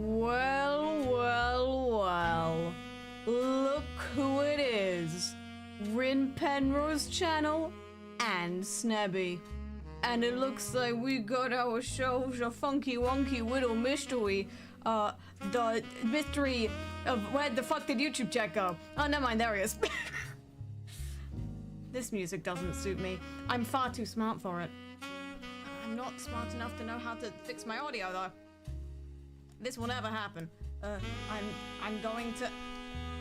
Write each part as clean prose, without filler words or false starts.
Well, well, well. Look who it is. Rin Penrose channel and Snebby. And it looks like we got our show, the funky wonky whittle mystery. The mystery of where the fuck did YouTube chat go? Oh, never mind, there he is. This music doesn't suit me. I'm far too smart for it. I'm not smart enough to know how to fix my audio, though. This will never happen. I'm going to...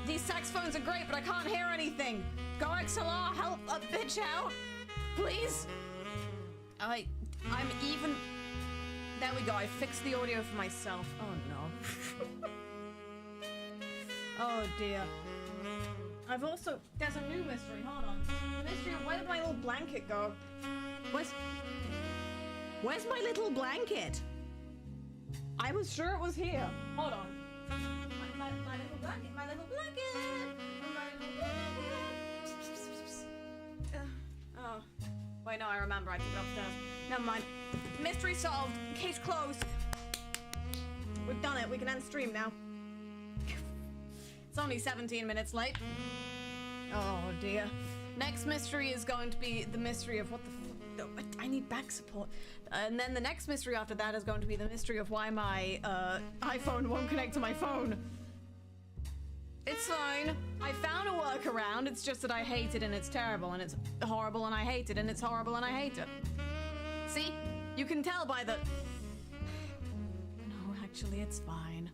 These saxophones are great, but I can't hear anything. Go XLR, help a bitch out, please. I'm even... There we go, I fixed the audio for myself. Oh no. Oh dear. I've also... There's a new mystery, hold on. Mystery of where did my little blanket go? Where's my little blanket? I was sure it was here. Hold on. My little blanket, my little blanket, my little blanket. Oh. Wait, no, I remember. I took it upstairs. Never mind. Mystery solved. Case closed. We've done it. We can end stream now. It's only 17 minutes late. Oh dear. Next mystery is going to be the mystery of what the fuck. I need back support. And then the next mystery after that is going to be the mystery of why my iPhone won't connect to my phone. It's fine. I found a workaround. It's just that I hate it and it's terrible and it's horrible and I hate it and it's horrible and I hate it. See? You can tell by the... No, actually it's fine.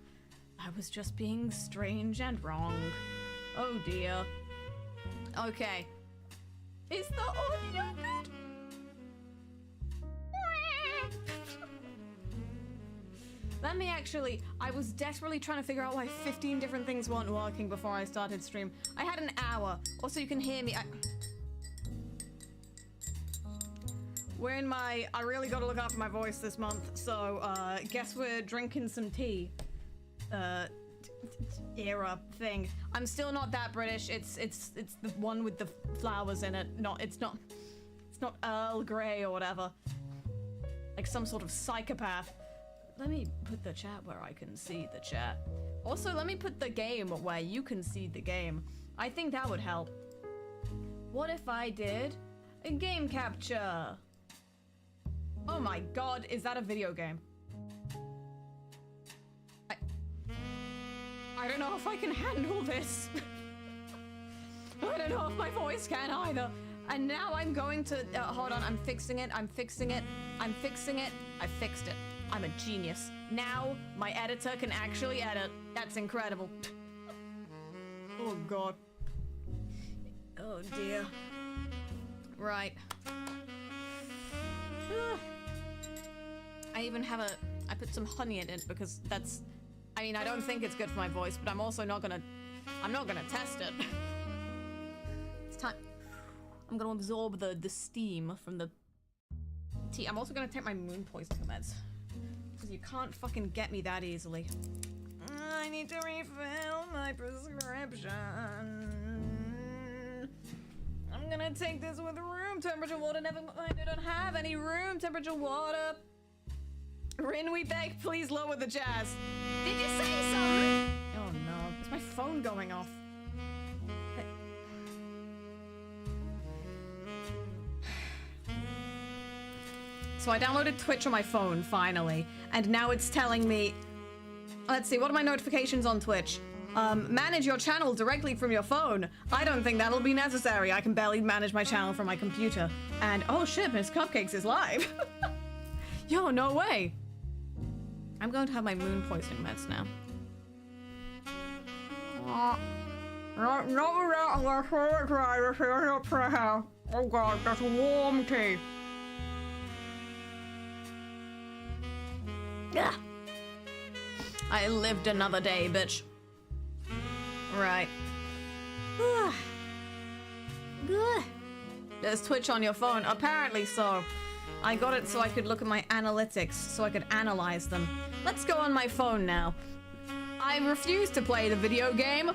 I was just being strange and wrong. Oh dear. Okay. Is the audio good? Let me actually, I was desperately trying to figure out why 15 different things weren't working before I started stream. I had an hour. Also, you can hear me. We're in my, I really gotta look after my voice this month, so guess we're drinking some tea. Era thing. I'm still not that British. It's the one with the flowers in it. It's not Earl Grey or whatever. Like some sort of psychopath. Let me put the chat where I can see the chat. Also, let me put the game where you can see the game. I think that would help. What if I did a game capture? Oh my god, is that a video game? I don't know if I can handle this. I don't know if my voice can either. And now I'm going to, hold on, I'm fixing it, I'm fixing it, I'm fixing it, I fixed it. I'm a genius. Now, my editor can actually edit. That's incredible. Oh god. Oh dear. Right. I even have I put some honey in it because that's, I mean, I don't think it's good for my voice, but I'm also not gonna test it. It's time. I'm gonna absorb the steam from the tea. I'm also gonna take my moon poisoning meds. Because you can't fucking get me that easily. I need to refill my prescription. I'm gonna take this with room temperature water. Never mind, I don't have any room temperature water. Rin, we beg, please lower the jazz. Did you say something? Oh no, is my phone going off? So I downloaded Twitch on my phone, finally, and now it's telling me... Let's see, what are my notifications on Twitch? Manage your channel directly from your phone. I don't think that'll be necessary. I can barely manage my channel from my computer. And, oh shit, Miss Cupcakes is live. Yo, no way. I'm going to have my moon poisoning meds now. Oh god, that's warm tea. Yeah. I lived another day, bitch. Right. There's Twitch on your phone. Apparently so. I got it so I could look at my analytics, so I could analyze them. Let's go on my phone now. I refuse to play the video game.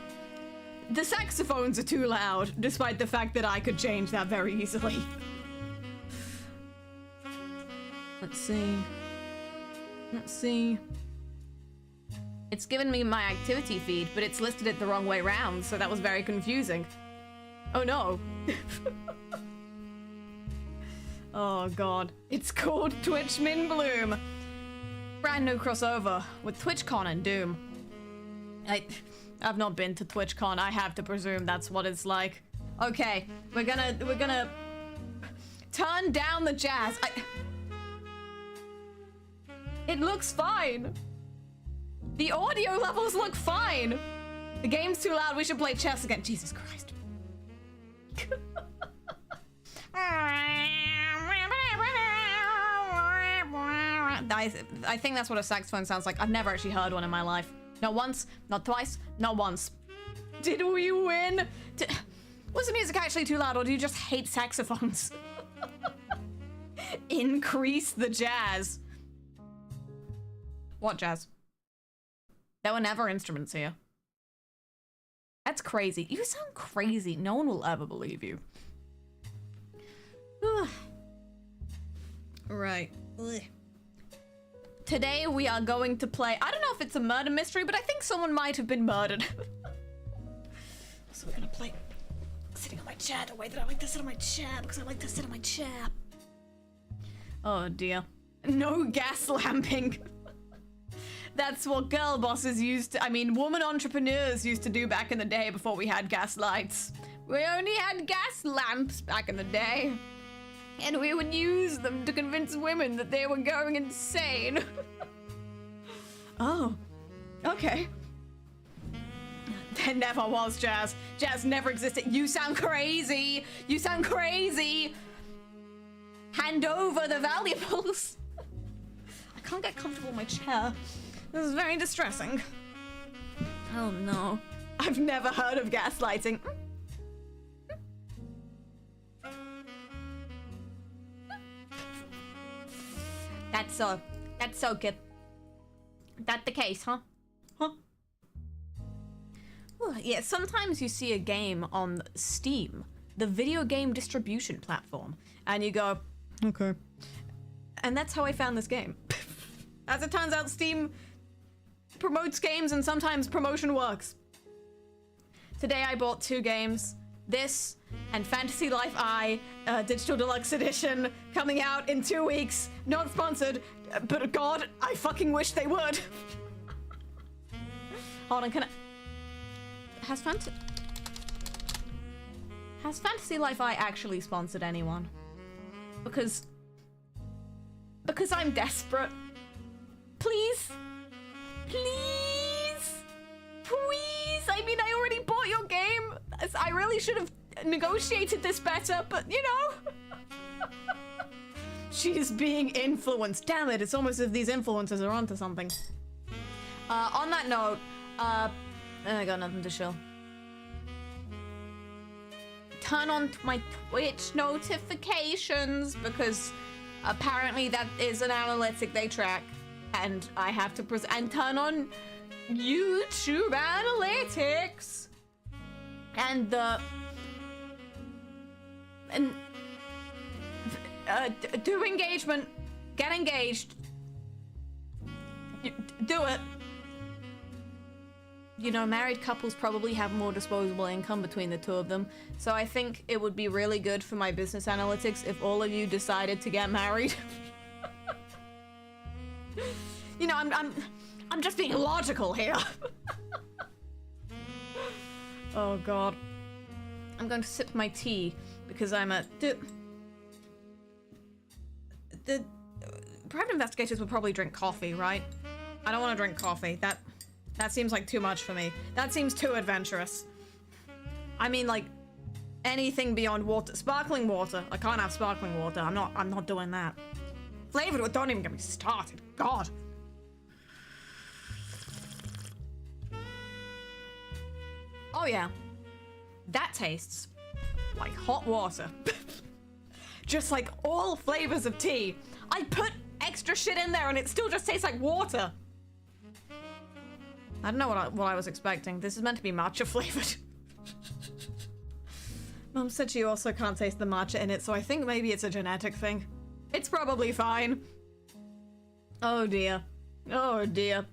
The saxophones are too loud, despite the fact that I could change that very easily. Let's see. Let's see. It's given me my activity feed, but it's listed it the wrong way round, so that was very confusing. Oh no. Oh god. It's called Twitch Min Bloom. Brand new crossover with TwitchCon and Doom. I've not been to TwitchCon. I have to presume that's what it's like. Okay, we're gonna turn down the jazz. It looks fine. The audio levels look fine. The game's too loud. We should play chess again. Jesus Christ. I think that's what a saxophone sounds like. I've never actually heard one in my life. Not once, not twice, not once. Did we win? Was the music actually too loud, or do you just hate saxophones? Increase the jazz. What jazz? There were never instruments here. That's crazy. You sound crazy. No one will ever believe you. Right. Ugh. Today we are going to play, I don't know if it's a murder mystery, but I think someone might have been murdered. So we're gonna play sitting on my chair the way that I like to sit on my chair, because I like to sit on my chair. Oh dear. No gas lamping. That's what girl bosses used to, I mean, woman entrepreneurs used to do back in the day before we had gas lights. We only had gas lamps back in the day. And we would use them to convince women that they were going insane. Oh, okay. There never was jazz. Jazz never existed. You sound crazy. You sound crazy. Hand over the valuables. I can't get comfortable in my chair. This is very distressing. Oh no. I've never heard of gaslighting. That's so good. That the case, huh? Huh? Well, yeah, sometimes you see a game on Steam, the video game distribution platform, and you go, okay. And that's how I found this game. As it turns out, Steam promotes games and sometimes promotion works. Today I bought 2 games. This and Fantasy Life I, Digital Deluxe Edition, coming out in 2 weeks. Not sponsored, but God, I fucking wish they would. Hold on, can I... Has Fantasy Life I actually sponsored anyone? Because I'm desperate. Please? Please? Please? I mean, I already bought your game. I really should have negotiated this better, but you know. She is being influenced. Damn it, it's almost as if these influencers are onto something. On that note, I got nothing to show. Turn on my Twitch notifications, because apparently that is an analytic they track, and I have to and turn on YouTube analytics. And do engagement, get engaged, do it. You know, married couples probably have more disposable income between the 2 of them, so I think it would be really good for my business analytics if all of you decided to get married. You know, I'm just being logical here. Oh god. I'm going to sip my tea because I'm a... The private investigators would probably drink coffee, right? I don't want to drink coffee. That seems like too much for me. That seems too adventurous. I mean, like, anything beyond water. Sparkling water. I can't have sparkling water. I'm not doing that. Flavored, don't even get me started. God. Oh yeah. That tastes like hot water. Just like all flavors of tea. I put extra shit in there and it still just tastes like water. I don't know what I was expecting. This is meant to be matcha flavored. Mom said she also can't taste the matcha in it, so I think maybe it's a genetic thing. It's probably fine. Oh dear. Oh dear.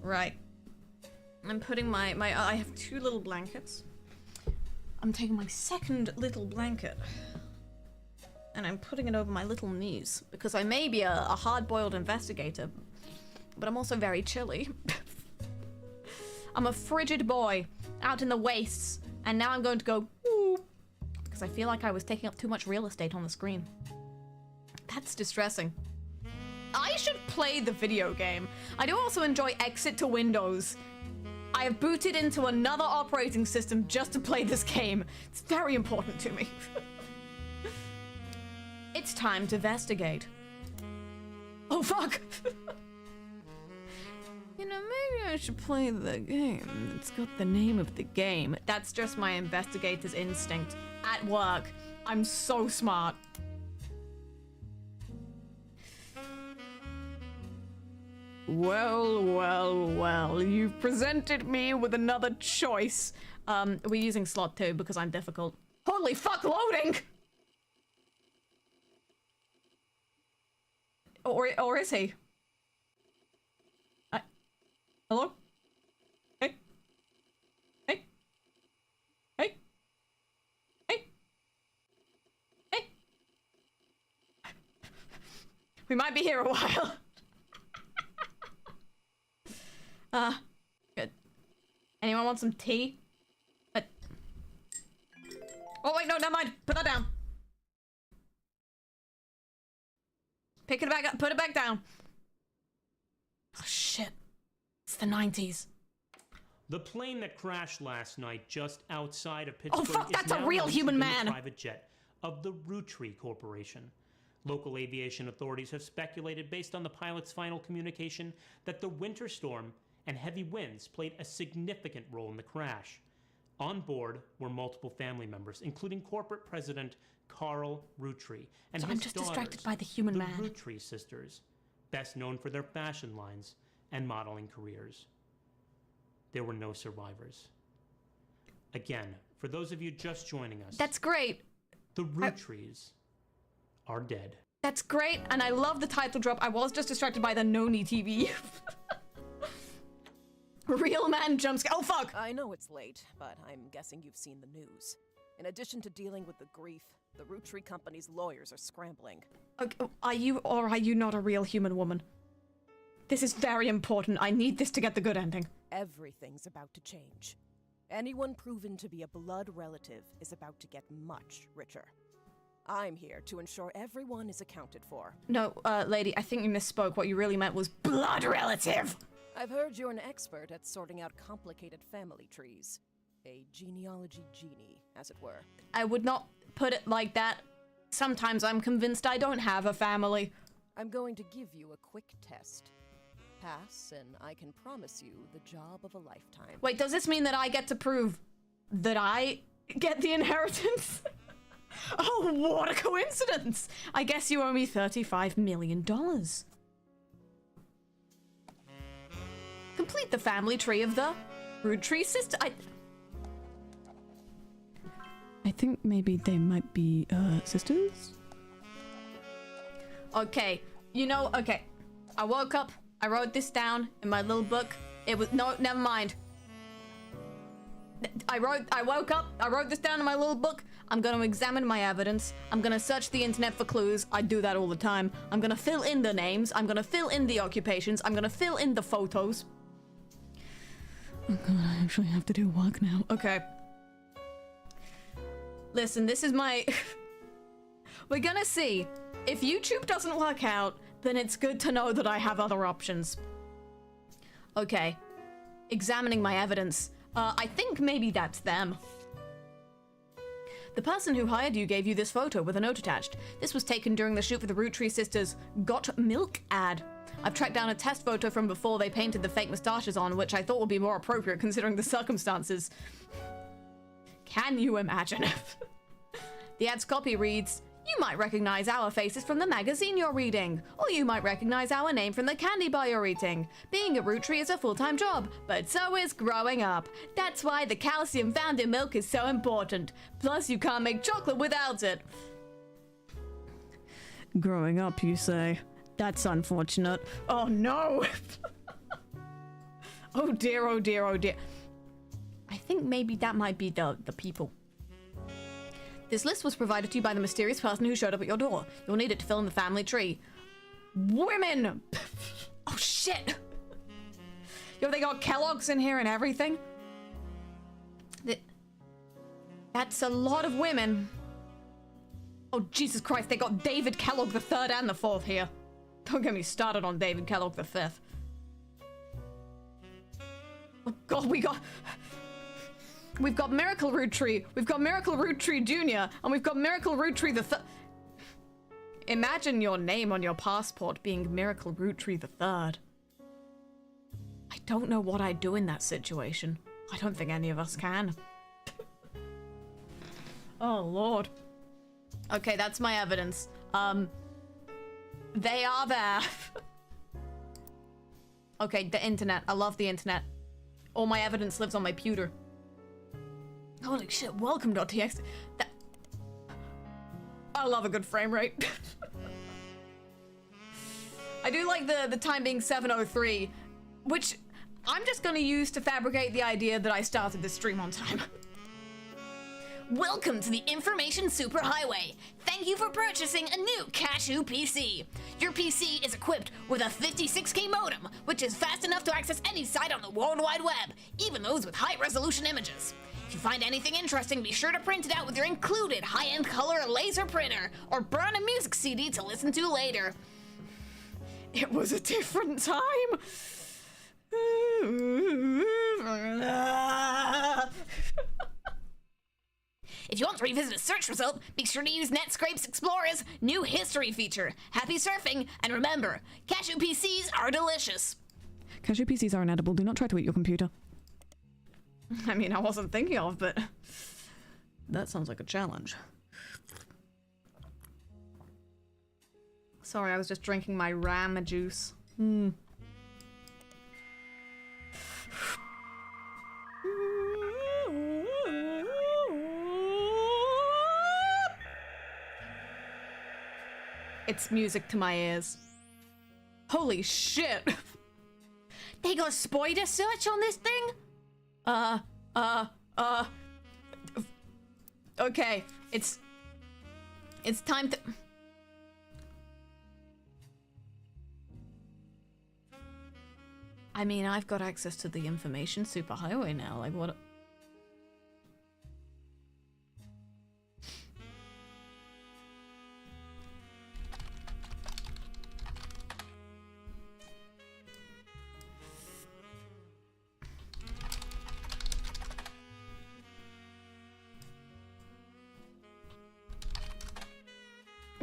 Right. I'm putting my I have 2 little blankets. I'm taking my second little blanket and I'm putting it over my little knees because I may be a hard-boiled investigator, but I'm also very chilly. I'm a frigid boy out in the wastes, and now I'm going to go woo because I feel like I was taking up too much real estate on the screen. That's distressing. I should play the video game. I do also enjoy Exit to Windows. I have booted into another operating system just to play this game. It's very important to me. It's time to investigate. Oh, fuck! You know, maybe I should play the game. It's got the name of the game. That's just my investigator's instinct. At work. I'm so smart. Well, well, well. You've presented me with another choice. We're using slot 2 because I'm difficult. Holy fuck, loading! Or is he? Hello? Hey? Hey? Hey? Hey? Hey? We might be here a while. Good. Anyone want some tea? Oh wait, no, never mind. Put that down. Pick it back up, put it back down. Oh shit. It's the 90s. The plane that crashed last night just outside of Pittsburgh fuck, that's a real human man. Private jet of the Roottrees Corporation. Local aviation authorities have speculated based on the pilot's final communication that the winter storm and heavy winds played a significant role in the crash. On board were multiple family members, including corporate president Carl Roottrees and so his I'm just daughters, distracted by the human man. the Roottrees sisters, best known for their fashion lines and modeling careers. There were no survivors. Again, for those of you just joining us, that's great. The Roottrees are dead. That's great, and I love the title drop. I was just distracted by the Noni TV. Real man jumpscare. Oh, fuck! I know it's late, but I'm guessing you've seen the news. In addition to dealing with the grief, the Roottrees company's lawyers are scrambling. Okay, are you or are you not a real human woman? This is very important. I need this to get the good ending. Everything's about to change. Anyone proven to be a blood relative is about to get much richer. I'm here to ensure everyone is accounted for. No, lady, I think you misspoke. What you really meant was blood relative! I've heard you're an expert at sorting out complicated family trees. A genealogy genie, as it were. I would not put it like that. Sometimes I'm convinced I don't have a family. I'm going to give you a quick test. Pass, and I can promise you the job of a lifetime. Wait, does this mean that I get to prove that I get the inheritance? Oh, what a coincidence! I guess you owe me $35 million. Complete the family tree of the Roottrees sister. I think maybe they might be, sisters? Okay, you know, okay. I woke up, I wrote this down in my little book. It was, no, never mind. I woke up, I wrote this down in my little book. I'm gonna examine my evidence. I'm gonna search the internet for clues. I do that all the time. I'm gonna fill in the names. I'm gonna fill in the occupations. I'm gonna fill in the photos. Oh god, I actually have to do work now. Okay. Listen, this is my... We're gonna see. If YouTube doesn't work out, then it's good to know that I have other options. Okay. Examining my evidence. I think maybe that's them. The person who hired you gave you this photo with a note attached. This was taken during the shoot for the Roottrees sisters' Got Milk ad. I've tracked down a test photo from before they painted the fake mustaches on, which I thought would be more appropriate considering the circumstances. Can you imagine? The ad's copy reads, "You might recognize our faces from the magazine you're reading, or you might recognize our name from the candy bar you're eating. Being a Roottree is a full-time job, but so is growing up. That's why the calcium found in milk is so important. Plus, you can't make chocolate without it." Growing up, you say? That's unfortunate. Oh no! Oh dear, oh dear, oh dear. I think maybe that might be the people. This list was provided to you by the mysterious person who showed up at your door. You'll need it to fill in the family tree. Women! Oh shit! Yo, they got Kellogg's in here and everything. That's a lot of women. Oh, Jesus Christ, they got David Kellogg the third and the fourth here. Don't get me started on David Kellogg the fifth. Oh God, we've got Miracle Roottrees, we've got Miracle Roottrees Jr., and we've got Miracle Roottrees the third. Imagine your name on your passport being Miracle Roottrees the third. I don't know what I'd do in that situation. I don't think any of us can. Oh, Lord. Okay, that's my evidence. They are there. Okay, the internet. I love the internet. All my evidence lives on my pewter. Holy shit, welcome.txt. I love a good frame rate. I do like the time being 7:03, which I'm just gonna use to fabricate the idea that I started this stream on time. Welcome to the Information Superhighway. Thank you for purchasing a new Cashew PC. Your PC is equipped with a 56K modem, which is fast enough to access any site on the World Wide Web, even those with high-resolution images. If you find anything interesting, be sure to print it out with your included high-end color laser printer, or burn a music CD to listen to later. It was a different time. If you want to revisit a search result, be sure to use Netscape's Explorer's new history feature. Happy surfing, and remember, Cashew PCs are delicious. Cashew PCs are inedible. Do not try to eat your computer. I mean, I wasn't thinking of, but that sounds like a challenge. Sorry, I was just drinking my ram juice. It's music to my ears. Holy shit! They got spider search on this thing? Okay, it's time to... I mean, I've got access to the information superhighway now, like what...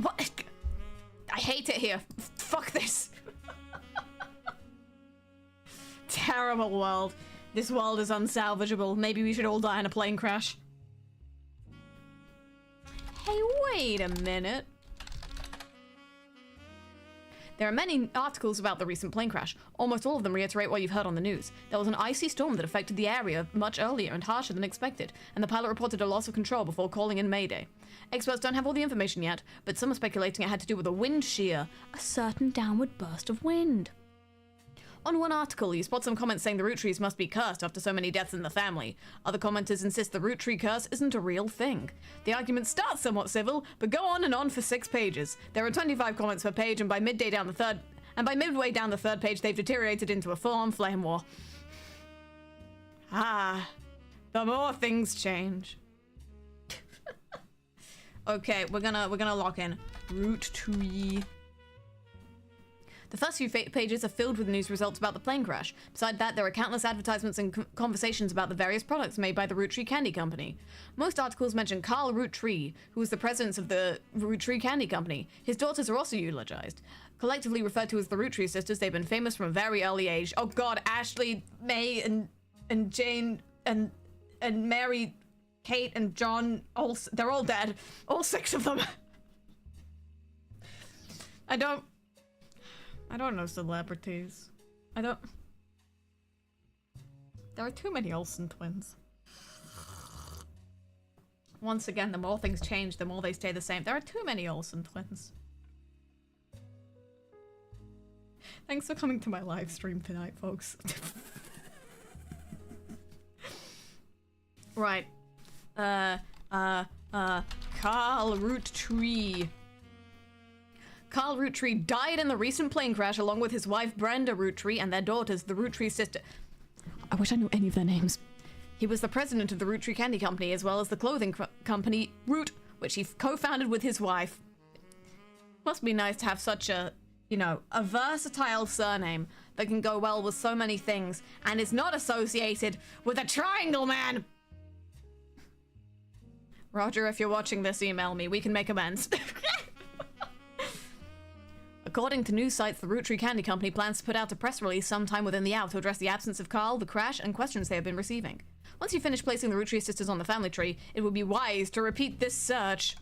What? I hate it here. Fuck this. Terrible world. This world is unsalvageable. Maybe we should all die in a plane crash. Hey, wait a minute. There are many articles about the recent plane crash. Almost all of them reiterate what you've heard on the news. There was an icy storm that affected the area much earlier and harsher than expected, and the pilot reported a loss of control before calling in Mayday. Experts don't have all the information yet, but some are speculating it had to do with a wind shear, a certain downward burst of wind. On one article, you spot some comments saying the Roottrees must be cursed after so many deaths in the family. Other commenters insist the Roottree curse isn't a real thing. The argument starts somewhat civil, but go on and on for 6 pages. There are 25 comments per page, and by midway down the third page, they've deteriorated into a full-on flame war. Ah, the more things change. Okay, we're gonna lock in Roottree. The first few pages are filled with news results about the plane crash. Beside that, there are countless advertisements and conversations about the various products made by the Roottree Candy Company. Most articles mention Carl Roottree, who was the president of the Roottree Candy Company. His daughters are also eulogized. Collectively referred to as the Roottree sisters, they've been famous from a very early age. Oh god, Ashley, May, and Jane, and Mary, Kate, and John, they're all dead. All 6 of them. I don't know celebrities. There are too many Olsen twins. Once again, the more things change, the more they stay the same. There are too many Olsen twins. Thanks for coming to my live stream tonight, folks. Right. Carl Roottrees. Carl Roottrees died in the recent plane crash along with his wife Brenda Roottrees and their daughters, the Roottrees sister. I wish I knew any of their names. He was the president of the Roottrees Candy Company as well as the clothing company Root, which he co-founded with his wife. Must be nice to have such a, you know, a versatile surname that can go well with so many things and is not associated with a triangle man. Roger, if you're watching this, email me. We can make amends. According to news sites, the Roottrees Candy Company plans to put out a press release sometime within the hour to address the absence of Carl, the crash, and questions they have been receiving. Once you finish placing the Roottrees sisters on the family tree, it would be wise to repeat this search.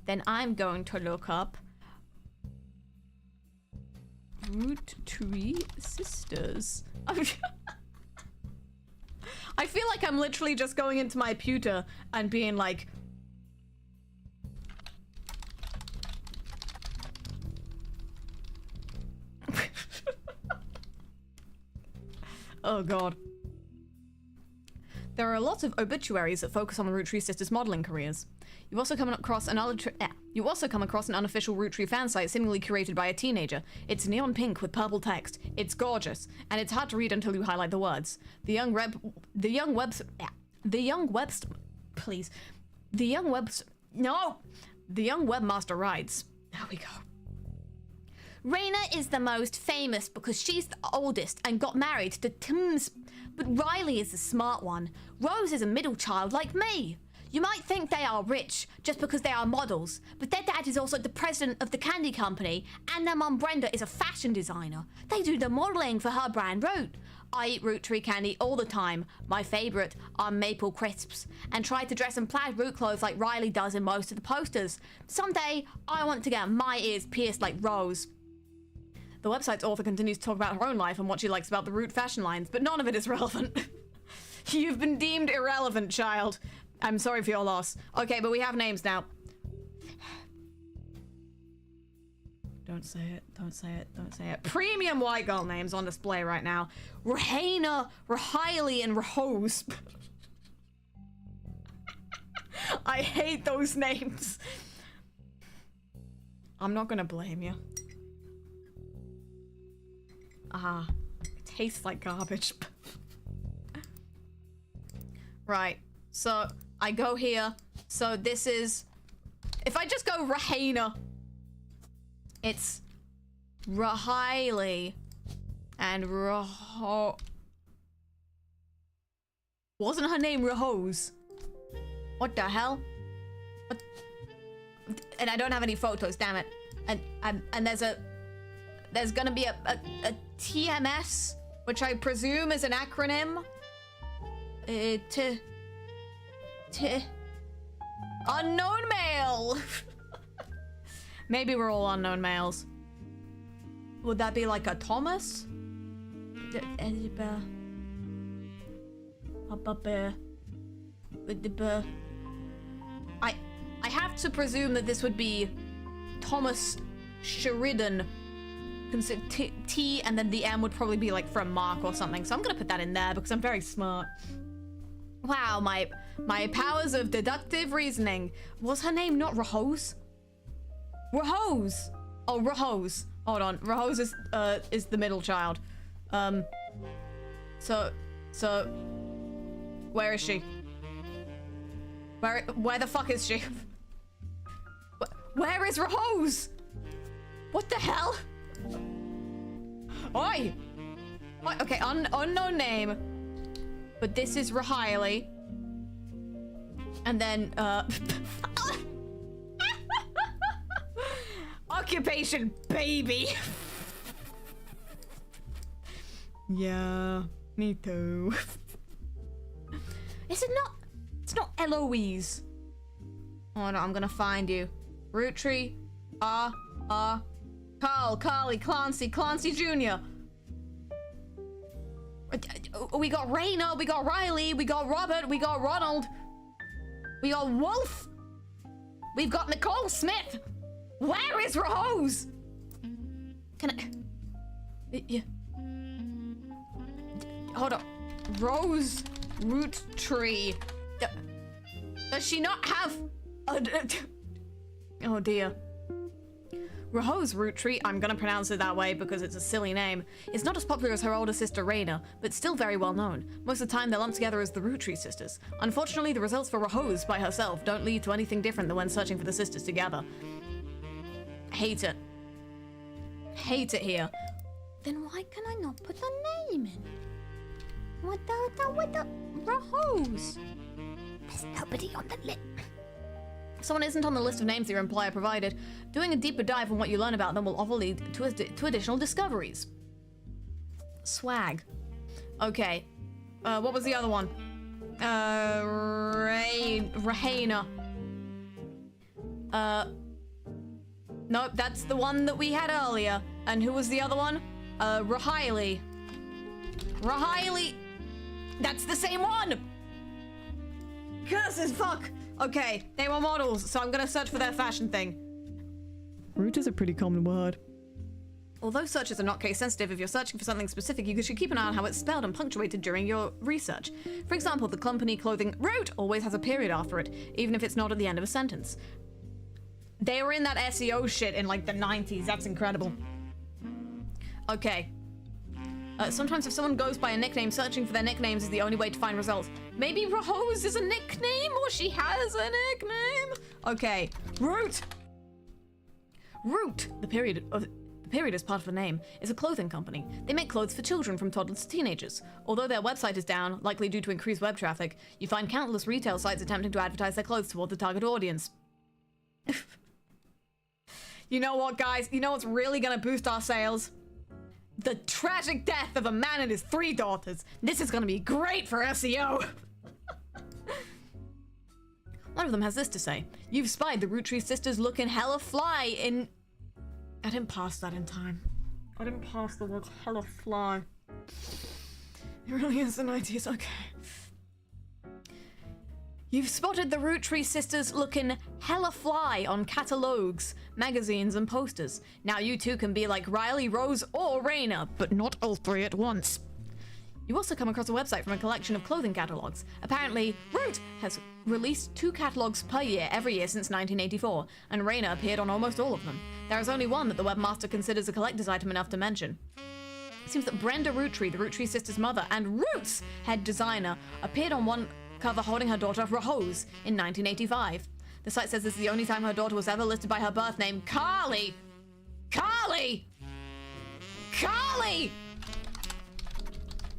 Then I'm going to look up Roottrees sisters. I feel like I'm literally just going into my pewter and being like, oh god. There are lots of obituaries that focus on the Roottrees sisters' modeling careers. You also come across an unofficial Roottrees fan site seemingly curated by a teenager. It's neon pink with purple text. It's gorgeous, and it's hard to read until you highlight the words. The young webmaster writes. There we go. Raina is the most famous because she's the oldest and got married to Tim's, but Riley is the smart one. Rose is a middle child like me. You might think they are rich just because they are models, but their dad is also the president of the candy company, and their mum Brenda is a fashion designer. They do the modeling for her brand Root. I eat Roottree candy all the time. My favorite are maple crisps, and try to dress in plaid Root clothes like Riley does in most of the posters. Someday, I want to get my ears pierced like Rose. The website's author continues to talk about her own life and what she likes about the Root fashion lines, but none of it is relevant. You've been deemed irrelevant, child. I'm sorry for your loss. Okay, but we have names now. Don't say it, don't say it, don't say it. Premium white girl names on display right now. Rahana, Rahiley, and Rahose. I hate those names. I'm not gonna blame you. Ah, it tastes like garbage. Right, so I go here. So this is, if I just go Rahana, it's Rahiley and wasn't her name Rahose? What the hell? What? And I don't have any photos, damn it. And there's gonna be a TMS, which I presume is an acronym. Unknown male. Maybe we're all unknown males. Would that be like a Thomas? I have to presume that this would be Thomas Sheridan. T and then the M would probably be like from Mark or something. So I'm gonna put that in there because I'm very smart. Wow, my powers of deductive reasoning. Was her name not Rahose? Rahose. Oh, Rahose. Hold on. Rahose is the middle child. So where is she? Where the fuck is she? Where is Rahose? What the hell? Oi! Okay, unknown name. But this is Rahiley. And then, occupation, baby. Yeah, me too. Is it not? It's not Eloise. Oh no, I'm gonna find you. Roottrees, Carl, Carly, Clancy Jr. We got Raina, we got Riley, we got Robert, we got Ronald. We got Wolf. We've got Nicole Smith. Where is Rose? Can I... Yeah. Hold on. Rose Roottrees. Does she not have a... Oh dear. Raho's Roottrees, I'm gonna pronounce it that way because it's a silly name, is not as popular as her older sister Raina, but still very well known. Most of the time they're lumped together as the Roottrees sisters. Unfortunately, the results for Raho's by herself don't lead to anything different than when searching for the sisters together. Hate it. Hate it here. Then why can I not put a name in? What the Raho's? There's nobody on the list. If someone isn't on the list of names your employer provided, doing a deeper dive on what you learn about them will often lead to additional discoveries. Swag. Okay. What was the other one? Rahena. Nope, that's the one that we had earlier. And who was the other one? Rahiley. Rahiley. That's the same one! Curses, fuck! Okay, they were models, so I'm gonna search for their fashion thing. Root is a pretty common word. Although searches are not case sensitive, if you're searching for something specific, you should keep an eye on how it's spelled and punctuated during your research. For example, the company clothing Root always has a period after it, even if it's not at the end of a sentence. They were in that SEO shit in like the 90s, that's incredible. Okay. Sometimes if someone goes by a nickname, searching for their nicknames is the only way to find results. Maybe Raho's is a nickname, or she has a nickname? Okay, Root! Root, the period is part of the name, is a clothing company. They make clothes for children from toddlers to teenagers. Although their website is down, likely due to increased web traffic, you find countless retail sites attempting to advertise their clothes toward the target audience. You know what, guys? You know what's really gonna boost our sales? The tragic death of a man and his 3 daughters. This is gonna be great for SEO. One of them has this to say. You've spied the Roottrees sisters looking hella fly in... I didn't pass that in time. I didn't pass the words hella fly. It really is the 90s, okay. You've spotted the Roottrees sisters looking hella fly on catalogues, magazines, and posters. Now you too can be like Riley, Rose, or Raina, but not all 3 at once. You also come across a website from a collection of clothing catalogs. Apparently, Root has released 2 catalogs per year every year since 1984, and Raina appeared on almost all of them. There is only one that the webmaster considers a collector's item enough to mention. It seems that Brenda Roottree, the Roottrees sisters' mother, and Root's head designer, appeared on one cover holding her daughter Raho's in 1985. The site says this is the only time her daughter was ever listed by her birth name, Carly! Carly! Carly!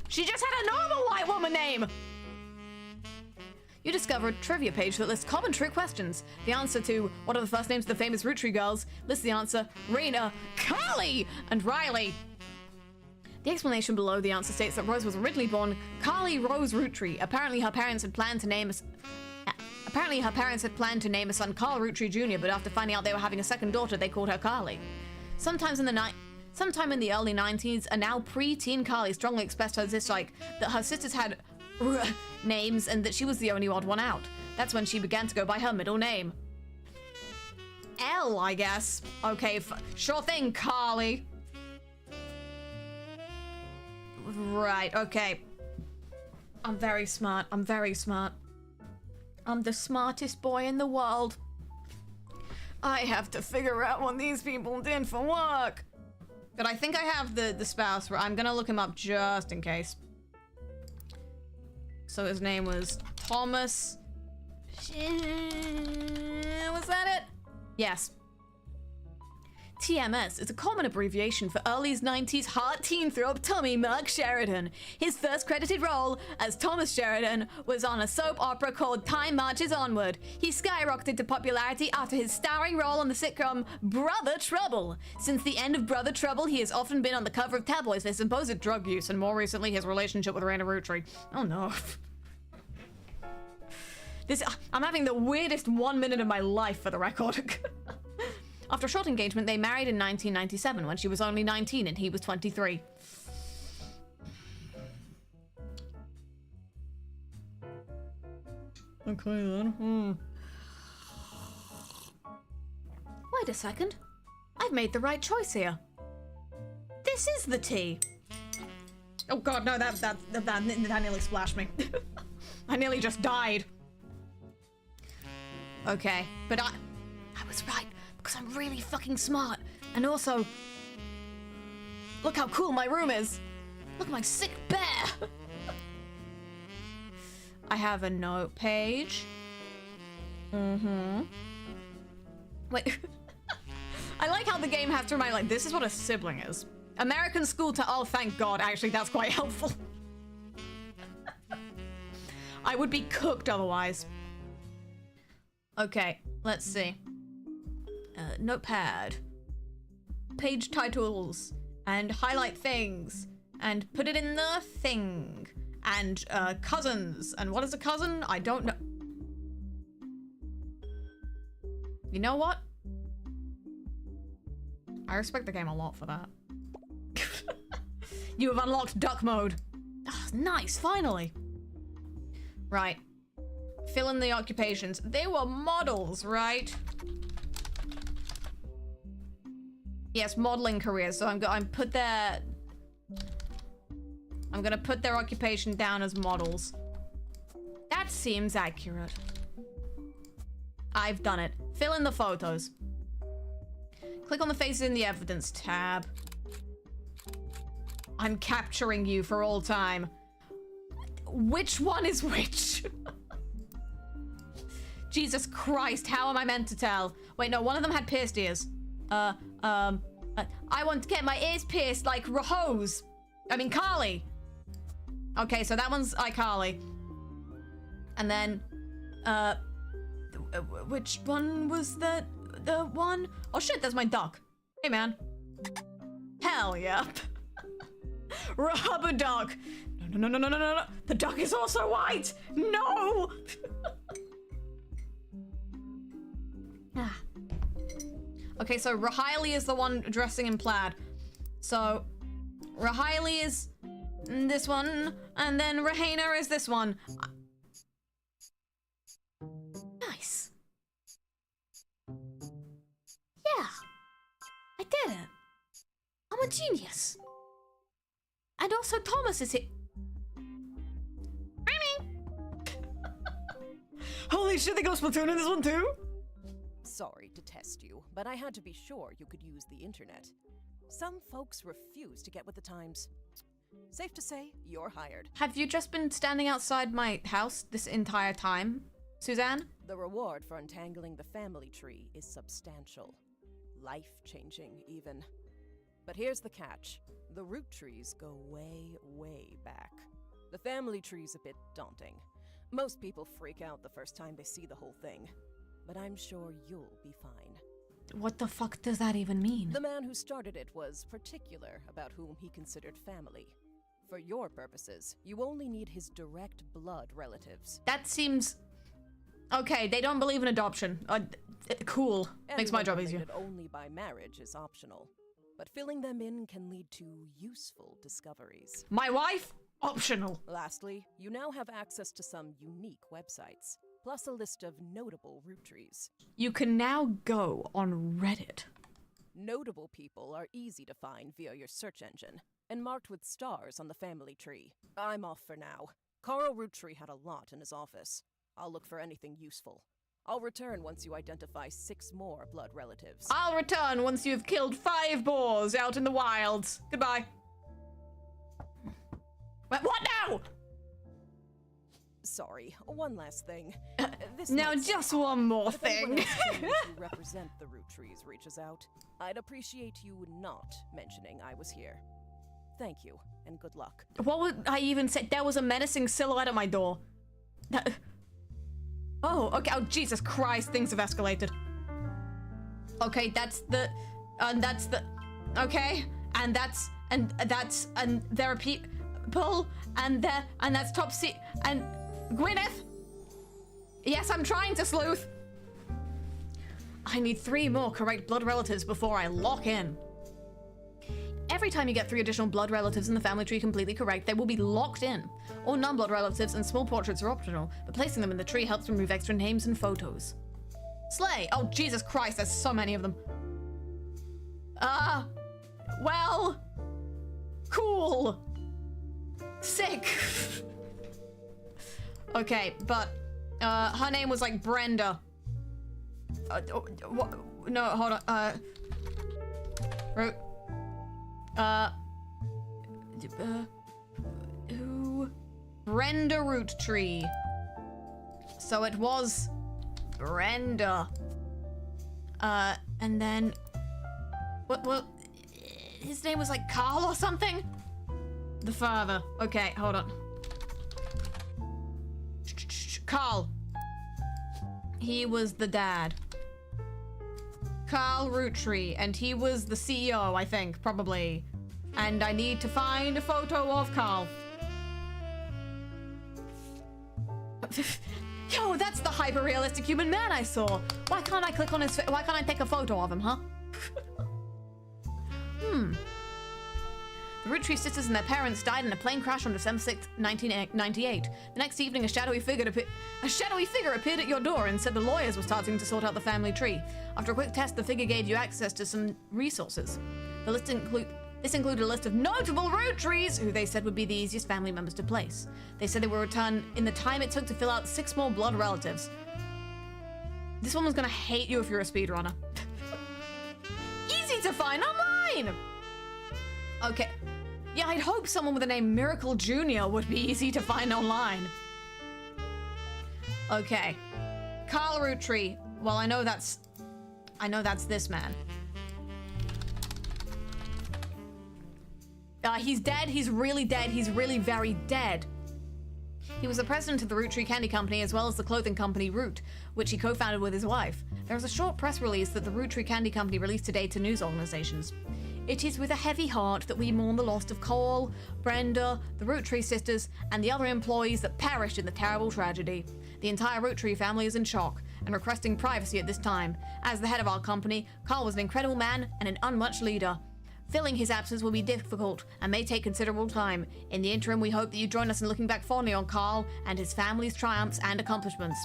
She just had a normal white woman name! You discover a trivia page that lists common trick questions. The answer to what are the first names of the famous Roottree girls lists the answer Raina, Carly, and Riley. The explanation below the answer states that Rose was originally born Carly Rose Roottree. Apparently her parents had planned to name a son Carl Roottree Jr., but after finding out they were having a second daughter, they called her Carly. Sometime in the early 90s, a now pre-teen Carly strongly expressed her dislike that her sisters had names and that she was the only odd one out. That's when she began to go by her middle name. L, I guess. Okay, sure thing, Carly. Right, okay. I'm very smart. I'm very smart. I'm the smartest boy in the world. I have to figure out what these people did for work. But I think I have the spouse. I'm gonna look him up just in case. So his name was Thomas. Was that it? Yes. TMS is a common abbreviation for early 90s hot teen throb Tommy Mark Sheridan. His first credited role as Thomas Sheridan was on a soap opera called Time Marches Onward. He skyrocketed to popularity after his starring role on the sitcom Brother Trouble. Since the end of Brother Trouble, he has often been on the cover of tabloids for his supposed drug use and more recently his relationship with Raina Roottree. Oh no. I'm having the weirdest 1 minute of my life for the record. After a short engagement, they married in 1997 when she was only 19 and he was 23. Okay then. Wait a second. I've made the right choice here. This is the tea. Oh god, no, that nearly splashed me. I nearly just died. Okay, but I was right, because I'm really fucking smart. And also, look how cool my room is. Look at my sick bear. I have a note page. Wait. I like how the game has to remind, like, this is what a sibling is. American school to, oh, thank God. Actually, that's quite helpful. I would be cooked otherwise. Okay, let's see. Notepad. Page titles. And highlight things. And put it in the thing. And, cousins. And what is a cousin? I don't know. You know what? I respect the game a lot for that. You have unlocked duck mode. Oh, nice, finally. Right. Fill in the occupations. They were models, right? Yes, modeling careers. So I'm gonna put their occupation down as models. That seems accurate. I've done it. Fill in the photos. Click on the faces in the evidence tab. I'm capturing you for all time. Which one is which? Jesus Christ, how am I meant to tell? Wait, no, one of them had pierced ears. I want to get my ears pierced like Rahose. I mean, Carly. Okay, so that one's iCarly. And then, which one was the one? Oh shit, there's my duck. Hey, man. Hell yeah. Rubber duck. No. The duck is also white. No. Okay, so Rahiley is the one dressing in plaid. So Rahiley is this one, and then Rahena is this one. Nice. Yeah, I did it. I'm a genius. And also Thomas is here. Holy shit, they go Splatoon in this one too? Sorry to test you, but I had to be sure you could use the internet. Some folks refuse to get with the times. Safe to say, you're hired. Have you just been standing outside my house this entire time, Suzanne? The reward for untangling the family tree is substantial. Life-changing, even. But here's the catch. The Roottrees go way, way back. The family tree's a bit daunting. Most people freak out the first time they see the whole thing. But I'm sure you'll be fine. What the fuck does that even mean? The man who started it was particular about whom he considered family. For your purposes, you only need his direct blood relatives. That seems... Okay, they don't believe in adoption. Cool. Makes my job easier. Only by marriage is optional. But filling them in can lead to useful discoveries. My wife? Optional. Lastly, you now have access to some unique websites, plus a list of notable Roottrees. You can now go on Reddit. Notable people are easy to find via your search engine, and marked with stars on the family tree. I'm off for now. Carl Roottree had a lot in his office. I'll look for anything useful. I'll return once you identify 6 more blood relatives. I'll return once you've killed 5 boars out in the wilds. Goodbye. What now? Sorry, one last thing. Now just one more thing. Who represent the Roottrees reaches out, I'd appreciate you not mentioning I was here. Thank you, and good luck. What would I even say? There was a menacing silhouette at my door. Oh, okay. Oh, Jesus Christ, things have escalated. Okay, that's the... Okay, and there are people, and that's Topsy, and Gwyneth. Yes, I'm trying to sleuth. I need 3 more correct blood relatives before I lock in. Every time you get 3 additional blood relatives in the family tree completely correct, they will be locked in. All non-blood relatives and small portraits are optional, but placing them in the tree helps remove extra names and photos. Slay! Oh, Jesus Christ, there's so many of them. Well... Cool. Sick. Okay, but her name was like Brenda. No, hold on. Who? Brenda Roottrees. So it was Brenda. And then what? His name was like Carl or something? The father. Okay, hold on. Carl. He was the dad. Carl Roottrees, and he was the CEO, I think, probably. And I need to find a photo of Carl. Yo, that's the hyper-realistic human man I saw. Why can't I click on his why can't I take a photo of him, huh? The Roottrees sisters and their parents died in a plane crash on December 6, 1998. The next evening, a shadowy figure appeared at your door and said the lawyers were starting to sort out the family tree. After a quick test, the figure gave you access to some resources. This included a list of notable Roottrees, who they said would be the easiest family members to place. They said they would return in the time it took to fill out 6 more blood relatives. This woman's gonna hate you if you're a speedrunner. Easy to find online! Okay. Yeah, I'd hope someone with the name Miracle Jr. would be easy to find online. Okay. Carl Roottrees. Well, I know that's this man. He's dead. He's really dead. He's really very dead. He was the president of the Roottrees Candy Company as well as the clothing company Root, which he co-founded with his wife. There was a short press release that the Roottrees Candy Company released today to news organizations. It is with a heavy heart that we mourn the loss of Carl, Brenda, the Roottrees sisters, and the other employees that perished in the terrible tragedy. The entire Roottrees family is in shock and requesting privacy at this time. As the head of our company, Carl was an incredible man and an unmatched leader. Filling his absence will be difficult and may take considerable time. In the interim, we hope that you join us in looking back fondly on Carl and his family's triumphs and accomplishments.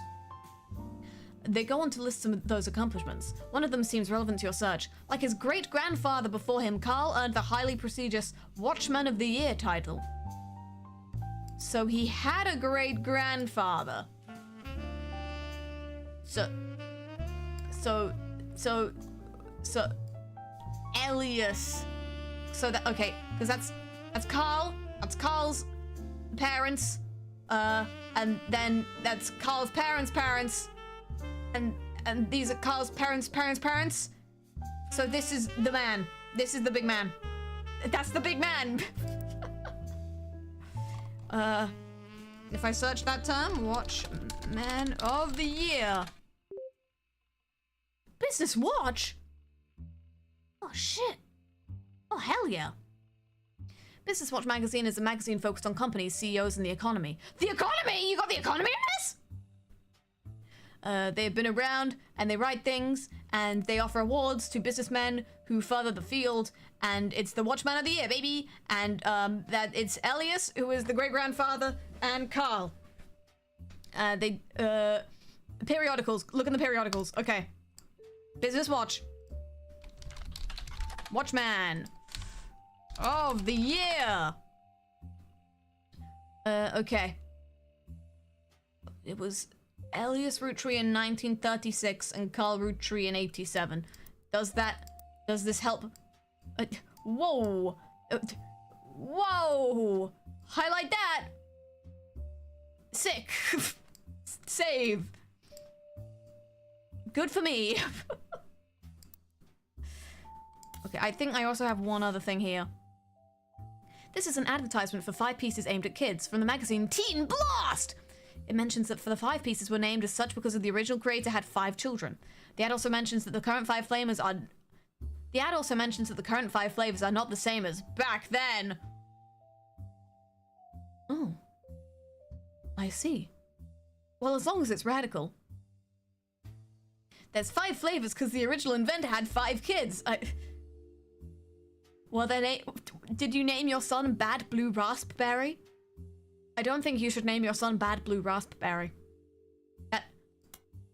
They go on to list some of those accomplishments. One of them seems relevant to your search. Like his great-grandfather before him, Carl earned the highly prestigious Watchman of the Year title. So he had a great-grandfather. So Elias. So that, okay, because that's Carl. That's Carl's parents. And then that's Carl's parents. And these are Carl's parents. So this is the man. This is the big man. That's the big man. If I search that term, Watchman of the Year. Business Watch? Oh shit. Oh hell yeah. Business Watch magazine is a magazine focused on companies, CEOs, and the economy. The economy? You got the economy in this? They've been around and they write things and they offer awards to businessmen who further the field, and it's the Watchman of the Year, baby. And that it's Elias, who is the great-grandfather, and Carl. Periodicals. Look in the periodicals. Okay. Business Watch. Watchman of the Year. Okay. It was Elias Roottrees in 1936 and Carl Roottrees in 87. Does this help? Whoa. Whoa. Highlight that. Sick. Save. Good for me. Okay, I think I also have one other thing here. This is an advertisement for 5 pieces aimed at kids from the magazine Teen Blast! It mentions that the 5 pieces were named as such because of the original creator had 5 children. The ad also mentions that the current 5 flavors are... not the same as back then. Oh. I see. Well, as long as it's radical. There's 5 flavors because the original inventor had 5 kids. Well, then, did you name your son Bad Blue Raspberry? I don't think you should name your son Bad Blue Raspberry.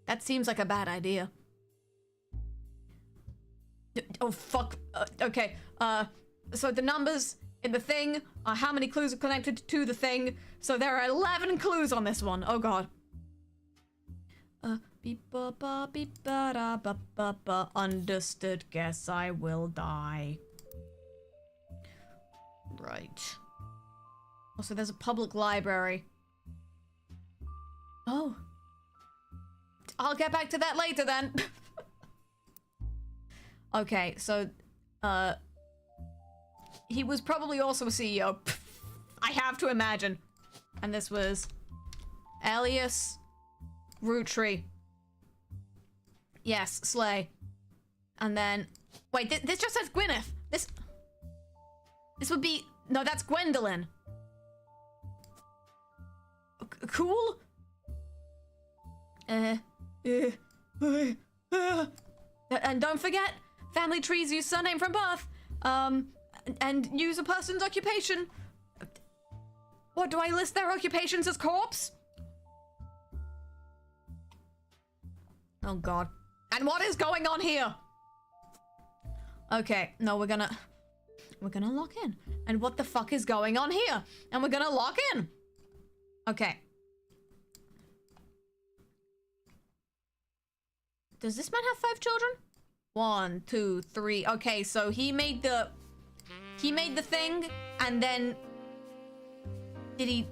That seems like a bad idea. Oh, fuck. Okay, so the numbers in the thing, how many clues are connected to the thing. So there are 11 clues on this one. Oh god. Beep ba ba beep ba da ba ba ba. Understood. Guess I will die. Right. Also, there's a public library. Oh. I'll get back to that later then. Okay, so, he was probably also a CEO. I have to imagine. And this was Elias Roottrees. Yes, Slay. And then, wait, this just says Gwyneth. This would be, no, that's Gwendolyn. Cool. And don't forget, family trees use surname from birth. And use a person's occupation. What, do I list their occupations as corpse? Oh god. And what is going on here? Okay, no, we're gonna lock in. And what the fuck is going on here? And we're gonna lock in. Okay. Does this man have 5 children? 1, 2, 3. Okay, so he made the thing, and then did he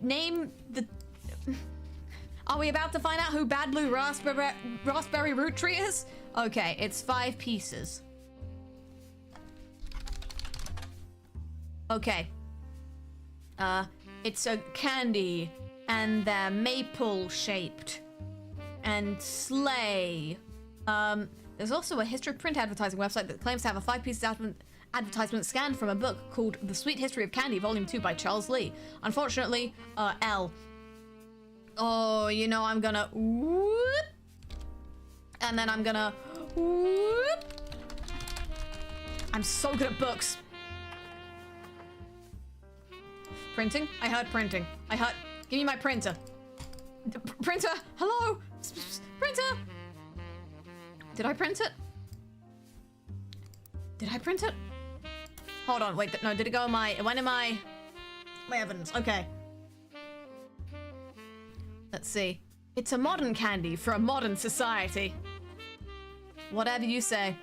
name the? Are we about to find out who Bad Blue Raspberry Roottrees is? Okay, it's 5 pieces. Okay. It's a candy, and they're maple shaped. And sleigh. There's also a history print advertising website that claims to have a 5-piece advertisement scanned from a book called The Sweet History of Candy, Volume 2 by Charles Lee. Unfortunately, L. Oh, you know, I'm gonna whoop. And then I'm gonna whoop. I'm so good at books. Printing? I heard printing. Give me my printer. Printer, hello? Printer! Did I print it? Did I print it? Hold on, wait, no, did it go in my, when am I? My evidence, okay. Let's see. It's a modern candy for a modern society. Whatever you say.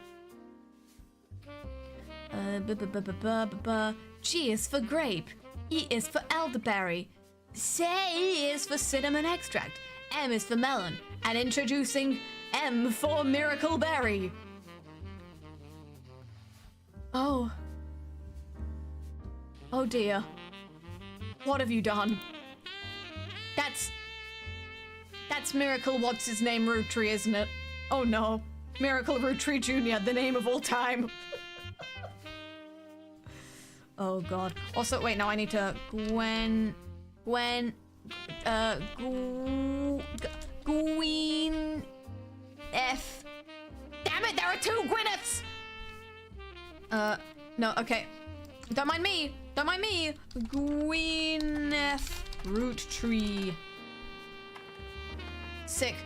G is for grape. E is for elderberry. C is for cinnamon extract. M is for melon. And introducing M for miracle berry. Oh. Oh dear. What have you done? That's Miracle what's his name Roottrees, isn't it? Oh no. Miracle Roottrees Jr., the name of all time. Oh god. Also, wait, now I need to Gween F. Damn it, there are 2 Gwyneths! No, okay. Don't mind me. Gwyneth Roottrees. Sick.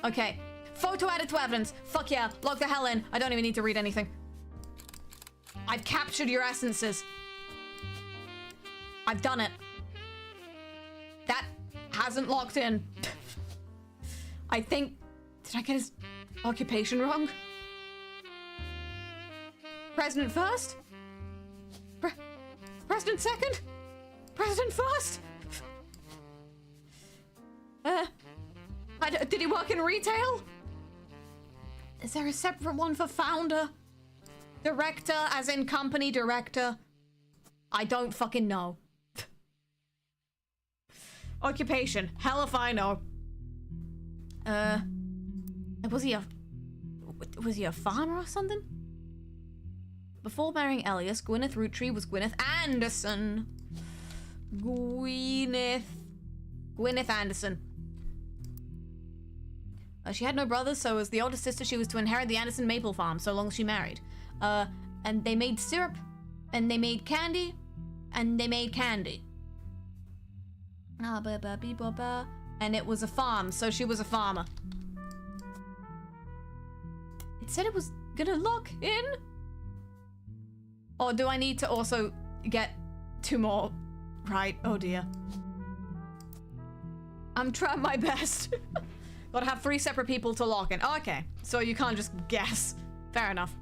Okay. Photo added to evidence. Fuck yeah. Log the hell in. I don't even need to read anything. I've captured your essences. I've done it. That hasn't locked in. I think... Did I get his occupation wrong? President first? President second? President first? Did he work in retail? Is there a separate one for founder? Director, as in company director? I don't fucking know. Occupation. Hell if I know. Was he a farmer or something? Before marrying Elias, Gwyneth Roottrees was Gwyneth Anderson. Gwyneth Anderson. She had no brothers, so as the older sister, she was to inherit the Anderson maple farm so long as she married. And they made syrup, and they made candy, and they made candy. And it was a farm, so she was a farmer. It said it was gonna lock in. Or do I need to also get 2 more? Right, oh dear. I'm trying my best. Gotta have 3 separate people to lock in. Oh, okay, so you can't just guess. Fair enough.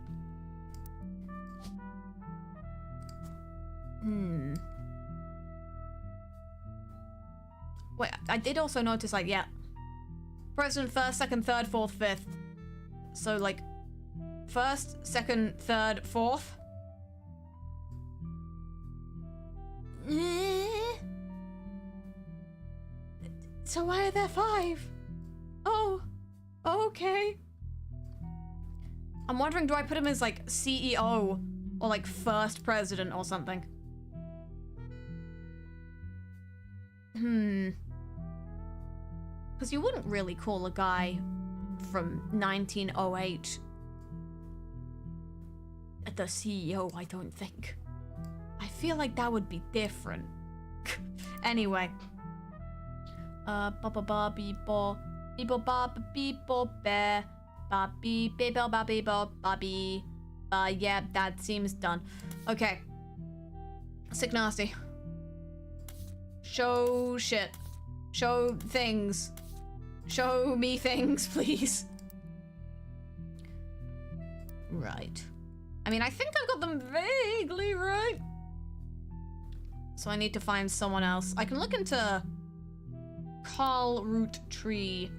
Wait, I did also notice, like, yeah. President 1st, 2nd, 3rd, 4th, 5th. So, like, 1st, 2nd, 3rd, 4th. So why are there 5? Oh, okay. I'm wondering, do I put him as, like, CEO or, like, 1st president or something? Because you wouldn't really call a guy from 1908 the CEO, I don't think. I feel like that would be different. Anyway. Yeah, that seems done. Okay. Sick nasty. Show shit. Show things. Show me things, please. Right. I mean, I think I've got them vaguely right. So I need to find someone else. I can look into Carl Roottrees.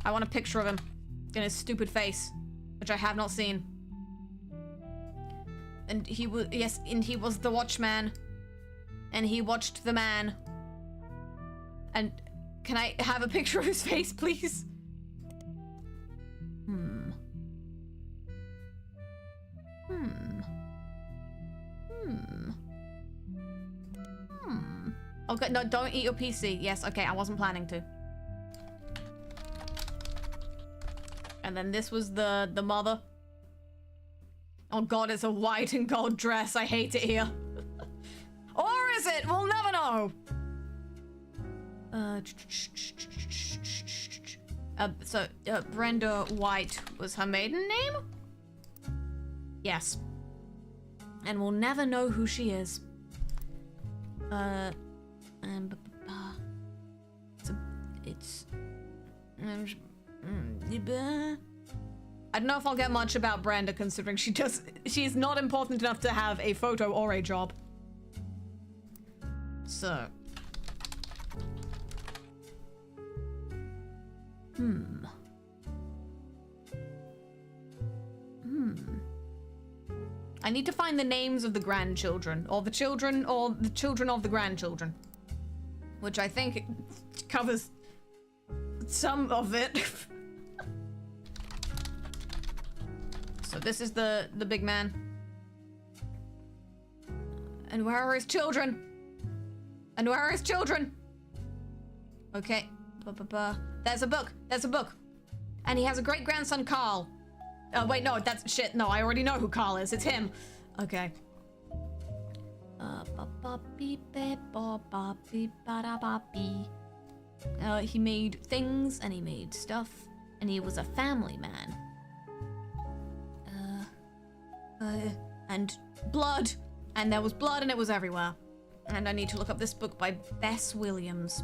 I want a picture of him in his stupid face, which I have not seen. And he was, yes, and he was the watchman. And he watched the man. And can I have a picture of his face, please? Okay, no, don't eat your PC. Yes, okay, I wasn't planning to. And then this was the mother. Oh god, it's a white and gold dress. I hate it here. Or is it? We'll never know. Brenda White was her maiden name? Yes. And we'll never know who she is. I don't know if I'll get much about Brenda, considering she's not important enough to have a photo or a job. So. I need to find the names of the grandchildren, or the children of the grandchildren. Which I think covers some of it. So this is the big man. And where are his children? And where are his children? Okay. There's a book. There's a book. And he has a great-grandson, Carl. Oh, wait, no, that's shit. No, I already know who Carl is. It's him. Okay. He made things, and he made stuff, and he was a family man. And blood. And there was blood, and it was everywhere. And I need to look up this book by Bess Williams.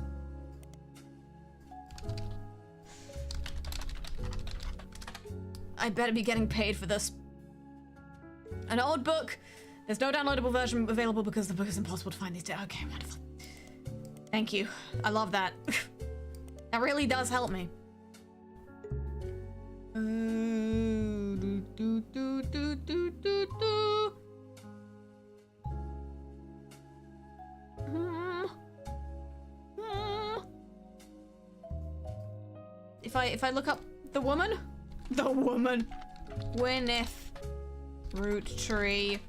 I better be getting paid for this. An old book. There's no downloadable version available because the book is impossible to find these days. Okay, wonderful. Thank you. I love that. That really does help me. If I look up the woman, Gwyneth Roottrees.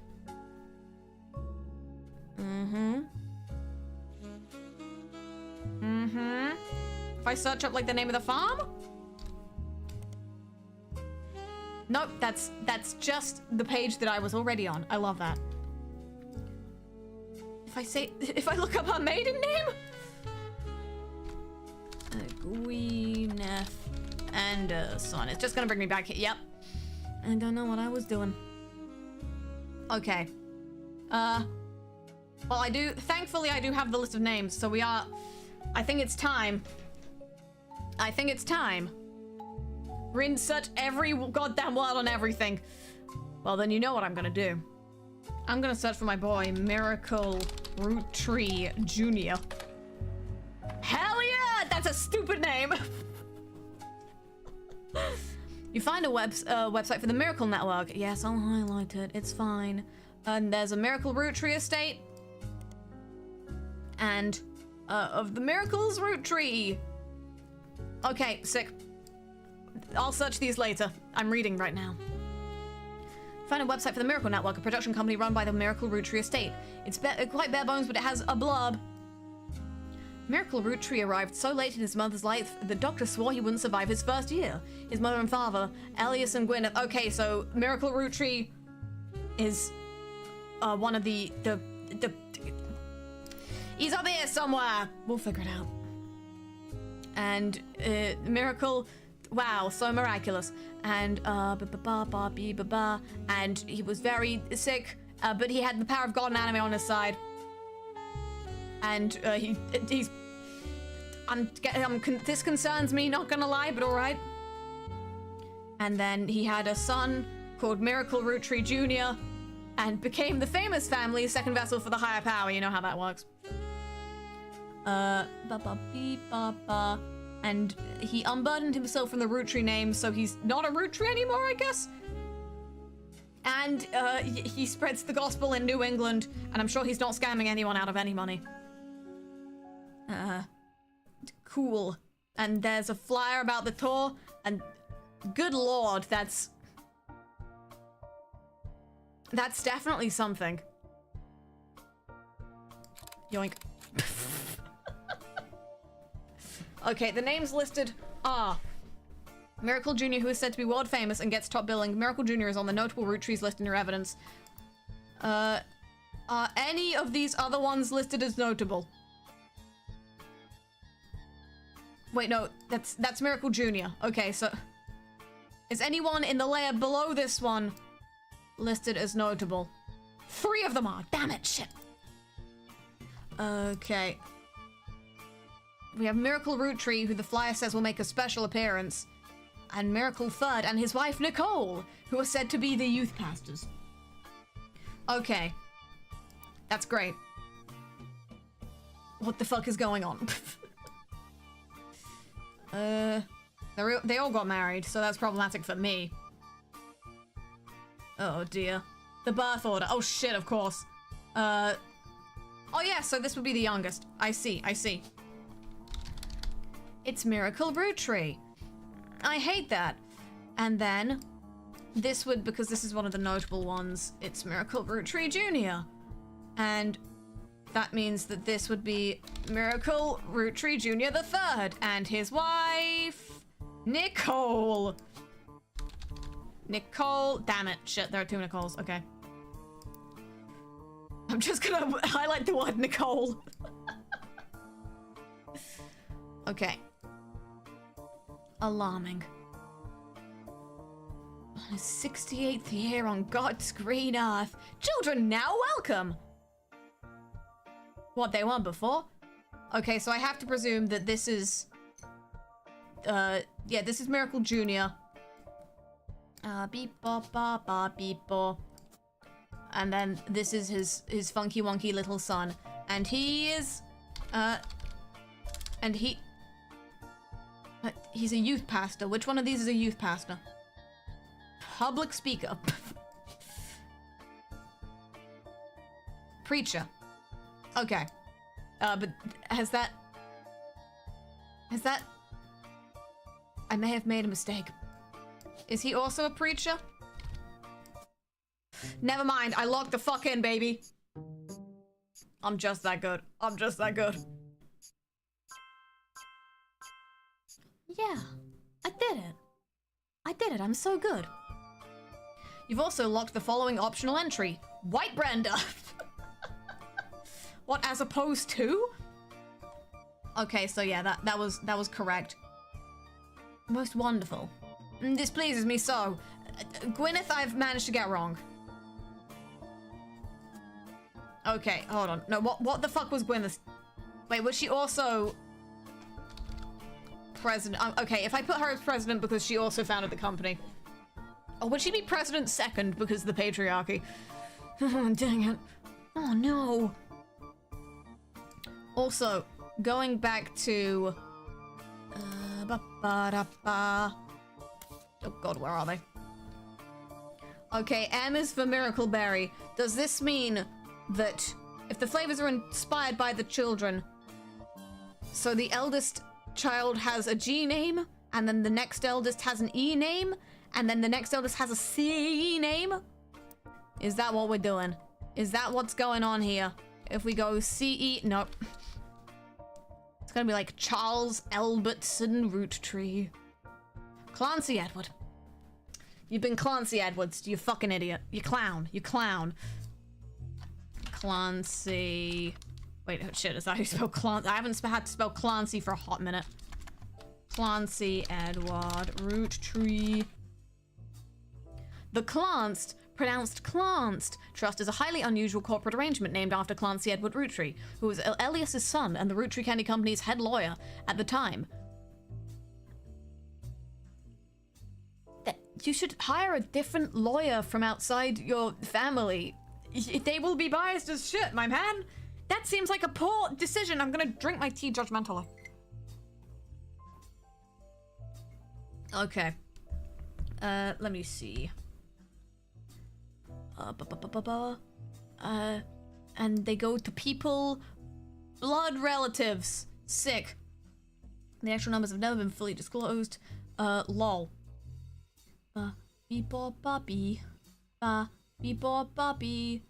If I search up like the name of the farm? Nope, that's just the page that I was already on. I love that. If I look up her maiden name? Gwyneth Anderson. It's just gonna bring me back here. Yep. I don't know what I was doing. Okay. Well, thankfully I do have the list of names, so we are, I think it's time. Rin search every goddamn word on everything. Well, then you know what I'm gonna do. I'm gonna search for my boy, Miracle Roottrees Jr. Hell yeah! That's a stupid name! You find a website for the Miracle Network. Yes, I'll highlight it. It's fine. And there's a Miracle Roottrees estate. And, of the Miracle's Roottrees. Okay, sick. I'll search these later. I'm reading right now. Find a website for the Miracle Network, a production company run by the Miracle Roottrees estate. It's quite bare bones, but it has a blurb. Miracle Roottrees arrived so late in his mother's life, the doctor swore he wouldn't survive his first year. His mother and father, Elias and Gwyneth. Okay, so Miracle Roottrees is one of the he's up here somewhere. We'll figure it out. And Miracle, wow, so miraculous. And and he was very sick, but he had the power of God and anime on his side. And this concerns me, not gonna lie, but all right. And then he had a son called Miracle Roottrees Jr. and became the famous family's second vessel for the higher power. You know how that works. And he unburdened himself from the Roottrees name, so he's not a Roottrees anymore, I guess. And he spreads the gospel in New England, and I'm sure he's not scamming anyone out of any money. Cool. And there's a flyer about the tour, and good lord, that's definitely something. Yoink. Okay, the names listed are Miracle Jr., who is said to be world famous and gets top billing. Miracle Jr. is on the notable Roottrees list in your evidence. Are any of these other ones listed as notable? Wait, no, that's Miracle Jr. Okay, so is anyone in the layer below this one listed as notable? 3 of them are. Damn it, shit. Okay. We have Miracle Roottrees, who the flyer says will make a special appearance, and Miracle Third and his wife Nicole, who are said to be the youth pastors. Okay. That's great. What the fuck is going on? They all got married, so that's problematic for me. Oh dear. The birth order. Oh shit, of course. Oh yeah, so this would be the youngest. I see. It's Miracle Roottrees. I hate that. And then this would, because this is one of the notable ones, it's Miracle Roottrees Jr. And that means that this would be Miracle Roottrees Jr. the Third and his wife, Nicole. Nicole, damn it, shit, there are 2 Nicoles, okay. I'm just gonna highlight the word Nicole. Okay. Alarming. On his 68th year on God's green earth. Children now welcome! What, they weren't before? Okay, so I have to presume that this is... yeah, this is Miracle Jr. Beep bop ba ba beep bo. And then this is his funky wonky little son. And he is... and he's a youth pastor. Which one of these is a youth pastor? Public speaker. Preacher. Okay. But has that... I may have made a mistake. Is he also a preacher? Never mind, I logged the fuck in, baby. I'm just that good. Yeah, I did it, I'm so good. You've also locked the following optional entry. White Brenda. What, as opposed to? Okay, so yeah, that was correct. Most wonderful. This pleases me so. Gwyneth I've managed to get wrong. Okay, hold on. No, what the fuck was Gwyneth? Wait, was she also president? Okay, if I put her as president because she also founded the company. Or would she be president second because of the patriarchy? Dang it. Oh no. Also, going back to... Oh god, where are they? Okay, M is for Miracle Berry. Does this mean that if the flavors are inspired by the children, so the eldest child has a G name, and then the next eldest has an E name, and then the next eldest has a C name? Is that what we're doing? Is that what's going on here? If we go CE, nope. It's gonna be like Charles Albertson Roottrees. Clancy Edward. You've been Clancy Edwards, you fucking idiot. You clown, you clown. Clancy... Wait, oh shit, is that how you spell Clancy? I haven't had to spell Clancy for a hot minute. Clancy Edward Roottrees. The Clanced, pronounced Clanced, Trust is a highly unusual corporate arrangement named after Clancy Edward Roottrees, who was Elias's son and the Roottrees Candy Company's head lawyer at the time. You should hire a different lawyer from outside your family. They will be biased as shit, my man. That seems like a poor decision. I'm gonna drink my tea judgmentally. Okay. Let me see. And they go to people, blood relatives, sick. The actual numbers have never been fully disclosed. Lol. Beep-bop-boppy. Beep-bop-boppy.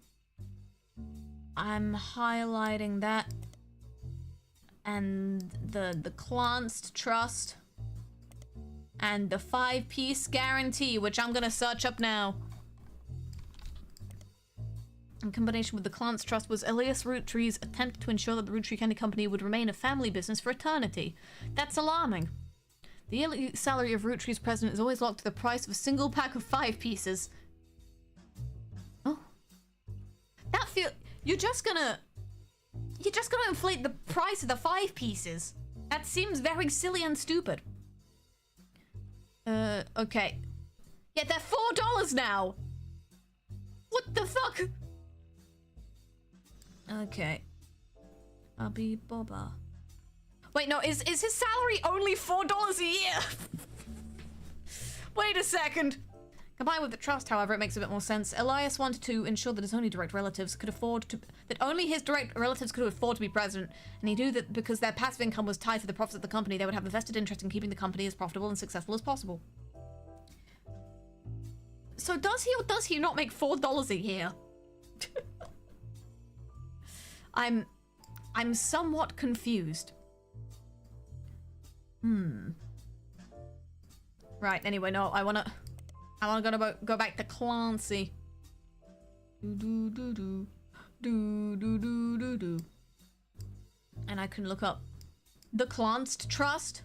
I'm highlighting that. And the Clanced Trust. And the 5-piece guarantee, which I'm gonna search up now. In combination with the Clanced Trust was Elias Roottrees' attempt to ensure that the Roottrees Candy Company would remain a family business for eternity. That's alarming. The yearly salary of Roottrees' president is always locked to the price of a single pack of 5 pieces. Oh. That you're just gonna inflate the price of the 5 pieces. That seems very silly and stupid. Okay. Yeah, they're $4 now! What the fuck? Okay. Abby Boba. Wait, no, is his salary only $4 a year? Wait a second. Combined with the trust, however, it makes a bit more sense. Elias wanted to ensure that his only direct relatives could afford to... That only his direct relatives could afford to be president, and he knew that because their passive income was tied to the profits of the company, they would have a vested interest in keeping the company as profitable and successful as possible. So does he or does he not make $4 a year? I'm somewhat confused. Right, anyway, no, I wanna go back to Clancy. Do. And I can look up the Clanced Trust.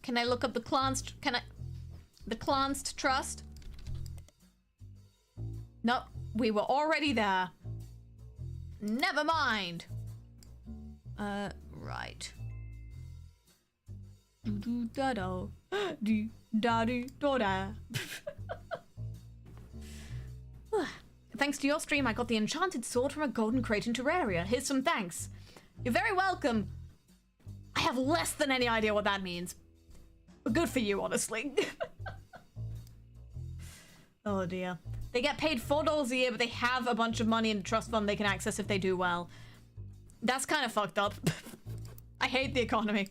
Can I look up the Clanced, the Clanced Trust? No, we were already there. Never mind. Right. Do-do-da-do. Do-da-do-da-da. Thanks to your stream, I got the enchanted sword from a golden crate in Terraria. Here's some thanks. You're very welcome. I have less than any idea what that means. But good for you, honestly. Oh dear. They get paid $4 a year, but they have a bunch of money in a trust fund they can access if they do well. That's kind of fucked up. I hate the economy.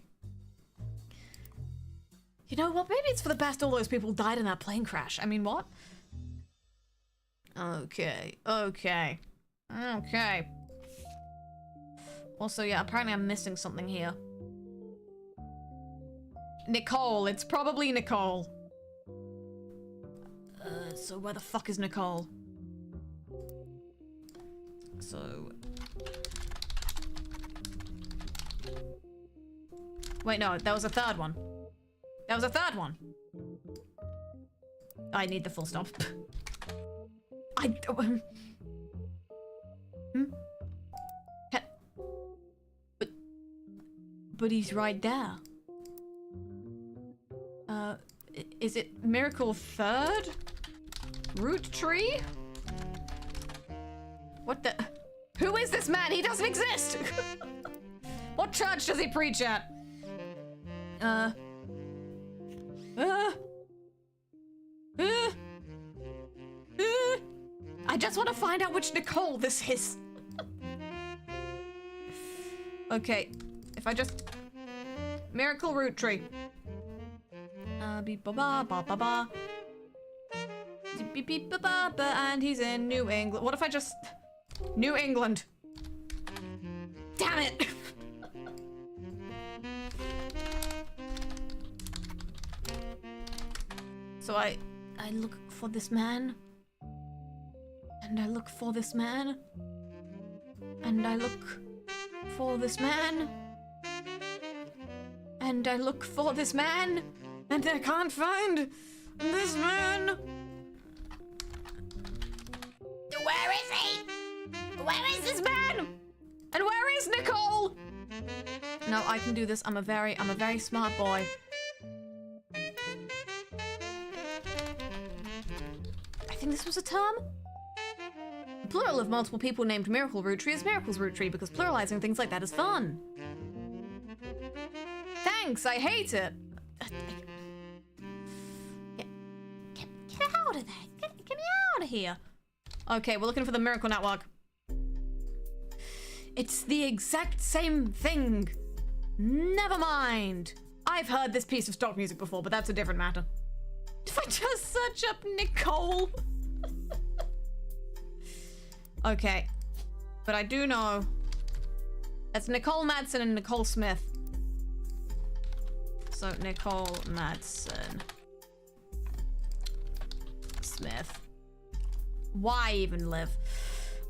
You know what? Maybe it's for the best all those people died in that plane crash. I mean, what? Okay. Also, yeah, apparently I'm missing something here. Nicole. It's probably Nicole. So where the fuck is Nicole? So... Wait, no, there was a third one. There was a third one. I need the full stop. but he's right there. Is it Miracle Third? Roottrees? What the? Who is this man? He doesn't exist! What church does he preach at? I just want to find out which Nicole this is. Okay, if I just... Miracle Roottrees. Beep ba ba ba ba ba. Beep beep ba ba ba, and he's in New England. What if I just... New England. Damn it! So I look for this man. And I look for this man. And I look for this man. And I look for this man. And I can't find this man. Where is he? Where is this man? And where is Nicole? No, I can do this. I'm a very smart boy. I think this was a term. The plural of multiple people named Miracle Roottrees is Miracles Roottrees because pluralizing things like that is fun. Thanks, I hate it. Get out of there. Get me out of here. Okay, we're looking for the Miracle Network. It's the exact same thing. Never mind. I've heard this piece of stock music before, but that's a different matter. If I just search up Nicole. Okay. But I do know it's Nicole Madsen and Nicole Smith. So Nicole Madsen. Smith. Why even live?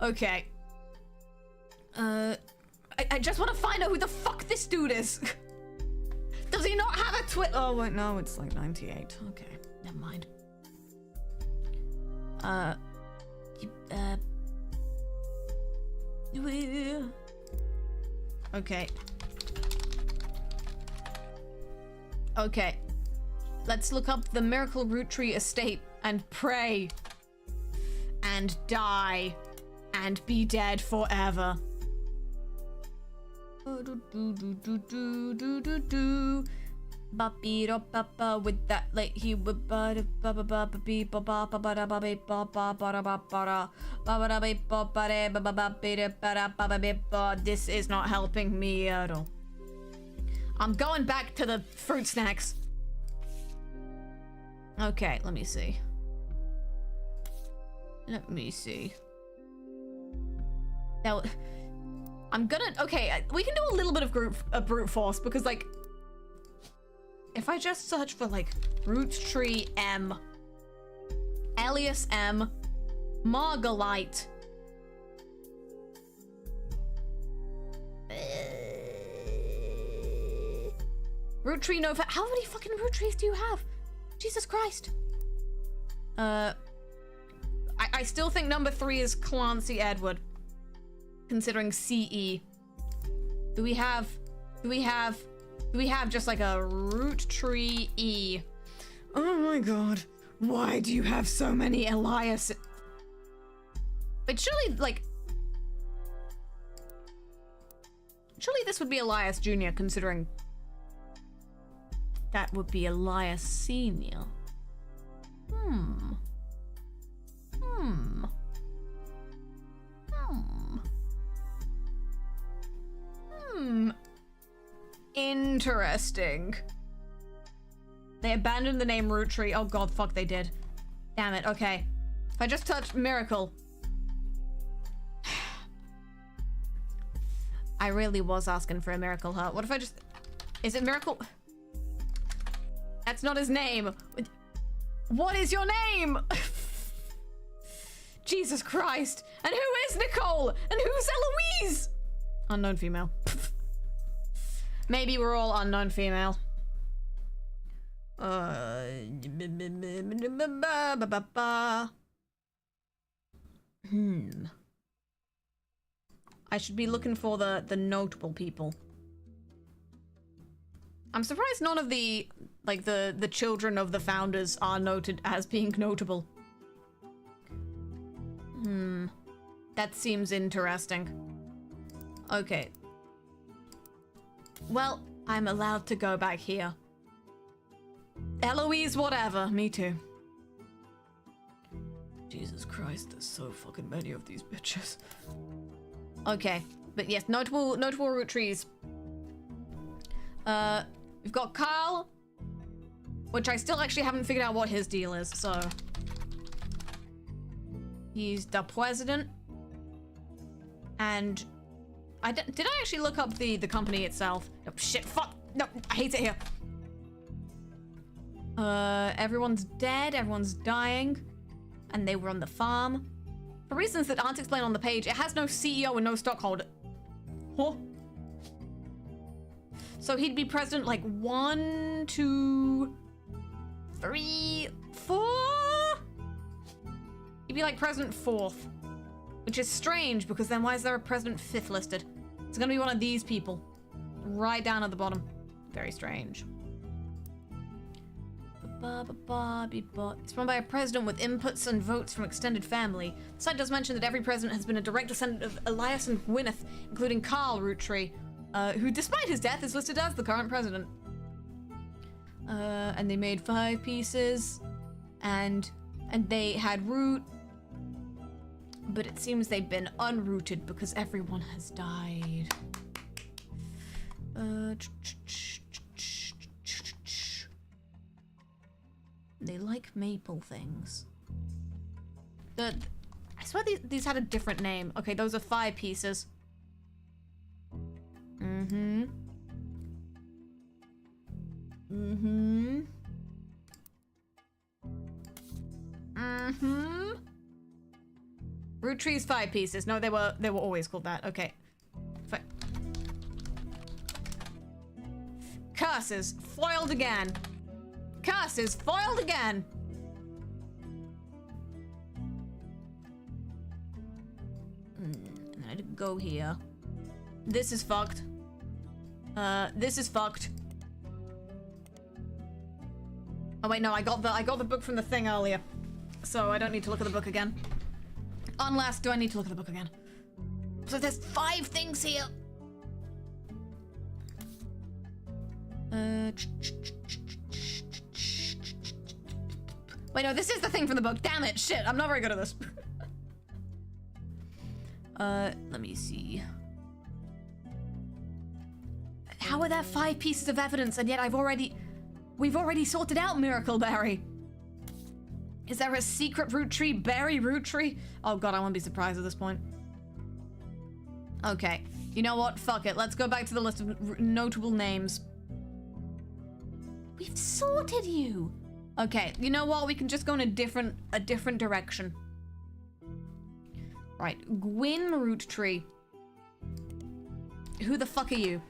Okay. I just want to find out who the fuck this dude is. Does he not have a Twitter? Oh wait, no, it's like 98. Okay, never mind. Okay. Okay. Let's look up the Miracle Roottrees estate and pray. And die. And be dead forever. With that, like he would. This is not helping me at all. I'm going back to the fruit snacks. Okay, let me see. Let me see. Now, I'm gonna... Okay, we can do a little bit of brute force, because, like... If I just search for, like, Roottrees M... Elias M... Margalite... Roottrees Nova... How many fucking Roottrees do you have? Jesus Christ. I still think number 3 is Clancy Edward. Considering CE. Do we have just like a Roottrees E? Oh my god. Why do you have so many Elias? But surely, like... Surely this would be Elias Jr., considering... That would be Elias Sr. Interesting. They abandoned the name Roottrees. Oh god, fuck, they did. Damn it, okay. If I just touch Miracle. I really was asking for a miracle, huh? What if I just... Is it Miracle? That's not his name. What is your name? Jesus Christ. And who is Nicole? And who's Eloise? Unknown female. Maybe we're all unknown female. I should be looking for the notable people. I'm surprised none of the, like, the children of the founders are noted as being notable. That seems interesting. Okay. Well, I'm allowed to go back here. Eloise, whatever. Me too. Jesus Christ, there's so fucking many of these bitches. Okay, but yes, notable Roottrees. We've got Carl, which I still actually haven't figured out what his deal is, so. He's the president. And did I actually look up the company itself? Oh, shit, fuck. No, I hate it here. Everyone's dead, everyone's dying. And they were on the farm. For reasons that aren't explained on the page, it has no CEO and no stockholder. Huh? So he'd be president like 1, 2, 3, 4? He'd be like president 4th. Which is strange, because then why is there a president 5th listed? It's gonna be one of these people. Right down at the bottom. Very strange. It's run by a president with inputs and votes from extended family. The site does mention that every president has been a direct descendant of Elias and Gwyneth, including Carl Roottree, who, despite his death, is listed as the current president. And they made 5 pieces, and they had root, but it seems they've been unrooted because everyone has died. They like maple things. I swear these had a different name. Okay, those are 5 pieces. Roottrees 5 pieces. No, they were always called that. Okay. Curses foiled again. Curses foiled again. I had to go here. This is fucked. This is fucked. Oh wait, no, I got the book from the thing earlier, so I don't need to look at the book again. Unless, do I need to look at the book again? So there's 5 things here. Wait, no, this is the thing from the book. Damn it, shit, I'm not very good at this. Let me see. How are there 5 pieces of evidence and yet we've already sorted out Miracleberry? Is there a secret root tree? Berry root tree? Oh god, I won't be surprised at this point. Okay, you know what? Fuck it. Let's go back to the list of notable names. We've sorted you. Okay, you know what? We can just go in a different direction. Right, Gwyn Roottrie. Who the fuck are you?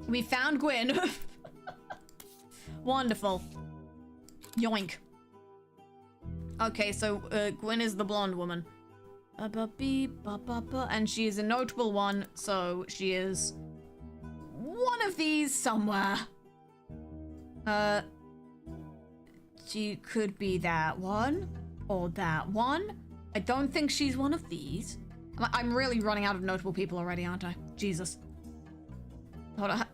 We found Gwyn. Wonderful. Yoink. Okay, so Gwyn is the blonde woman. And she is a notable one, so she is one of these somewhere. She could be that one or that one. I don't think she's one of these. I'm really running out of notable people already, aren't I? Jesus. Hold on.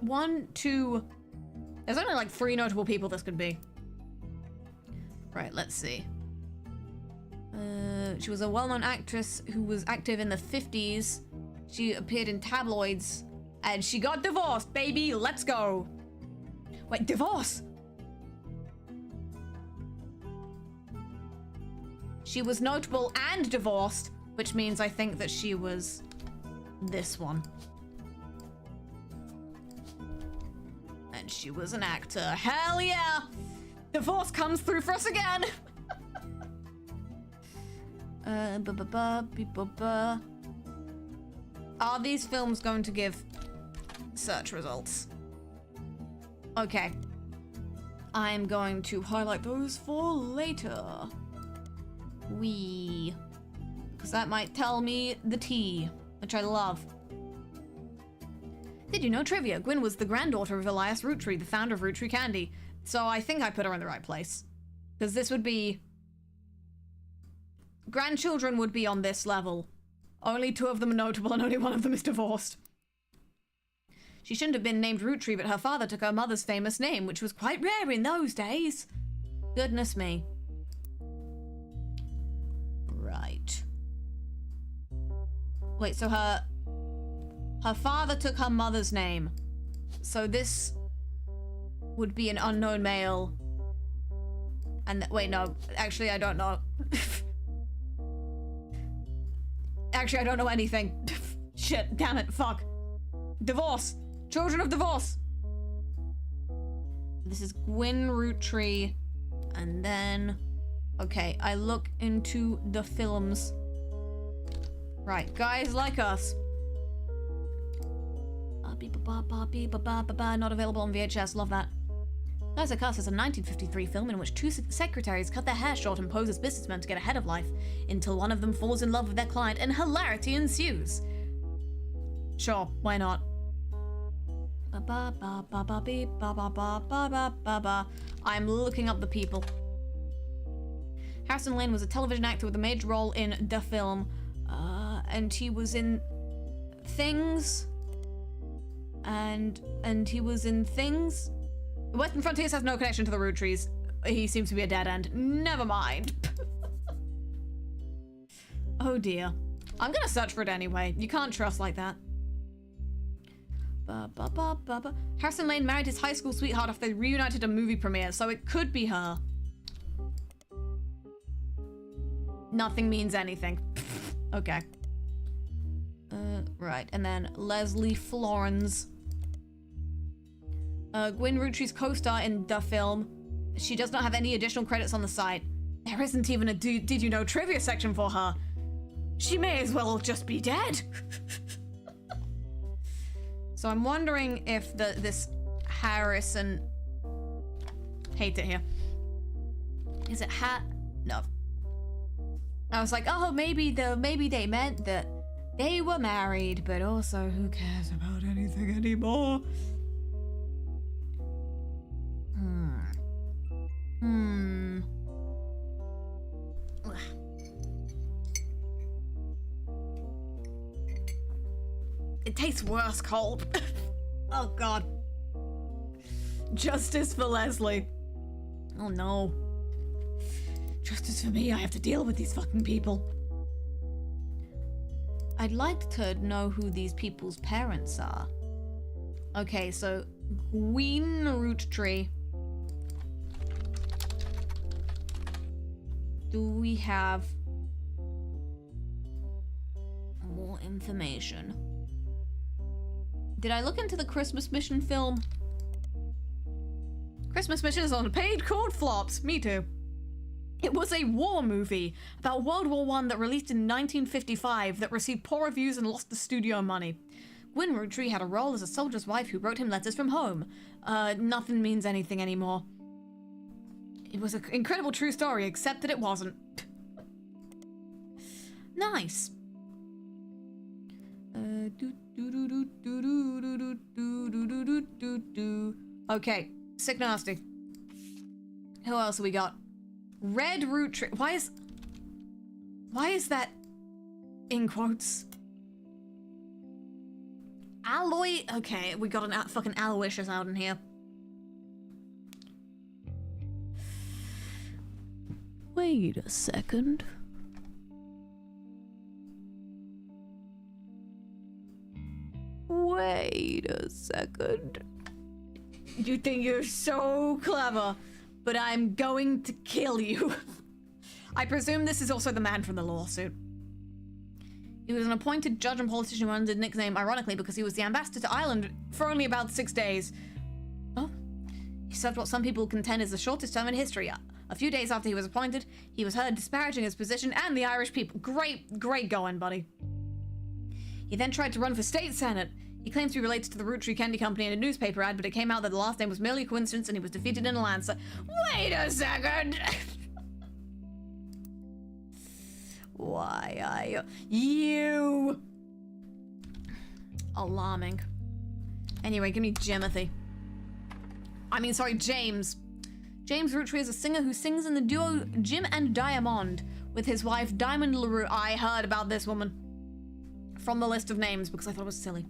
1, 2. There's only like 3 notable people this could be. Right, let's see. She was a well-known actress who was active in the 50s. She appeared in tabloids. And she got divorced, baby. Let's go. Wait, divorce? She was notable and divorced, which means I think that she was this one. And she was an actor. Hell yeah! Divorce comes through for us again! Are these films going to give search results? Okay. I'm going to highlight those for later. Because that might tell me the tea, which I love. Did you know trivia? Gwyn was the granddaughter of Elias Roottree, the founder of Roottree Candy. So I think I put her in the right place. Because this would be... grandchildren would be on this level. Only 2 of them are notable and only 1 of them is divorced. She shouldn't have been named Roottree, but her father took her mother's famous name, which was quite rare in those days. Goodness me. Right. Wait, so her father took her mother's name. So this would be an unknown male. And wait, no, actually I don't know. Actually, I don't know anything. Shit, damn it, fuck. Divorce. Children of divorce. This is Gwyn Roottree. And then... okay, I look into the films. Right, guys like us. Not available on VHS, love that. Guys Like Us is a 1953 film in which 2 secretaries cut their hair short and pose as businessmen to get ahead of life, until one of them falls in love with their client and hilarity ensues. Sure, why not? I'm looking up the people. Harrison Lane was a television actor with a major role in the film, and he was in Things, and he was in Things. Western Frontiers has no connection to the Roottrees. He seems to be a dead end. Never mind. Oh dear. I'm gonna search for it anyway. You can't trust like that. Harrison Lane married his high school sweetheart after they reunited a movie premiere, so it could be her. Nothing means anything. Okay. Right, and then Leslie Florence. Gwyn Roottree's co-star in the film. She does not have any additional credits on the site. There isn't even a Did You Know trivia section for her. She may as well just be dead. So I'm wondering if this Harrison... hate it here. Is it No. I was like, oh, maybe they meant that they were married, but also who cares about anything anymore? It tastes worse cold. Oh god. Justice for Leslie. Oh no. Justice for me, I have to deal with these fucking people. I'd like to know who these people's parents are. Okay, so Gwyn Roottree. Do we have more information? Did I look into the Christmas Mission film? Christmas Mission is on paid cord flops. Me too. It was a war movie about World War I that released in 1955 that received poor reviews and lost the studio money. Gwyn Roottree had a role as a soldier's wife who wrote him letters from home. Nothing means anything anymore. It was an incredible true story, except that it wasn't. Nice. Okay, sick nasty. Who else have we got? Red Roottree. Why is that in quotes? Alloy. Okay, we got an fucking Aloysius out in here. Wait a second. Wait a second. You think you're so clever, but I'm going to kill you. I presume this is also the man from the lawsuit. He was an appointed judge and politician who earned a nickname, ironically, because he was the ambassador to Ireland for only about 6 days. Oh. He served what some people contend is the shortest term in history. A few days after he was appointed, he was heard disparaging his position and the Irish people. Great going, buddy. He then tried to run for state senate. He claims to be related to the Roottree Candy Company in a newspaper ad, but it came out that the last name was merely a coincidence and he was defeated in a landslide. Wait a second! Why, you... Alarming. Anyway, give me Jimothy. I mean, sorry, James. James Roottrees is a singer who sings in the duo Jim and Diamond with his wife Diamond LaRue. I heard about this woman from the list of names because I thought it was silly.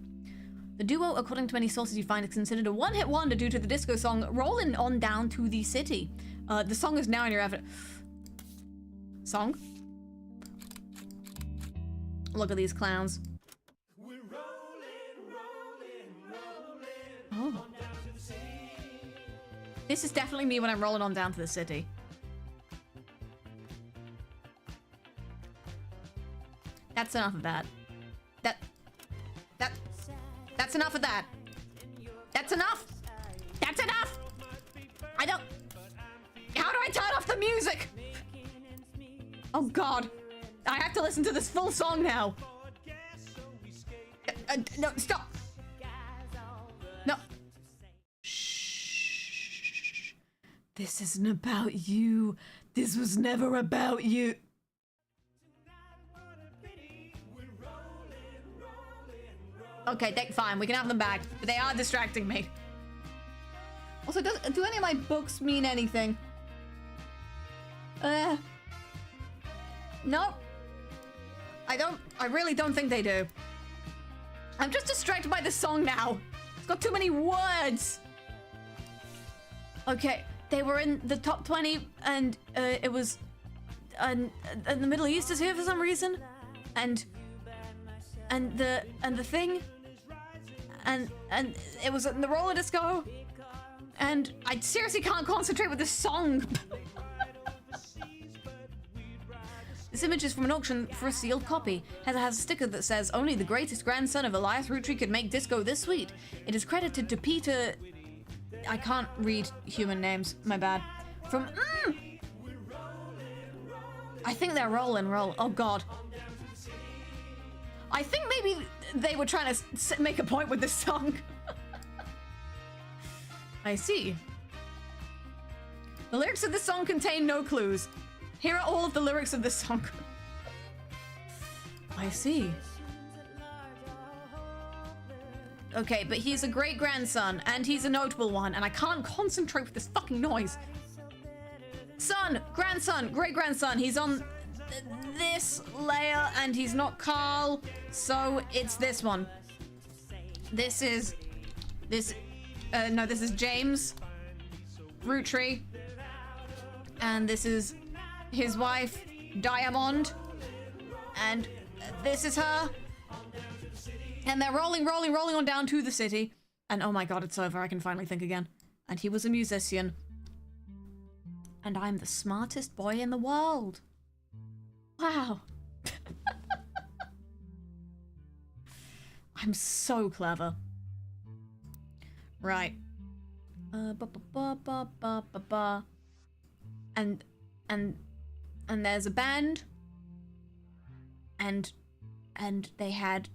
The duo, according to many sources you find, is considered a one-hit wonder due to the disco song Rollin' On Down to the City. The song is now in your evidence. Song? Look at these clowns. We're rolling, Oh. This is definitely me when I'm rolling on down to the city. That's enough of that. That's enough of that. That's enough. That's enough. I don't... How do I turn off the music? Oh God. I have to listen to this full song now. No, stop. No. Shh. This isn't about you. This was never about you. Okay, fine. We can have them back. But they are distracting me. Also, do any of my books mean anything? No. I really don't think they do. I'm just distracted by this song now. It's got too many words. Okay, they were in the top 20 and it was and the Middle East is here for some reason. And the thing and it was in the roller disco and I seriously can't concentrate with this song. This image is from an auction for a sealed copy. It has a sticker that says, only the greatest grandson of Elias Roottries could make disco this sweet. It is credited to Peter... I can't read human names, my bad. From... I think they're roll. Oh God. I think maybe they were trying to make a point with this song. I see. The lyrics of this song contain no clues. Here are all of the lyrics of this song. I see. Okay, but he's a great-grandson, and he's a notable one, and I can't concentrate with this fucking noise. Son, grandson, great-grandson, he's on this layer, and he's not Carl, so it's this one. This is James Roottries, and this is his wife, Diamond, and this is her. And they're rolling on down to the city. And oh my God, it's over. I can finally think again. And he was a musician. And I'm the smartest boy in the world. Wow. I'm so clever. Right. And there's a band, and they had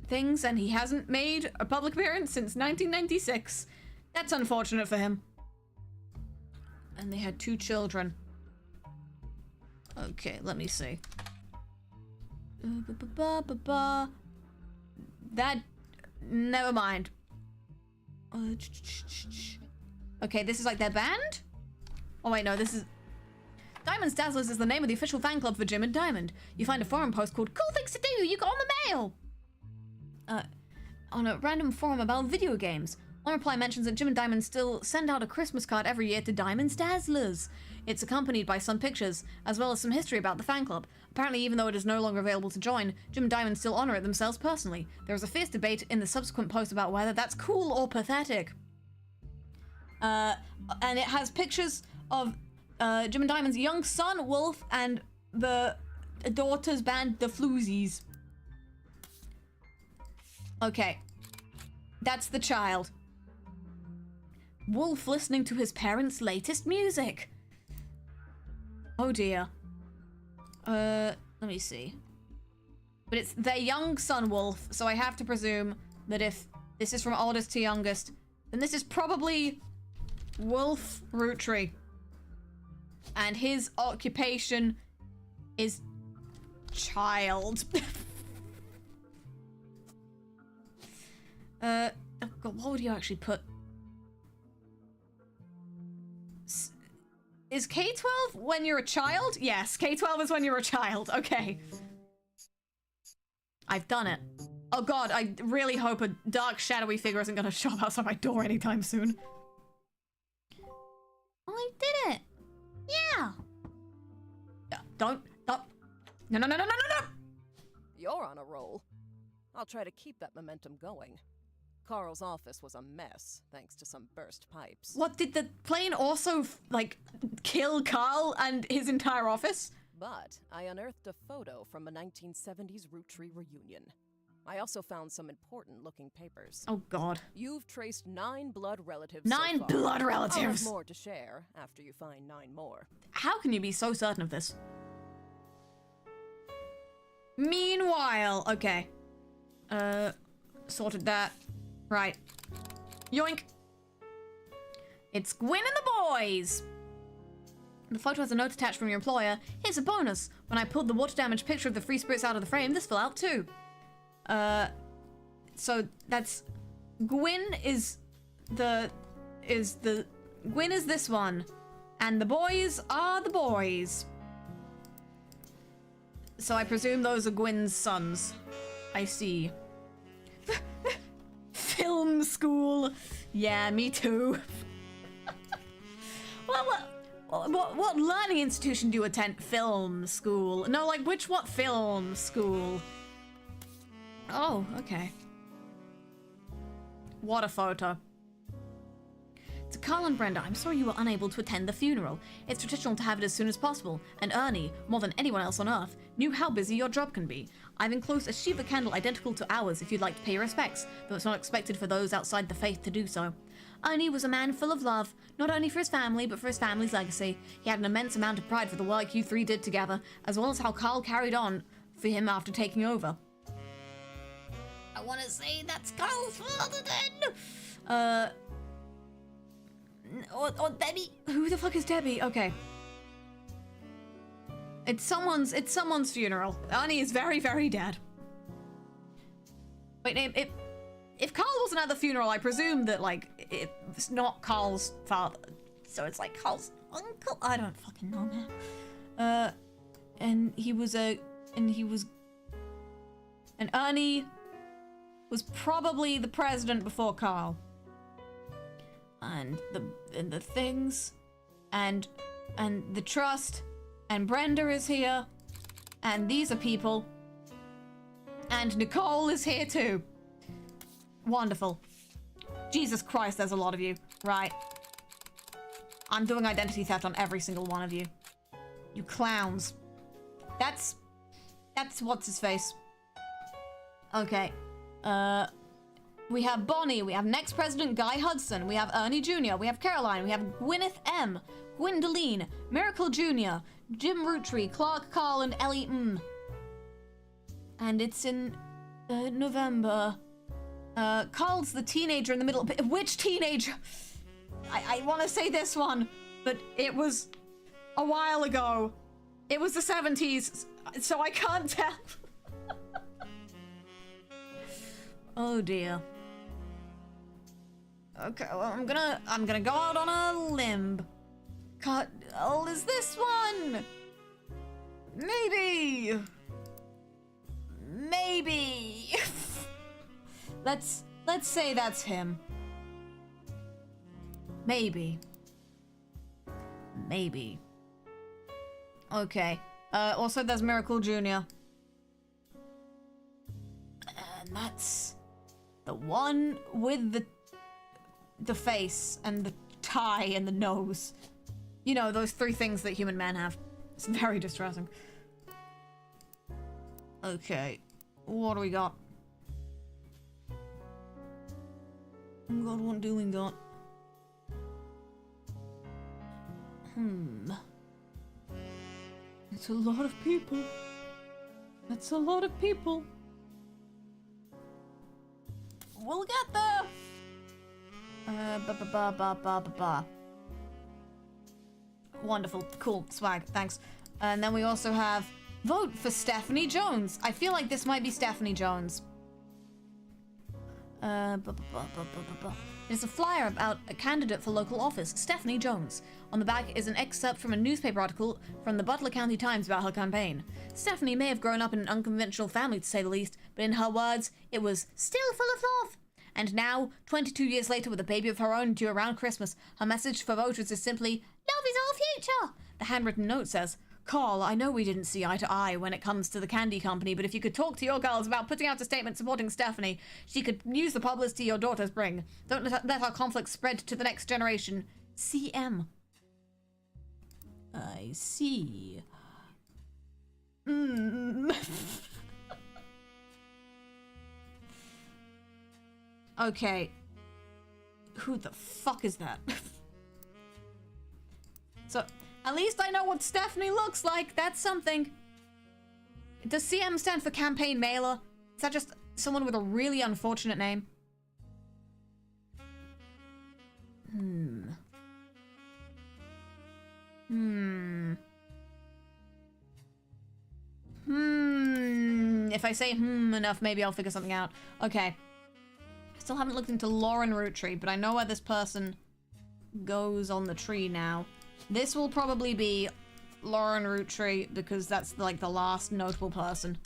things, and he hasn't made a public appearance since 1996. That's unfortunate for him. And they had 2 children. Okay, let me see. That, never mind. Okay, this is like their band? Oh wait, no, this is... Diamond's Dazzlers is the name of the official fan club for Jim and Diamond. You find a forum post called Cool Things to Do You Got on the Mail! On a random forum about video games. One reply mentions that Jim and Diamond still send out a Christmas card every year to Diamond's Dazzlers. It's accompanied by some pictures, as well as some history about the fan club. Apparently, even though it is no longer available to join, Jim and Diamond still honor it themselves personally. There is a fierce debate in the subsequent post about whether that's cool or pathetic. And it has pictures of Jim and Diamond's young son, Wolf, and the daughter's band, the Floozies. Okay. That's the child. Wolf listening to his parents' latest music. Oh dear. Let me see. But it's their young son, Wolf, so I have to presume that if this is from oldest to youngest, then this is probably Wolf Roottries. And his occupation is child. God, what would you actually put? Is K-12 when you're a child? Yes, K-12 is when you're a child. Okay. I've done it. Oh god, I really hope a dark, shadowy figure isn't gonna show up outside my door anytime soon. I did it. Yeah. Don't. No. You're on a roll. I'll try to keep that momentum going. Carl's office was a mess, thanks to some burst pipes. What, did the plane also, like, kill Carl and his entire office? But I unearthed a photo from a 1970s Roottrees reunion. I also found some important-looking papers. Oh god. You've traced 9 blood relatives 9 so far. blood I'll relatives! have more to share after you find 9 more. How can you be so certain of this? Meanwhile, okay. Sorted that. Right. Yoink. It's Gwyn and the boys! The photo has a note attached from your employer. Here's a bonus. When I pulled the water damage picture of the free spirits out of the frame, this fell out too. So that's... Gwyn is this one. And the boys are the boys. So I presume those are Gwyn's sons. I see. Film school. Yeah, me too. What learning institution do you attend? Film school. No, like, what film school? Oh, okay. What a photo. To Carl and Brenda, I'm sorry you were unable to attend the funeral. It's traditional to have it as soon as possible, and Ernie, more than anyone else on Earth, knew how busy your job can be. I've enclosed a Shiva candle identical to ours if you'd like to pay your respects, though it's not expected for those outside the faith to do so. Ernie was a man full of love, not only for his family, but for his family's legacy. He had an immense amount of pride for the work you three did together, as well as how Carl carried on for him after taking over. I want to say that's Carl's father then. Or Debbie. Who the fuck is Debbie? Okay. It's someone's funeral. Ernie is very, very dead. Wait, if Carl wasn't at the funeral, I presume that, like, it's not Carl's father. So it's like Carl's uncle? I don't fucking know, man. And Ernie was probably the president before Carl. And the things, and the trust, and Brenda is here, and these are people, and Nicole is here too. Wonderful. Jesus Christ, there's a lot of you. Right. I'm doing identity theft on every single one of you. You clowns. That's what's his face. Okay. We have Bonnie, we have next president Guy Hudson, we have Ernie Jr., we have Caroline, we have Gwyneth M, Gwyndoline, Miracle Jr., Jim Roottrees, Clark, Carl, and Ellie M. And it's in November. Carl's the teenager in the middle. Which teenager? I want to say this one, but it was a while ago. It was the 70s, so I can't tell. Oh dear. Okay, well, I'm gonna go out on a limb. Oh, is this one? Maybe. Let's say that's him. Maybe. Okay. Also, there's Miracle Jr. And that's the one with the face and the tie and the nose. You know, those 3 things that human men have. It's very distressing. Okay. What do we got? Oh god, what do we got? It's a lot of people. That's a lot of people. We'll get there! Wonderful. Cool. Swag. Thanks. And then we also have vote for Stephanie Jones. I feel like this might be Stephanie Jones. It's a flyer about a candidate for local office, Stephanie Jones. On the back is an excerpt from a newspaper article from the Butler County Times about her campaign. Stephanie may have grown up in an unconventional family, to say the least, but in her words, it was still full of love. And now, 22 years later, with a baby of her own due around Christmas, her message for voters is simply, love is our future. The handwritten note says, Carl, I know we didn't see eye to eye when it comes to the candy company, but if you could talk to your girls about putting out a statement supporting Stephanie, she could use the publicity your daughters bring. Don't let our conflict spread to the next generation. CM. I see. Okay. Who the fuck is that? So, at least I know what Stephanie looks like. That's something. Does CM stand for campaign mailer? Is that just someone with a really unfortunate name? If I say enough, maybe I'll figure something out. Okay. Still haven't looked into Lauren Roottrees, but I know where this person goes on the tree now. This will probably be Lauren Roottrees because that's like the last notable person.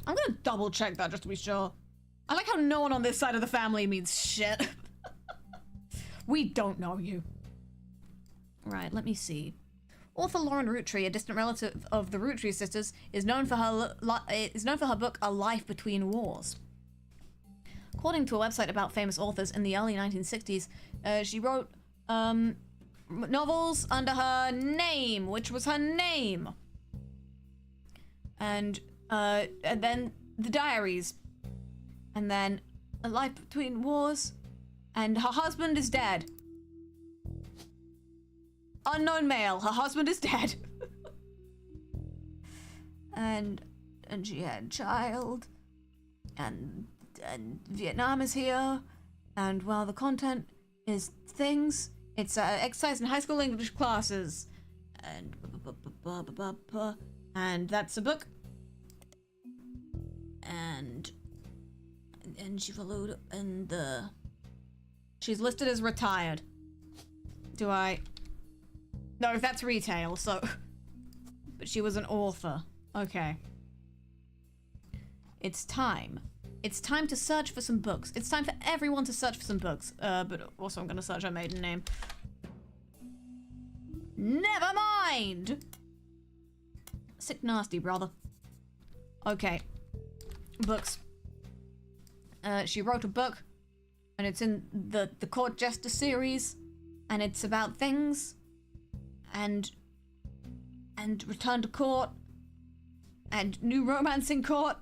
I'm gonna double check that just to be sure. I like how no one on this side of the family means shit. We don't know you. Right, let me see. Author Lauren Roottrees, a distant relative of the Roottrees sisters, is known for her book A Life Between Wars. According to a website about famous authors in the early 1960s, she wrote novels under her name, which was her name. And then The Diaries. And then A Life Between Wars. And her husband is dead. Unknown male, her husband is dead. and she had a child. And Vietnam is here. And well, the content is things. It's exercise in high school English classes. And that's a book. And she followed and she's listed as retired. Do I? No, that's retail, so. But she was an author. Okay. It's time. It's time to search for some books. It's time for everyone to search for some books. But also I'm gonna search her maiden name. Never mind! Sick nasty, brother. Okay. Books. She wrote a book, and it's in the Court Jester series, and it's about things, and Return to Court, and New Romance in Court,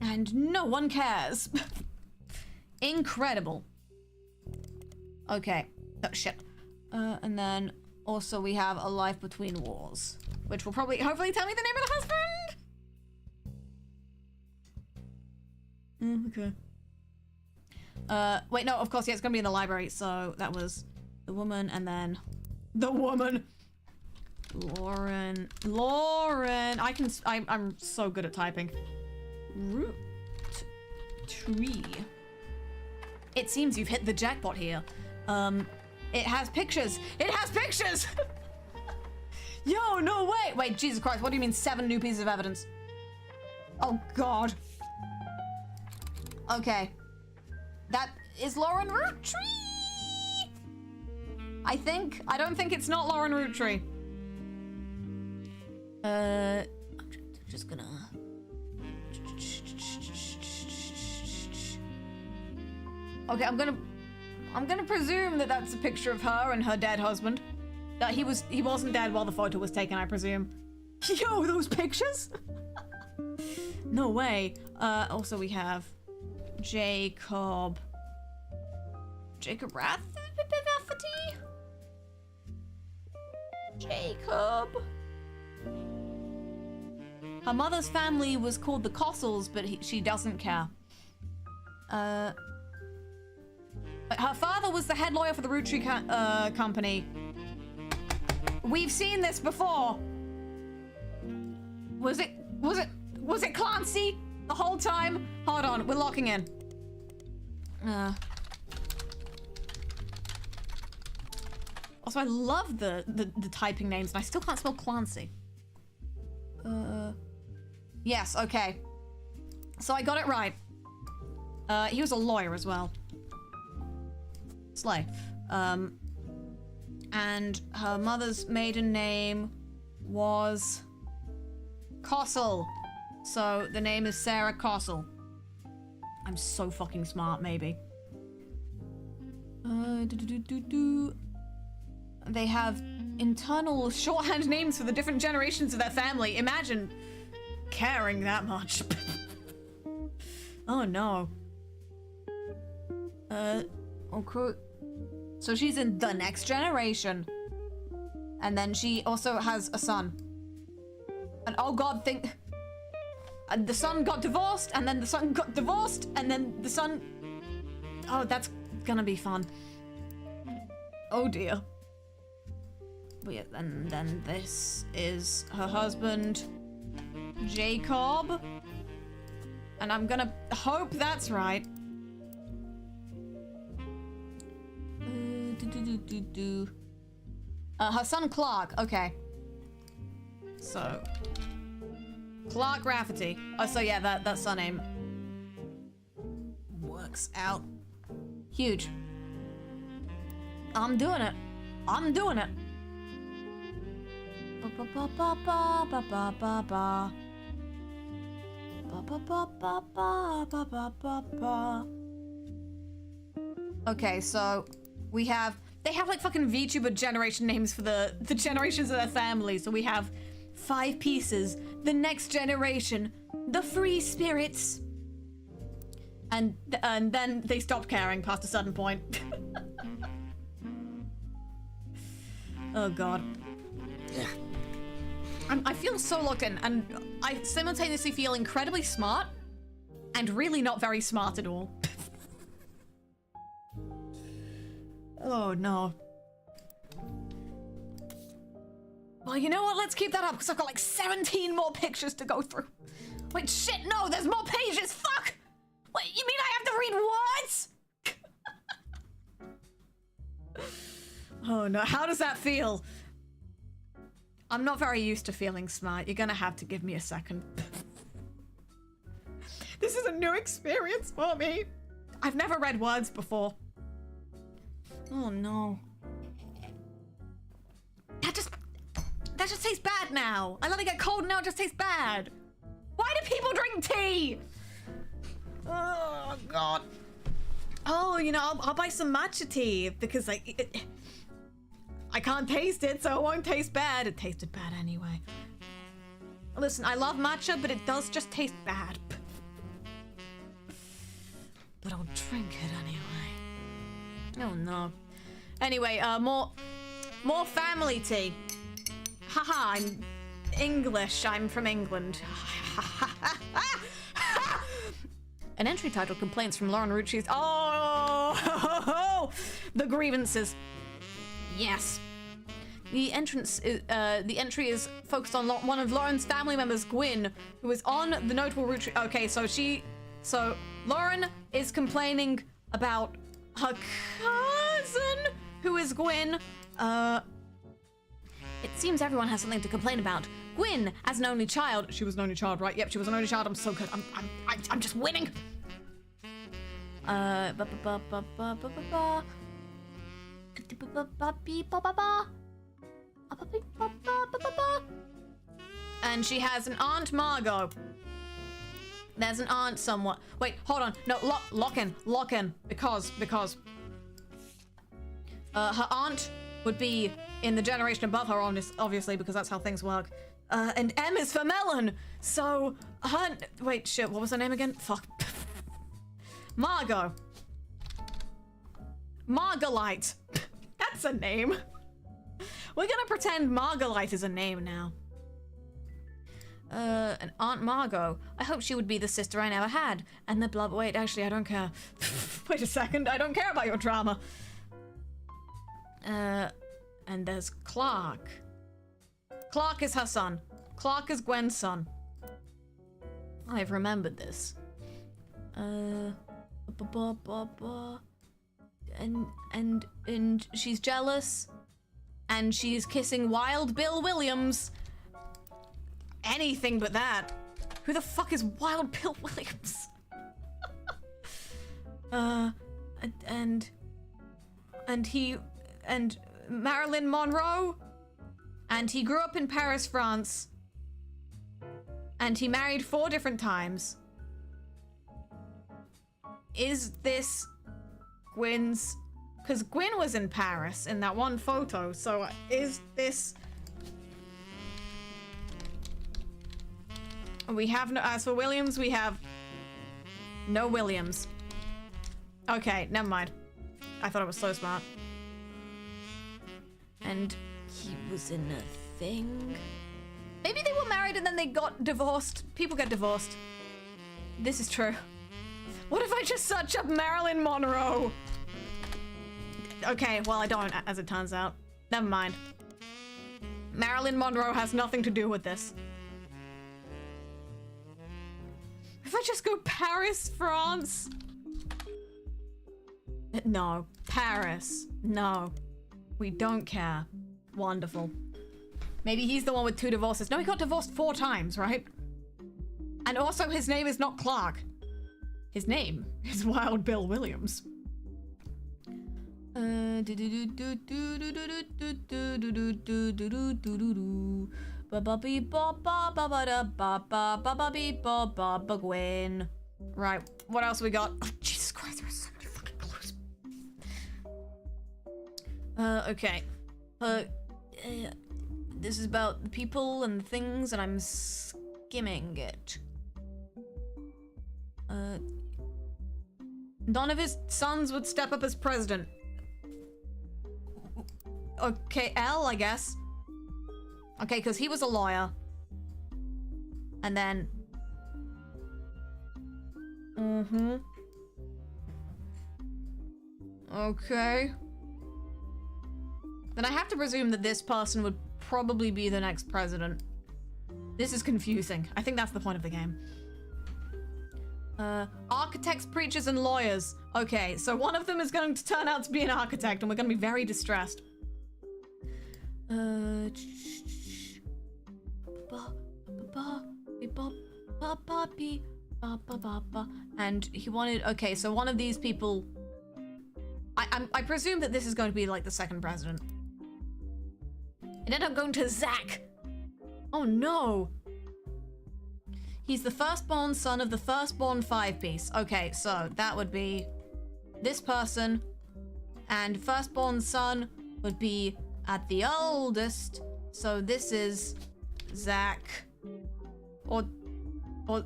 and no one cares. Incredible. Okay. Oh, shit. And then also we have A Life Between Wars, which will probably, hopefully tell me the name of the husband. Okay. Wait, no, of course, yeah, it's gonna be in the library, so that was the woman, and then the woman. Lauren. I'm so good at typing. Roottrees. It seems you've hit the jackpot here. It has pictures. It has pictures! Yo, no way! Wait, Jesus Christ, what do you mean 7 new pieces of evidence? Oh, God. Okay. That is Lauren Roottrees! I think. I don't think it's not Lauren Roottrees. I'm just gonna... Okay, I'm gonna presume that that's a picture of her and her dead husband. That he wasn't dead while the photo was taken, I presume. Yo, those pictures? No way. Also we have Jacob Rafferty? Jacob. Her mother's family was called the Cossels, but she doesn't care. Her father was the head lawyer for the Roottrees company. We've seen this before. Was it Was it Clancy the whole time? Hold on, we're locking in. Also, I love the typing names, and I still can't spell Clancy. Yes, okay. So I got it right. He was a lawyer as well. Slay. And her mother's maiden name was Kossel. So the name is Sarah Kossel. I'm so fucking smart, maybe. They have internal shorthand names for the different generations of their family. Imagine caring that much. Oh no. Okay. So she's in the next generation. And then she also has a son. And oh god, and the son got divorced, and then the son got divorced, and then the son... Oh, that's gonna be fun. Oh dear. But yeah, and then this is her husband, Jacob. And I'm gonna hope that's right. Her son Clark, okay. So... Clark Rafferty. Oh, so yeah, that surname works out. Huge. I'm doing it. I'm doing it. Ba ba ba ba ba ba ba ba. Ba ba ba ba ba ba ba ba ba. Okay, so we have. They have like fucking VTuber generation names for the generations of their family. So we have 5 pieces, the next generation, the free spirits, and then they stopped caring past a certain point. Oh god. I feel so locked in, and I simultaneously feel incredibly smart and really not very smart at all. Oh no. Well, you know what? Let's keep that up because I've got like 17 more pictures to go through. Wait, shit, no, there's more pages. Fuck! Wait, you mean I have to read words? Oh no, how does that feel? I'm not very used to feeling smart. You're gonna have to give me a second. This is a new experience for me. I've never read words before. Oh no. That just tastes bad now. I let it get cold and now it just tastes bad. Why do people drink tea? Oh god. Oh, you know, I'll buy some matcha tea because like I can't taste it, so it won't taste bad. It tasted bad anyway. Listen, I love matcha, but it does just taste bad. But I'll drink it anyway. Oh no. Anyway, more family tea. Haha, I'm English. I'm from England. An entry titled Complaints from Lauren Roottrees. Oh, the grievances. Yes. The entry is focused on one of Lauren's family members, Gwyn, who is on the notable Roottrees. Okay, so Lauren is complaining about her cousin, who is Gwyn. It seems everyone has something to complain about. Gwyn, as an only child, she was an only child, right? Yep, she was an only child. I'm so good. I'm just winning. And she has an aunt Margot. There's an aunt somewhat. Wait, hold on. No, lock in. Because her aunt would be in the generation above her, obviously, because that's how things work. And M is for melon. So her. Wait, shit. What was her name again? Fuck. Margot. Margolite. That's a name. We're gonna pretend Margolite is a name now. An Aunt Margot. I hope she would be the sister I never had. And the blood. Wait, actually, I don't care. Wait a second. I don't care about your drama. And there's Clark. Clark is her son. Clark is Gwen's son. I've remembered this. And she's jealous, and she's kissing Wild Bill Williams. Anything but that. Who the fuck is Wild Bill Williams? and Marilyn Monroe, and he grew up in Paris, France, and he married 4 different times. Is this Gwyn's? Because Gwyn was in Paris in that one photo, so is this? We have no, as for Williams, we have no Williams. Okay, never mind. I thought it was so smart. And he was in a thing? Maybe they were married and then they got divorced. People get divorced. This is true. What if I just search up Marilyn Monroe? Okay, well I don't, as it turns out. Never mind. Marilyn Monroe has nothing to do with this. If I just go Paris, France? No. Paris. No. We don't care. Wonderful. Maybe he's the one with 2 divorces. No, he got divorced 4 times, right? And also his name is not Clark. His name is Wild Bill Williams. Right, what else we got? Oh, Jesus Christ, there are so many fucking clues. Okay. This is about the people and the things, and I'm skimming it. None of his sons would step up as president. Okay, L, I guess. Okay, because he was a lawyer. And then... Okay. Then I have to presume that this person would probably be the next president. This is confusing. I think that's the point of the game. Architects, preachers, and lawyers. Okay, so one of them is going to turn out to be an architect, and we're going to be very distressed. And he wanted... Okay, so one of these people... I presume that this is going to be, like, the second president. It ended up going to Zach. Oh, no. He's the firstborn son of the firstborn 5-piece. Okay, so that would be this person. And firstborn son would be at the oldest. So this is Zach. Or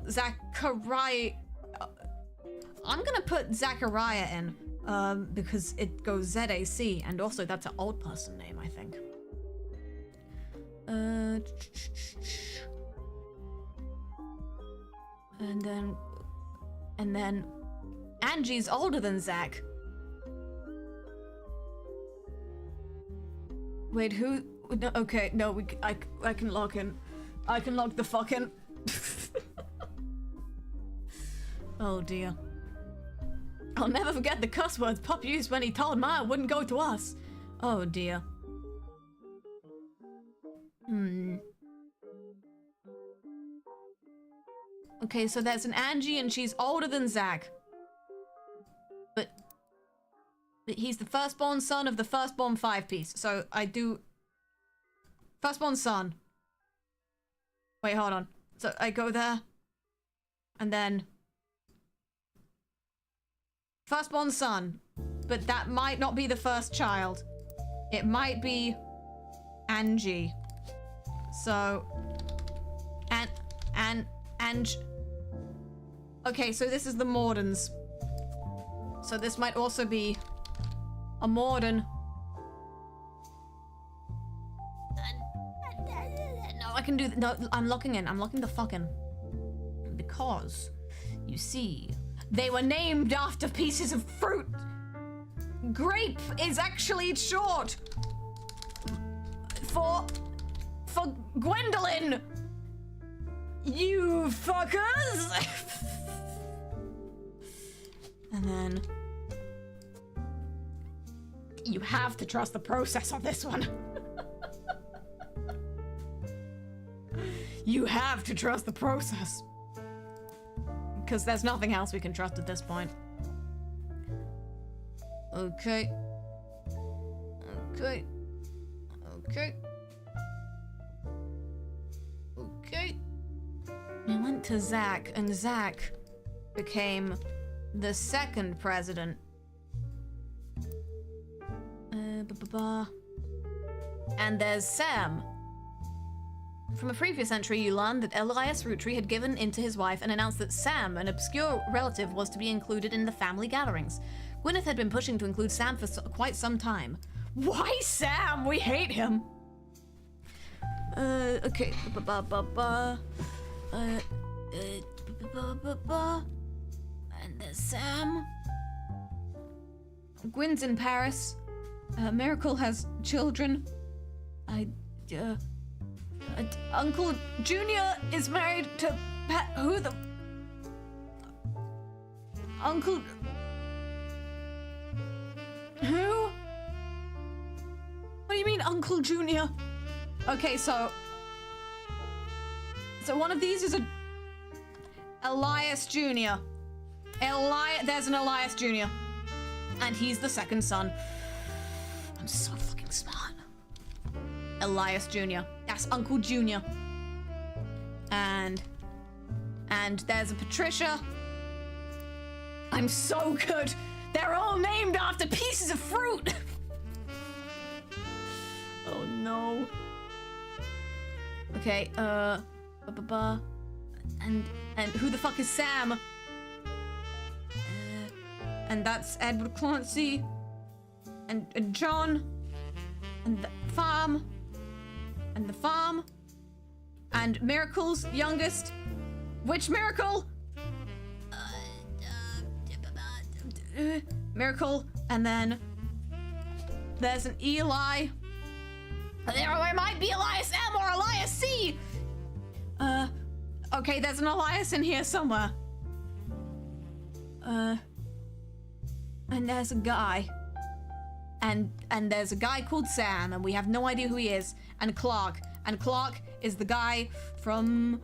Zachariah. I'm gonna put Zachariah in. Because it goes ZAC. And also that's an old person name, I think. And then Angie's older than Zach. Wait, who? No, okay, no, I can log in. I can log the fucking. Oh dear. I'll never forget the cuss words Pop used when he told Ma it wouldn't go to us. Oh dear. Okay, so there's an Angie and she's older than Zach. But he's the firstborn son of the firstborn 5-piece. So I do... Firstborn son. Wait, hold on. So I go there. And then... Firstborn son. But that might not be the first child. It might be... Angie. So... Ange... Okay, so this is the Mordens. So this might also be a Morden. No, I can do... No, I'm locking in. I'm locking the fucking... Because, you see, they were named after pieces of fruit. Grape is actually short for Gwendolyn. You fuckers! And then... You have to trust the process on this one. You have to trust the process. Because there's nothing else we can trust at this point. Okay. Okay. Okay. Okay. We went to Zach, and Zach became the second president. And there's Sam. From a previous entry, you learned that Elias Roottrees had given in to his wife and announced that Sam, an obscure relative, was to be included in the family gatherings. Gwyneth had been pushing to include Sam for quite some time. Why Sam? We hate him. Okay. And there's Sam. Gwyn's in Paris. Miracle has children. Uncle Junior is married to who the... Uncle... Who? What do you mean, Uncle Junior? Okay, so one of these is a... Elias Jr. There's an Elias Jr. And he's the second son. I'm so fucking smart. Elias Jr. That's Uncle Jr. And there's a Patricia. I'm so good. They're all named after pieces of fruit. Oh no. Okay, and who the fuck is Sam? And that's Edward Clancy. And John. And the farm. And the farm. And Miracle's youngest. Which Miracle? Miracle. And then there's an Eli. There might be Elias M or Elias C. Okay, there's an Elias in here somewhere. And there's a guy. And there's a guy called Sam, and we have no idea who he is. And Clark is the guy from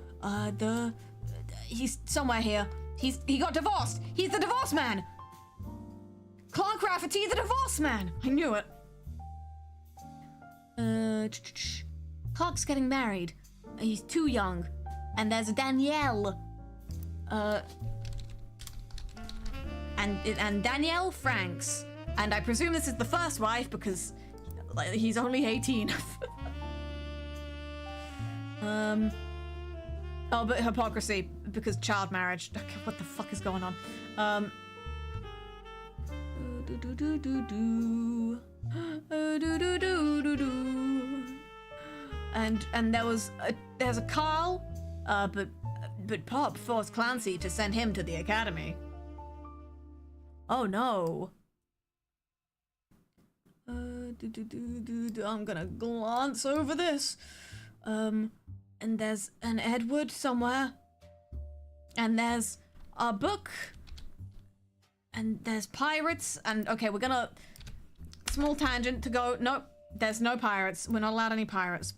he's somewhere here. He got divorced. He's the divorce man. Clark Rafferty, the divorce man. I knew it. Clark's getting married. He's too young. And there's Danielle. And Danielle Franks. And I presume this is the first wife because he's only 18. Oh, but hypocrisy because child marriage. Okay, what the fuck is going on? And there's a Carl, but Pop forced Clancy to send him to the academy. Oh no. I'm gonna glance over this. And there's an Edward somewhere. And there's a book. And there's pirates. And okay, we're gonna... Small tangent to go... Nope, there's no pirates. We're not allowed any pirates.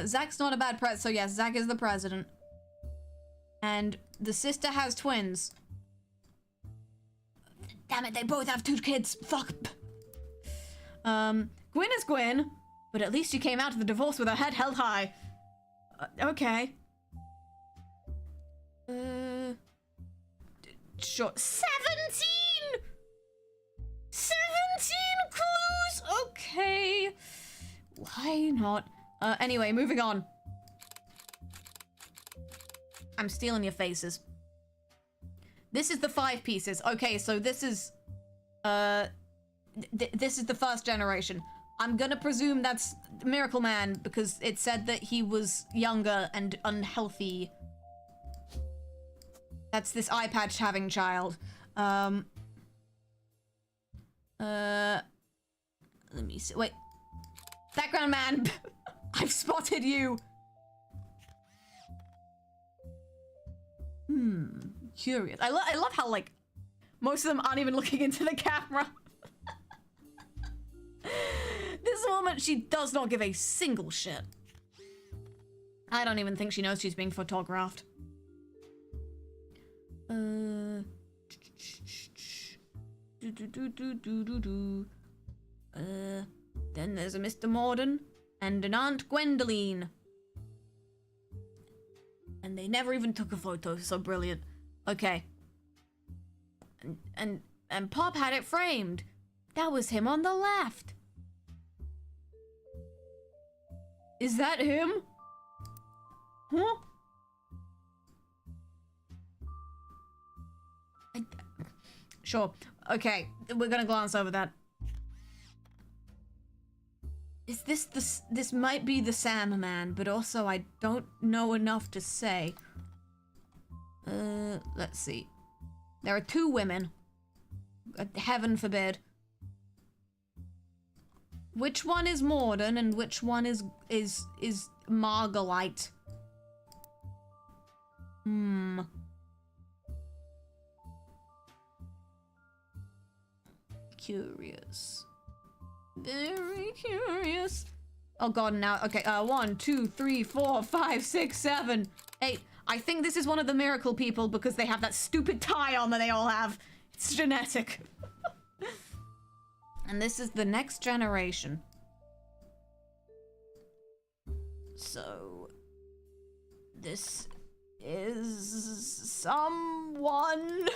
Zach's not a bad president, so yes, Zach is the president. And the sister has twins. Damn it, they both have 2 kids. Fuck. Gwyn is Gwyn, but at least she came out of the divorce with her head held high. Okay. Sure. 17! 17 clues? Okay. Why not? Anyway, moving on. I'm stealing your faces. This is the 5 pieces. Okay, so this is... this is the first generation. I'm gonna presume that's Miracle Man because it said that he was younger and unhealthy. That's this eye patch having child. Let me see. Wait. Background man. I've spotted you. Curious. I love how, like, most of them aren't even looking into the camera. This woman, she does not give a single shit. I don't even think she knows she's being photographed. Then there's a Mr. Morden and an Aunt Gwendoline. And they never even took a photo, so brilliant. Okay. And Pop had it framed. That was him on the left. Is that him? Huh? Sure. Okay, we're gonna glance over that. Is this might be the Sam man, but also I don't know enough to say. Let's see. There are two women. Heaven forbid. Which one is Morden and which one is Margolite? Curious. Very curious. Oh god, now, okay, 1, 2, 3, 4, 5, 6, 7, 8. I think this is one of the miracle people because they have that stupid tie on that they all have. It's genetic. And this is the next generation. So, this is someone.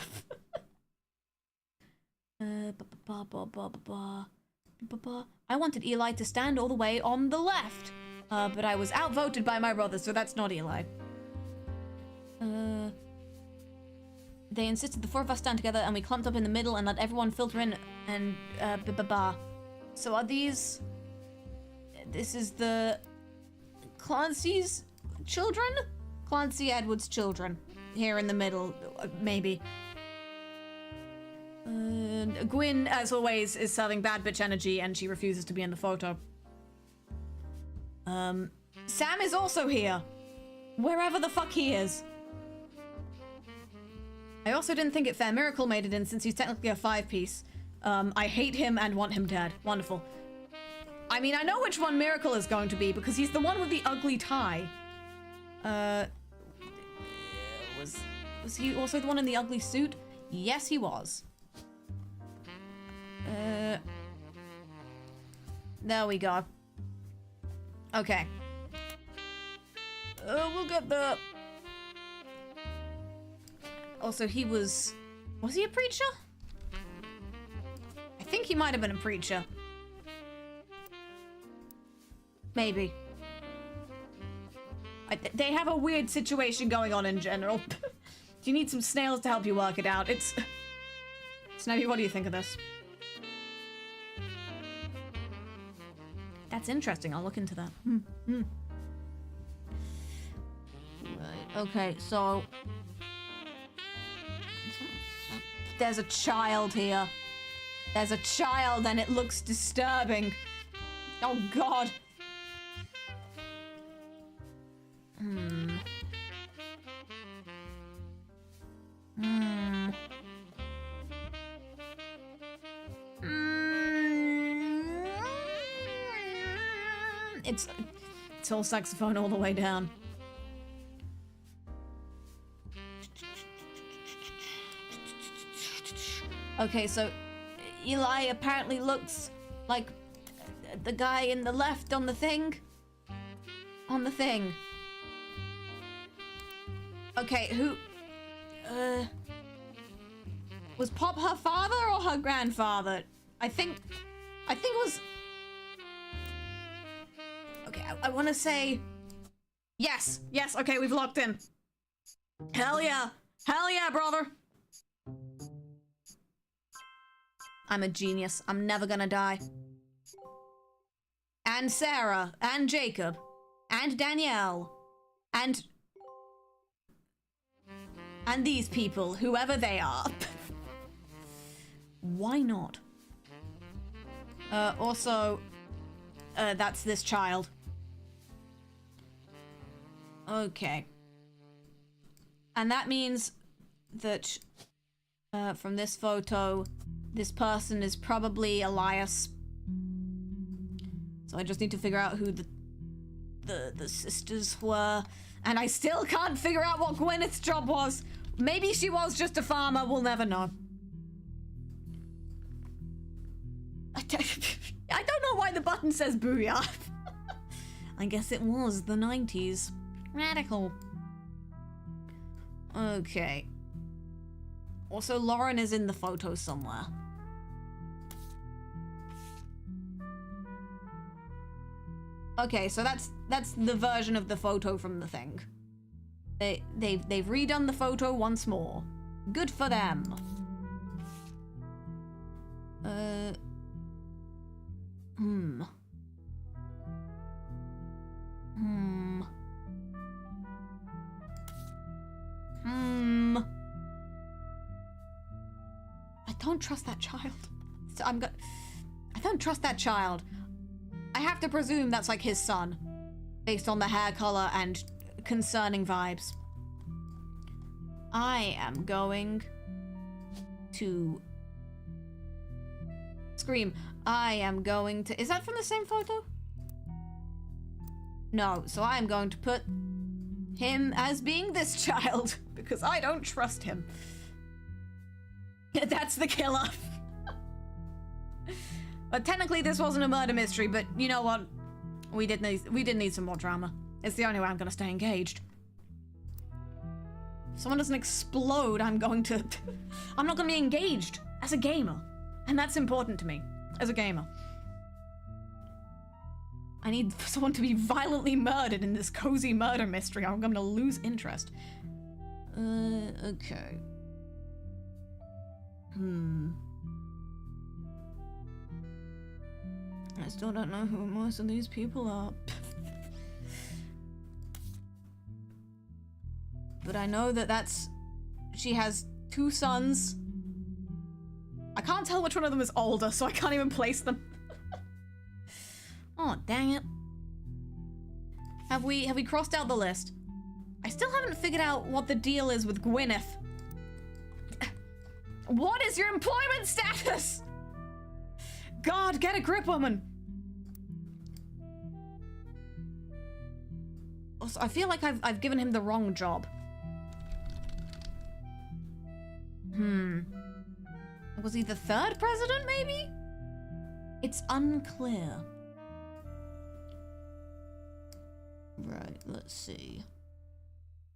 I wanted Eli to stand all the way on the left, but I was outvoted by my brother, so that's not Eli. They insisted the four of us stand together, and we clumped up in the middle and let everyone filter in, and So are these... This is the... Clancy's children? Clancy Edwards' children. Here in the middle, maybe. Gwyn, as always, is serving bad bitch energy, and she refuses to be in the photo. Sam is also here. Wherever the fuck he is. I also didn't think it fair Miracle made it in, since he's technically a 5-piece. I hate him and want him dead. Wonderful. I mean, I know which one Miracle is going to be, because he's the one with the ugly tie. Was he also the one in the ugly suit? Yes, he was. There we go. Okay. We'll get the... Also, he was... Was he a preacher? I think he might have been a preacher. Maybe. They have a weird situation going on in general. You need some snails to help you work it out. It's... Snowy, what do you think of this? That's interesting. I'll look into that. Right. Okay, so... There's a child here. There's a child and it looks disturbing. Oh god. It's all saxophone all the way down. Okay, so Eli apparently looks like the guy in the left on the thing. On the thing. Okay, who... Was Pop her father or her grandfather? I think it was... Okay, I want to say... Yes, okay, we've locked in. Hell yeah, brother. I'm a genius. I'm never gonna die. And Sarah, and Jacob, and Danielle, and these people, whoever they are. Why not? Also, that's this child. Okay. And that means that from this photo, this person is probably Elias. So I just need to figure out who the sisters were. And I still can't figure out what Gwyneth's job was. Maybe she was just a farmer, we'll never know. I don't know why the button says booyah. I guess it was the 90s. Radical. Okay. Also, Lauren is in the photo somewhere. Okay, so that's the version of the photo from the thing. They've redone the photo once more. Good for them. I don't trust that child. So I don't trust that child. I have to presume that's like his son, based on the hair color and concerning vibes. I am going to scream. I am going to... Is that from the same photo? No, so I am going to put him as being this child, because I don't trust him. That's the killer. But technically this wasn't a murder mystery, but you know what? We did need some more drama. It's the only way I'm gonna stay engaged. If someone doesn't explode, I'm not gonna be engaged as a gamer. And that's important to me, as a gamer. I need someone to be violently murdered in this cozy murder mystery, or I'm gonna lose interest. Okay. I still don't know who most of these people are. But I know that she has 2 sons. I can't tell which one of them is older, so I can't even place them. Oh, dang it. Have we crossed out the list? I still haven't figured out what the deal is with Gwyneth. What is your employment status? God, get a grip, woman. Also, I feel like I've given him the wrong job. Was he the 3rd president, maybe? It's unclear. Right, let's see.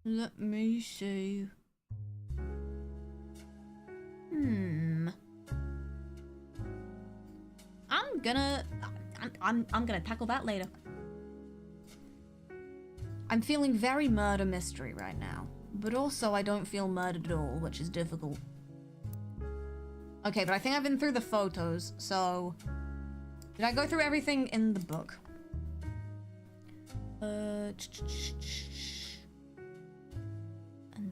Let me see. I'm gonna tackle that later. I'm feeling very murder mystery right now, but also I don't feel murdered at all, which is difficult. Okay, but I think I've been through the photos, so... Did I go through everything in the book? And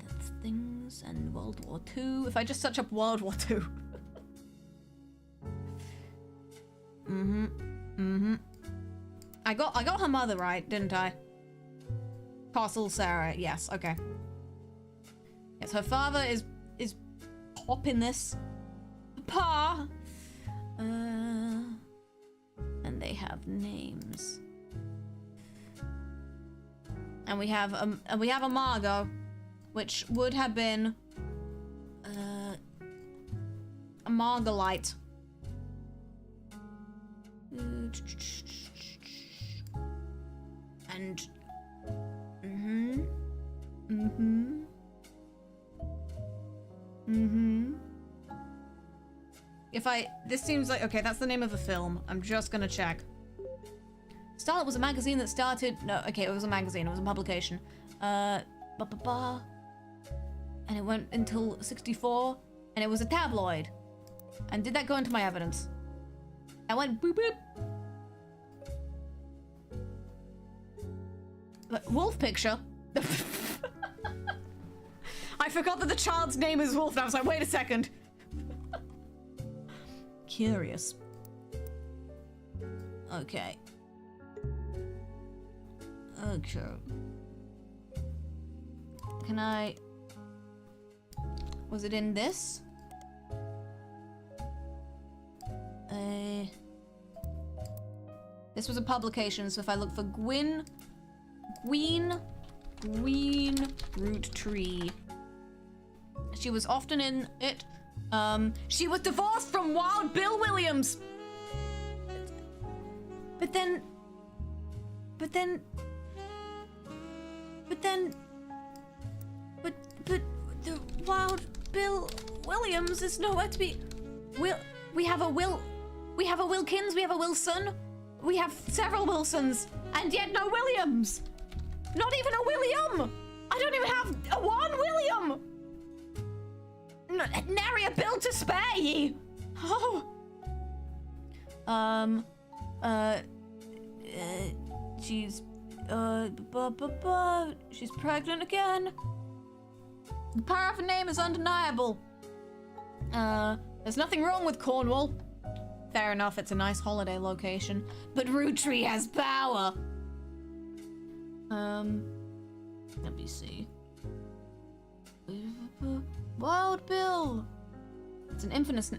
that's things, and World War II. If I just search up World War II. I got her mother right, didn't I? Castle Sarah, yes, okay. Yes, her father is Pop in this. Pa! And they have names. And we have a Margot, which would have been a Margolite. And this seems like, okay, that's the name of a film. I'm just gonna check. Starlet was a magazine that started, no, okay, it was a magazine, it was a publication. And it went until 64, and it was a tabloid. And did that go into my evidence? I went boop boop. Wolf picture? I forgot that the child's name is Wolf, and I was like, wait a second. Curious. Okay. Okay. Can I... Was it in this? This was a publication, so if I look for Gwyn Roottrees. She was often in it. She was divorced from Wild Bill Williams. But then the Wild Bill Williams is nowhere to be. We have a Wilkins, we have a Wilson, we have several Wilsons, and yet no Williams. Not even a William. I don't even have a one William. Nary a bill to spare ye. Oh. She's pregnant again. The power of her name is undeniable. There's nothing wrong with Cornwall. Fair enough, it's a nice holiday location. But Roottrees has power. Let me see. Wild Bill. It's an infamous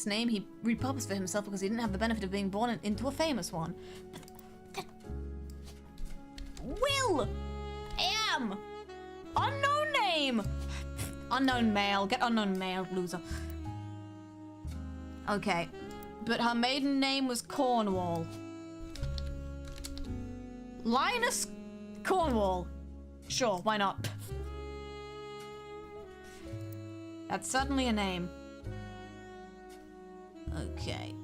name he repurposed for himself because he didn't have the benefit of being born into a famous one. Will! Am! Unknown name! Unknown male. Get unknown male, loser. Okay. But her maiden name was Cornwall. Linus Cornwall. Sure, why not? That's certainly a name. Okay.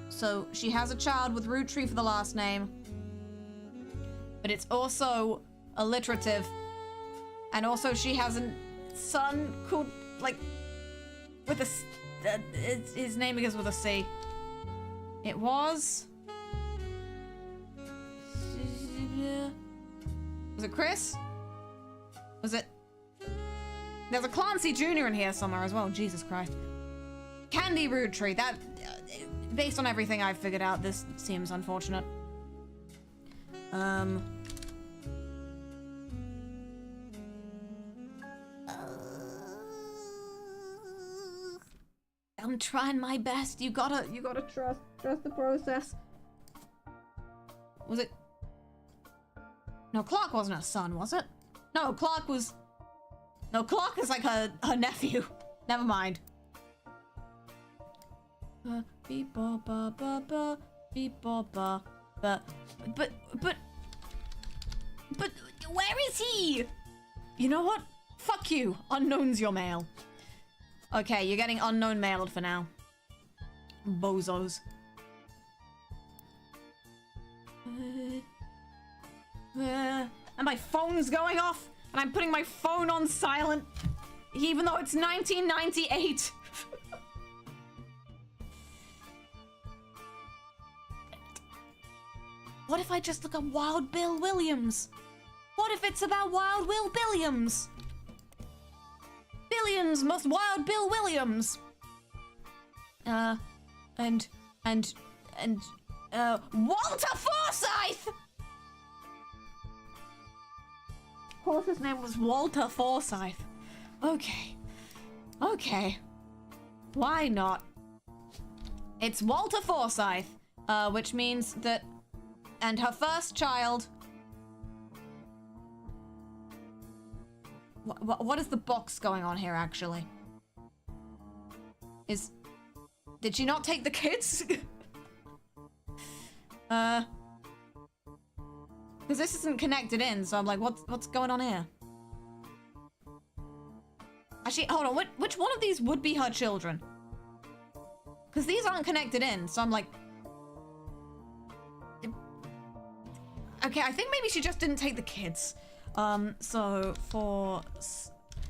So, she has a child with Roottrees for the last name. But it's also alliterative. And also she has a son called, like, with a... his name begins with a C. It was... Was it Chris? Was it... There's a Clancy Jr. in here somewhere as well. Jesus Christ. Candy Roottrees. That... based on everything I've figured out, this seems unfortunate. I'm trying my best. You gotta trust the process. Was it? No, Clark wasn't her son, was it? No, Clark was... No, Clark is like her nephew. Never mind. Beep ba ba ba ba beep ba ba but where is he? You know what? Fuck you. Unknown's your mail. Okay, you're getting unknown mailed for now. Bozos. And my phone's going off, and I'm putting my phone on silent, even though it's 1998. What if I just look up Wild Bill Williams? What if it's about Wild Will Billiams? Billions must Wild Bill Williams. Walter Forsyth! Of course his name was Walter Forsyth. Okay. Why not? It's Walter Forsyth, which means that... And her first child... What is the box going on here, actually? Did she not take the kids? Because this isn't connected in, so I'm like, what's going on here? Actually, hold on, which one of these would be her children? Because these aren't connected in, so I'm like... Okay, I think maybe she just didn't take the kids. So for...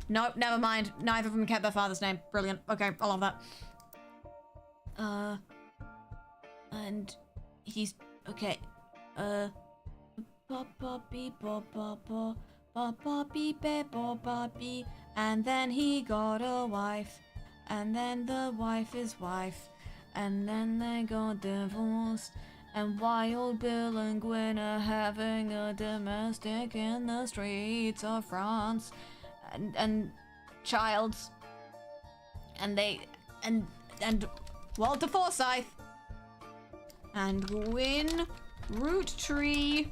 Nope, never mind. Neither of them kept their father's name. Brilliant. Okay, I love that. And he's... Okay. And then he got a wife. And then the wife is wife. And then they got divorced. And Wild Bill and Gwen are having a domestic in the streets of France. And Childs. And Walter Forsythe. And Gwyn Roottrees.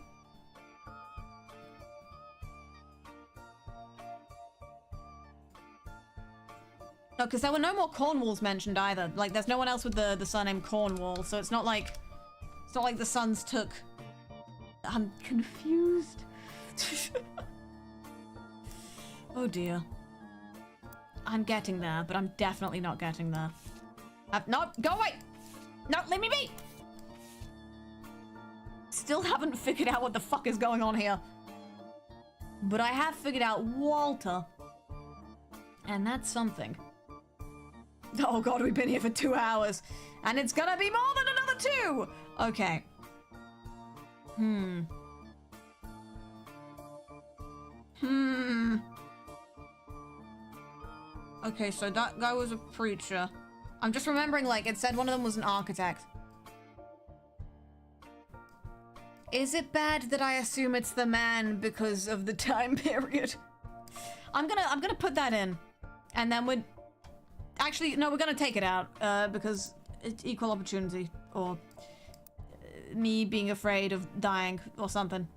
No, because there were no more Cornwalls mentioned either. Like, there's no one else with the surname Cornwall, so it's not like the Sons took... I'm confused. Oh dear. I'm getting there, but I'm definitely not getting there. No, go away! No, leave me be! Still haven't figured out what the fuck is going on here. But I have figured out Walter. And that's something. Oh god, we've been here for 2 hours. And it's gonna be more than another 2! Okay. Okay, so that guy was a preacher. I'm just remembering, like, it said one of them was an architect. Is it bad that I assume it's the man because of the time period? I'm gonna put that in. And then we're... Actually, no, we're gonna take it out, because it's equal opportunity, or me being afraid of dying, or something.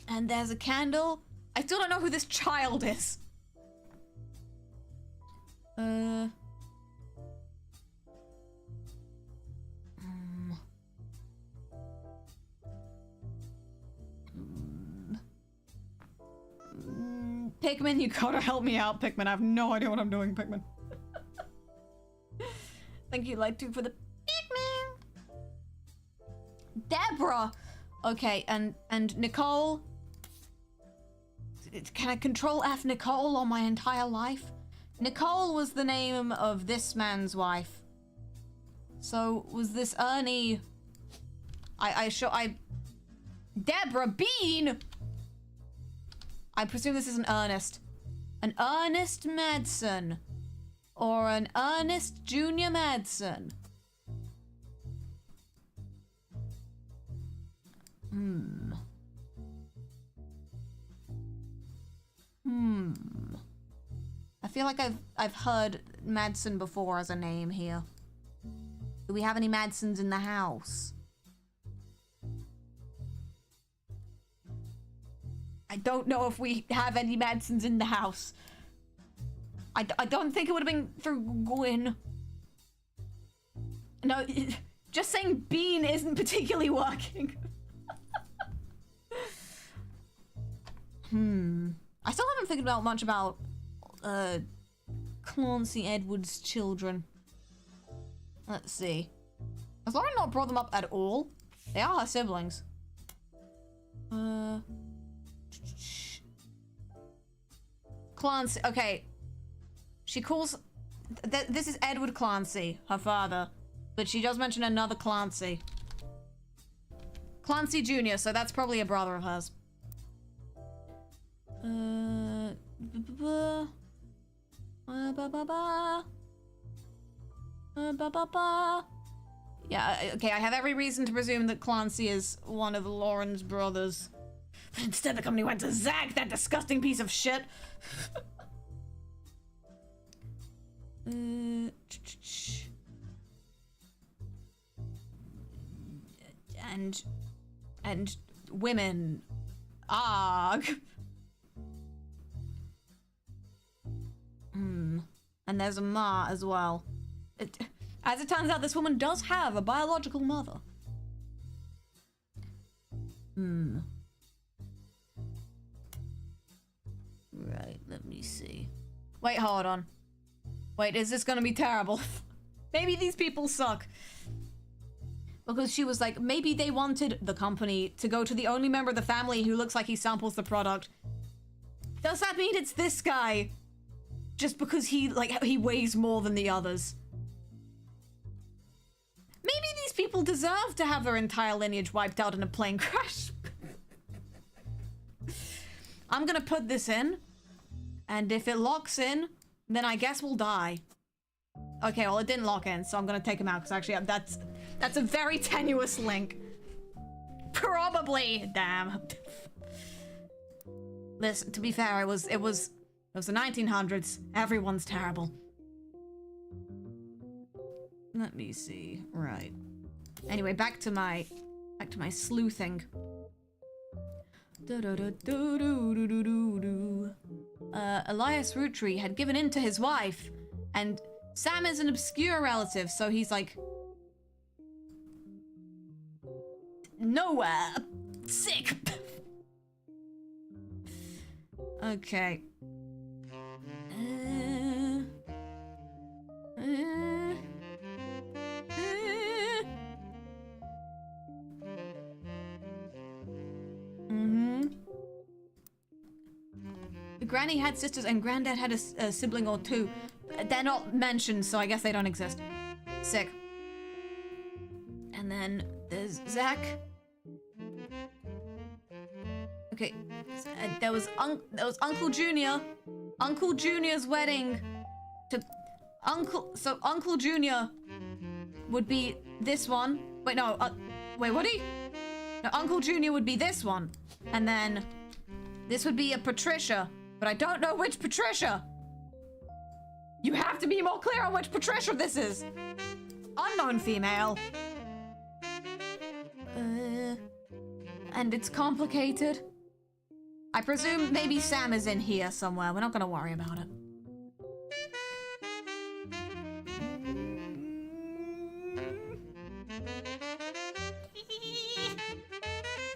And there's a candle. I still don't know who this child is. Pikmin, you gotta help me out, Pikmin. I have no idea what I'm doing, Pikmin. Thank you, Light2, for the Pikmin. Deborah. Okay, and Nicole. Can I control F Nicole on my entire life? Nicole was the name of this man's wife. So was this Ernie? Deborah Bean. I presume this is an Ernest. An Ernest Madsen. Or an Ernest Junior Madsen. I feel like I've heard Madsen before as a name here. Do we have any Madsens in the house? I don't know if we have any Madsens in the house. I don't think it would have been through Gwyn. No, just saying Bean isn't particularly working. I still haven't figured out much about Clancy Edwards' children. Let's see. Has Lauren not brought them up at all? They are her siblings. Clancy, okay. She calls... this is Edward Clancy, her father. But she does mention another Clancy. Clancy Jr., so that's probably a brother of hers. Yeah, okay, I have every reason to presume that Clancy is one of Lauren's brothers. But instead the company went to Zach, that disgusting piece of shit. And women. Arg. And there's a Ma as well. As it turns out, this woman does have a biological mother. Right, let me see. Wait, hold on. Wait, is this gonna be terrible? Maybe these people suck. Because she was like, maybe they wanted the company to go to the only member of the family who looks like he samples the product. Does that mean it's this guy? Just because he weighs more than the others? Maybe these people deserve to have their entire lineage wiped out in a plane crash. I'm gonna put this in, and if it locks in, then I guess we'll die. Okay, well, it didn't lock in, so I'm gonna take him out, because actually, that's a very tenuous link. Probably. Damn. Listen, to be fair, it was the 1900s. Everyone's terrible. Let me see. Right. Anyway, back to my sleuthing. Elias Roottrees had given in to his wife, and Sam is an obscure relative, so he's like nowhere. Sick. Okay. Granny had sisters and Granddad had a sibling or two. They're not mentioned, so I guess they don't exist. Sick. And then there's Zach. Okay, there was Uncle Junior. Uncle Junior's wedding to Uncle Junior would be this one. Wait, no, wait, would he? No, Uncle Junior would be this one. And then this would be a Patricia, but I don't know which Patricia. You have to be more clear on which Patricia this is. Unknown female. And it's complicated. I presume maybe Sam is in here somewhere. We're not gonna worry about it.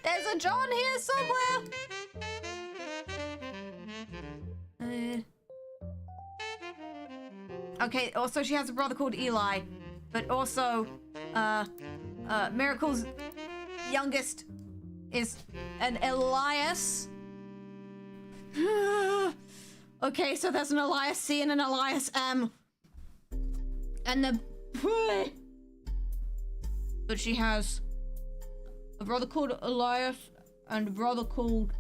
There's a John here somewhere. Okay, also she has a brother called Eli, but also, Miracle's youngest is an Elias. Okay, so there's an Elias C and an Elias M. And the... But she has a brother called Elias and a brother called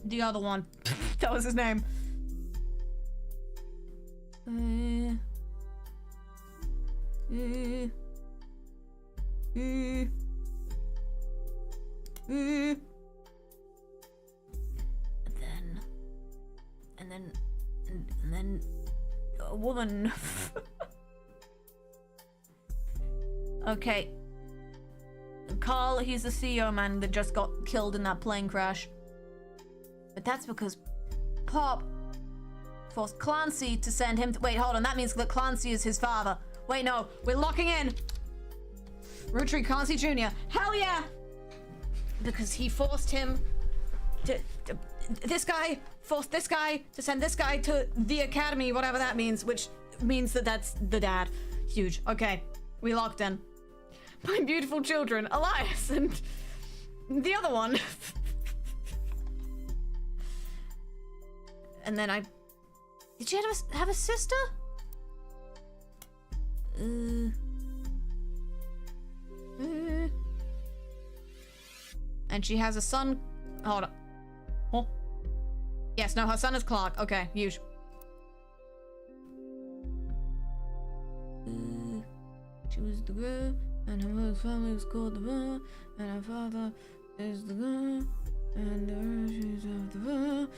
the other one. That was his name. And then a woman. Okay. Carl, he's the CEO man that just got killed in that plane crash. But that's because Pop forced Clancy to send him to— wait, hold on, that means that Clancy is his father. Wait, no, we're locking in. Roottrees Clancy Jr. Hell yeah! Because he forced him to this guy forced this guy to send this guy to the academy, whatever that means, which means that that's the dad. Huge. Okay, we locked in. My beautiful children, Elias and the other one. And then did she have a sister? And she has a son. Hold on. Oh. Yes, no, her son is Clark. Okay, huge. She was the girl, and her mother's family was called the girl, and her father is the girl, and the she's of the girl.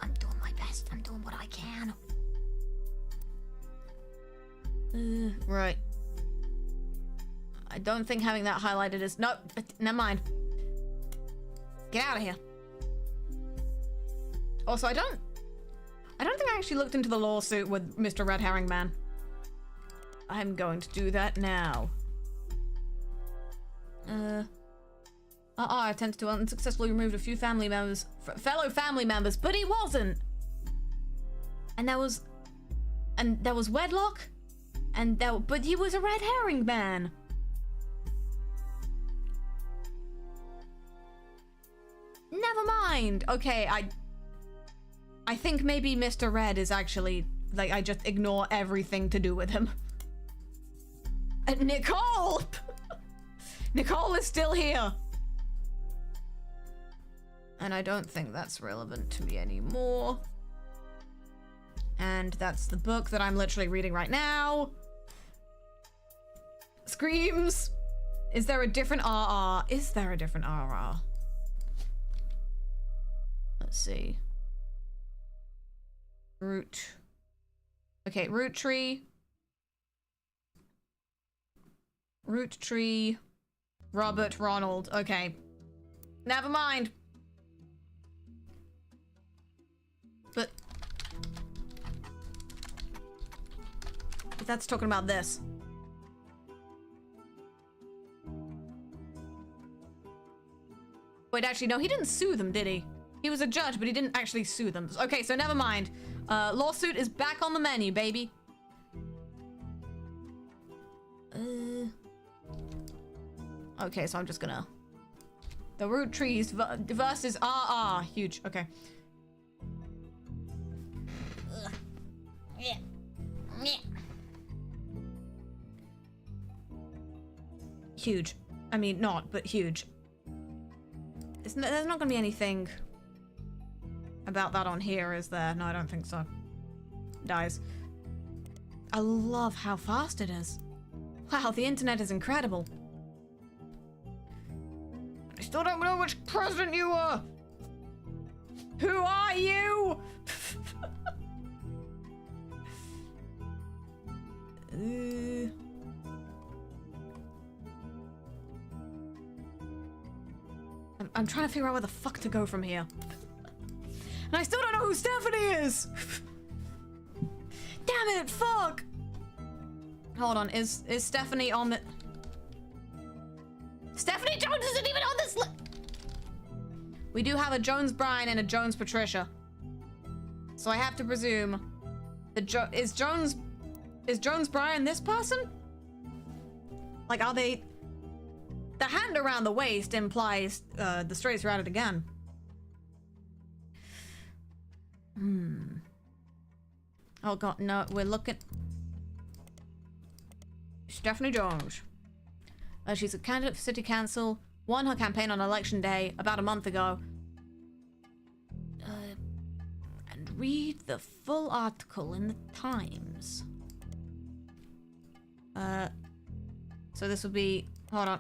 I'm doing my best. I'm doing what I can. Right. I don't think having that highlighted is— no, never mind. Get out of here. Also, I don't think I actually looked into the lawsuit with Mr. Red Herring Man. I'm going to do that now. I attempted to unsuccessfully remove a few family members, fellow family members, but he wasn't. And there was wedlock, but he was a Red Herring Man. Never mind. Okay, I think maybe Mr. Red is actually like, I just ignore everything to do with him. Nicole! Nicole is still here. And I don't think that's relevant to me anymore. And that's the book that I'm literally reading right now. Screams. Is there a different RR? Is there a different RR? Let's see. Root. Okay, Roottrees. Roottrees. Robert Ronald. Okay. Never mind. But that's talking about this. Wait, actually, no, he didn't sue them, did he? He was a judge, but he didn't actually sue them. Okay, so never mind. Lawsuit is back on the menu, baby. Okay, so I'm just gonna... The Roottrees versus RR. Huge, okay. Yeah. Yeah. Huge. I mean, not, but huge. There's not gonna be anything about that on here, is there? No, I don't think so. Dies. I love how fast it is. Wow, the internet is incredible. I still don't know which president you are. Who are you? I'm trying to figure out where the fuck to go from here. And I still don't know who Stephanie is! Damn it, fuck! Hold on, is Stephanie on the... Stephanie Jones isn't even on this list. We do have a Jones Brian and a Jones Patricia. So I have to presume the is Jones Brian this person? Like, are they... The hand around the waist implies the straights are at it again. Oh god, no, we're looking... Stephanie Jones. She's a candidate for city council, won her campaign on election day about a month ago. And read the full article in the Times. So this would be... Hold on.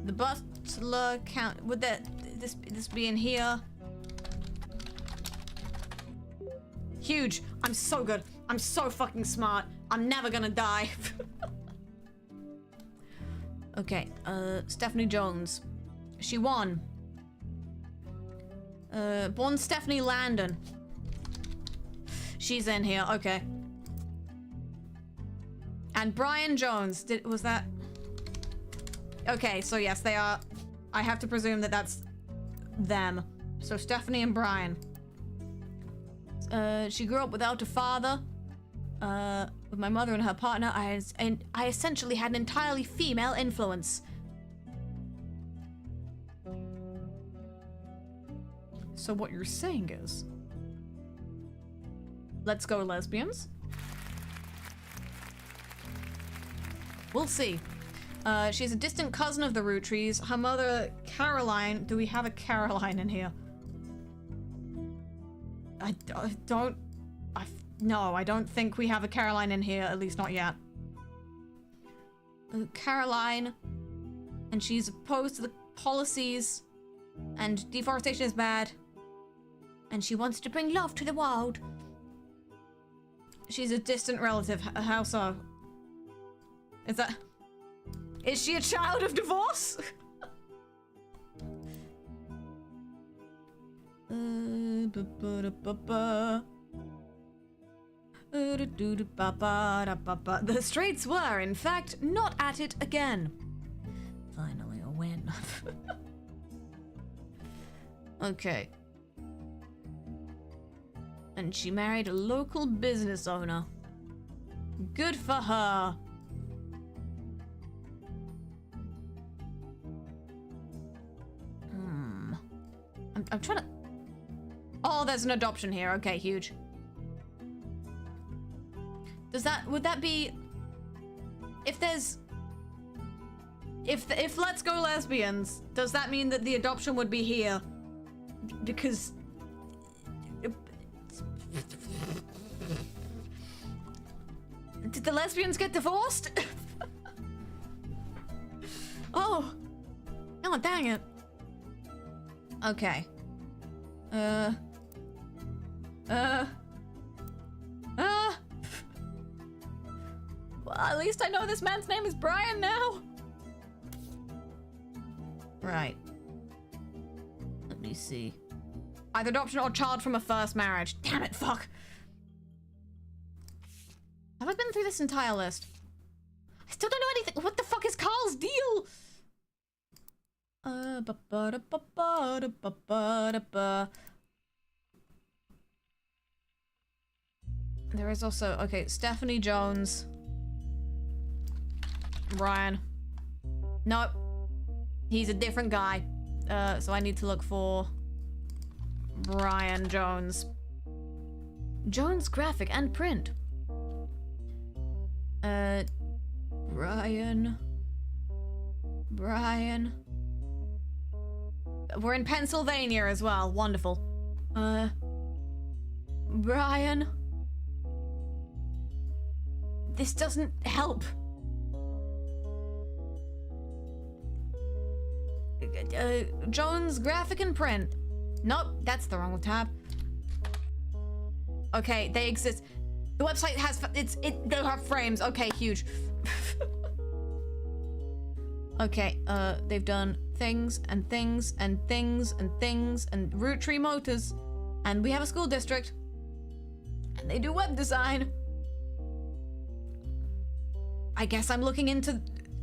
The butler count... Would this be in here? Huge. I'm so good. I'm so fucking smart. I'm never gonna die. Okay, Stephanie Jones. She won. Born Stephanie Landon. She's in here, okay. And Brian Jones, was that? Okay, so yes, they are. I have to presume that that's them. So Stephanie and Brian. She grew up without a father. With my mother and her partner, I essentially had an entirely female influence. So what you're saying is... Let's go, lesbians. We'll see. She's a distant cousin of the Roottrees. Her mother, Caroline... Do we have a Caroline in here? No, I don't think we have a Caroline in here, at least not yet. Caroline, and she's opposed to the policies, and deforestation is bad, and she wants to bring love to the world. She's a distant relative. How so? Is she a child of divorce? The Straits were, in fact, not at it again. Finally, a win. Okay. And she married a local business owner. Good for her. I'm trying to... Oh, there's an adoption here. Okay, huge. would that be... If there's... If Let's Go Lesbians, does that mean that the adoption would be here? Because... Did the lesbians get divorced? Oh. Oh, dang it. Okay. Well, at least I know this man's name is Brian now. Right. Let me see. Either adoption or child from a first marriage. Damn it, fuck. Have I been through this entire list? I still don't know anything. What the fuck is Carl's deal? There is also, okay, Stephanie Jones. Brian. Nope. He's a different guy. So I need to look for Brian Jones. Jones Graphic and Print. Brian. We're in Pennsylvania as well. Wonderful. Brian. This doesn't help. Jones Graphic and Print. Nope, that's the wrong tab. Okay, they exist. The website has, they have frames. Okay, huge. Okay, they've done things and things and things and things and Roottrees Motors. And we have a school district. And they do web design. I guess I'm looking into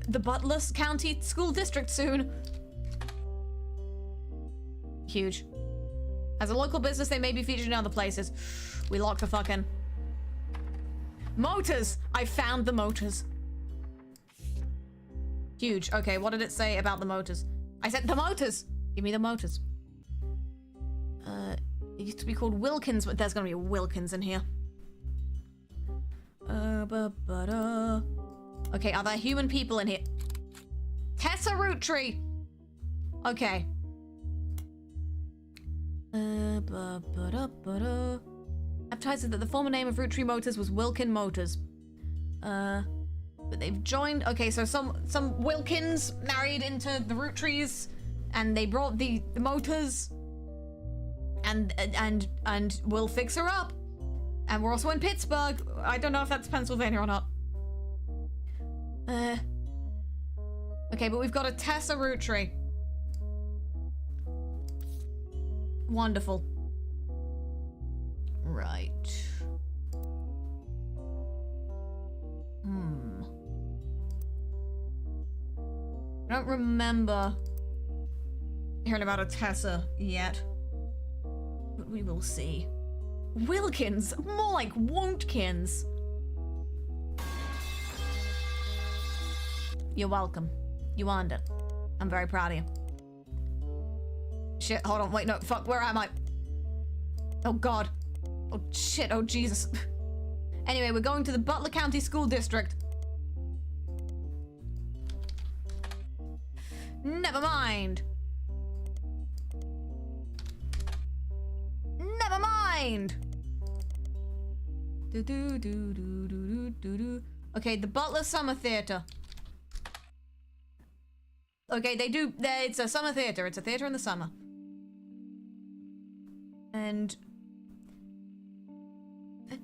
the Butler County School District soon. Huge. As a local business, they may be featured in other places. We lock the fucking... Motors! I found the motors. Huge. Okay, what did it say about the motors? I said the motors! Give me the motors. It used to be called Wilkins, but there's gonna be a Wilkins in here. Okay, are there human people in here? Tessa Roottrees! Okay. Advertises that the former name of Roottrees Motors was Wilkin Motors. But they've joined. Okay, so some Wilkins married into the Roottrees, and they brought the motors, and we'll fix her up. And we're also in Pittsburgh. I don't know if that's Pennsylvania or not. Okay, but we've got a Tessa Roottrees. Wonderful. Right. I don't remember hearing about a Tessa yet. But we will see. Wilkins! More like Wontkins. You're welcome. You earned it. I'm very proud of you. Shit, hold on, wait, no, fuck, where am I? Oh god. Oh shit, oh Jesus. Anyway, we're going to the Butler County School District. Never mind. Never mind. Okay, the Butler Summer Theater. Okay, it's a summer theater. It's a theater in the summer. And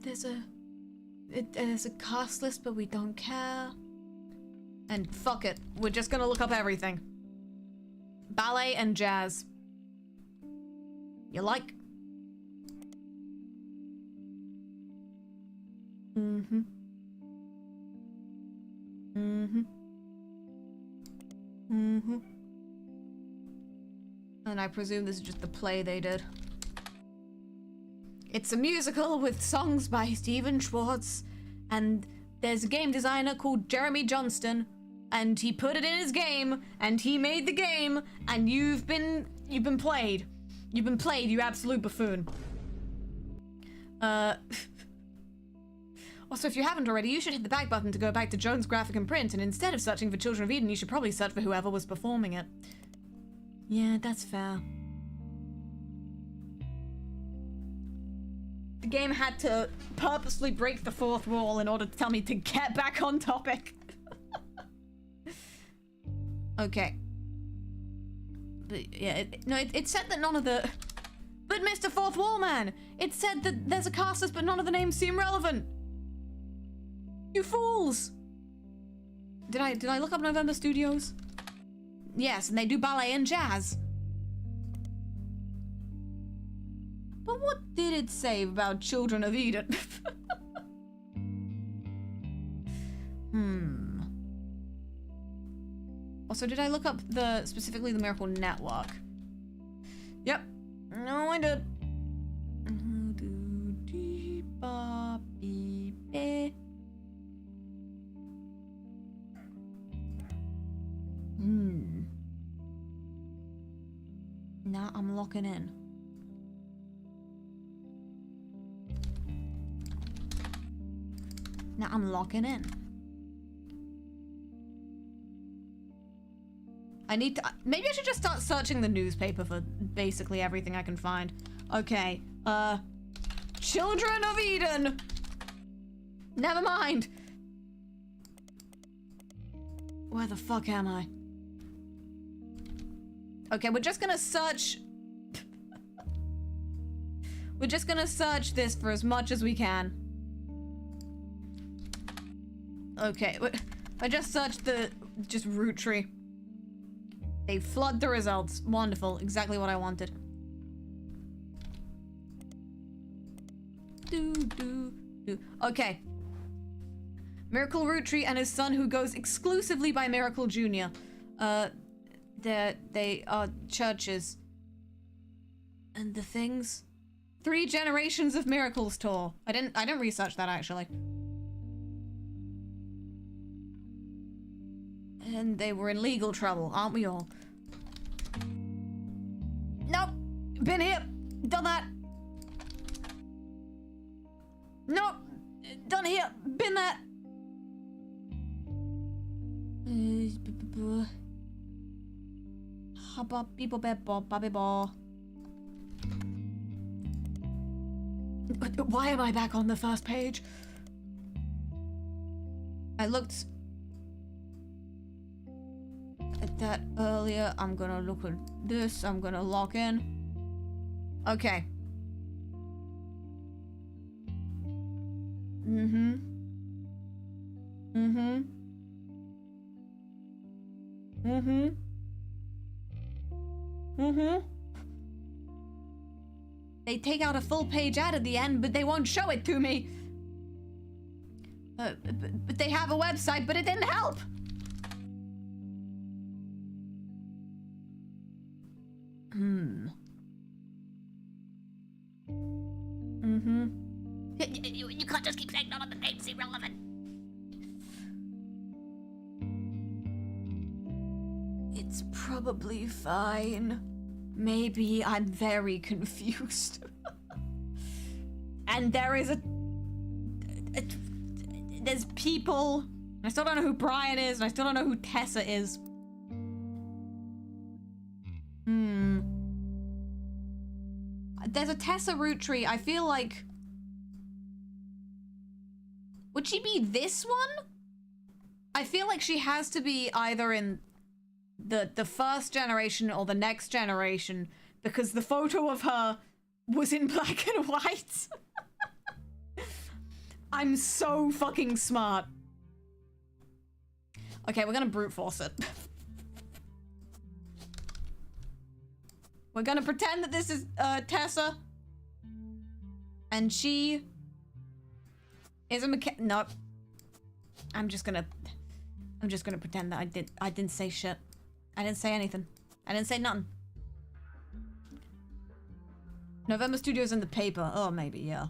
there's a cast list, but we don't care. And fuck it, we're just gonna look up everything. Ballet and jazz. You like? Mm-hmm. Mm-hmm. Mm-hmm. And I presume this is just the play they did. It's a musical with songs by Stephen Schwartz, and there's a game designer called Jeremy Johnston, and he put it in his game, and he made the game, and you've been played. You've been played, you absolute buffoon. Oh, Also, if you haven't already, you should hit the back button to go back to Jones Graphic and Print, and instead of searching for Children of Eden, you should probably search for whoever was performing it. Yeah, that's fair. The game had to purposely break the fourth wall in order to tell me to get back on topic. Okay. But yeah, it said that none of the... But Mr. Fourth Wall Man! It said that there's a cast list, but none of the names seem relevant! You fools! Did I look up November Studios? Yes, and they do ballet and jazz. But what did it say about Children of Eden? Also, did I look up specifically the Miracle Network? Yep. No, I did. Now I'm locking in. Now I'm locking in. Maybe I should just start searching the newspaper for basically everything I can find. Okay, Children of Eden! Never mind. Where the fuck am I? Okay, we're just gonna search... We're just gonna search this for as much as we can. Okay, I just searched just Roottrees. They flood the results. Wonderful. Exactly what I wanted. Okay. Miracle Roottrees and his son, who goes exclusively by Miracle Jr. They are churches. And the things? 3 Generations of Miracles tour. I didn't research that actually. And they were in legal trouble, aren't we all? Nope. Been here. Done that. Nope. Done here. Been that. Why am I back on the first page? I looked at that earlier. I'm gonna look at this. I'm gonna lock in. Okay. They take out a full page ad at the end, but they won't show it to me. But they have a website, but it didn't help. You can't just keep saying none of the names irrelevant. It's probably fine. Maybe I'm very confused. And there is there's people. I still don't know who Brian is, and I still don't know who Tessa is. There's a Tessa Roottrees. I feel like... Would she be this one? I feel like she has to be either in the first generation or the next generation, because the photo of her was in black and white. I'm so fucking smart. Okay, we're gonna brute force it. We're gonna pretend that this is Tessa, and she is a Nope. I'm just gonna pretend that I didn't say shit. I didn't say anything. I didn't say nothing. November Studios in the paper. Oh, maybe, yeah.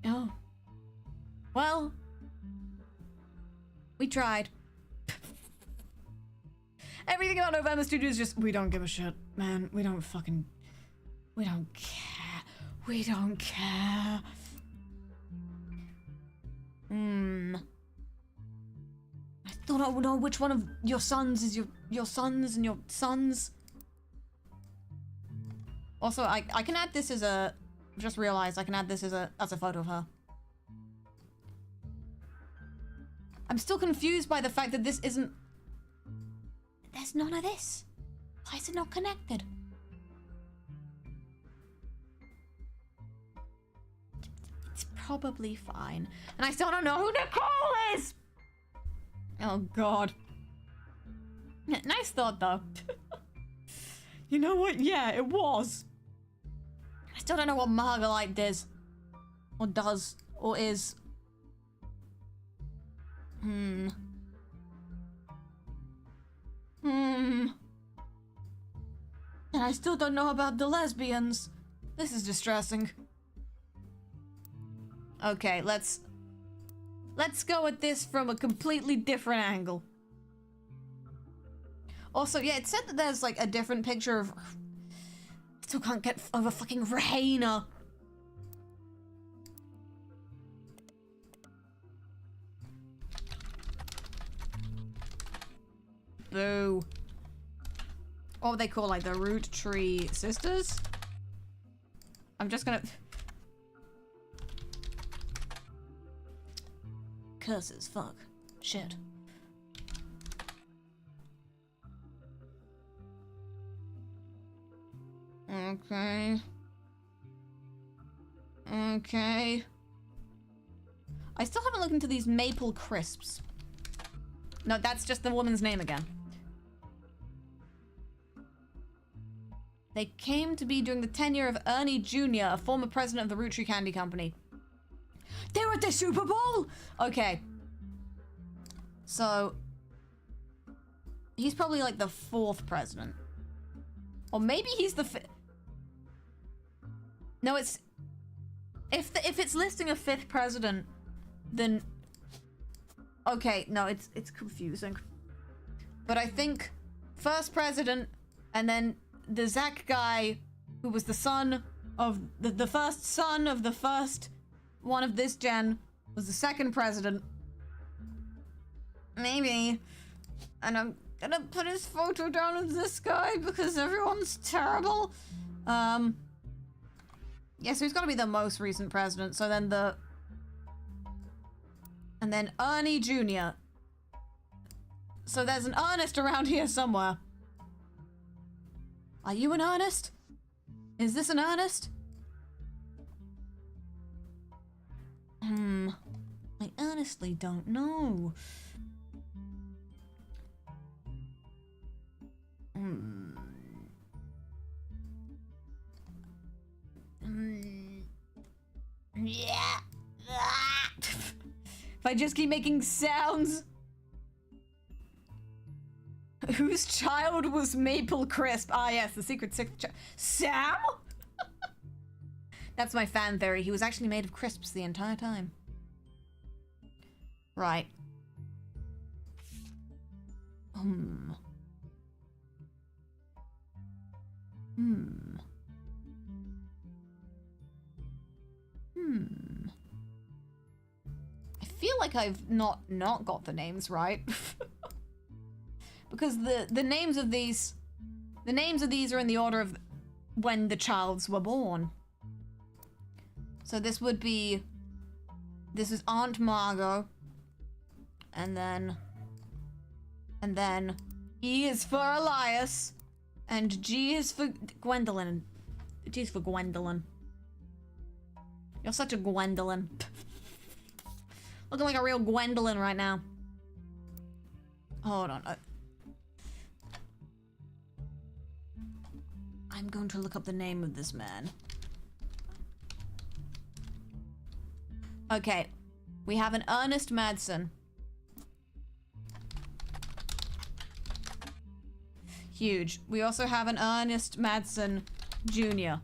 Oh. Well. We tried. Everything about November Studios is just, we don't give a shit, man. We don't fucking... We don't care. We don't care. I don't know which one of your sons is your sons and your sons. Also, I can add this as a... Just realized I can add this as a photo of her. I'm still confused by the fact that this isn't... There's none of this. Why is it not connected? It's probably fine. And I still don't know who Nicole is! Oh, God. Nice thought, though. You know what? Yeah, it was. I still don't know what Margalite does. Or does. Or is. And I still don't know about the lesbians. This is distressing. Okay, let's go at this from a completely different angle. Also, yeah, it said that there's like a different picture of... Still can't get over fucking Raina. Boo. What would they call, like, the Roottrees sisters? I'm just gonna... Curses, fuck. Shit. Okay. Okay. I still haven't looked into these maple crisps. No, that's just the woman's name again. They came to be during the tenure of Ernie Jr., a former president of the Roottrees Candy Company. They were at the Super Bowl! Okay. So... He's probably like the 4th president. Or maybe he's the 5th. No, it's... If it's listing a 5th president, then... Okay, no, it's confusing. But I think 1st president, and then the Zach guy, who was the son of... The first son of the first one of this gen, was the 2nd president. Maybe. And I'm gonna put his photo down of this guy because everyone's terrible. Yeah, so he's gotta be the most recent president. So then and then Ernie Jr. So there's an Ernest around here somewhere. Are you an Ernest? Is this an Ernest? I honestly don't know. Yeah. If I just keep making sounds. Whose child was Maple Crisp? Ah, yes, the secret sixth child. Sam? That's my fan theory. He was actually made of crisps the entire time. Right. I feel like I've not got the names right. Because the names of these are in the order of when the childs were born. So this is Aunt Margot. And then E is for Elias. And G is for Gwendolyn. G is for Gwendolyn. You're such a Gwendolyn. Looking like a real Gwendolyn right now. Hold on. I'm going to look up the name of this man. Okay. We have an Ernest Madsen. Huge. We also have an Ernest Madsen Jr.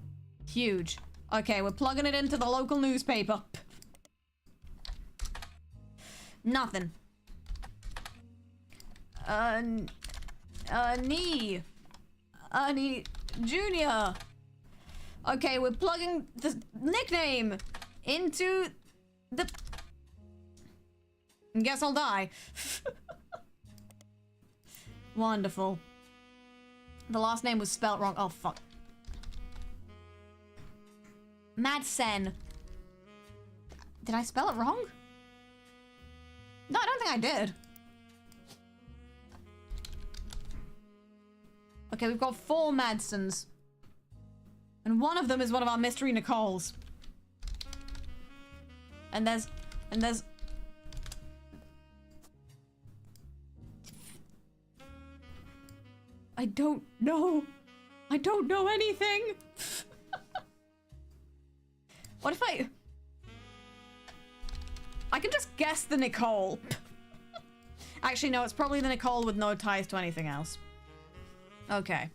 Huge. Okay, we're plugging it into the local newspaper. Nothing. Ernie Jr. Okay, we're plugging the nickname into the... Guess I'll die. Wonderful. The last name was spelt wrong. Oh, fuck. Madsen. Did I spell it wrong? No, I don't think I did. Okay, we've got 4 Madsens. And one of them is one of our mystery Nicoles. And there's... I don't know. I don't know anything. What if I can just guess the Nicole. Actually, no, it's probably the Nicole with no ties to anything else. Okay.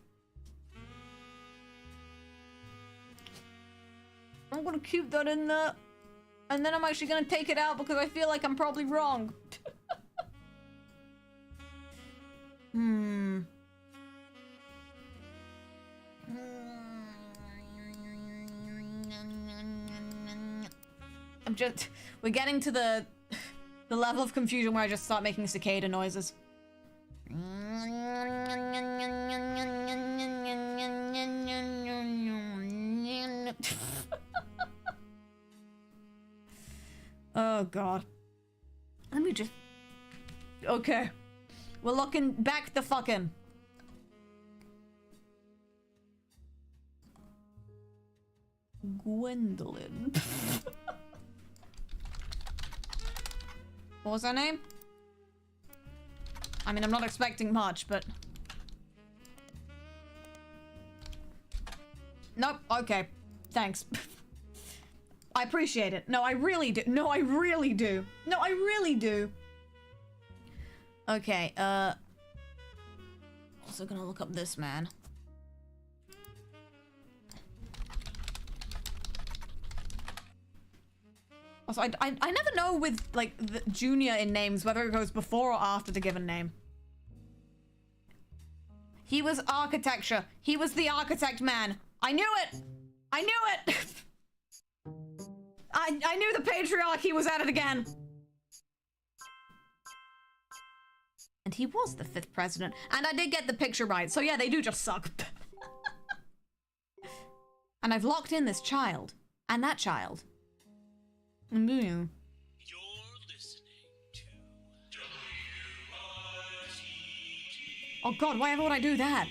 I'm gonna keep that in there. And then I'm actually gonna take it out because I feel like I'm probably wrong. We're getting to the level of confusion where I just start making cicada noises. Oh god. Let me just... Okay. We're looking back the fucking... Gwendolyn. What was her name? I mean, I'm not expecting much, but... Nope, okay. Thanks. I appreciate it. No, I really do. No, I really do. No, I really do. Okay, also gonna look up this man. Also, I never know with, like, the junior in names whether it goes before or after the given name. He was architecture. He was the architect man. I knew it! I knew it! I knew the patriarchy was at it again. And he was the 5th president. And I did get the picture right. So yeah, they do just suck. And I've locked in this child. And that child. You're listening to WRTT. Oh god, why would I do that?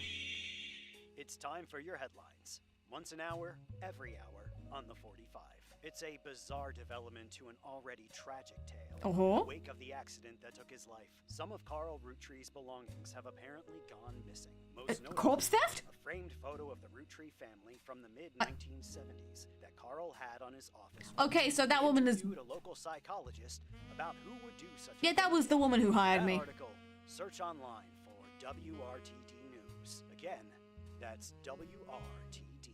It's time for your headlines. Once an hour, every hour, on the 45. It's a bizarre development to an already tragic tale. In the wake of the accident that took his life, some of Carl Roottrees' belongings have apparently gone missing. Most notably, corpse theft? A framed photo of the Rootree family from the mid-1970s that Carl had on his office. Okay, so that woman is... A local psychologist about who would do such a Yeah, that was the woman who hired me. article, search online for WRTD News. Again, that's WRTD.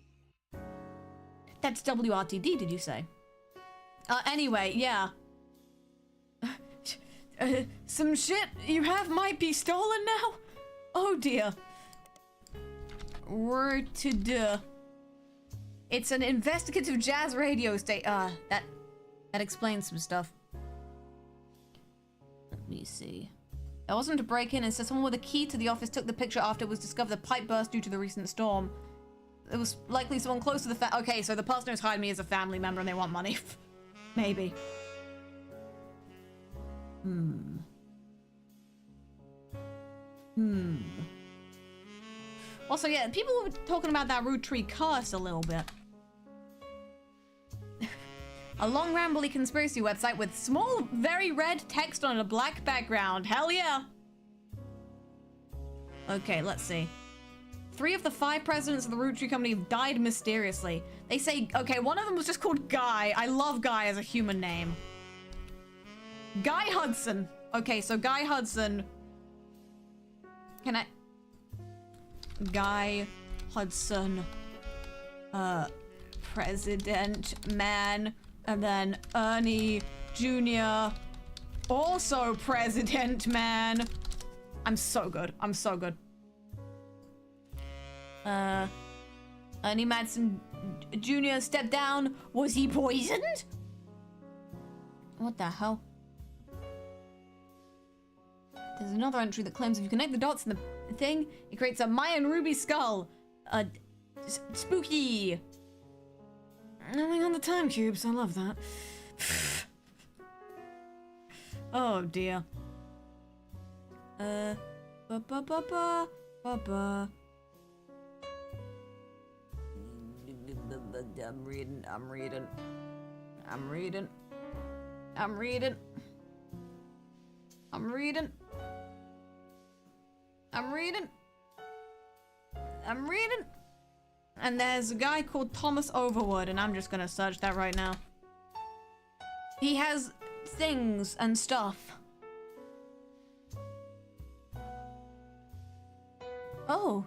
That's WRTD, did you say? Anyway, yeah. Some shit you have might be stolen now? Oh dear. Word to do. It's an investigative jazz radio station. That explains some stuff. Let me see. It wasn't a break-in. It says someone with a key to the office took the picture after it was discovered the pipe burst due to the recent storm. It was likely someone close to the okay, so the person who's hired me is a family member and they want money. Maybe. Also, yeah, people were talking about that Rootree curse a little bit. A long rambly conspiracy website with small, very red text on a black background. Hell yeah! Okay, let's see. 3 of the 5 presidents of the Rootree company have died mysteriously. They say, okay, one of them was just called Guy. I love Guy as a human name. Guy Hudson. Okay, so Guy Hudson. Can I... Guy Hudson. President man. And then Ernie Jr. Also president man. I'm so good. I'm so good. Ernie Madsen Junior stepped down. Was he poisoned? What the hell? There's another entry that claims if you connect the dots in the thing, it creates a Mayan ruby skull. Spooky. Nothing on the time cubes. I love that. Oh dear. I'm reading. And there's a guy called Thomas Overwood, and I'm just gonna search that right now. He has things and stuff. Oh.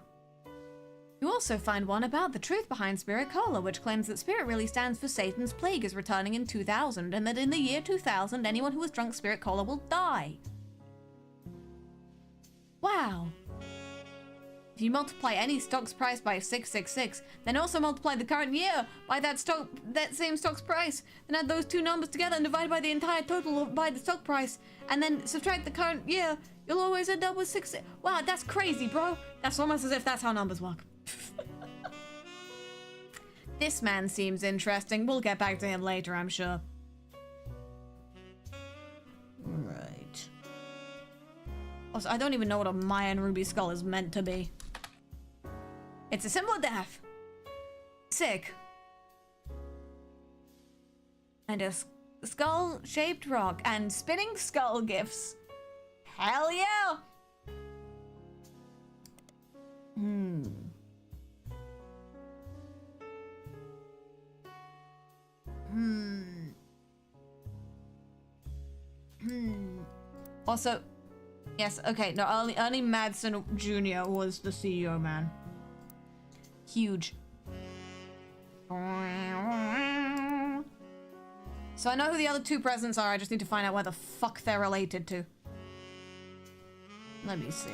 You also find one about the truth behind Spirit Cola, which claims that Spirit really stands for Satan's plague is returning in 2000, and that in the year 2000, anyone who has drunk Spirit Cola will die. Wow. If you multiply any stock's price by 666, then also multiply the current year by that same stock's price, and add those two numbers together and divide by the entire total by the stock price, and then subtract the current year, you'll always end up with 6. Wow, that's crazy, bro. That's almost as if that's how numbers work. This man seems interesting. We'll get back to him later, I'm sure. Right. Also, I don't even know what a Mayan ruby skull is meant to be. It's a symbol of death. Sick. And a skull-shaped rock and spinning skull gifts. Hell yeah! Also, yes, okay, no, Ernie Madsen Jr. was the CEO, man. Huge. So I know who the other two presidents are, I just need to find out where the fuck they're related to. Let me see.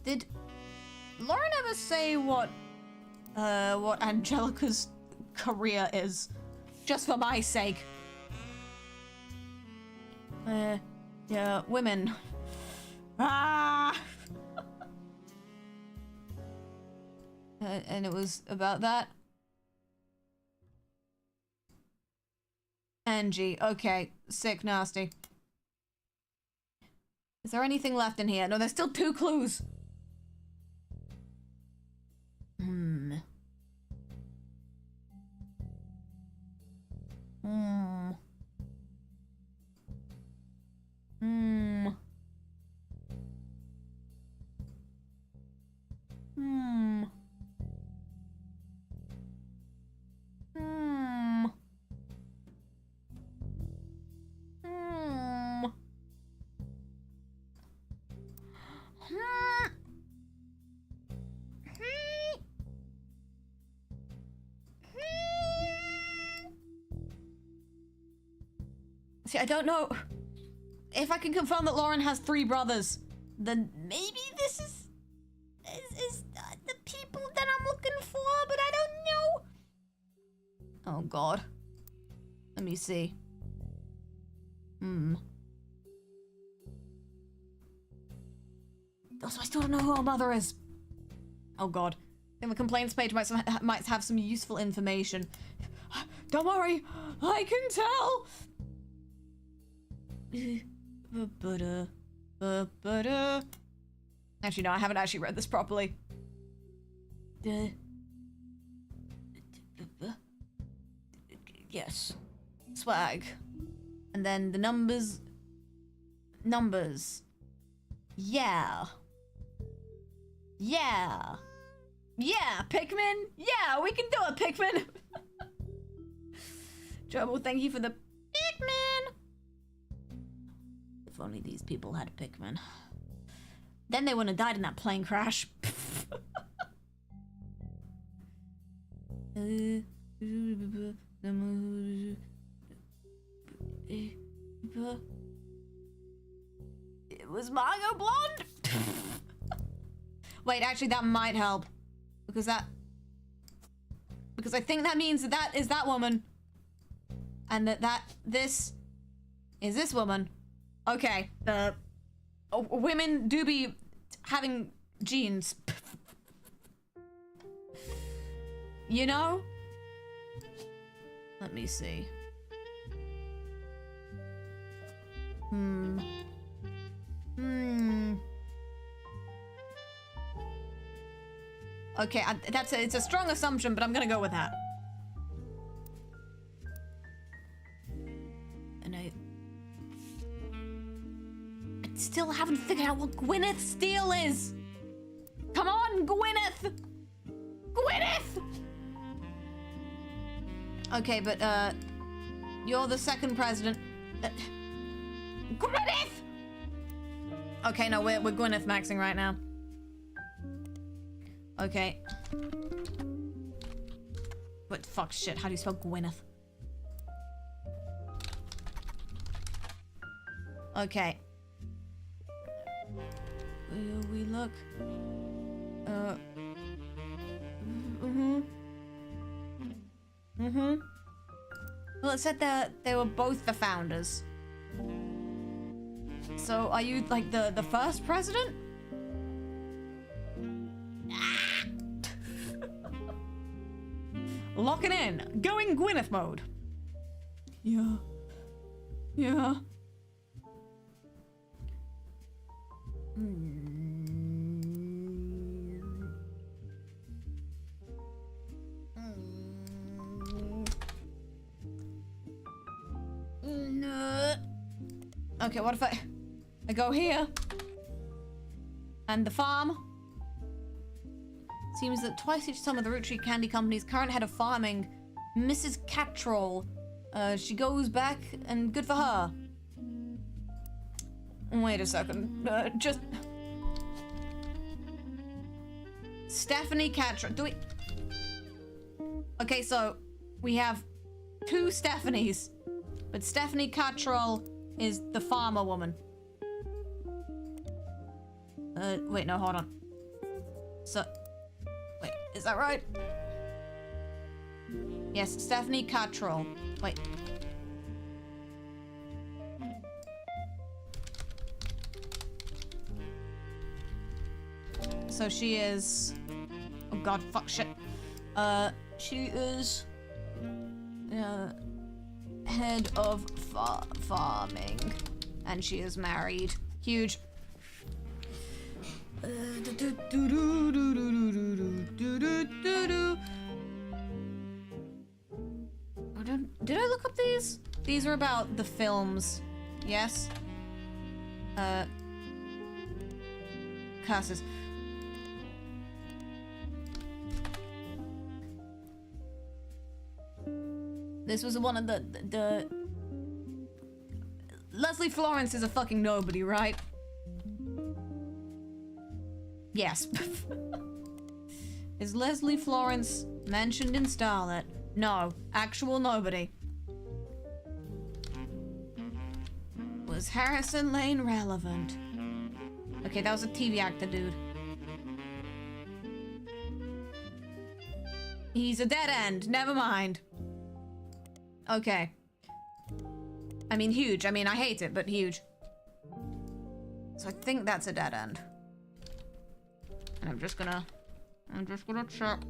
Did Lauren ever say what Angelica's career is? Just for my sake. Yeah, women. Ah! And it was about that. Angie, okay, sick, nasty. Is there anything left in here? No, there's still 2 clues. See, I don't know if I can confirm that Lauren has 3 brothers. Then maybe this is the people that I'm looking for, but I don't know. Oh God. Let me see. Also, I still don't know who our mother is. Oh God. I think the complaints page might have some useful information. Don't worry, I can tell. Actually, no, I haven't actually read this properly. Yes. Swag. And then the numbers. Yeah. Yeah. Yeah, Pikmin. Yeah, we can do it, Pikmin. Jobo, thank you for the Pikmin. If only these people had Pikmin. Then they wouldn't have died in that plane crash. It was Margot Blonde. Wait, actually, that might help. Because I think that means that is that woman. And this is this woman. Okay, women do be having genes. You know? Let me see. Okay, it's a strong assumption, but I'm gonna go with that. And I still haven't figured out what Gwyneth Steele is. Come on, Gwyneth! Gwyneth! Okay, but you're the second president. Gwyneth! Okay, no, we're Gwyneth maxing right now. Okay. What fuck shit, how do you spell Gwyneth? Okay. We look. Well, it said that they were both the founders. So, are you like the first president? Locking in. Going Gwyneth mode. Yeah. Yeah. Okay, what if I go here? And the farm? Seems that twice each summer the Roottrees Candy Company's current head of farming, Mrs. Catrol, she goes back and good for her. Wait a second, just... Stephanie Catrol, do we... Okay, so we have two Stephanies, but Stephanie Catrol is the farmer woman. Wait, no, hold on. So... Wait, is that right? Yes, Stephanie Catrol. Wait. So she is... Oh god, fuck, shit. She is... head of farming. And she is married. Huge. Did I look up these? These are about the films. Yes? Curses. This was one of the Leslie Florence is a fucking nobody, right? Yes. Is Leslie Florence mentioned in Starlet? No. Actual nobody. Was Harrison Lane relevant? Okay, that was a TV actor, dude. He's a dead end. Never mind. Okay. I mean, huge. I mean, I hate it, but huge. So I think that's a dead end. And I'm just gonna check.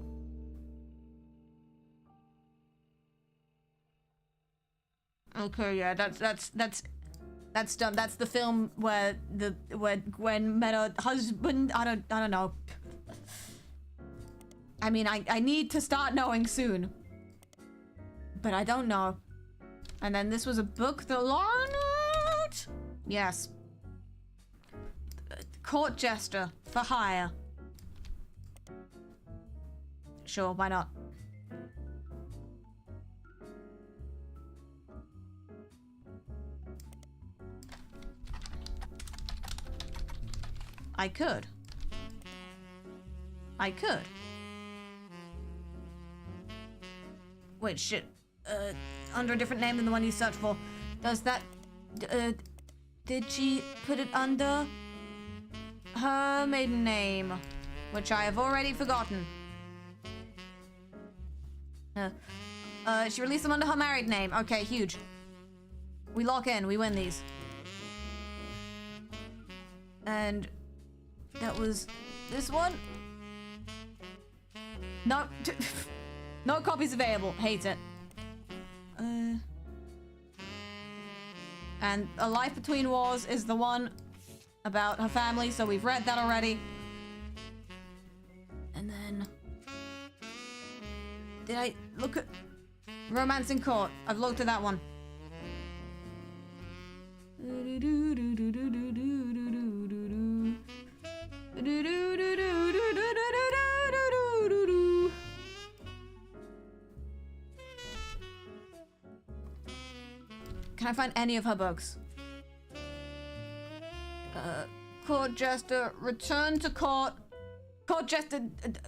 Okay, yeah, that's done. That's the film where Gwen met her husband. I don't know. I mean, I need to start knowing soon. But I don't know. And then this was a book, The Larnet? Yes. Court jester for hire. Sure, why not? I could. Wait, shit. Under a different name than the one you searched for. Does that... did she put it under her maiden name? which I have already forgotten. She released them under her married name. Okay, huge. We lock in. We win these. And that was this one. No, no copies available. Hate it. And A Life Between Wars is the one about her family, so we've read that already. And then... Did I look at... Romance in Court. I've looked at that one. Can I find any of her books? Court Jester, Return to Court. Court Jester,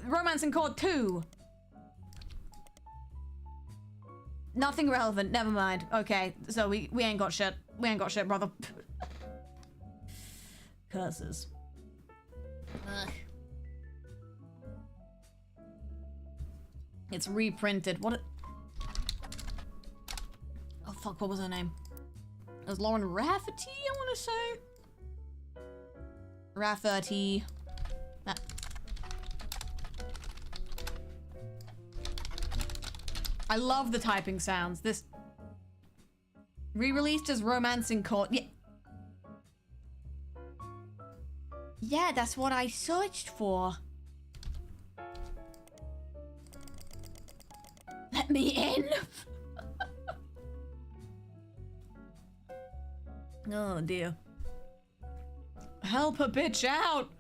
Romance in Court 2. Nothing relevant, never mind. Okay, so we ain't got shit. We ain't got shit, brother. Curses. Ugh. It's reprinted. What? Oh fuck! What was her name? It was Lauren Rafferty. I want to say. Rafferty. That. I love the typing sounds. This re-released as Romance in Court. Yeah. Yeah, that's what I searched for. Let me in. Oh dear. Help a bitch out.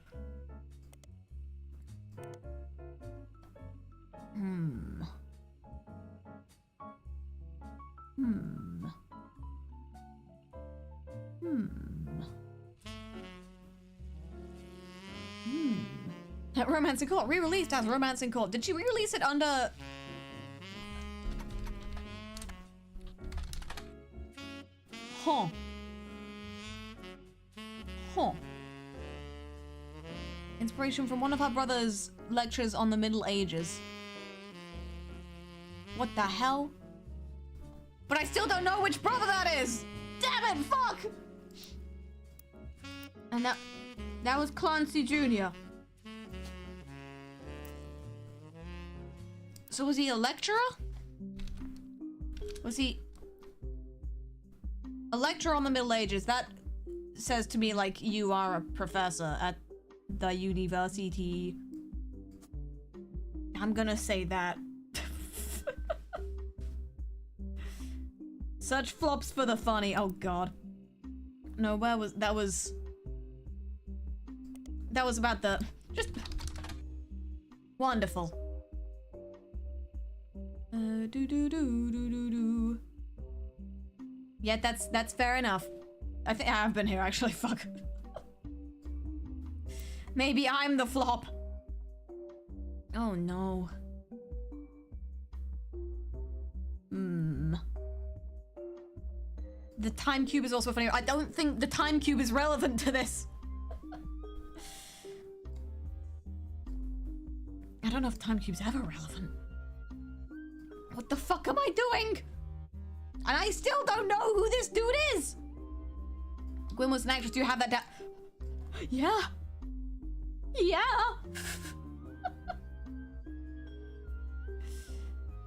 Romance in Court, re-released as Romance in Court. Did she re-release it under... Huh. Huh. Inspiration from one of her brother's lectures on the Middle Ages. What the hell? But I still don't know which brother that is! Damn it, fuck! And that was Clancy Jr. So was he a lecturer? Was he a lecturer on the Middle Ages? That says to me like you are a professor at the university. I'm gonna say that. Such flops for the funny. Oh god. No, where was that? Was about the just wonderful. Yeah, that's fair enough. I think I have been here actually. Fuck. Maybe I'm the flop. Oh no. The time cube is also funny. I don't think the time cube is relevant to this. I don't know if time cube's ever relevant. What the fuck am I doing? And I still don't know who this dude is. Gwen was an actress. Do you have that down? Yeah. Yeah.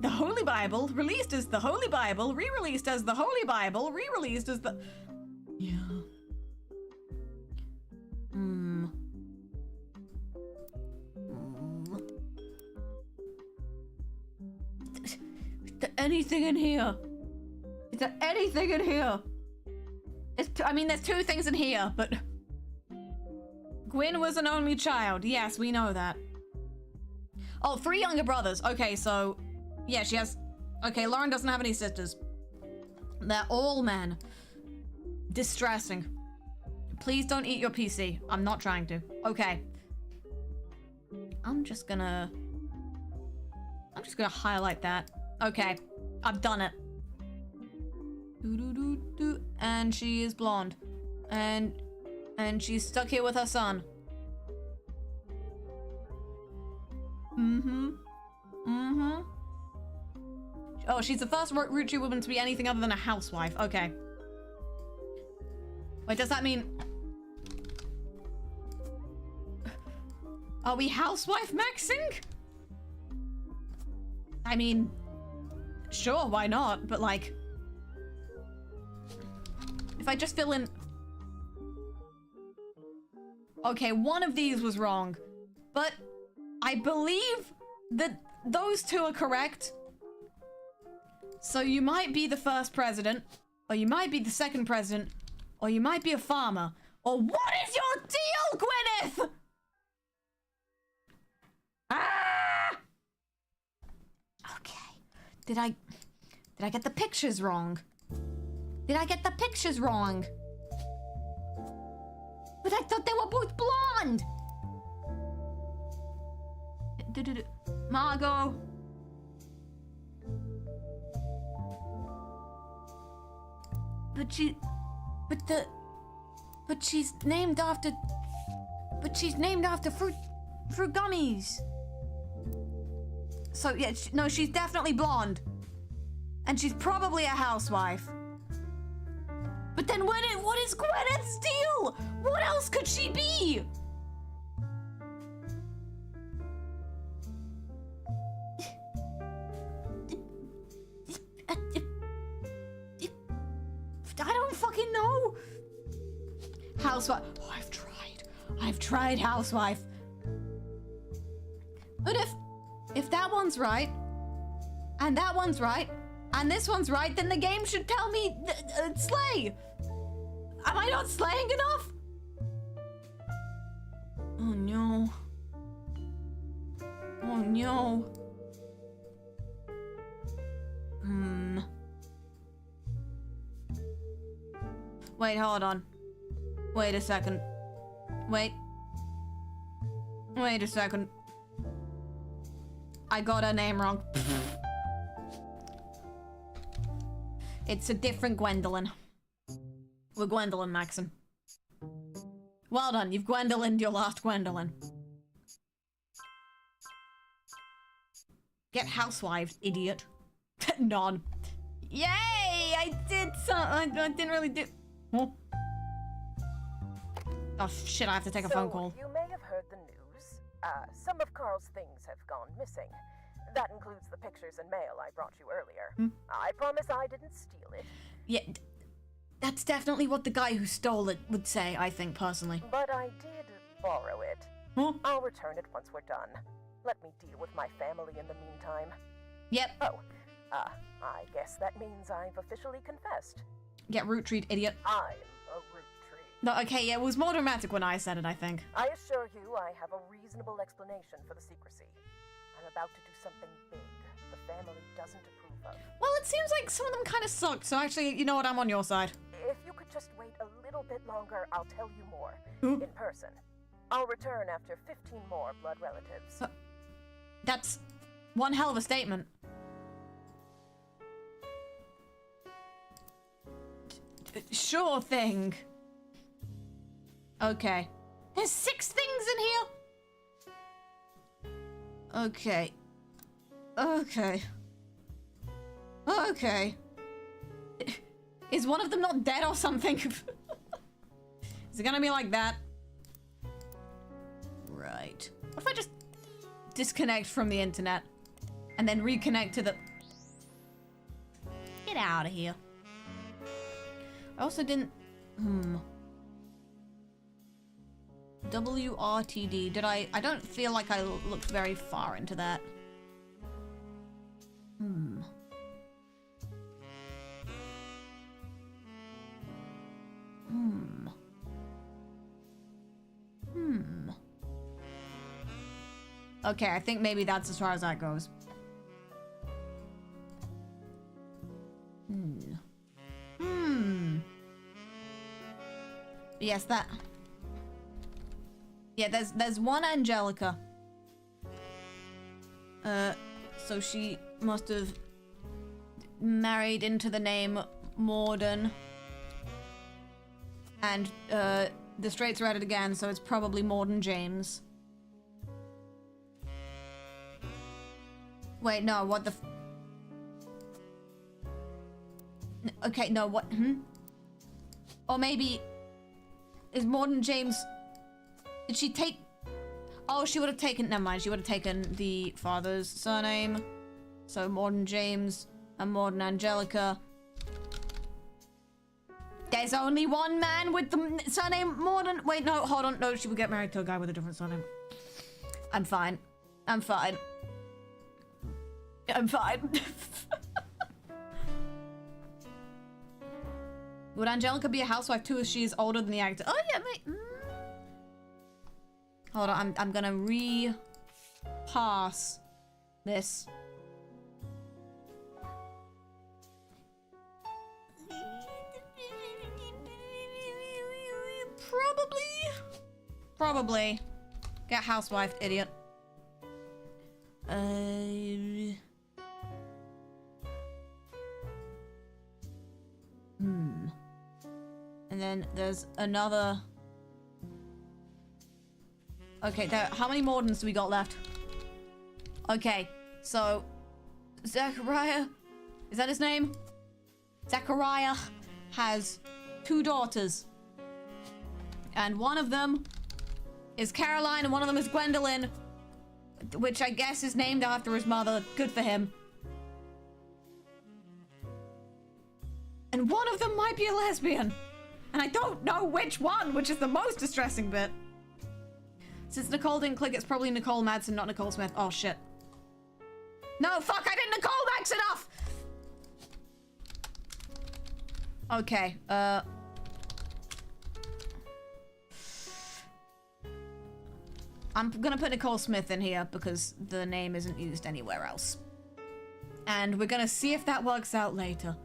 The Holy Bible, released as the Holy Bible, re-released as the Holy Bible, re-released as the... Yeah. Is there anything in here? Is there anything in here? I mean, there's two things in here, but... Gwyn was an only child. Yes, we know that. Oh, 3 younger brothers. Okay, so... Yeah, she has... Okay, Lauren doesn't have any sisters. They're all men. Distressing. Please don't eat your PC. I'm not trying to. Okay. I'm just gonna highlight that. Okay. I've done it. And she is blonde. And she's stuck here with her son. Oh, she's the first Roottrie woman to be anything other than a housewife. Okay. Wait, does that mean... Are we housewife maxing? I mean... Sure, why not? But like... If I just fill in... Okay, one of these was wrong. But I believe that those two are correct. So you might be the first president, or you might be the second president, or you might be a farmer. Or what is your deal, Gwyneth? Ah! Okay. Did I get the pictures wrong? Did I get the pictures wrong? But I thought they were both blonde. Margot. But she's named after fruit gummies. So yeah, no, she's definitely blonde. And she's probably a housewife. But then what is Gwyneth's deal? What else could she be? I don't fucking know. Housewife. Oh, I've tried housewife. But if that one's right, and that one's right, and this one's right, then the game should tell me slay. Am I not slaying enough? Oh no. Oh no. Wait, hold on. Wait a second. Wait a second. I got her name wrong. It's a different Gwendolyn. We're Gwendolyn Maxon. Well done, you've Gwendolyn'd your last Gwendolyn. Get housewives, idiot. None. Yay! I did I didn't really do... Huh? Oh shit, I have to take a phone call. You may have heard the news. Some of Carl's things have gone missing. That includes the pictures and mail I brought you earlier. I promise I didn't steal it. Yeah, that's definitely what the guy who stole it would say, I think, personally. But I did borrow it. Huh? I'll return it once we're done. Let me deal with my family in the meantime. Yep. Oh, I guess that means I've officially confessed. Get Roottreed, idiot. I'm a Roottree. No, okay, yeah, it was more dramatic when I said it, I think. I assure you I have a reasonable explanation for the secrecy. I'm about to do something big the family doesn't approve of. Well, it seems like some of them kind of sucked, so actually, you know what, I'm on your side. If you could just wait a little bit longer, I'll tell you more. Ooh. In person. I'll return after 15 more blood relatives. That's one hell of a statement. Sure thing. Okay. There's 6 things in here? Okay. Okay. Okay. Is one of them not dead or something? Is it gonna be like that? Right. What if I just disconnect from the internet and then reconnect to the... Get out of here. I also didn't... WRTD. Did I don't feel like I looked very far into that. Okay, I think maybe that's as far as that goes. Yes, that... Yeah, there's one Angelica. So she must have married into the name Morden. And, the Straits read it again, so it's probably Morden James. Wait, no, what the Okay, no, what? Hmm? Or maybe... Is Morden James... Did she take... Oh, she would have taken... Never mind, she would have taken the father's surname. So Morden James and Morden Angelica. There's only one man with the surname Morden. Wait, no, hold on. No, she would get married to a guy with a different surname. I'm fine. I'm fine. I'm fine. Would Angelica be a housewife too if she is older than the actor? Oh yeah, mate. Hold on, I'm gonna re-pass this. Probably. Get housewife, idiot. And then there's another. Okay, how many Mordens do we got left? Okay, so Zachariah, is that his name? Zachariah has 2 daughters. And one of them is Caroline and one of them is Gwendolyn, which I guess is named after his mother. Good for him. And one of them might be a lesbian. And I don't know which one, which is the most distressing bit. Since Nicole didn't click, it's probably Nicole Madsen, not Nicole Smith. Oh, shit. No, fuck, I didn't Nicole Max enough! Okay, I'm gonna put Nicole Smith in here because the name isn't used anywhere else. And we're gonna see if that works out later.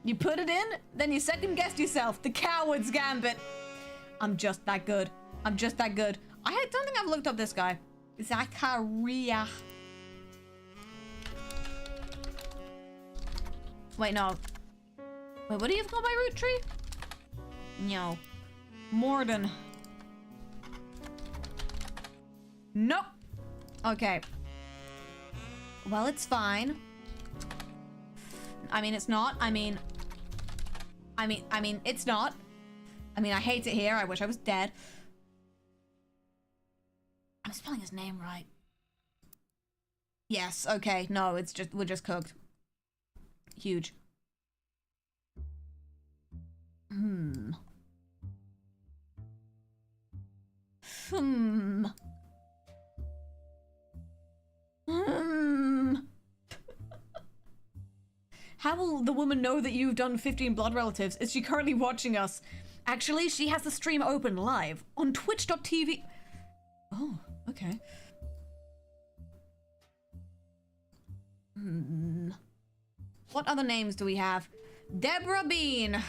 You put it in, then you second guessed yourself. The coward's gambit. I'm just that good. I'm just that good. I don't think I've looked up this guy. Zachariah. Wait, no. Wait, what do you have called by Roottrees? No. Morden. Nope. Okay. Well, it's fine. I mean, it's not. I mean, it's not. I mean, I hate it here. I wish I was dead. I'm spelling his name right. Yes, okay. No, it's just, we're just cooked. Huge. How will the woman know that you've done 15 blood relatives? Is she currently watching us? Actually, she has the stream open live on twitch.tv. Oh, okay. What other names do we have? Deborah Bean. Do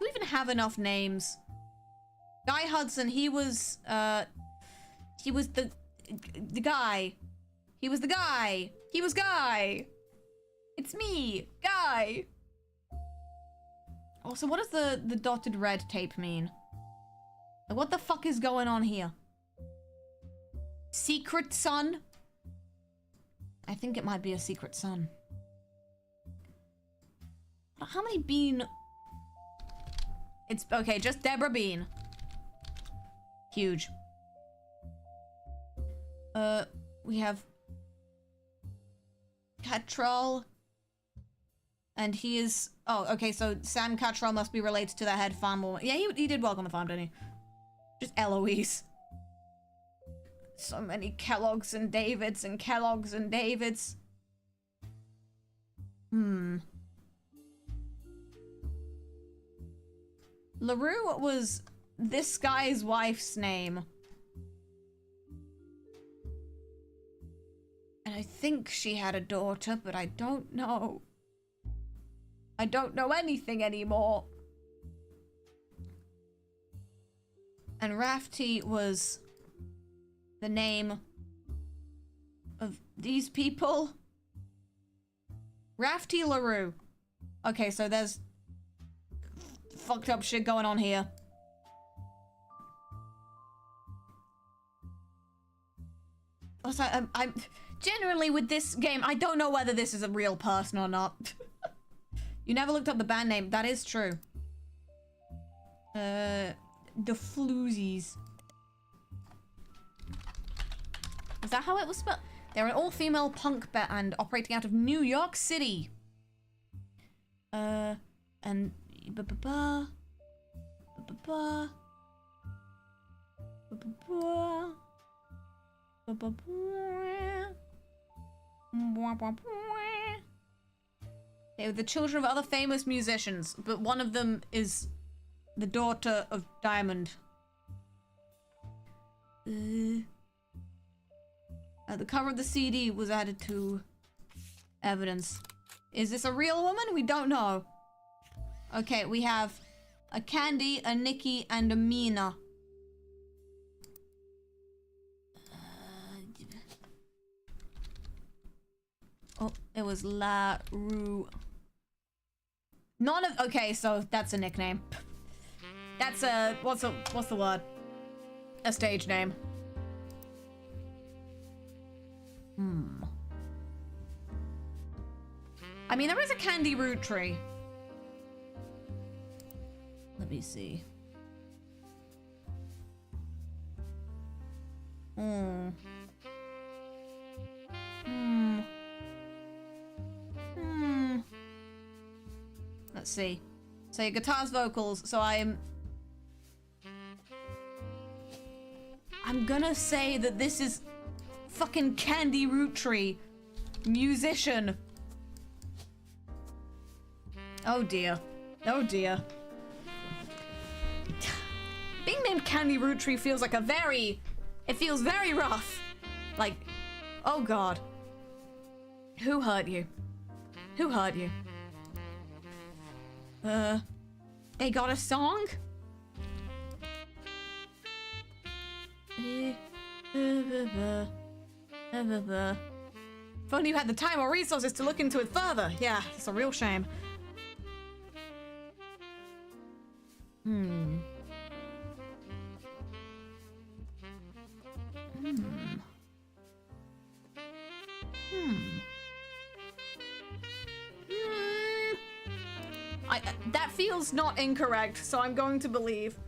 we even have enough names? Guy Hudson, he was the guy. He was the guy. He was Guy. It's me, Guy. Also, what does the dotted red tape mean? Like, what the fuck is going on here? Secret son? I think it might be a secret son. How many Bean? It's okay, just Deborah Bean. Huge. We have Cattrall. And he is... Oh, okay, so Sam Cattrall must be related to the head farm woman. Yeah, he did work on the farm, didn't he? Just Eloise. So many Kellogg's and Davids and Kellogg's and Davids. LaRue was this guy's wife's name. And I think she had a daughter, but I don't know. I don't know anything anymore. And Rafty was the name of these people. Rafty LaRue. Okay, so there's fucked up shit going on here. honest, I'm genuinely with this game, I don't know whether this is a real person or not. You never looked up the band name. That is true. The Floozies. Is that how it was spelled? They're an all-female punk band operating out of New York City. And they were the children of other famous musicians, but one of them is the daughter of Diamond. The cover of the CD was added to evidence. Is this a real woman? We don't know. Okay, we have a Candy, a Nikki, and a Mina. Oh, it was La Rue. None of. Okay, so that's a nickname. That's a what's the word? A stage name. I mean, there is a Candy Roottrees. Let me see. Let's see. So your guitars, vocals. So I'm gonna say that this is fucking Candy Roottrees, musician. Oh dear. Oh dear. Being named Candy Roottrees feels like it feels very rough. Like, oh god. Who hurt you? Who hurt you? They got a song? If only you had the time or resources to look into it further. Yeah, it's a real shame. That feels not incorrect, so I'm going to believe.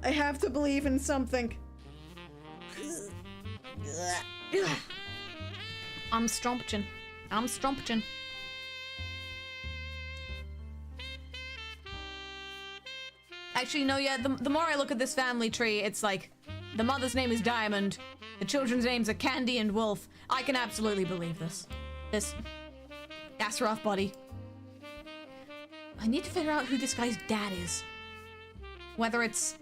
I have to believe in something. I'm stomping. I'm stomping. Actually, no, yeah, the more I look at this family tree, it's like, the mother's name is Diamond, the children's names are Candy and Wolf. I can absolutely believe this. That's rough, buddy. I need to figure out who this guy's dad is. Whether it's...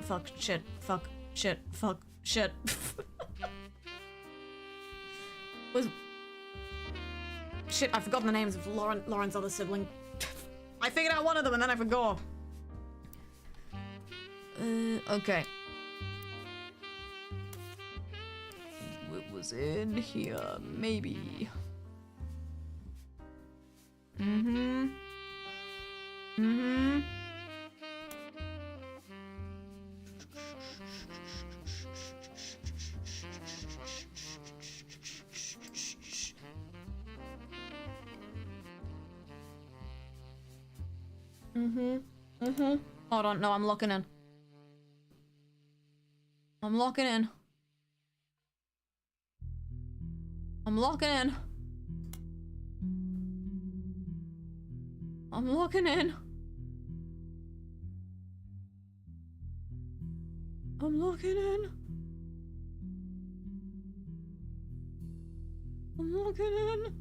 Fuck, shit, fuck, shit, fuck, shit. Shit, I've forgotten the names of Lauren's other sibling. I figured out one of them and then I forgot. Okay. It was in here, maybe. Hold on, no, I'm locking in. I'm locking in. I'm locking in. I'm locking in. I'm locking in. I'm locking in.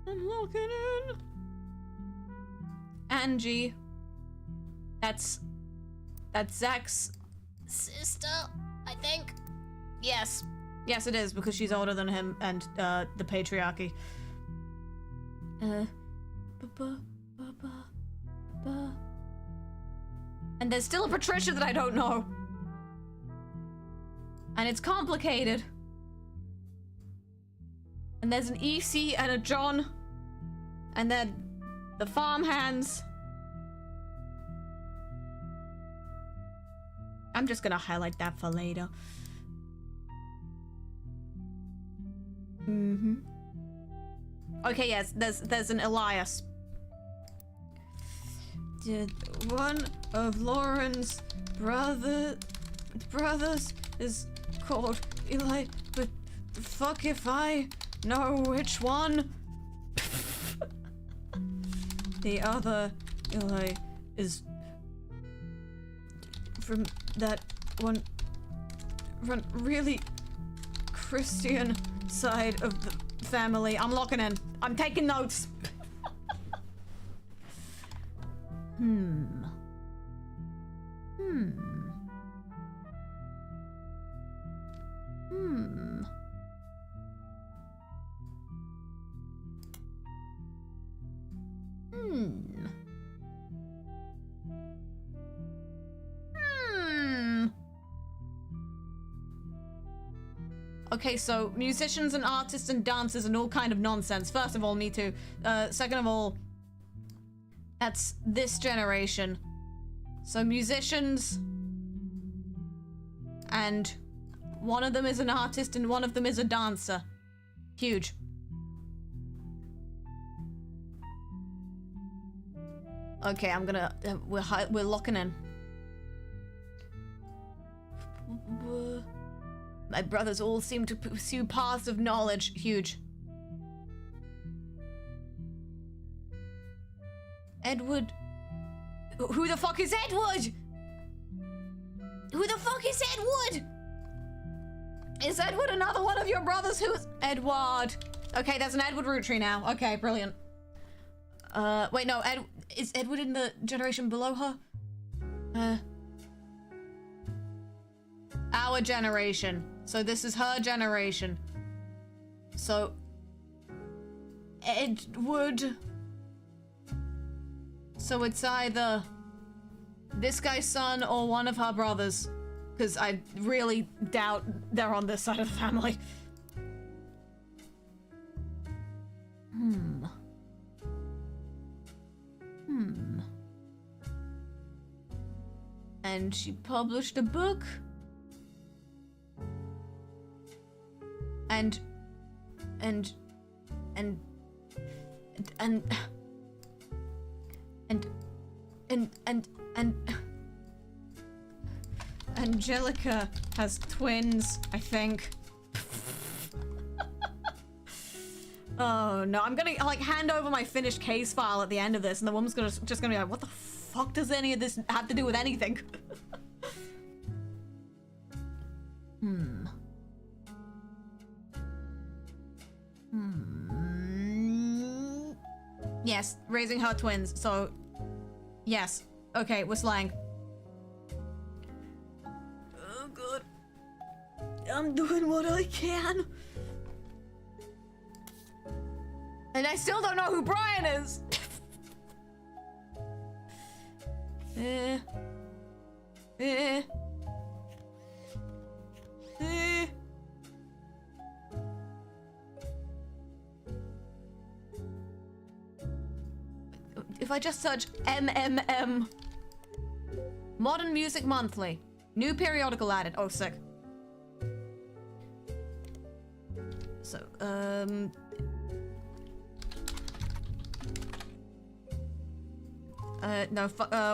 I'm locking in. Angie. That's Zach's Sister, I think. Yes. Yes, it is, because she's older than him and the patriarchy. And there's still a Patricia that I don't know. And it's complicated. And there's an EC and a John. And then the farmhands. I'm just gonna highlight that for later. Okay, yes, there's an Elias. Did one of Lauren's brothers is called Eli, but fuck if I know which one. The other Eli is from that one really Christian side of the family. I'm locking in. I'm taking notes. Okay, so musicians and artists and dancers and all kind of nonsense. First of all, me too. Second of all, that's this generation. So musicians, and one of them is an artist and one of them is a dancer. Huge. Okay, I'm gonna, we're locking in. My brothers all seem to pursue paths of knowledge. Huge. Edward. Who the fuck is Edward? Who the fuck is Edward? Is Edward another one of your brothers? Who's Edward? Okay, there's an Edward Roottrie now. Okay, brilliant. Wait, no, is Edward in the generation below her? Our generation. So this is her generation. So Edward. So it's either this guy's son or one of her brothers. Because I really doubt they're on this side of the family. And she published a book. And Angelica has twins, I think. Oh no, I'm gonna like hand over my finished case file at the end of this, and the woman's just gonna be like, what the fuck does any of this have to do with anything? Yes, raising her twins, so yes. Okay, we're slang. Oh god. I'm doing what I can. And I still don't know who Brian is. If I just search MMM. Modern Music Monthly. New periodical added. Oh, sick. So, no,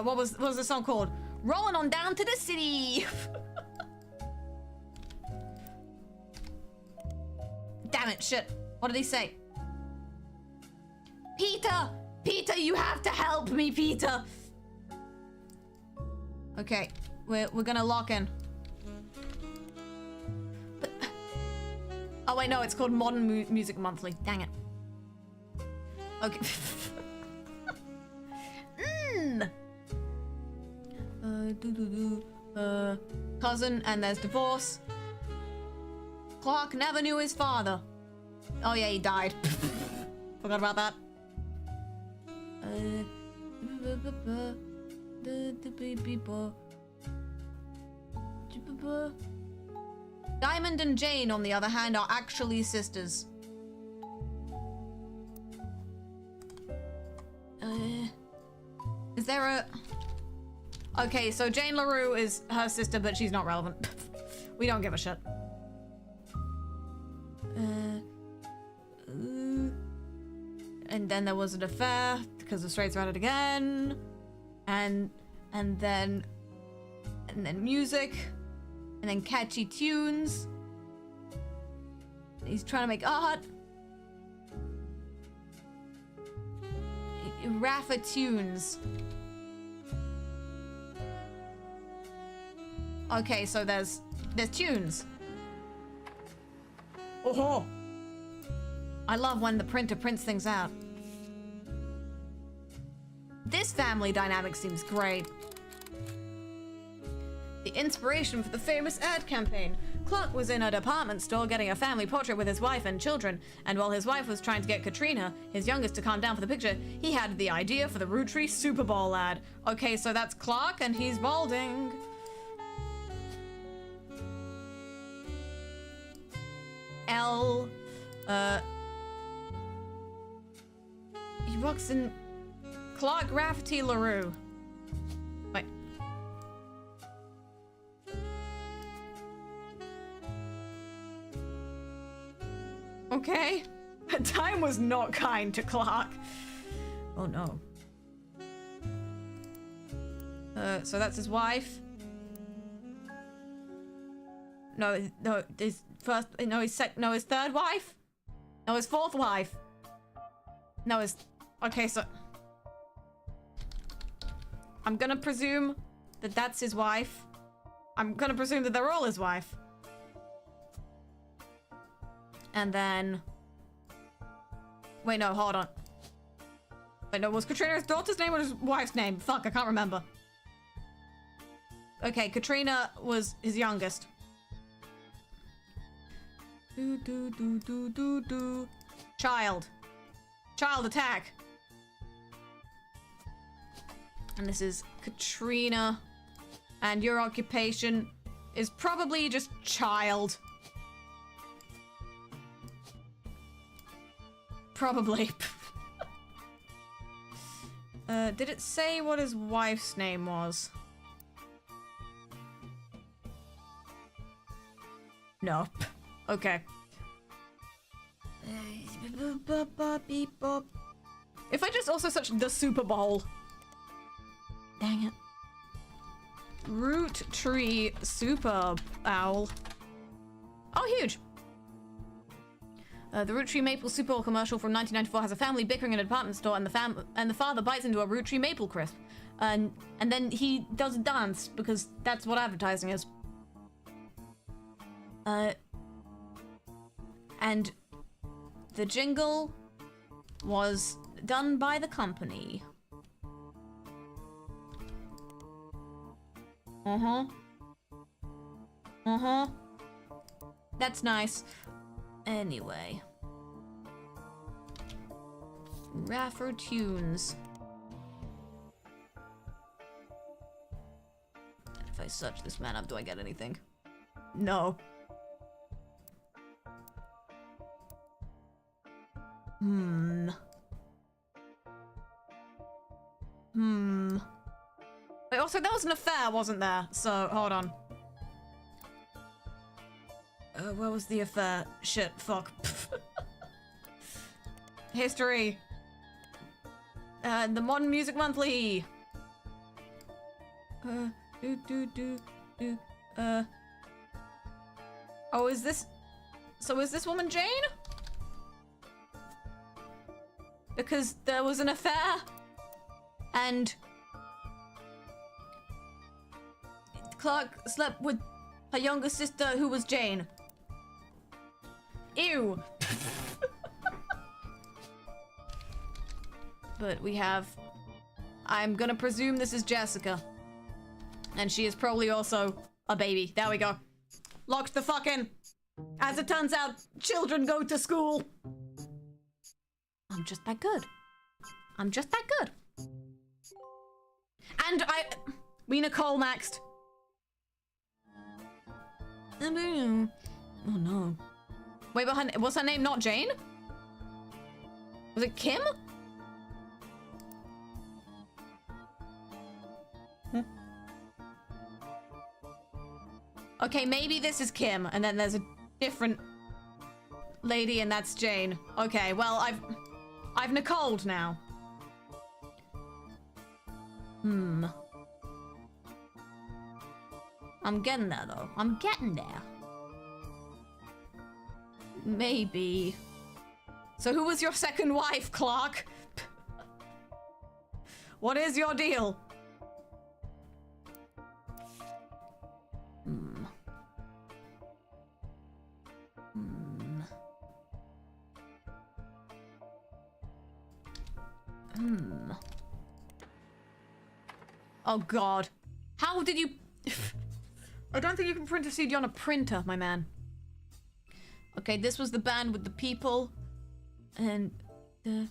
what was the song called? Rolling on down to the city. Damn it, shit. What did he say? Peter! Peter, you have to help me, Peter! Okay, we're gonna lock in. But, oh wait, no, it's called Modern Music Monthly. Dang it. Okay. Cousin, and there's divorce. Clark never knew his father. Oh yeah, he died. Forgot about that. Diamond and Jane, on the other hand, are actually sisters. Is there a... Okay, so Jane LaRue is her sister, but she's not relevant. We don't give a shit. And then there was an affair because the straights were at it again, and then music, and then catchy tunes. He's trying to make art. Rafa tunes. Okay, so there's tunes. Oh, I love when the printer prints things out. This family dynamic seems great. The inspiration for the famous ad campaign. Clark was in a department store getting a family portrait with his wife and children, and while his wife was trying to get Katrina, his youngest, to calm down for the picture, he had the idea for the Roottrees Super Bowl ad. Okay, so that's Clark, and he's balding. He works in Clark Rafferty LaRue. Wait. Okay. Time was not kind to Clark. Oh no. So that's his wife. No, his first, his third wife? No, his fourth wife. No, his, okay, so I'm gonna presume that that's his wife. I'm gonna presume that they're all his wife. And then, wait, no, hold on. Wait, no, was Katrina his daughter's name or his wife's name? Fuck, I can't remember. Okay, Katrina was his youngest. Child attack. And this is Katrina. And your occupation is probably just child. Probably. Did it say what his wife's name was? No. Okay. If I just also search the Super Bowl. Dang it. Roottree Super Owl. Oh, huge. The Roottrees Maple Super Bowl commercial from 1994 has a family bickering in a department store, and the father bites into a Roottrees Maple crisp, and then he does a dance because that's what advertising is. And the jingle was done by the company. That's nice. Anyway. Raffer tunes. If I search this man up, do I get anything? No. Wait, also, there was an affair, wasn't there? So, hold on. Where was the affair? Shit, fuck. History. The Modern Music Monthly. Oh, is this... So is this woman Jane? Because there was an affair, and Clark slept with her younger sister, who was Jane. Ew. But we have... I'm gonna presume this is Jessica. And she is probably also a baby. There we go. Locked the fuck in. As it turns out, children go to school. I'm just that good. I'm just that good. And we Nicole next. Oh no. Wait, but was her name not Jane? Was it Kim? Okay, maybe this is Kim, and then there's a different lady, and that's Jane. Okay, well, I've Nicole'd now. I'm getting there, though. I'm getting there. Maybe. So who was your second wife, Clark? What is your deal? Oh God. How did you... I don't think you can print a CD on a printer, my man. Okay, this was the band with the people. And the...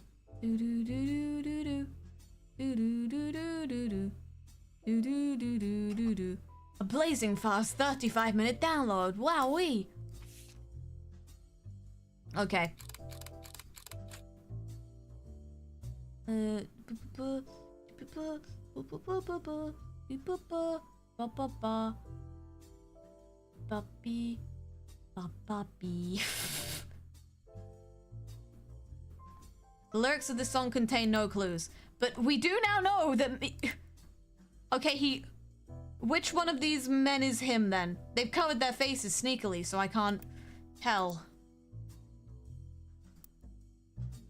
A blazing fast 35-minute download. Wowee. Okay. The lyrics of this song contain no clues, but we do now know that... Okay, which one of these men is him, then? They've covered their faces sneakily, so I can't tell.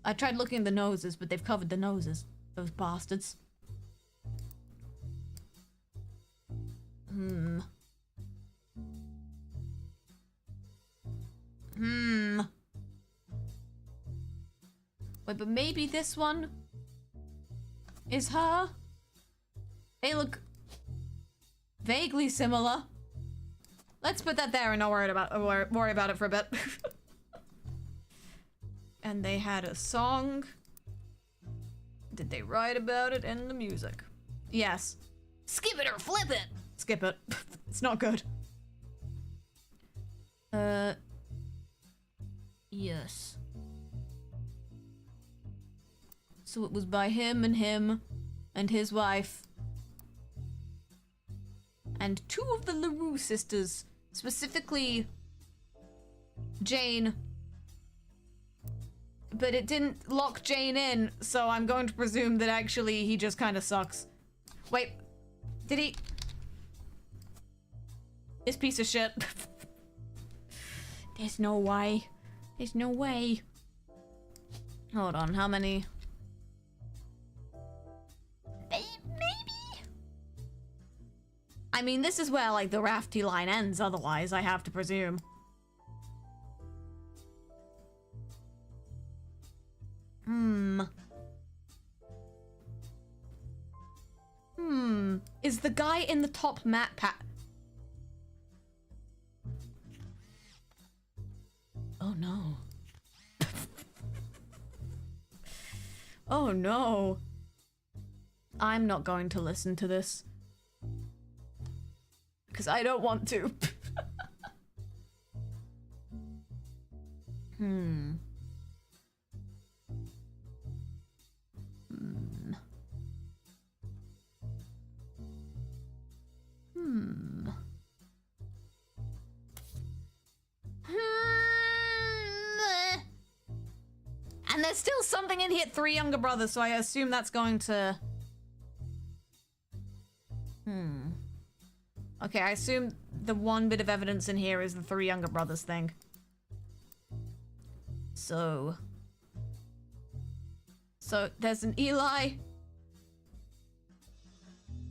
I tried looking at the noses, but they've covered the noses. Those bastards. Wait, but maybe this one is her? They look vaguely similar. Let's put that there and not worry about it for a bit. And they had a song. Did they write about it in the music? Yes. Skip it or flip it. Skip it. It's not good. Yes. So it was by him and his wife. And two of the LaRue sisters, specifically Jane. But it didn't lock Jane in, so I'm going to presume that actually he just kind of sucks. Wait, did he? This piece of shit. There's no way. There's no way. Hold on, how many? Maybe? I mean, this is where, like, the Rafty line ends, otherwise, I have to presume. Is the guy in the top Matt Pat? Oh no. Oh no. I'm not going to listen to this. Because I don't want to. And there's still something in here. 3 younger brothers, so I assume that's going to... Okay, I assume the one bit of evidence in here is the 3 younger brothers thing. So there's an Eli.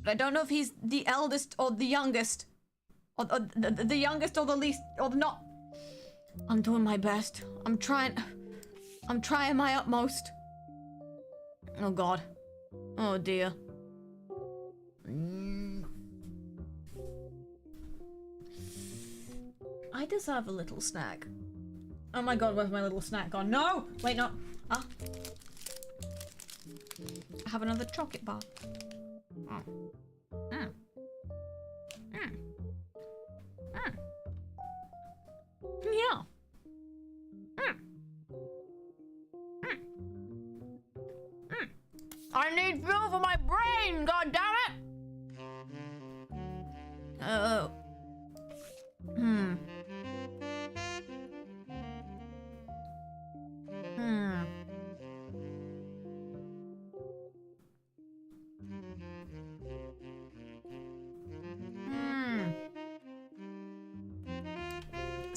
But I don't know if he's the eldest or the youngest. Or the youngest or the least, or not. I'm doing my best. I'm trying my utmost. Oh God. Oh dear. I deserve a little snack. Oh my God, where's my little snack gone? No! Wait, no. Ah. I have another chocolate bar. Yeah. I need fuel for my brain, god damn it!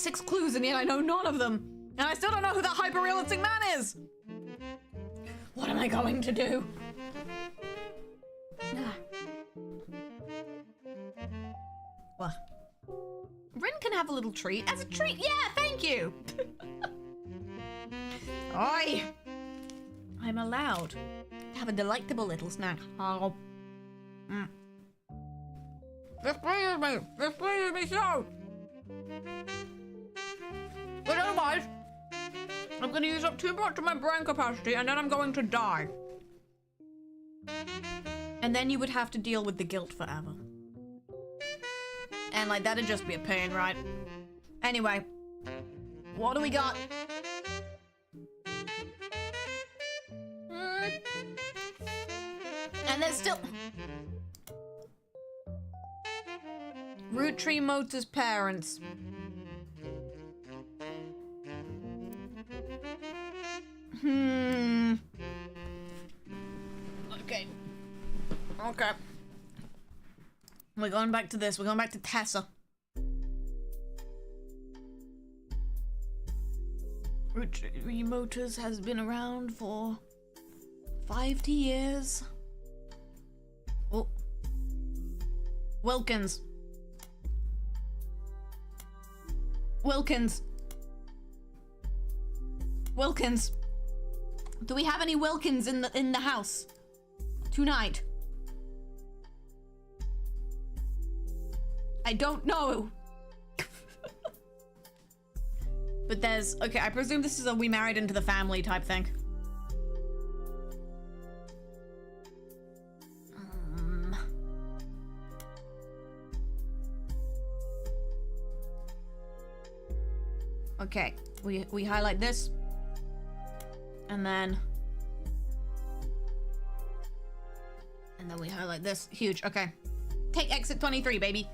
6 clues and yet I know none of them. And I still don't know who that hyper-realistic man is. What am I going to do? What? Rin can have a little treat. As a treat, yeah, thank you. Oi! I'm allowed to have a delectable little snack. Oh. This pleases me. This pleases me so. But otherwise, I'm going to use up too much of my brain capacity and then I'm going to die. And then you would have to deal with the guilt forever. And like, that'd just be a pain, right? Anyway, what do we got? And there's still... Roottrees Motors parents. Okay. Okay. We're going back to this. We're going back to Tessa. Roottrees Motors has been around for 50 years. Oh. Wilkins. Wilkins. Wilkins. Do we have any Wilkins in the house tonight? I don't know. But there's... Okay, I presume this is a we married into the family type thing. Okay, we highlight this. And then we highlight this. Huge, okay. Take exit 23, baby.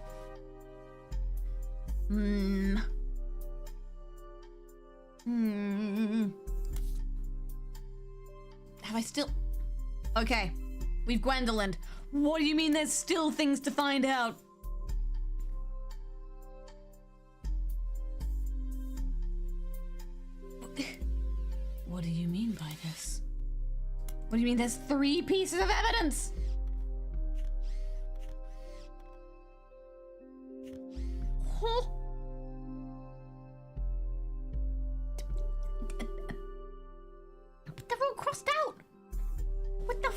Have I still... Okay, we've Gwendolyn. What do you mean there's still things to find out? What do you mean by this? What do you mean there's 3 pieces of evidence? Huh? They're all crossed out. What the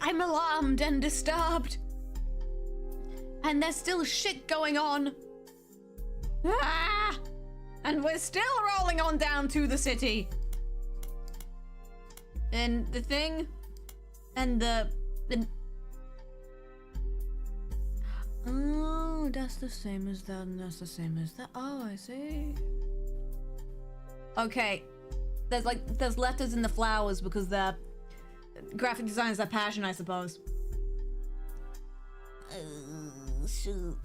I'm alarmed and disturbed. And there's still shit going on. Ah! And we're still rolling on down to the city. And the thing... And the... Oh, that's the same as that, and that's the same as that. Oh, I see. Okay. There's letters in the flowers because the graphic design is their passion, I suppose. Shoot.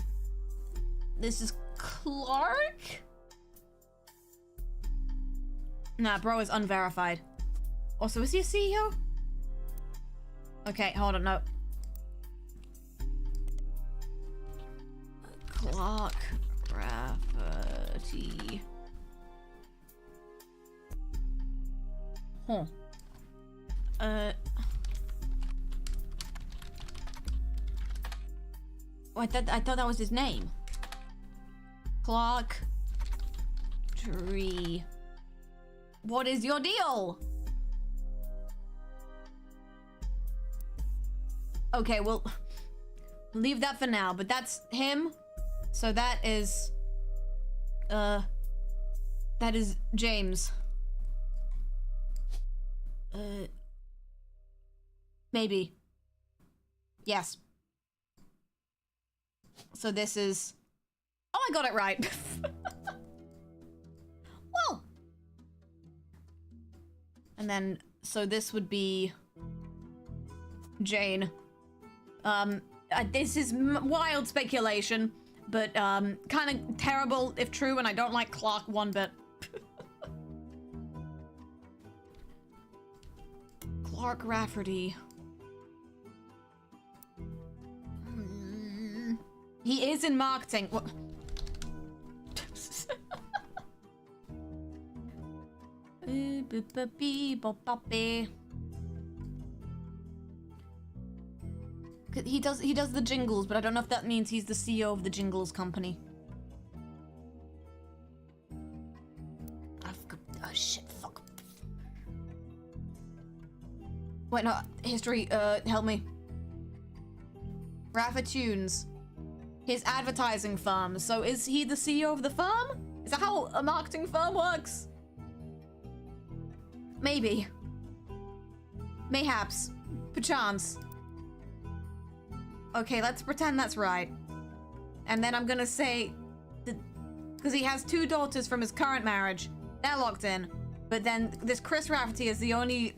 This is Clark? Nah, bro is unverified. Also, is he a CEO? Okay, hold on, no. Clark Rafferty. Huh. Oh, I thought that was his name. Clark Tree. What is your deal? Okay, well, leave that for now, but that's him. So that is James. Maybe. Yes. So this is... Oh, I got it right. Well. And then, so this would be Jane. This is wild speculation, but kind of terrible if true, and I don't like Clark one bit. Clark Rafferty. He is in marketing. What? He does the jingles, but I don't know if that means he's the CEO of the jingles company. Oh shit, fuck. Wait, no, history, help me. Rafa Tunes. His advertising firm. So is he the CEO of the firm? Is that how a marketing firm works? Maybe. Mayhaps. Perchance. Okay, let's pretend that's right. And then I'm gonna say... Because he has 2 daughters from his current marriage. They're locked in. But then this Chris Rafferty is the only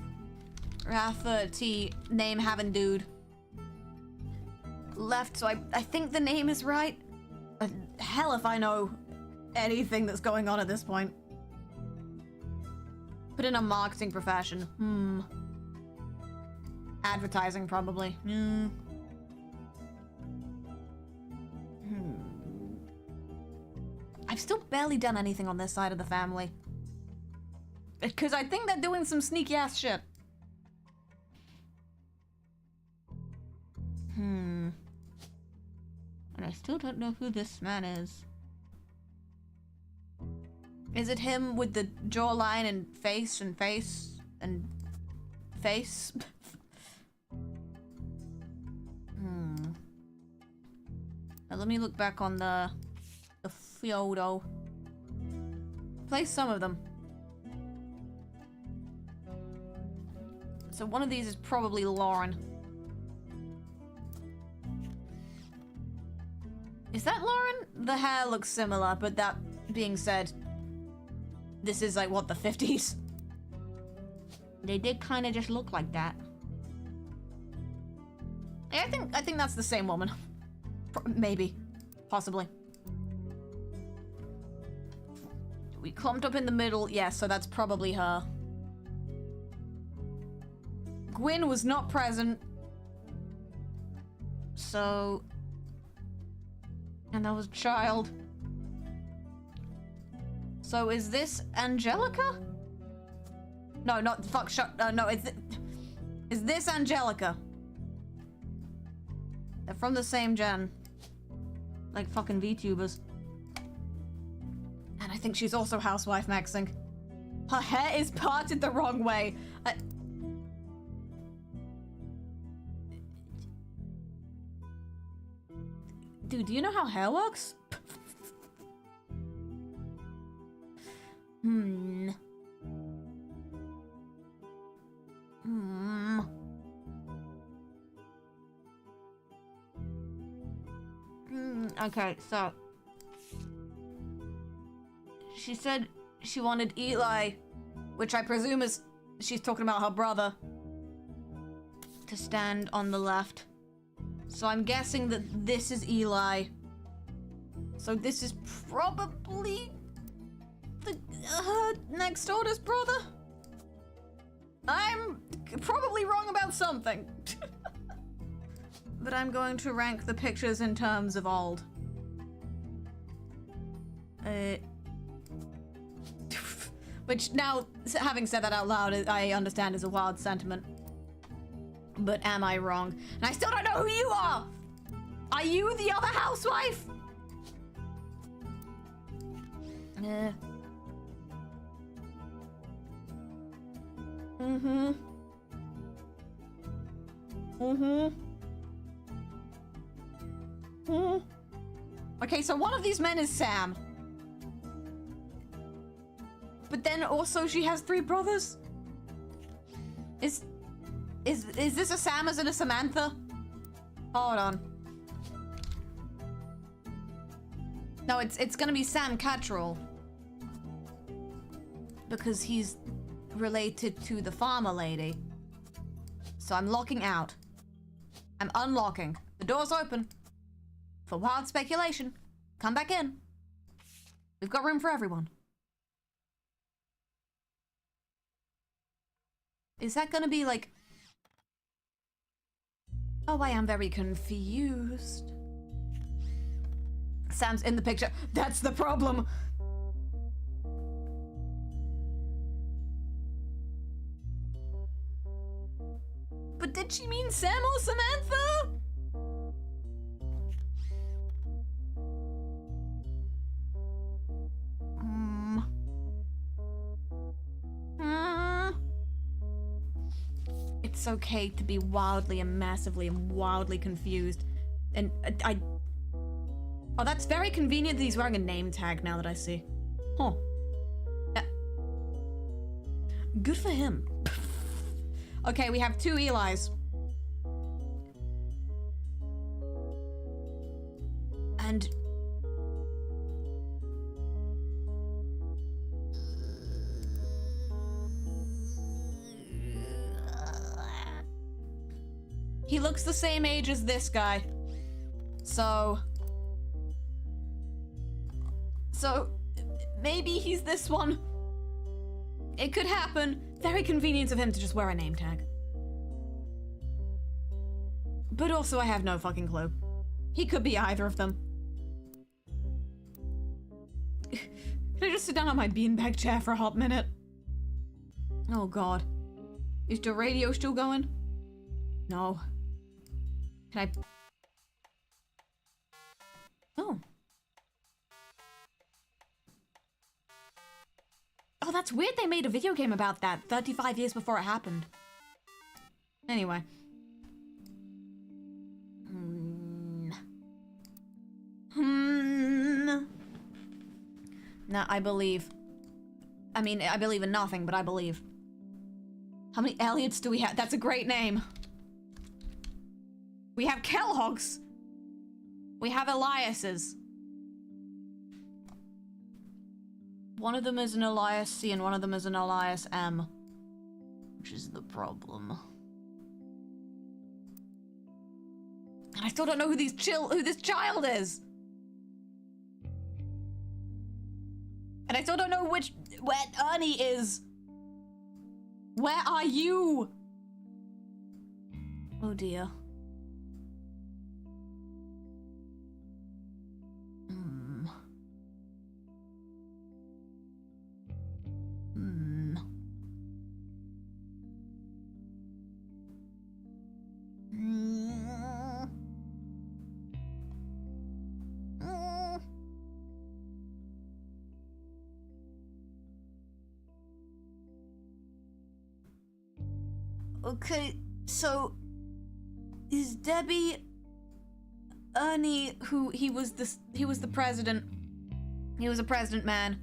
Rafferty name-having dude left, so I think the name is right. Hell if I know anything that's going on at this point. Put in a marketing profession. Advertising, probably. I've still barely done anything on this side of the family. Because I think they're doing some sneaky ass shit. And I still don't know who this man is. Is it him with the jawline and face and face and face? Now let me look back on the photo. Play some of them. So one of these is probably Lauren. Is that Lauren? The hair looks similar, but that being said, this is like, what, the 50s? They did kind of just look like that. I think that's the same woman. Maybe. Possibly. We clumped up in the middle. Yes, so that's probably her. Gwyn was not present. So... And that was a child. So is this Angelica? No, not fuck. No, is this Angelica? They're from the same gen, like fucking VTubers. And I think she's also housewife maxing. Her hair is parted the wrong way. Dude, do you know how hair works? Okay, so she said she wanted Eli, which I presume is she's talking about her brother, to stand on the left. So I'm guessing that this is Eli. So this is probably the next oldest brother. I'm probably wrong about something. But I'm going to rank the pictures in terms of old. Which now, having said that out loud, I understand is a wild sentiment. But am I wrong? And I still don't know who you are! Are you the other housewife? Okay, so one of these men is Sam. But then also she has 3 brothers? Is this a Sam as in a Samantha? Hold on. No, it's gonna be Sam Cattrall. Because he's related to the farmer lady. So I'm locking out. I'm unlocking. The door's open. For wild speculation. Come back in. We've got room for everyone. Is that gonna be like... Oh, I am very confused. Sam's in the picture. That's the problem. she mean Sam or Samantha? It's okay to be wildly and massively and wildly confused. And oh, that's very convenient that he's wearing a name tag now that I see. Huh. Good for him. Okay, we have 2 Elis. And... he looks the same age as this guy. So maybe he's this one. It could happen. Very convenient of him to just wear a name tag. But also I have no fucking clue. He could be either of them. Can I just sit down on my beanbag chair for a hot minute? Oh god. Is the radio still going? No. Can I... Oh. Oh, that's weird they made a video game about that 35 years before it happened. Anyway. Nah, I believe. I mean, I believe in nothing, but I believe. How many Elliots do we have? That's a great name. We have Kelloggs. We have Eliases. One of them is an Elias C and one of them is an Elias M. Which is the problem. And I still don't know who this child is. And I still don't know where Ernie is. Where are you? Oh dear. Okay, so is Debbie Ernie who he was the president. He was a president man.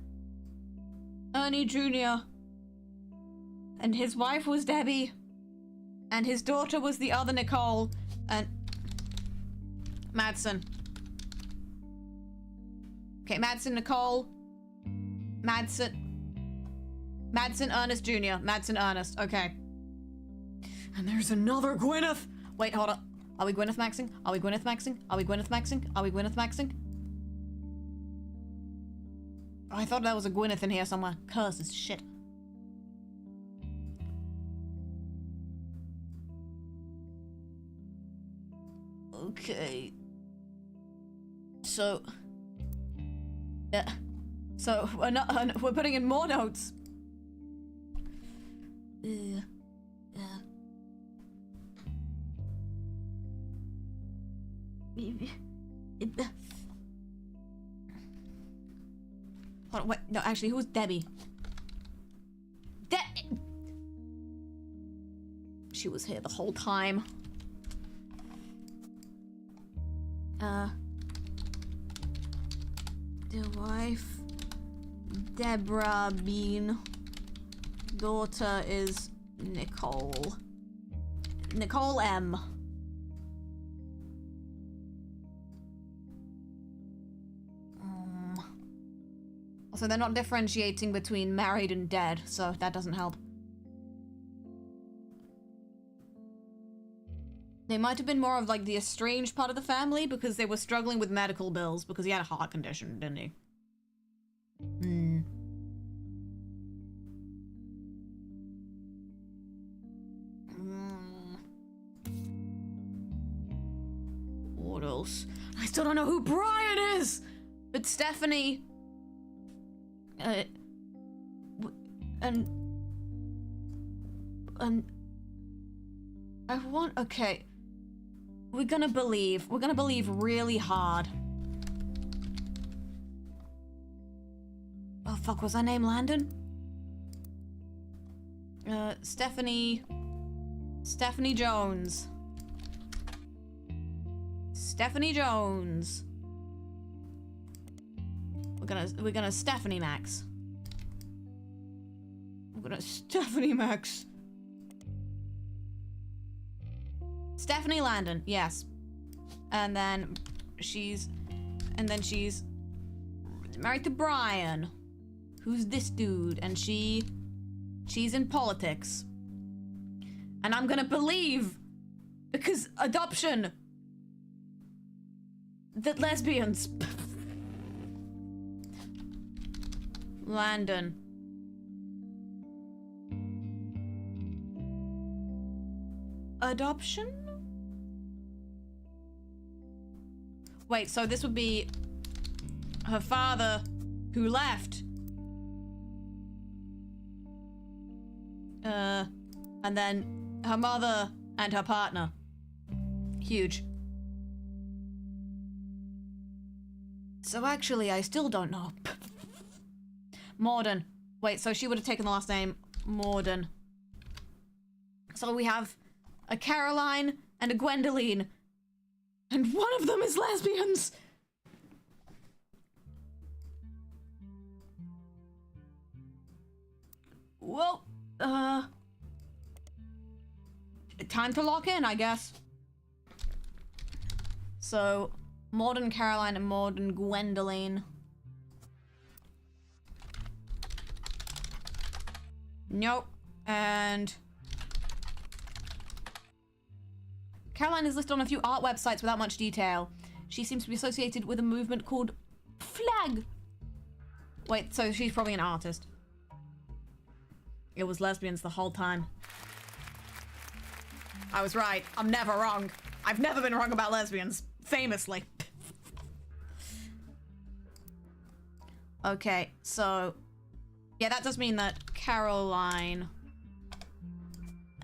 Ernie Jr. And his wife was Debbie. And his daughter was the other Nicole. And Madsen. Okay, Madsen, Nicole. Madsen, Ernest Jr. Madsen, Ernest. Okay. And there's another Gwyneth. Wait, hold on. Are we Gwyneth maxing? Are we Gwyneth maxing? Are we Gwyneth maxing? Are we Gwyneth maxing? Oh, I thought there was a Gwyneth in here somewhere. Curses, shit. Okay. So... yeah. So, we're putting in more notes. Hold on, wait, no, actually, who's Debbie? She was here the whole time. The wife, Deborah Bean. Daughter is Nicole. Nicole M. Also, they're not differentiating between married and dead, so that doesn't help. They might have been more of like the estranged part of the family because they were struggling with medical bills because he had a heart condition, didn't he? What else? I still don't know who Brian is! But Stephanie... Okay. We're gonna believe really hard. Oh fuck, was her name Landon? Stephanie Jones. Stephanie Jones. We're gonna Stephanie Max. We're gonna Stephanie Max. Stephanie Landon, yes. And then she's married to Brian, who's this dude, and she's in politics. And I'm gonna believe, because adoption, that lesbians. Landon. Adoption? Wait, so this would be her father who left. And then her mother and her partner. Huge. So actually, I still don't know. Morden. Wait, so she would have taken the last name Morden. So we have a Caroline and a Gwendoline. And one of them is lesbians. Well, time to lock in, I guess. So, Morden Caroline and Morden Gwendoline. Nope. And Caroline is listed on a few art websites without much detail. She seems to be associated with a movement called Flag. Wait, so she's probably an artist. It was lesbians the whole time. I was right. I'm never wrong. I've never been wrong about lesbians. Famously. Okay, so yeah, that does mean that Caroline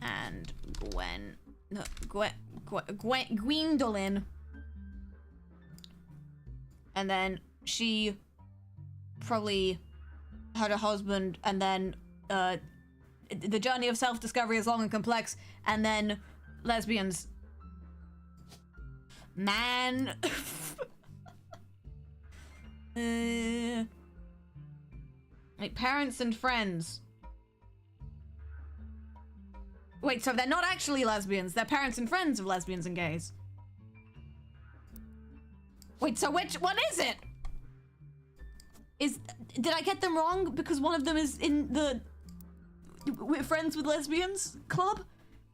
and Gwendoline, and then she probably had a husband, and then the journey of self-discovery is long and complex, and then lesbians. Man. Like parents and friends. Wait, so they're not actually lesbians, they're parents and friends of lesbians and gays. Wait, so what is it? Did I get them wrong? Because one of them is in the We're Friends with Lesbians club?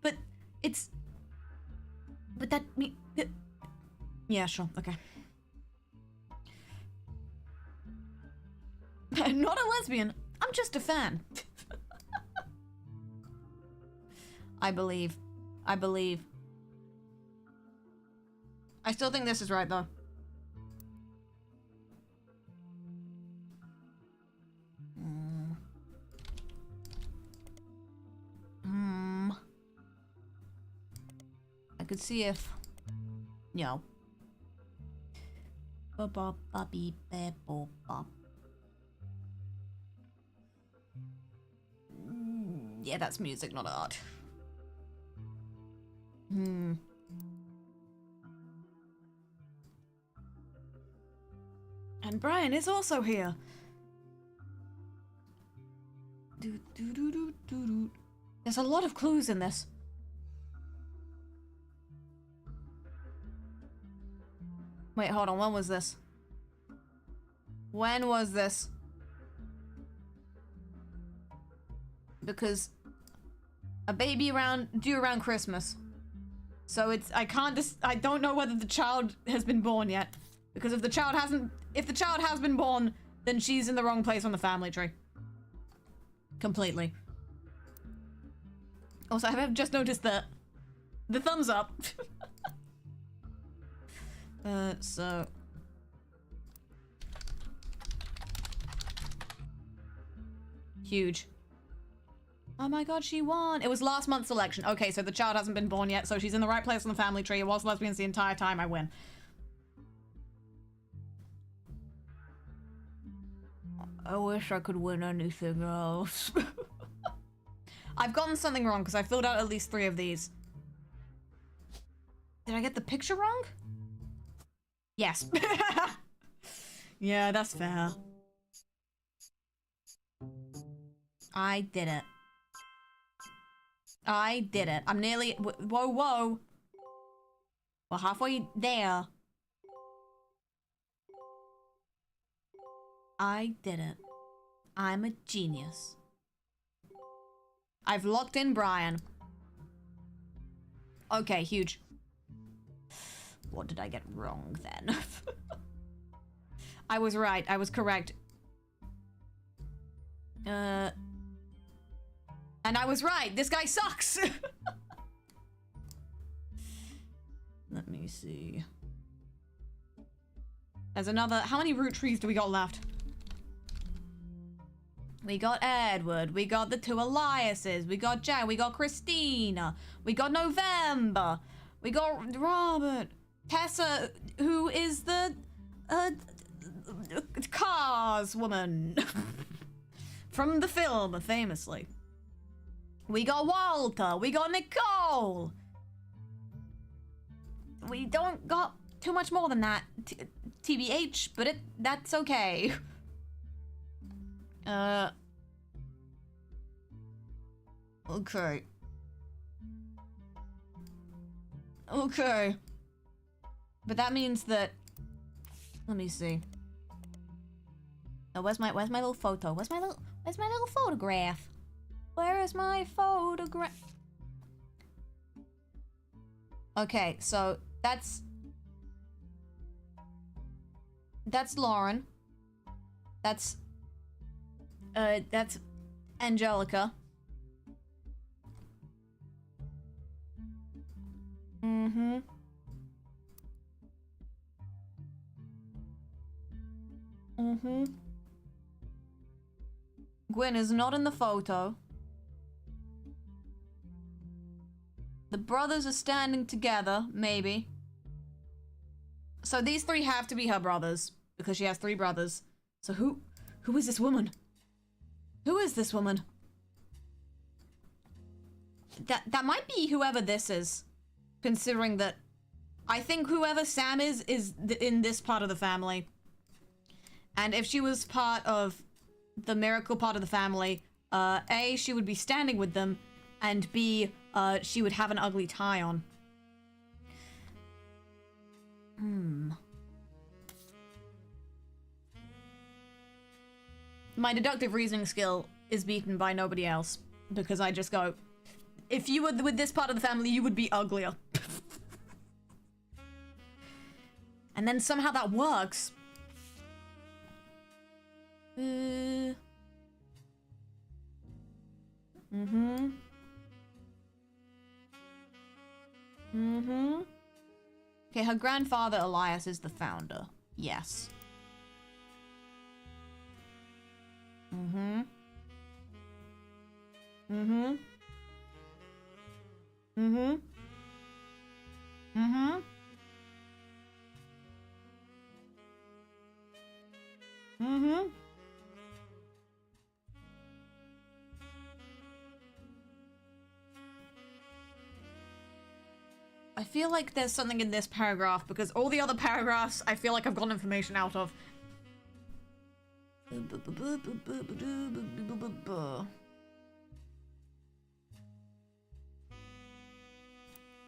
But that yeah, sure, okay. Not a lesbian, I'm just a fan. I believe. I still think this is right, though. I could see if... No. Yeah, that's music, not art. And Brian is also here. There's a lot of clues in this. Wait, hold on, when was this? When was this? Because a baby due around Christmas. So I don't know whether the child has been born yet. Because if the child has been born, then she's in the wrong place on the family tree. Completely. Also, I have just noticed the thumbs up. So... Huge. Oh my god, she won. It was last month's election. Okay, so the child hasn't been born yet, so she's in the right place on the family tree. It was lesbians the entire time. I win. I wish I could win anything else. I've gotten something wrong because I filled out at least 3 of these. Did I get the picture wrong? Yes. Yeah, that's fair. I did it. I did it. I'm nearly... Whoa, whoa. We're halfway there. I did it. I'm a genius. I've locked in Brian. Okay, huge. What did I get wrong then? I was right. I was correct. And I was right. This guy sucks. Let me see. There's another... How many Roottrees do we got left? We got Edward. We got the 2 Eliases. We got Jack. We got Christina. We got November. We got Robert. Tessa, who is the... Cars woman. From the film, famously. We got Walter. We got Nicole. We don't got too much more than that. TBH, but that's okay. Okay. Okay. But that means that... Let me see. Oh, where's my little photo? Where's my little photograph? Where is my photograph? Okay, so that's Lauren. That's Angelica. Mm-hmm. Mm-hmm. Gwen is not in the photo. The brothers are standing together, maybe. So these 3 have to be her brothers, because she has 3 brothers. So who is this woman? Who is this woman? That might be whoever this is, considering that I think whoever Sam is in this part of the family. And if she was part of the miracle part of the family, A, she would be standing with them, and B, she would have an ugly tie on. My deductive reasoning skill is beaten by nobody else, because I just go, if you were with this part of the family, you would be uglier. And then somehow that works. Mm-hmm. Mm-hmm. Okay, her grandfather, Elias, is the founder. Yes. Mm-hmm. Mm-hmm. Mm-hmm. Mm-hmm. Mm-hmm. I feel like there's something in this paragraph, because all the other paragraphs I feel like I've gotten information out of.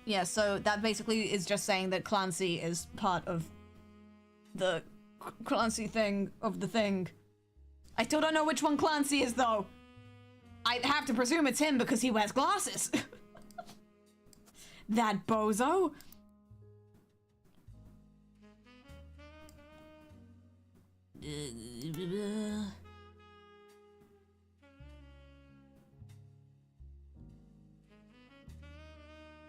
Yeah, so that basically is just saying that Clancy is part of the Clancy thing of the thing. I still don't know which one Clancy is, though. I'd have to presume it's him because he wears glasses. That bozo.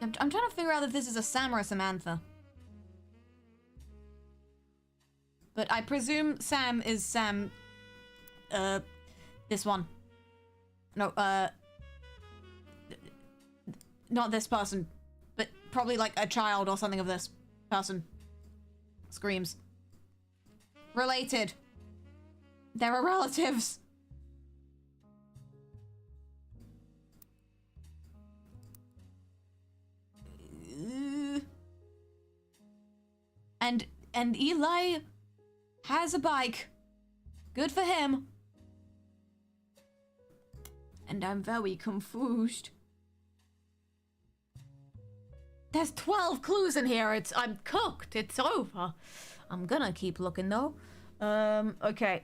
I'm trying to figure out if this is a Sam or a Samantha. But I presume Sam is Sam, this one. No, not this person, but probably like a child or something of this person. Screams. Related. There are relatives. And Eli has a bike. Good for him. And I'm very confused. There's 12 clues in here. I'm cooked. It's over. I'm gonna keep looking though. Okay.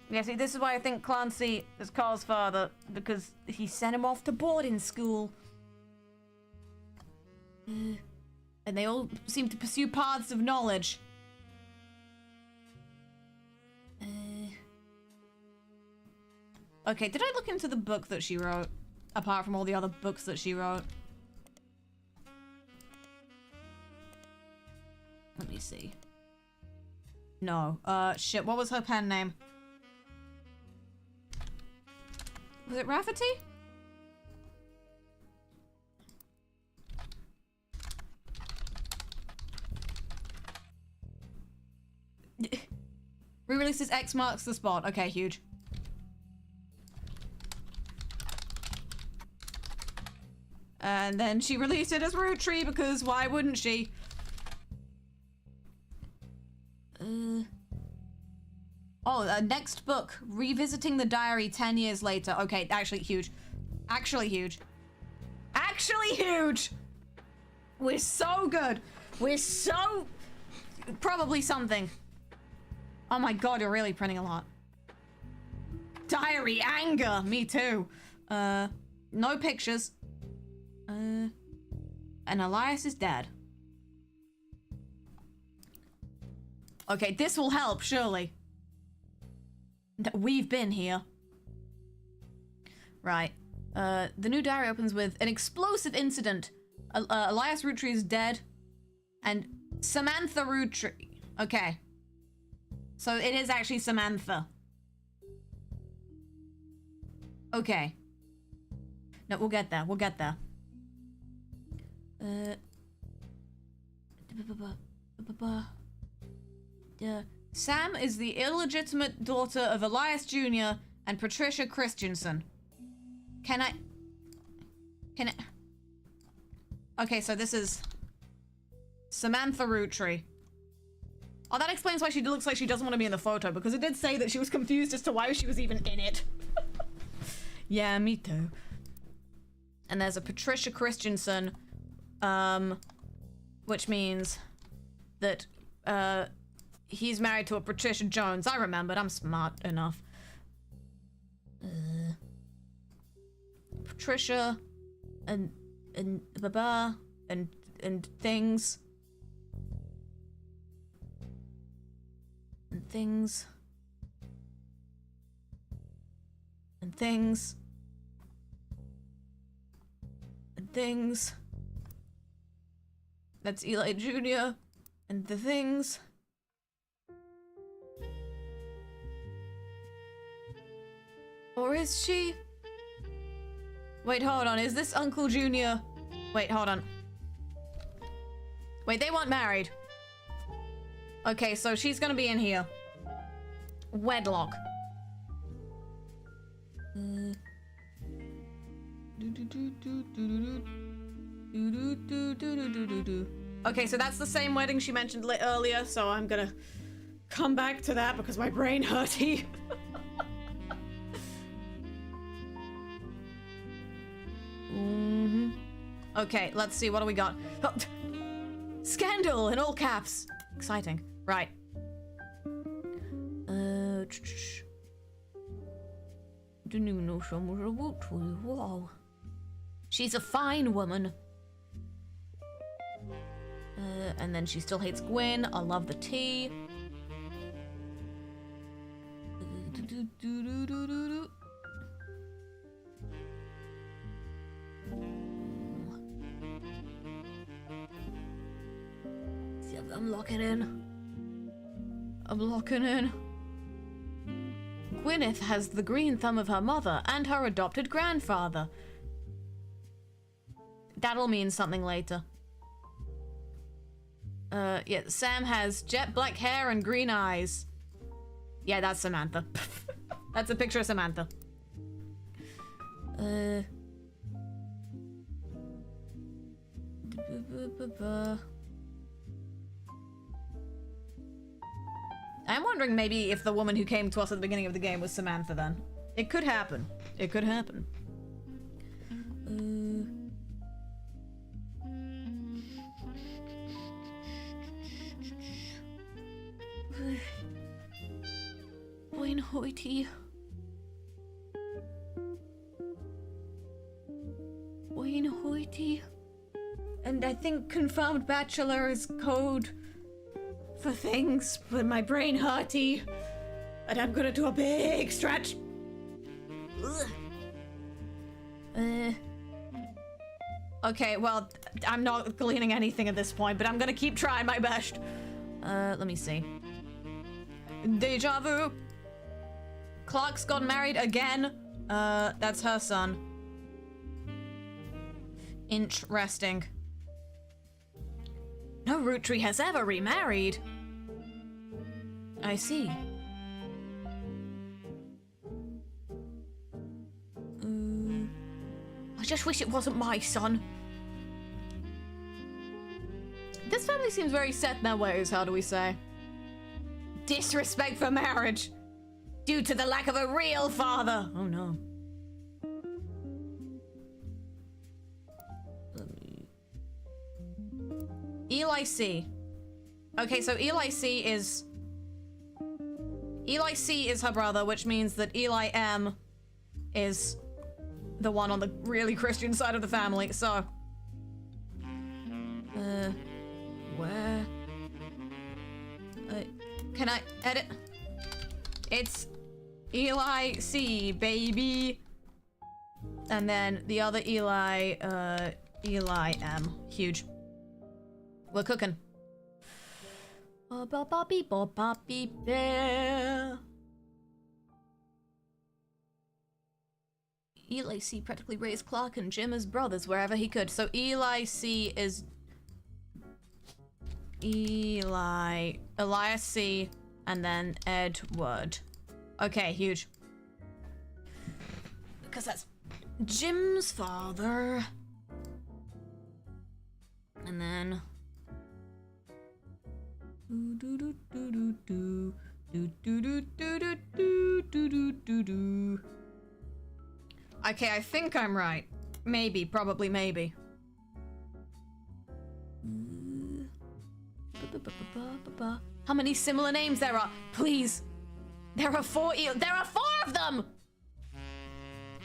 Yeah, see, this is why I think Clancy is Carl's father, because he sent him off to boarding school. And they all seem to pursue paths of knowledge. Okay, did I look into the book that she wrote? Apart from all the other books that she wrote. Let me see. No. Shit, what was her pen name? Was it Rafferty? Re-releases X marks the spot. Okay, huge. And then she released it as Roottrees because why wouldn't she? Next book. Revisiting the diary 10 years later. Okay, actually huge. Actually huge. Actually huge! We're so good. We're so... Probably something. Oh my god, you're really printing a lot. Diary anger. Me too. No pictures. And Elias is dead. Okay, this will help, surely. We've been here. Right. The new diary opens with an explosive incident. Elias Roottrees is dead. And Samantha Roottrees. Okay. So it is actually Samantha. Okay. No, we'll get there. We'll get there. Sam is the illegitimate daughter of Elias Jr. and Patricia Christensen. Can I... Okay, so this is Samantha Roottrees. Oh, that explains why she looks like she doesn't want to be in the photo, because it did say that she was confused as to why she was even in it. Yeah, me too. And there's a Patricia Christensen, which means that, he's married to a Patricia Jones. I remembered. I'm smart enough. Patricia and Baba and things. And things. And things. And things. That's Eli Jr. and the things. Or is she? Wait, hold on. Is this Uncle Junior? Wait, hold on. Wait, they weren't married. Okay, so she's gonna be in here. Wedlock. Okay, so that's the same wedding she mentioned earlier, so I'm gonna come back to that because my brain hurty. Okay, let's see, what do we got? Oh, scandal in all caps. Exciting. Right. She's a fine woman. And then she still hates Gwen. I love the tea. I'm locking in. I'm locking in. Gwyneth has the green thumb of her mother and her adopted grandfather. That'll mean something later. Yeah, Sam has jet black hair and green eyes. Yeah, that's Samantha. That's a picture of Samantha. I'm wondering maybe if the woman who came to us at the beginning of the game was Samantha then. It could happen. It could happen. Wayne Hoity. Wayne Hoity. And I think confirmed bachelor is code for things, but my brain hurty. And I'm gonna do a big stretch. Okay, well, I'm not gleaning anything at this point, but I'm gonna keep trying my best. Let me see. Deja vu. Clark's got married again. That's her son. Interesting. No Roottrie has ever remarried. I see. I just wish it wasn't my son. This family seems very set in their ways, how do we say? Disrespect for marriage. Due to the lack of a real father. Oh no. Eli C. Okay, so Eli C is her brother, which means that Eli M is the one on the really Christian side of the family, so... where? Can I edit? It's Eli C, baby. And then the other Eli, Eli M. Huge. We're cooking. Bear. Eli C practically raised Clark and Jim as brothers wherever he could. So Eli C is Elias C, and then Edward. Okay, huge. Because that's Jim's father. And then... Okay, I think I'm right. Maybe, probably, maybe. How many similar names there are? Please. There are 4 of them!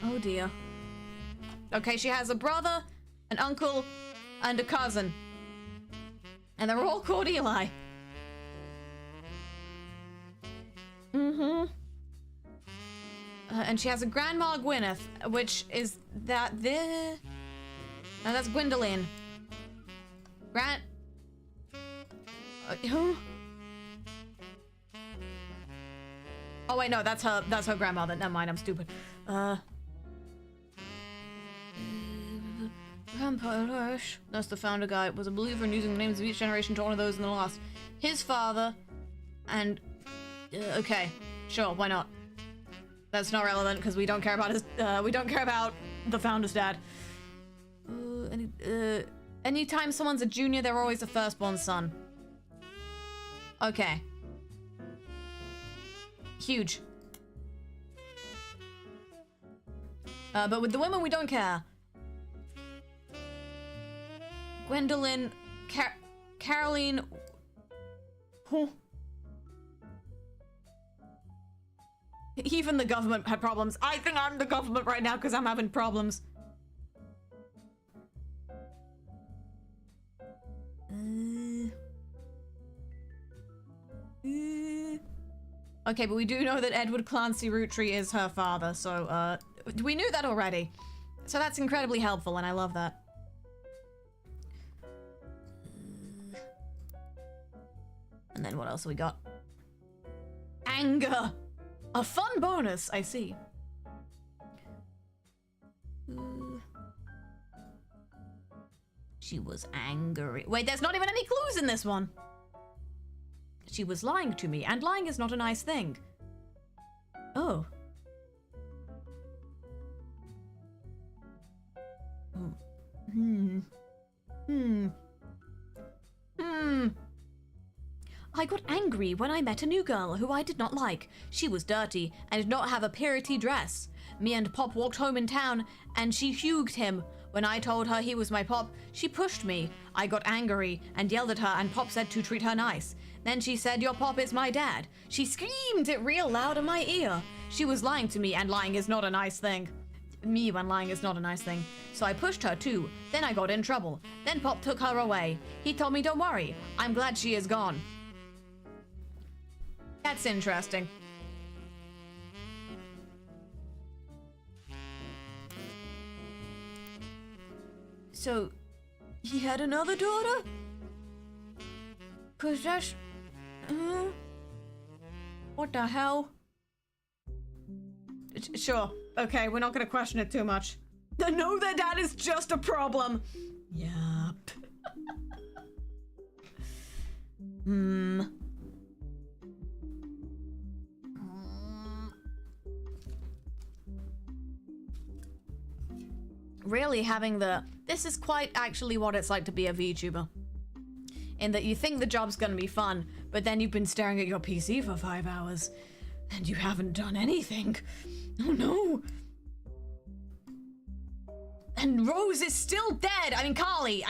Oh dear. Okay, she has a brother, an uncle, and a cousin. And they're all called Eli. And she has a grandma Gwyneth, which is that the... No, that's Gwendolyn. Who? Oh wait, no, that's her grandmother. Never mind, I'm stupid. Grandpa Hirsch, that's the founder guy, was a believer in using the names of each generation to honor those in the lost. His father, and... okay, sure, why not? That's not relevant, because we don't care about his... we don't care about the founder's dad. Anytime someone's a junior, they're always a firstborn son. Okay. Huge. But with the women, we don't care. Gwendolyn... Caroline... Huh. Even the government had problems. I think I'm the government right now because I'm having problems. Okay, but we do know that Edward Clancy Roottrie is her father, so, we knew that already. So that's incredibly helpful, and I love that. And then what else we got? Anger! A fun bonus, I see. She was angry. Wait, there's not even any clues in this one. She was lying to me, and lying is not a nice thing. Oh. I got angry when I met a new girl who I did not like. She was dirty and did not have a purity dress. Me and Pop walked home in town and she hugged him. When I told her he was my Pop, she pushed me. I got angry and yelled at her and Pop said to treat her nice. Then she said, your Pop is my dad. She screamed it real loud in my ear. She was lying to me and lying is not a nice thing. Me when lying is not a nice thing. So I pushed her too. Then I got in trouble. Then Pop took her away. He told me don't worry. I'm glad she is gone. That's interesting. So, he had another daughter? 'Cause that's... what the hell? Sure. Okay, we're not gonna question it too much. No, their dad is just a problem. Yup. Really having the... This is quite actually what it's like to be a VTuber. In that you think the job's gonna be fun, but then you've been staring at your PC for 5 hours, and you haven't done anything. Oh no! And Rose is still dead! Carly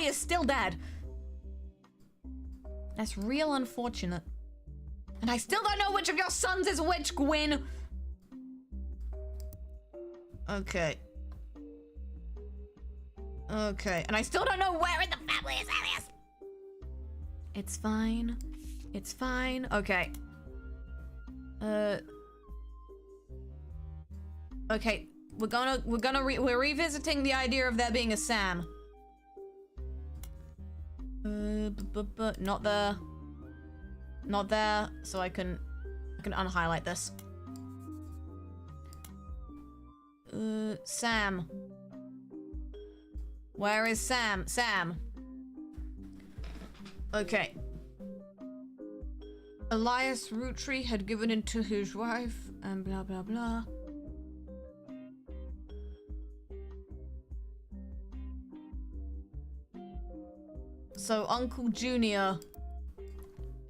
is still dead. That's real unfortunate. And I still don't know which of your sons is which, Gwyn! Okay. Okay, and I still don't know where in the family is Alias! It's fine. It's fine. Okay. Okay, we're revisiting the idea of there being a Sam. Not there. Not there, so I can unhighlight this. Sam. Where is Sam? Sam. Okay. Elias Roottrees had given it to his wife, and blah blah blah. So Uncle Junior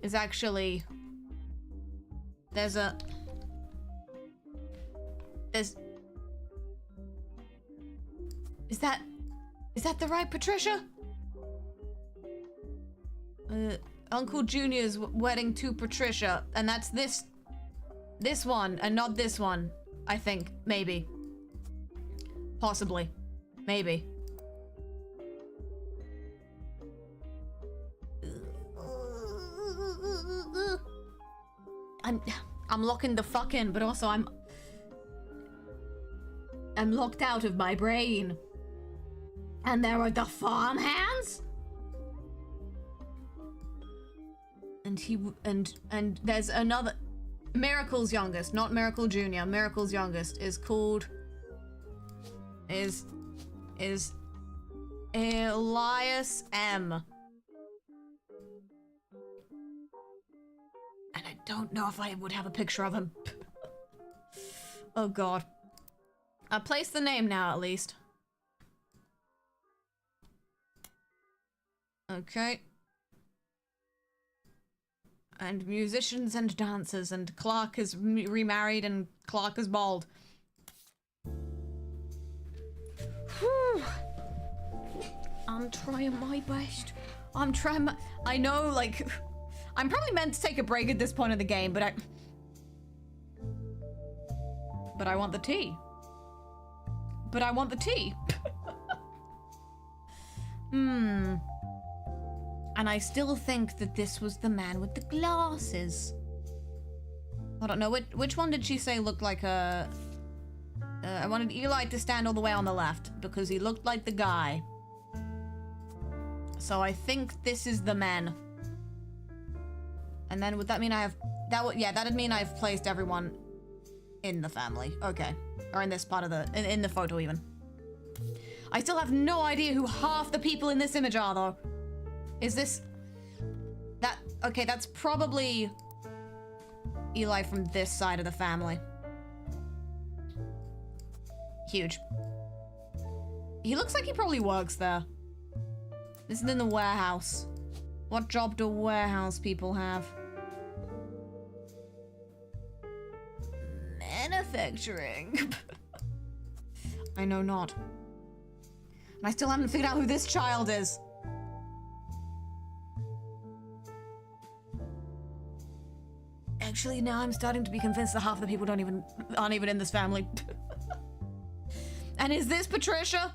is actually... Is that the right Patricia? Uncle Junior's wedding to Patricia, and that's this one, and not this one, I think. Maybe. Possibly. Maybe. I'm locking the fuck in, but also I'm locked out of my brain. And there are the farmhands? And there's another... Miracle's youngest, not Miracle Jr. Miracle's youngest is called... Is Elias M. And I don't know if I would have a picture of him. Oh god. I placed the name now, at least. Okay. And musicians and dancers, and Clark is remarried and Clark is bald. Whew. I'm trying my best. I know, like... I'm probably meant to take a break at this point of the game, but I want the tea. But I want the tea. And I still think that this was the man with the glasses. I don't know, which one did she say looked like a... I wanted Eli to stand all the way on the left, because he looked like the guy. So I think this is the man. And then would that mean I have... yeah, that'd mean I've placed everyone in the family. Okay. Or in this part of the... in the photo, even. I still have no idea who half the people in this image are, though. Is this... that... okay, that's probably... Eli from this side of the family. Huge. He looks like he probably works there. This is in the warehouse. What job do warehouse people have? Manufacturing. I know not. And I still haven't figured out who this child is. Actually, now I'm starting to be convinced that half the people aren't even in this family. And is this Patricia?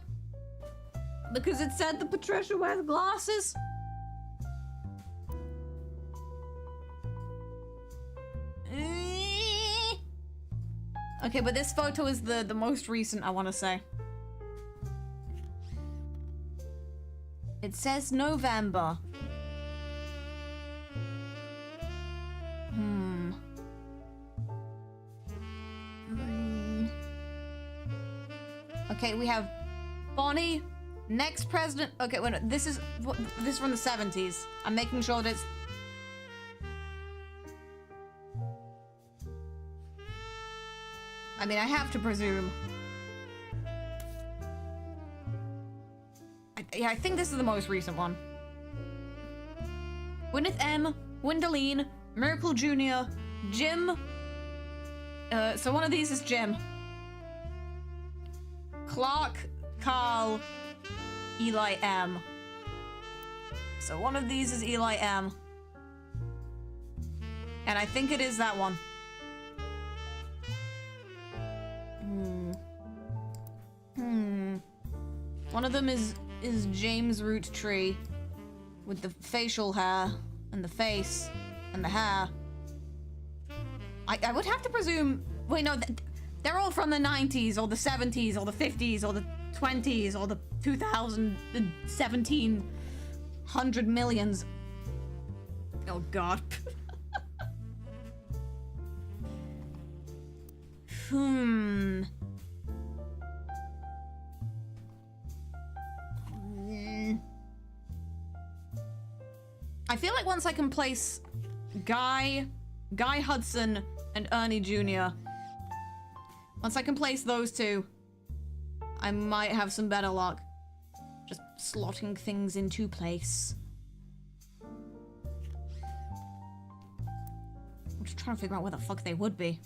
Because it said that Patricia wears glasses. Okay, but this photo is the most recent, I want to say. It says November. Okay, we have Bonnie, next president. Okay, wait, no, this is from the 70s. I'm making sure that it's... I mean, I have to presume. Yeah, I think this is the most recent one. Gwyneth M, Gwendoline, Miracle Jr., Jim. So one of these is Jim. Clark, Carl, Eli M. So one of these is Eli M. And I think it is that one. One of them is James Roottrees with the facial hair and the face and the hair. I would have to presume... Wait, no, they're all from the 90s or the 70s or the 50s or the 20s or the 2017 hundred millions. Oh, God. I feel like once I can place Guy Hudson and Ernie Jr. Once I can place those two, I might have some better luck. Just slotting things into place. I'm just trying to figure out where the fuck they would be.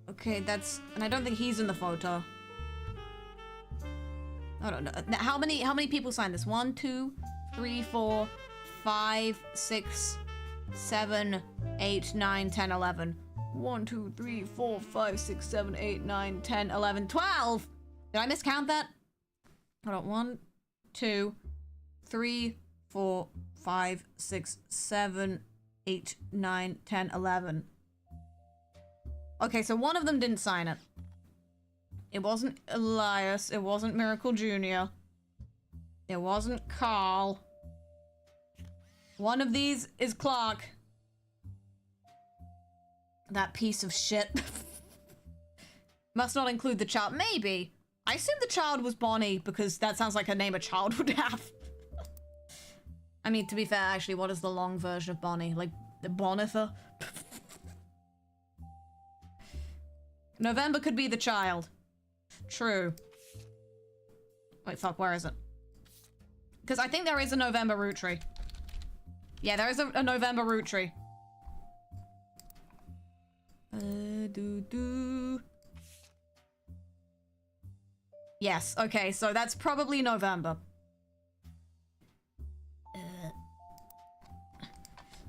Okay, that's... And I don't think he's in the photo. I don't know. How many people signed this? 1, 2, 3, 4, 5, 6, 7, 8, 9, 10, 11. 1, 2, 3, 4, 5, 6, 7, 8, 9, 10, 11, 12! Did I miscount that? Hold on. 1, 2, 3, 4, 5, 6, 7, 8, 9, 10, 11. Okay, so one of them didn't sign it. It wasn't Elias. It wasn't Miracle Jr. It wasn't Carl. One of these is Clark. That piece of shit. Must not include the child. Maybe. I assume the child was Bonnie because that sounds like a name a child would have. I mean, to be fair, actually, what is the long version of Bonnie? Like, the Bonitha? November could be the child. True. Wait, fuck, where is it? Because I think there is a November Roottrees. Yeah, there is a November Roottrees. Yes, okay, so that's probably November.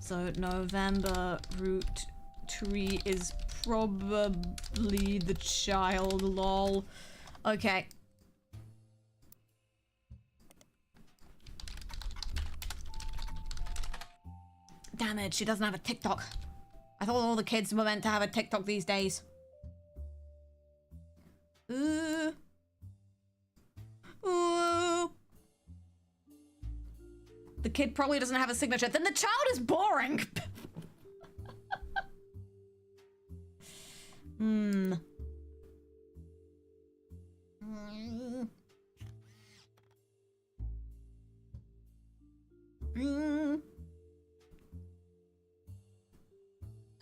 So November Roottrees is probably the child, lol. Okay. Damn it, she doesn't have a TikTok. I thought all the kids were meant to have a TikTok these days. Ooh. Ooh. The kid probably doesn't have a signature. Then the child is boring. Hmm.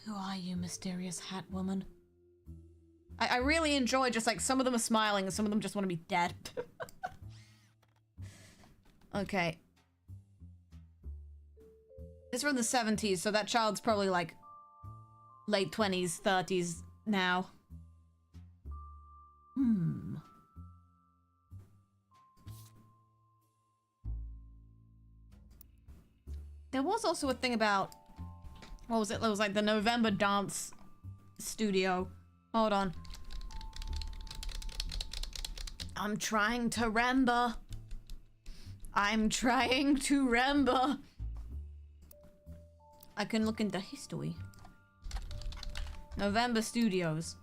Who are you, mysterious hat woman? I really enjoy just like some of them are smiling and some of them just want to be dead. Okay. It's from the 70s, so that child's probably like late 20s, 30s now. Hmm. There was also a thing about, what was it? It was like the November dance studio. Hold on. I'm trying to remember. I'm trying to remember. I can look into history. November Studios.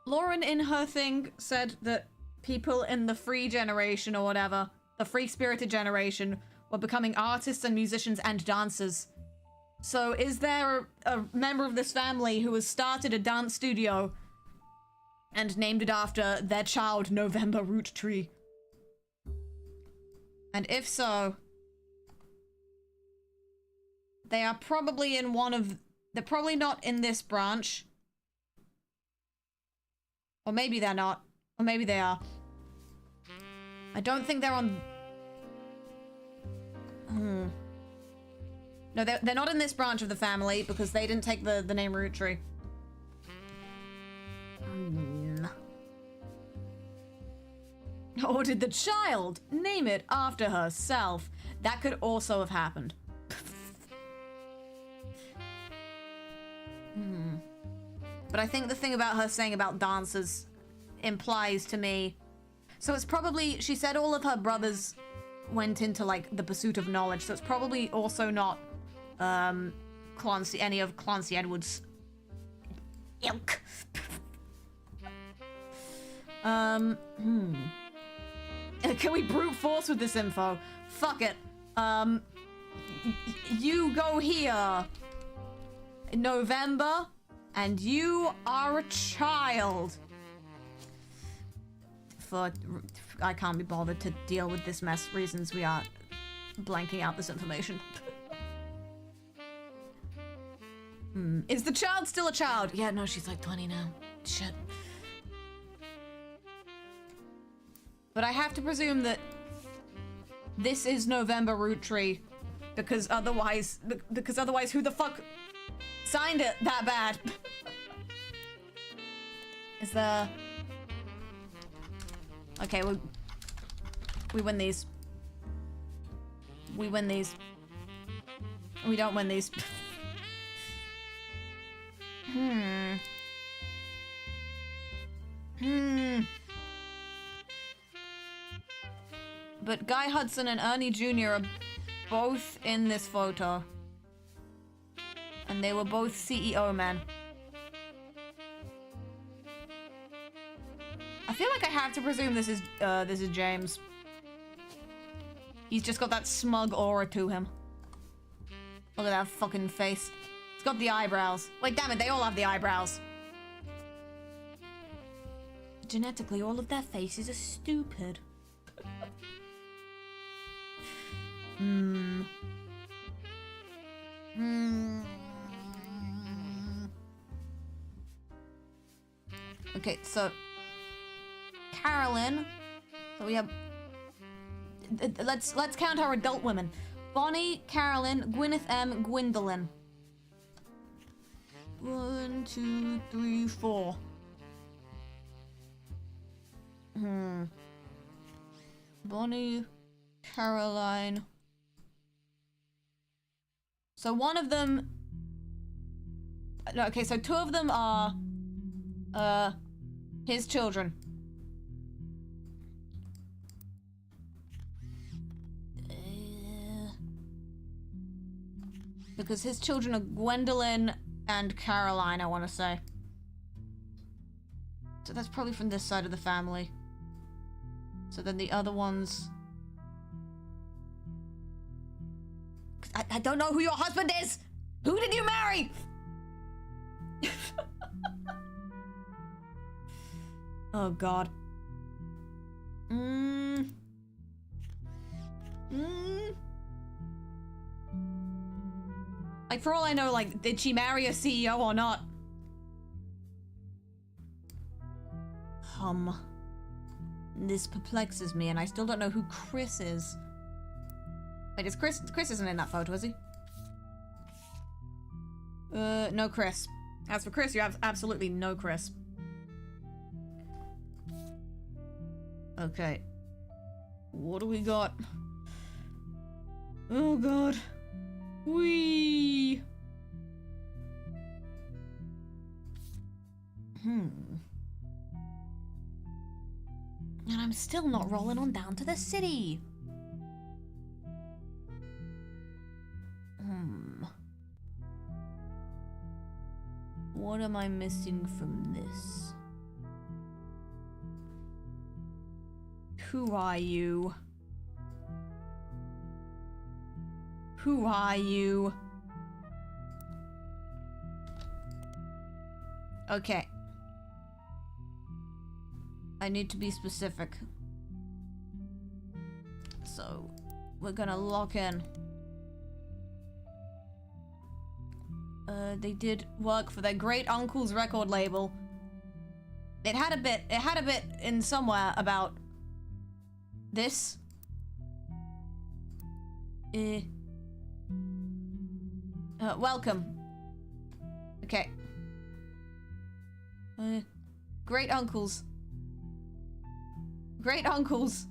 Lauren in her thing said that people in the free generation or whatever, the free-spirited generation, were becoming artists and musicians and dancers. So is there a member of this family who has started a dance studio and named it after their child, November Roottrees? And if so, they are probably in one of... They're probably not in this branch. Or maybe they're not. Or maybe they are. I don't think they're on... No, they're not in this branch of the family because they didn't take the name Roottrees. Or did the child name it after herself? That could also have happened. But I think the thing about her saying about dancers implies to me... So it's probably... She said all of her brothers went into, like, the pursuit of knowledge, so it's probably also not, any of Clancy Edwards' ilk. Can we brute force with this info? Fuck it. You go here in November, and you are a child. I can't be bothered to deal with this mess. Reasons we are blanking out this information. Is the child still a child? Yeah, no, she's like 20 now. Shit. But I have to presume that this is November Roottrees, because otherwise who the fuck signed it that bad? Is there... Okay, we win these. We win these. We don't win these. But Guy Hudson and Ernie Jr. are both in this photo. And they were both CEO men. I feel like I have to presume this is James. He's just got that smug aura to him. Look at that fucking face. It's got the eyebrows. Like, damn it, they all have the eyebrows. Genetically, all of their faces are stupid. Okay, so Carolyn. So we have. Let's count our adult women: Bonnie, Carolyn, Gwyneth M, Gwendolyn. 1, 2, 3, 4. Bonnie, Caroline. So one of them. No, okay, so 2 of them are his children. Because his children are Gwendolyn and Caroline, I want to say. So that's probably from this side of the family. So then the other ones... I don't know who your husband is! Who did you marry? Oh, God. Like, for all I know, like, did she marry a CEO or not? This perplexes me, and I still don't know who Chris is. Wait, is Chris isn't in that photo, is he? No Chris. As for Chris, you have absolutely no Chris. Okay. What do we got? Oh, God. Whee! And I'm still not rolling on down to the city. What am I missing from this? Who are you? Who are you? Okay. I need to be specific. So, we're gonna lock in. They did work for their great uncle's record label. It had a bit in somewhere about this. Welcome. Okay. Great uncles. Great uncles.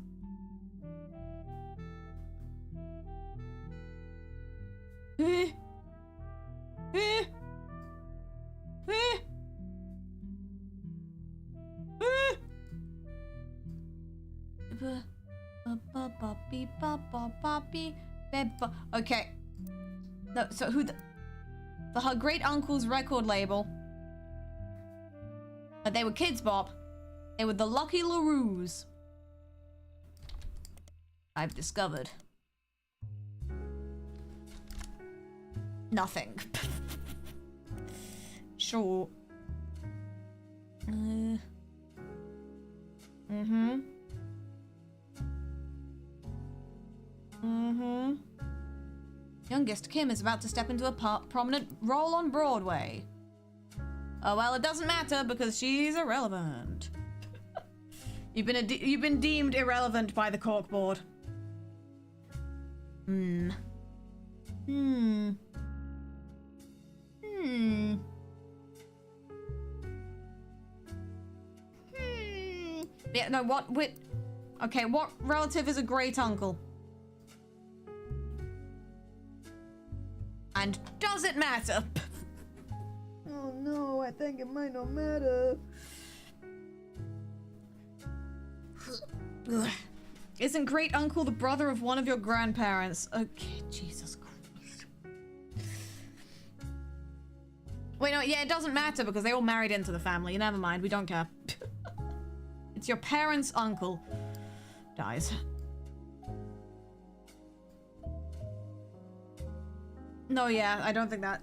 Okay. No, so who for her great uncle's record label. They were Kids Bop. They were the Lucky LaRues. I've discovered nothing. Sure. Youngest Kim is about to step into a prominent role on Broadway. Oh well, it doesn't matter because she's irrelevant. You've been deemed irrelevant by the cork board. Yeah, no, what? Okay, what relative is a great uncle? And does it matter? Oh no, I think it might not matter. Isn't great uncle the brother of one of your grandparents? Okay, Jesus Christ. Wait, no, yeah, it doesn't matter because they all married into the family. Never mind, we don't care. It's your parents' uncle. Dies. No, yeah, I don't think that.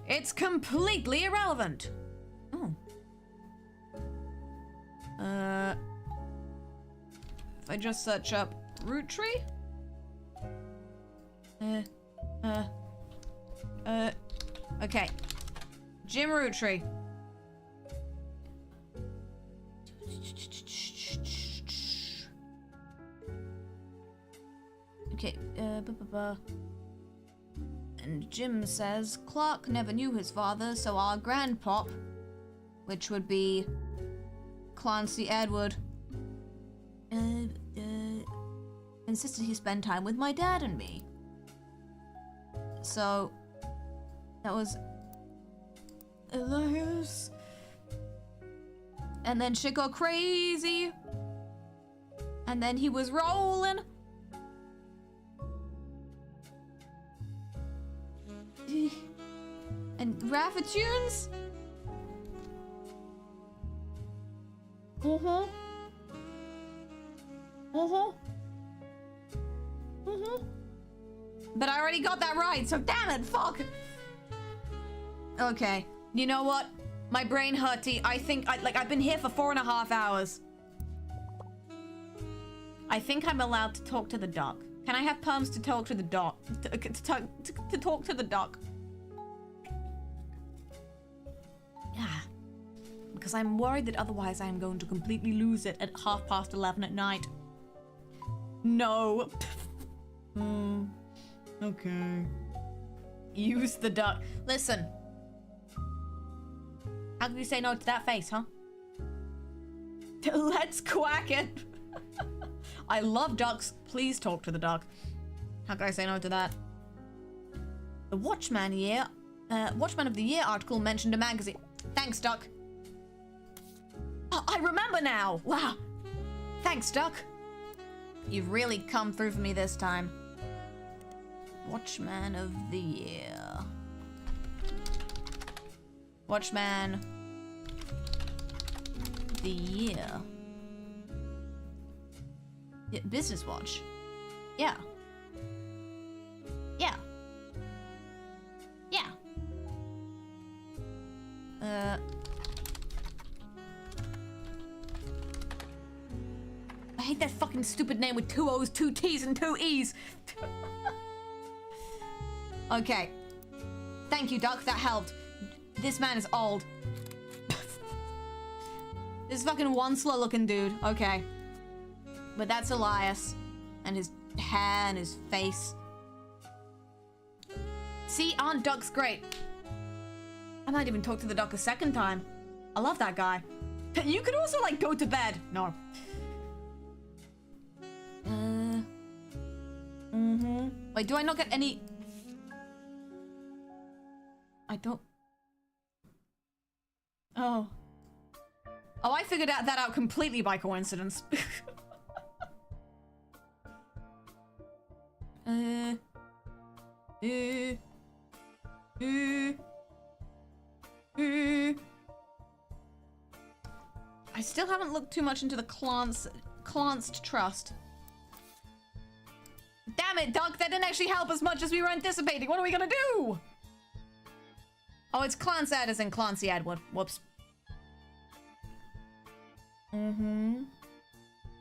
It's completely irrelevant. Oh. If I just search up Roottrees? Okay. Jim Roottrees. Okay, And Jim says, Clark never knew his father, so our grandpop, which would be Clancy Edward, insisted he spend time with my dad and me. So, that was Elias. And then shit got crazy. And then he was rolling. And Rafa tunes? Uh-huh. Uh-huh. Uh-huh. But I already got that right, so damn it, fuck! Okay, you know what? My brain hurty. I think, I've been here for 4.5 hours. I think I'm allowed to talk to the duck. Can I have perms to talk to the duck? To talk to the duck. Yeah. Because I'm worried that otherwise I am going to completely lose it at 11:30 at night. No. Okay. Use the duck. Listen. How can you say no to that face, huh? Let's quack it. I love ducks. Please talk to the duck. How can I say no to that? The Watchman of the Year article mentioned a magazine. Thanks, duck. Oh, I remember now. Wow. Thanks, duck. You've really come through for me this time. Watchman of the Year. Watchman. The Year. Yeah, Business Watch. Yeah. Yeah. Yeah. I hate that fucking stupid name with 2 O's, 2 T's, and 2 E's. Okay. Thank you, Duck. That helped. This man is old. This fucking one-slur looking dude. Okay. But that's Elias. And his hair and his face. See, Aunt Duck's great. I might even talk to the Duck a second time. I love that guy. You could also, like, go to bed. No. Wait, do I not get any... I don't... Oh. Oh, I figured that out completely by coincidence. I still haven't looked too much into the Clanced Trust. Damn it, Duck! That didn't actually help as much as we were anticipating. What are we gonna do? Oh, it's Clancy as in Clancy Edward. Whoops.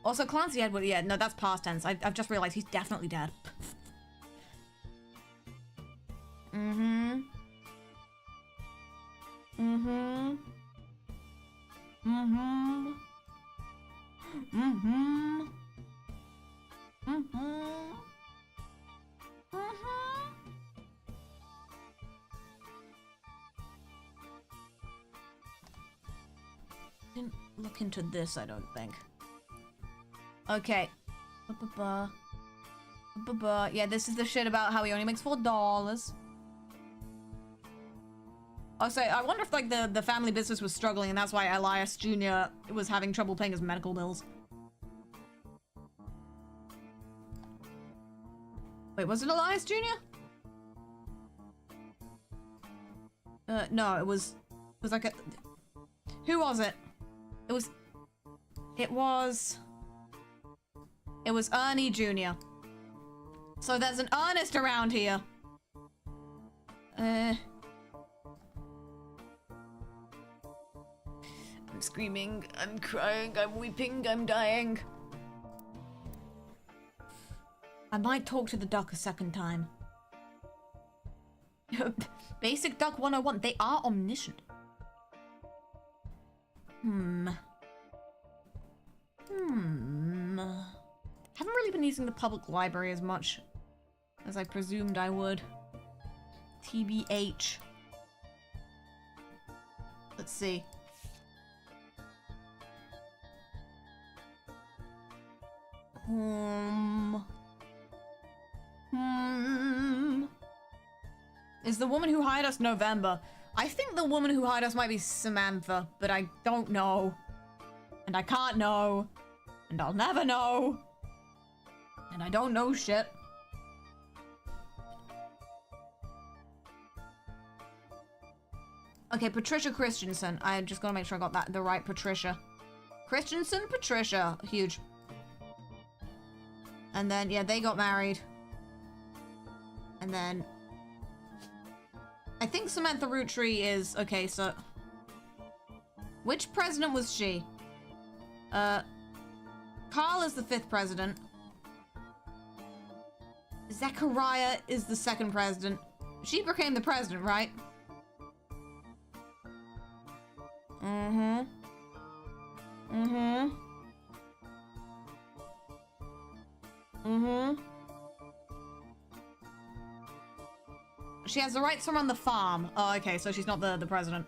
Also, Clancy Edward, yeah, no, that's past tense. I've just realized he's definitely dead. Didn't look into this, I don't think. Okay. Yeah, this is the shit about how he only makes $4. Also, I wonder if, like, the family business was struggling and that's why Elias Jr. was having trouble paying his medical bills. Wait, was it Elias Jr.? No, it was like a... Who was it? It was Ernie Jr. So there's an Ernest around here. I'm screaming, I'm crying, I'm weeping, I'm dying. I might talk to the duck a second time. Basic Duck 101, they are omniscient. Haven't really been using the public library as much as I presumed I would. TBH. Let's see. Is the woman who hired us November? I think the woman who hired us might be Samantha, but I don't know. And I can't know. And I'll never know. And I don't know shit. Okay, Patricia Christensen. I just gotta make sure I got that the right Patricia. Christensen, Patricia. Huge. And then, yeah, they got married. And then... I think Samantha Roottrees is... Okay, so... Which president was she? Carl is the 5th president. Zechariah is the 2nd president. She became the president, right? Mm-hmm. Mm-hmm. Mm-hmm. She has the rights to run the farm. Oh, okay, so she's not the president.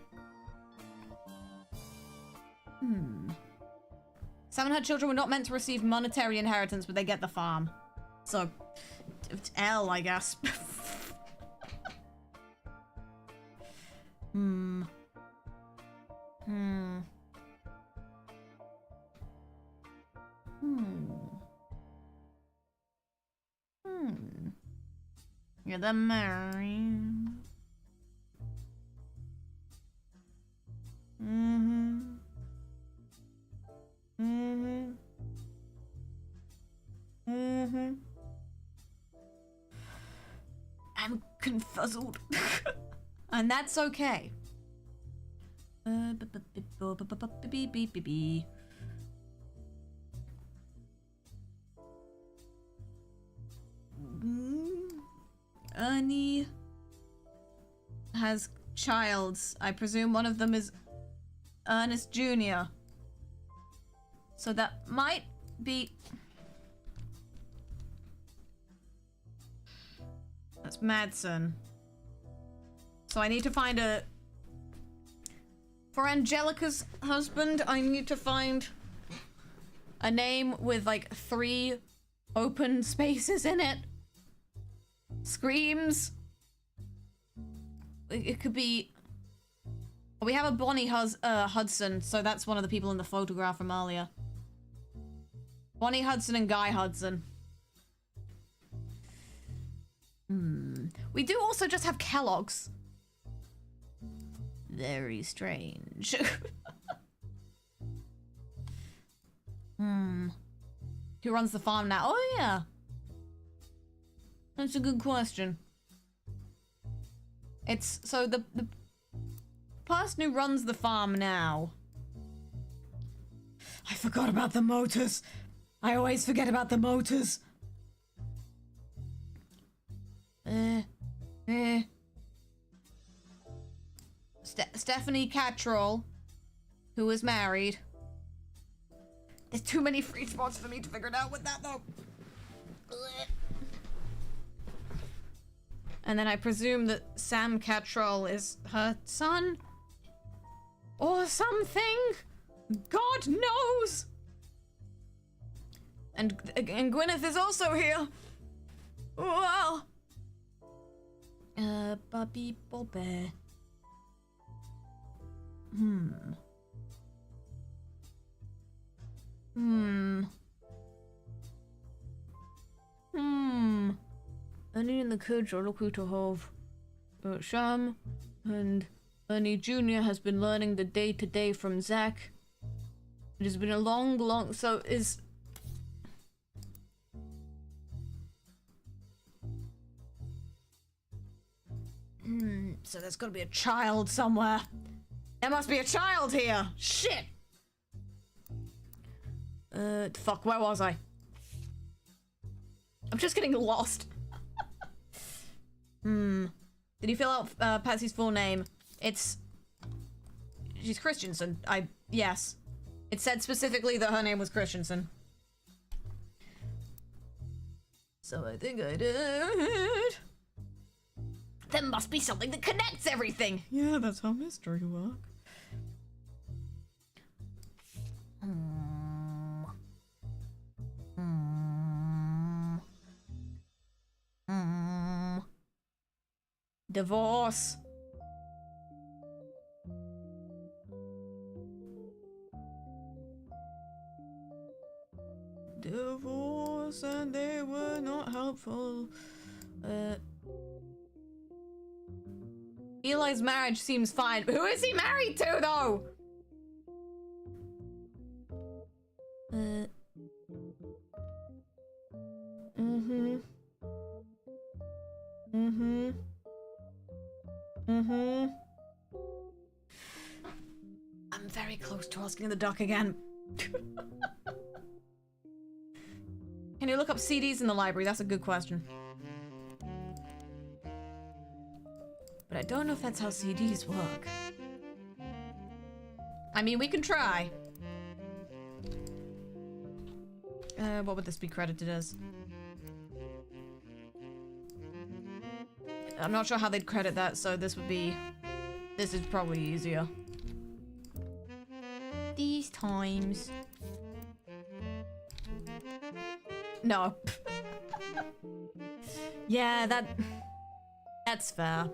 Some of her children were not meant to receive monetary inheritance, but they get the farm. So, it's L, I guess. Yeah, they're married. I'm confuzzled. And that's okay. Ernie has childs. I presume one of them is Ernest Jr. So that might be... That's Madsen. So I need to find a... For Angelica's husband, I need to find a name with like 3 open spaces in it. Screams. It could be... We have a Bonnie Hudson, so that's one of the people in the photograph from earlier. Bonnie Hudson and Guy Hudson. We do also just have Kellogg's. Very strange. Who runs the farm now? Oh, yeah. That's a good question. It's... So, the person who runs the farm now... I forgot about the motors. I always forget about the motors. Stephanie Cattrall, who is married. There's too many free spots for me to figure it out with that, though. And then I presume that Sam Cattrall is her son? Or something? God knows! And Gwyneth is also here. Wow. Bobby Bobby. Ernie and the kids are lucky to have Sam, and Ernie Jr. has been learning the day-to-day from Zach. It has been a long... So is... So there's gotta be a child somewhere. There must be a child here! Shit! Fuck, where was I? I'm just getting lost. Did you fill out Patsy's full name? She's Christensen. Yes. It said specifically that her name was Christensen. So I think I did. There must be something that connects everything! Yeah, that's how mystery works. Divorce. Divorce, and they were not helpful. Eli's marriage seems fine. Who is he married to, though? I'm very close to asking the doc again. Can you look up CDs in the library? That's a good question. But I don't know if that's how CDs work. I mean, we can try. What would this be credited as? I'm not sure how they'd credit that, so this would be... This is probably easier. These times. No. Yeah, that's fair.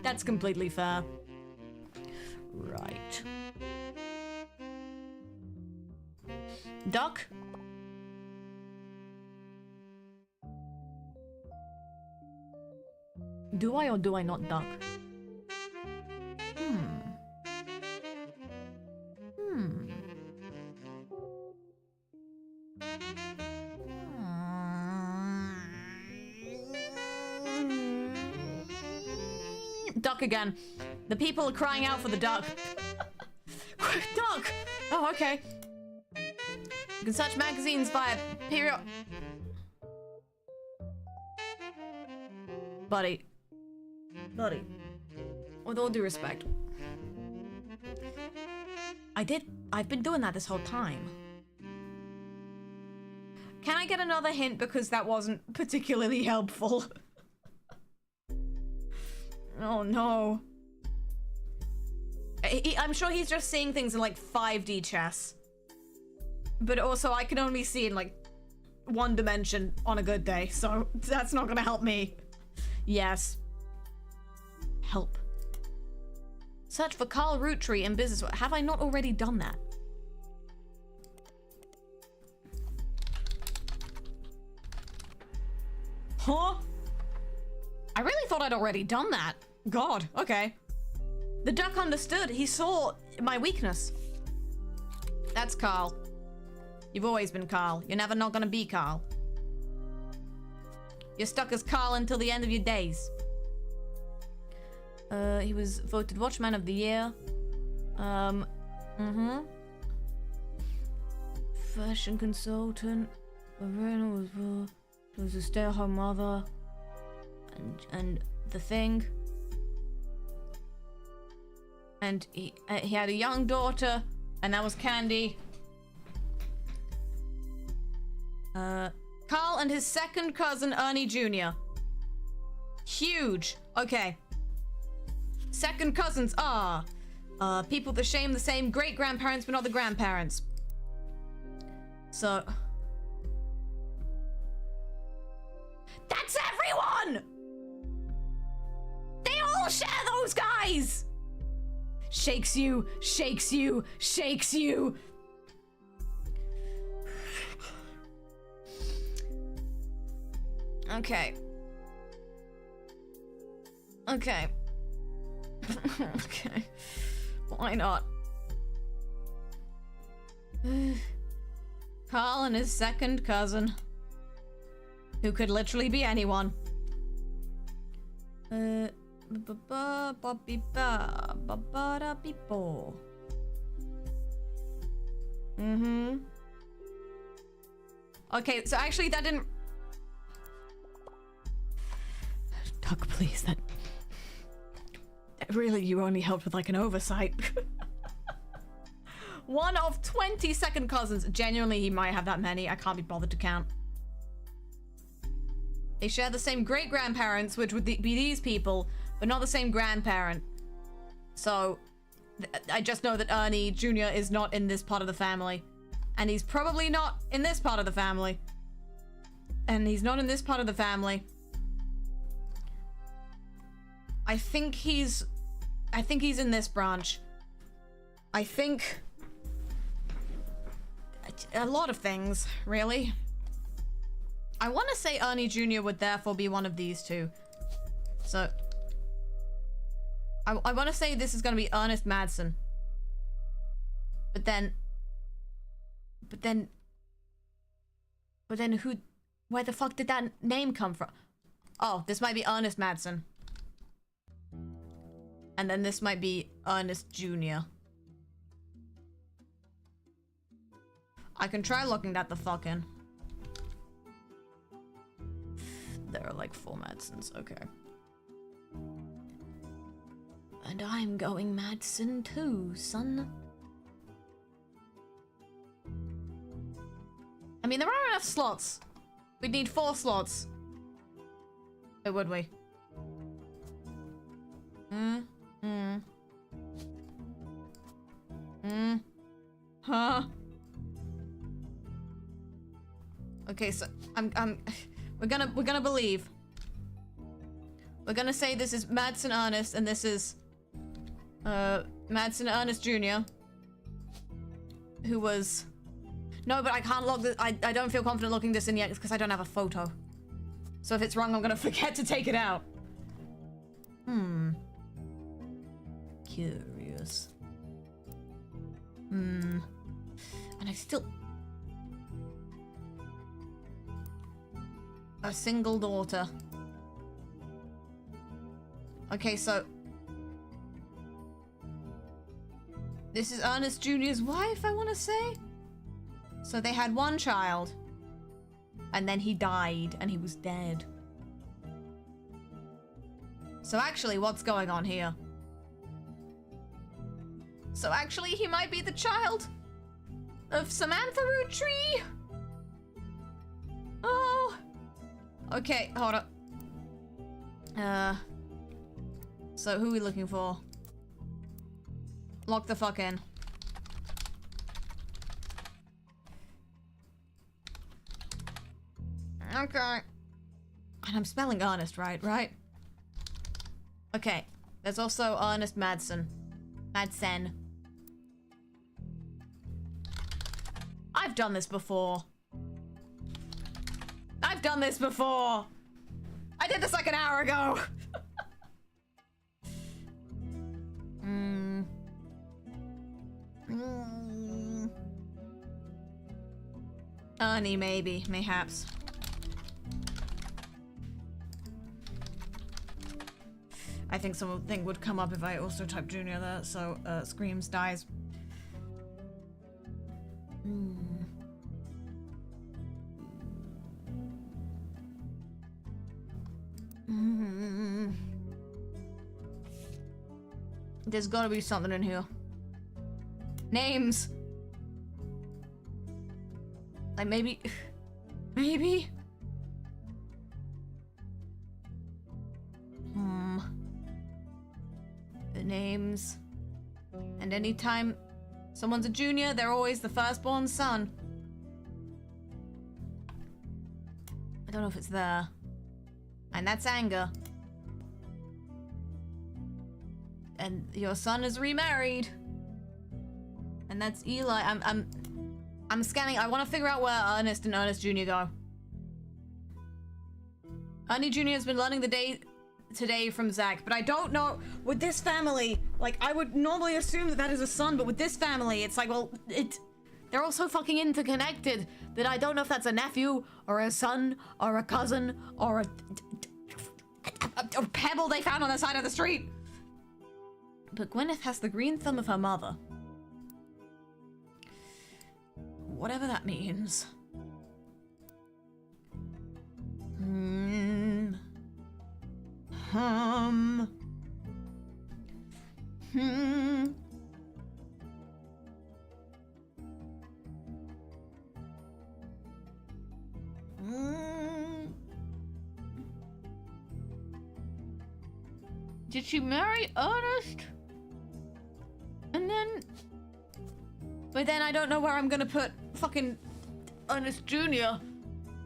That's completely fair. Right. Duck? Do I or do I not duck? Duck again. The people are crying out for the duck. Duck! Oh, okay. You can search magazines via period... Buddy. With all due respect. I've been doing that this whole time. Can I get another hint because that wasn't particularly helpful? Oh no. I'm sure he's just seeing things in like 5D chess. But also I can only see in like 1 dimension on a good day, so that's not gonna help me. Yes. Help. Search for Carl Roottrees in business. Have I not already done that? Huh? I really thought I'd already done that. God, okay. The duck understood. He saw my weakness. That's Carl. You've always been Carl. You're never not gonna be Carl. You're stuck as Carl until the end of your days. He was voted Watchman of the Year. Fashion consultant. Verena was a stay-at-home mother. And the Thing. And he had a young daughter, and that was Candy. Carl and his second cousin, Ernie Jr. Huge. Okay. Second cousins are people that shame the same great-grandparents but not the grandparents. So... That's everyone! They all share those guys! Shakes you, shakes you, shakes you. Okay. Okay. Okay. Why not? Carl and his second cousin. Who could literally be anyone. Okay, so actually that didn't... Duck, please, that really, you only helped with like an oversight. One of 20 second cousins. Genuinely, he might have that many. I can't be bothered to count. They share the same great-grandparents, which would be these people, but not the same grandparent. So, I just know that Ernie Jr. is not in this part of the family. And he's probably not in this part of the family. And he's not in this part of the family. I think he's in this branch. I think... a lot of things, really. I want to say Ernie Jr. would therefore be one of these two. So... I want to say this is going to be Ernest Madsen. But then who, where the fuck did that name come from? Oh, this might be Ernest Madsen. And then this might be Ernest Jr. I can try looking that the fuck in. There are like 4 Madsens, okay. And I'm going Madsen too, son. I mean, there are enough slots. We'd need 4 slots. Oh, would we? Huh? Okay, so we're gonna believe. We're gonna say this is Madsen Ernest and this is Madsen Ernest Jr. Who was... No, but I can't log this. I don't feel confident looking this in yet because I don't have a photo. So if it's wrong, I'm gonna forget to take it out. Curious. And I still... A single daughter. Okay, so... This is Ernest Jr.'s wife, I want to say? So they had 1 child. And then he died, and he was dead. So actually, what's going on here? So actually, he might be the child of Samantha Roottrees? Oh. Okay, hold up. So who are we looking for? Lock the fuck in. Okay. And I'm spelling Ernest right? Okay. There's also Ernest Madsen. Madsen. I've done this before. I've done this before. I did this like an hour ago. Ernie, maybe, mayhaps. I think something would come up if I also type Junior there, so Screams dies. There's gotta be something in here. Names! Like maybe... Maybe? The names. And anytime someone's a junior, they're always the firstborn son. I don't know if it's there. And that's anger. And your son is remarried. And that's Eli. I'm scanning. I want to figure out where Ernest and Ernest Jr. go. Ernie Jr. has been learning the day today from Zach, but I don't know with this family. Like, I would normally assume that that is a son, but with this family, it's like, well, they're all so fucking interconnected that I don't know if that's a nephew or a son or a cousin or a pebble they found on the side of the street. But Gwyneth has the green thumb of her mother. Whatever that means. Did she marry Ernest? And then... But then I don't know where I'm gonna put fucking Ernest Jr.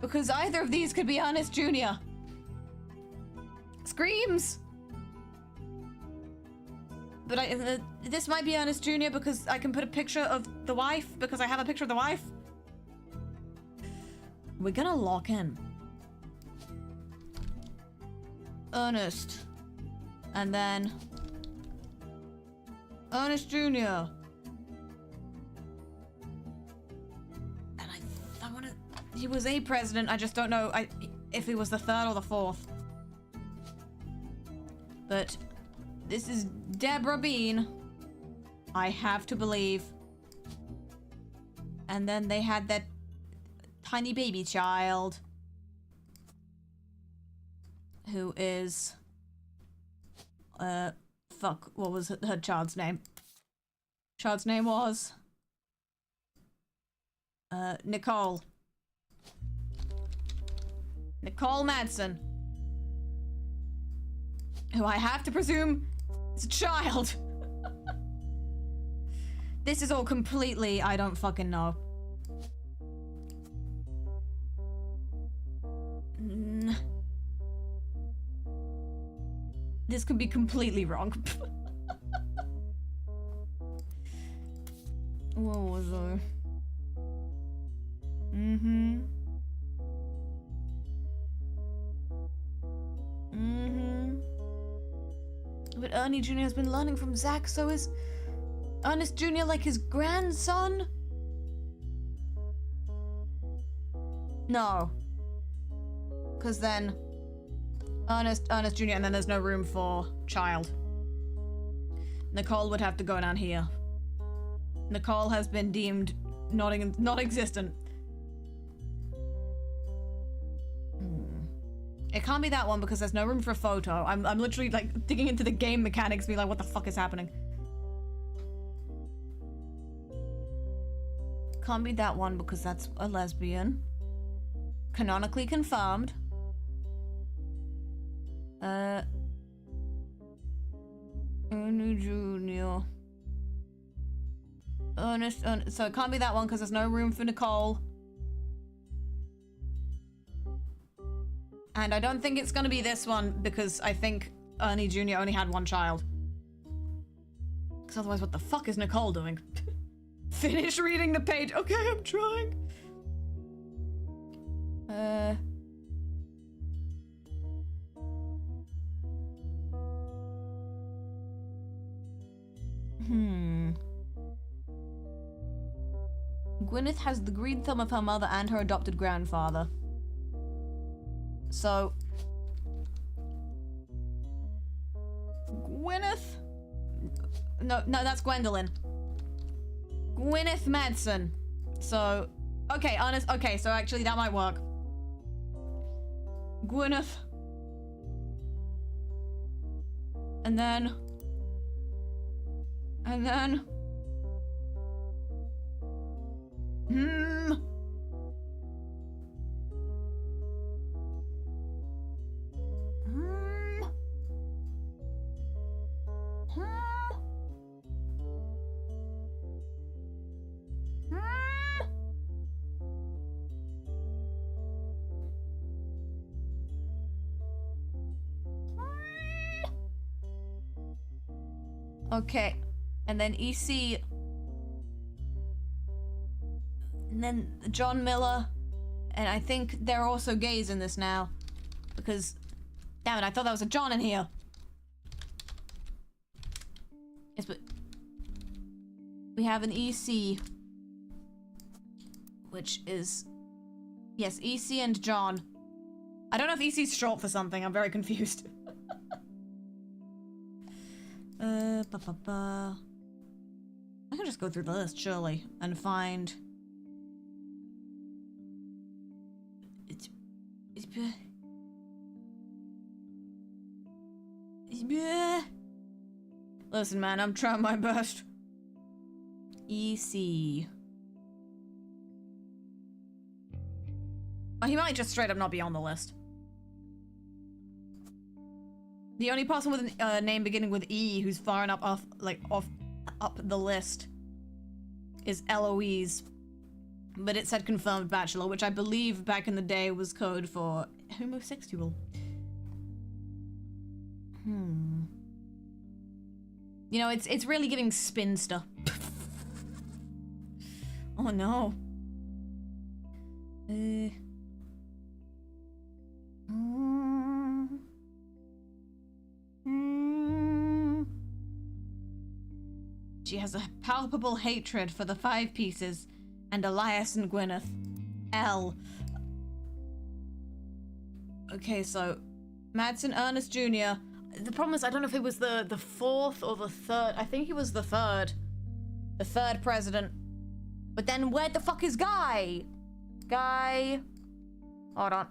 Because either of these could be Ernest Jr. Screams! But this might be Ernest Jr. because I can put a picture of the wife, because I have a picture of the wife. We're gonna lock in. Ernest. And then Ernest Jr. And I want to. He was a president. I just don't know if he was the third or the fourth. But this is Deborah Bean. I have to believe. And then they had that tiny baby child. Who is... fuck, what was her child's name? Child's name was... Nicole. Nicole Madsen. Who I have to presume is a child. This is all completely, I don't fucking know. This could be completely wrong. What was I? But Ernie Jr. has been learning from Zach, so is Ernest Jr. like his grandson? No. Because then Ernest Jr. and then there's no room for child. Nicole would have to go down here. Nicole has been deemed not existent. It can't be that one because there's no room for a photo. I'm literally like digging into the game mechanics, being like, what the fuck is happening? Can't be that one because that's a lesbian. Canonically confirmed. Ernie Jr. Ernest, so it can't be that one because there's no room for Nicole. And I don't think it's gonna be this one because I think Ernie Jr. only had one child. Because otherwise, what the fuck is Nicole doing? Finish reading the page. Okay, I'm trying. Gwyneth has the green thumb of her mother and her adopted grandfather. So... Gwyneth? No, that's Gwendolyn. Gwyneth Madsen. So... Okay, honest. Okay, so actually that might work. Gwyneth. And then... Okay, and then EC, and then John Miller, and I think they're also gays in this now, because, damn it, I thought that was a John in here. Yes, but we have an EC, which is, yes, EC and John. I don't know if EC's short for something, I'm very confused. I can just go through the list, surely, and find... Listen, man, I'm trying my best. EC. Oh, he might just straight up not be on the list. The only person with a name beginning with E who's far enough off the list is Eloise. But it said confirmed bachelor, which I believe back in the day was code for homosexual. You know, it's really giving spinster. Oh no. She has a palpable hatred for the Five Pieces and Elias and Gwyneth. L. Okay, so Madsen Ernest Jr. The problem is I don't know if it was the fourth or the third. I think he was the third. The third president. But then where the fuck is Guy? Guy... Hold on.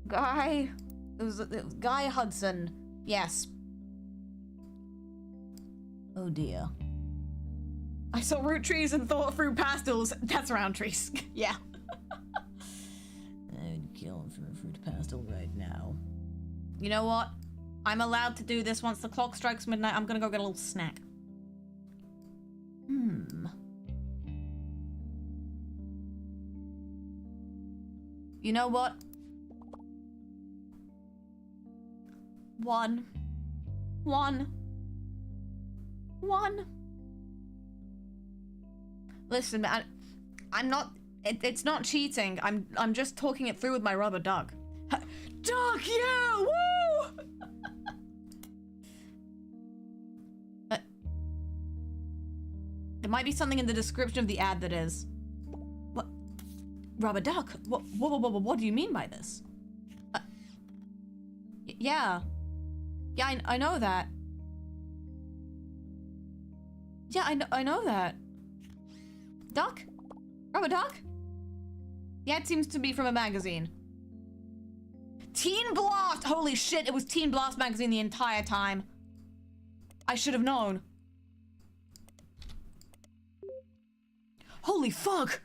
Guy... It was Guy Hudson. Yes. Oh dear. I saw Roottrees and thought through pastels. That's Roundtrees. Yeah. I'd kill him for a fruit pastel right now. You know what? I'm allowed to do this once the clock strikes midnight. I'm gonna go get a little snack. You know what? One. Listen, man, I'm not. It's not cheating. I'm just talking it through with my rubber duck. Duck, yeah, woo! There might be something in the description of the ad that is. What? Rubber duck? What do you mean by this? Yeah. Yeah, I know that. Yeah, I know that. Duck? Rubber duck? Yeah, it seems to be from a magazine. Teen Blast! Holy shit, it was Teen Blast magazine the entire time. I should have known. Holy fuck!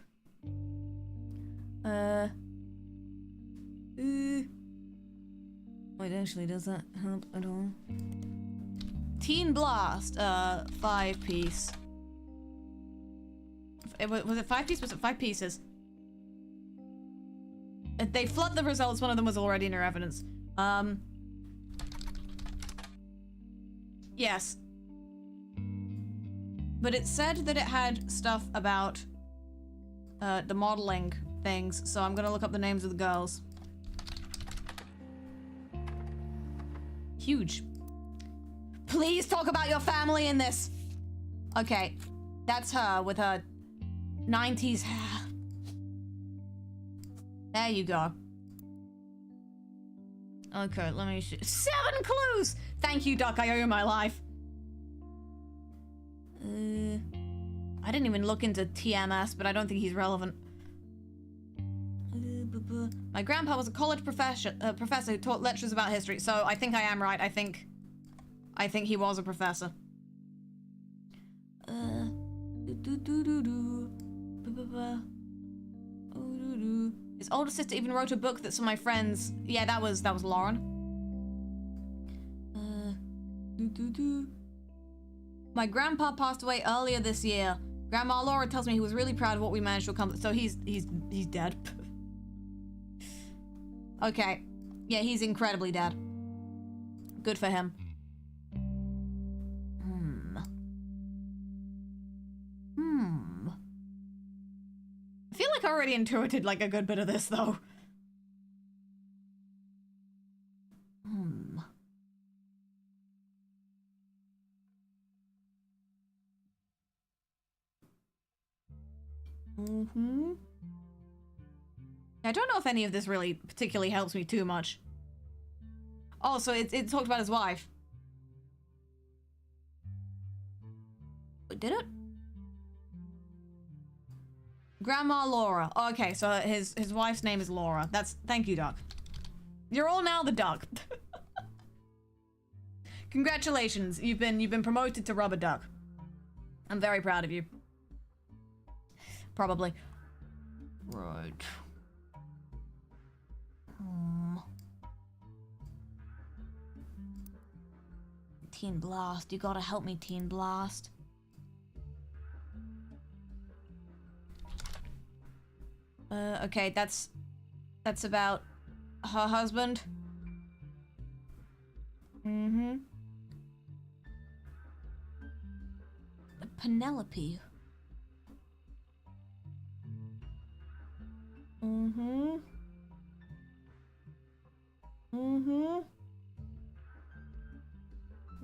Wait, actually, does that help at all? Teen Blast, 5-piece. Was it 5 pieces? Was it 5 pieces? They flood the results. One of them was already in your evidence. Yes. But it said that it had stuff about the modeling things, so I'm gonna look up the names of the girls. Huge. Please talk about your family in this. Okay, that's her with her 90s hair. There you go. Okay, let me see. 7 clues! Thank you, Duck. I owe you my life. I didn't even look into TMS, but I don't think he's relevant. My grandpa was a college professor who taught lectures about history, so I think I am right. I think he was a professor. His older sister even wrote a book that some of my friends... Yeah, that was Lauren. My grandpa passed away earlier this year. Grandma Laura tells me he was really proud of what we managed to accomplish. So he's dead. Okay. Yeah, he's incredibly dead. Good for him. I feel like I already intuited like a good bit of this though. I don't know if any of this really particularly helps me too much. Oh, so it talked about his wife. Did it? Grandma Laura. Okay, so his wife's name is Laura. Thank you, Doc. You're all now the Duck. Congratulations, you've been promoted to Rubber Duck. I'm very proud of you. Probably. Right. Teen Blast, you gotta help me, Teen Blast. Okay, that's about her husband. Penelope.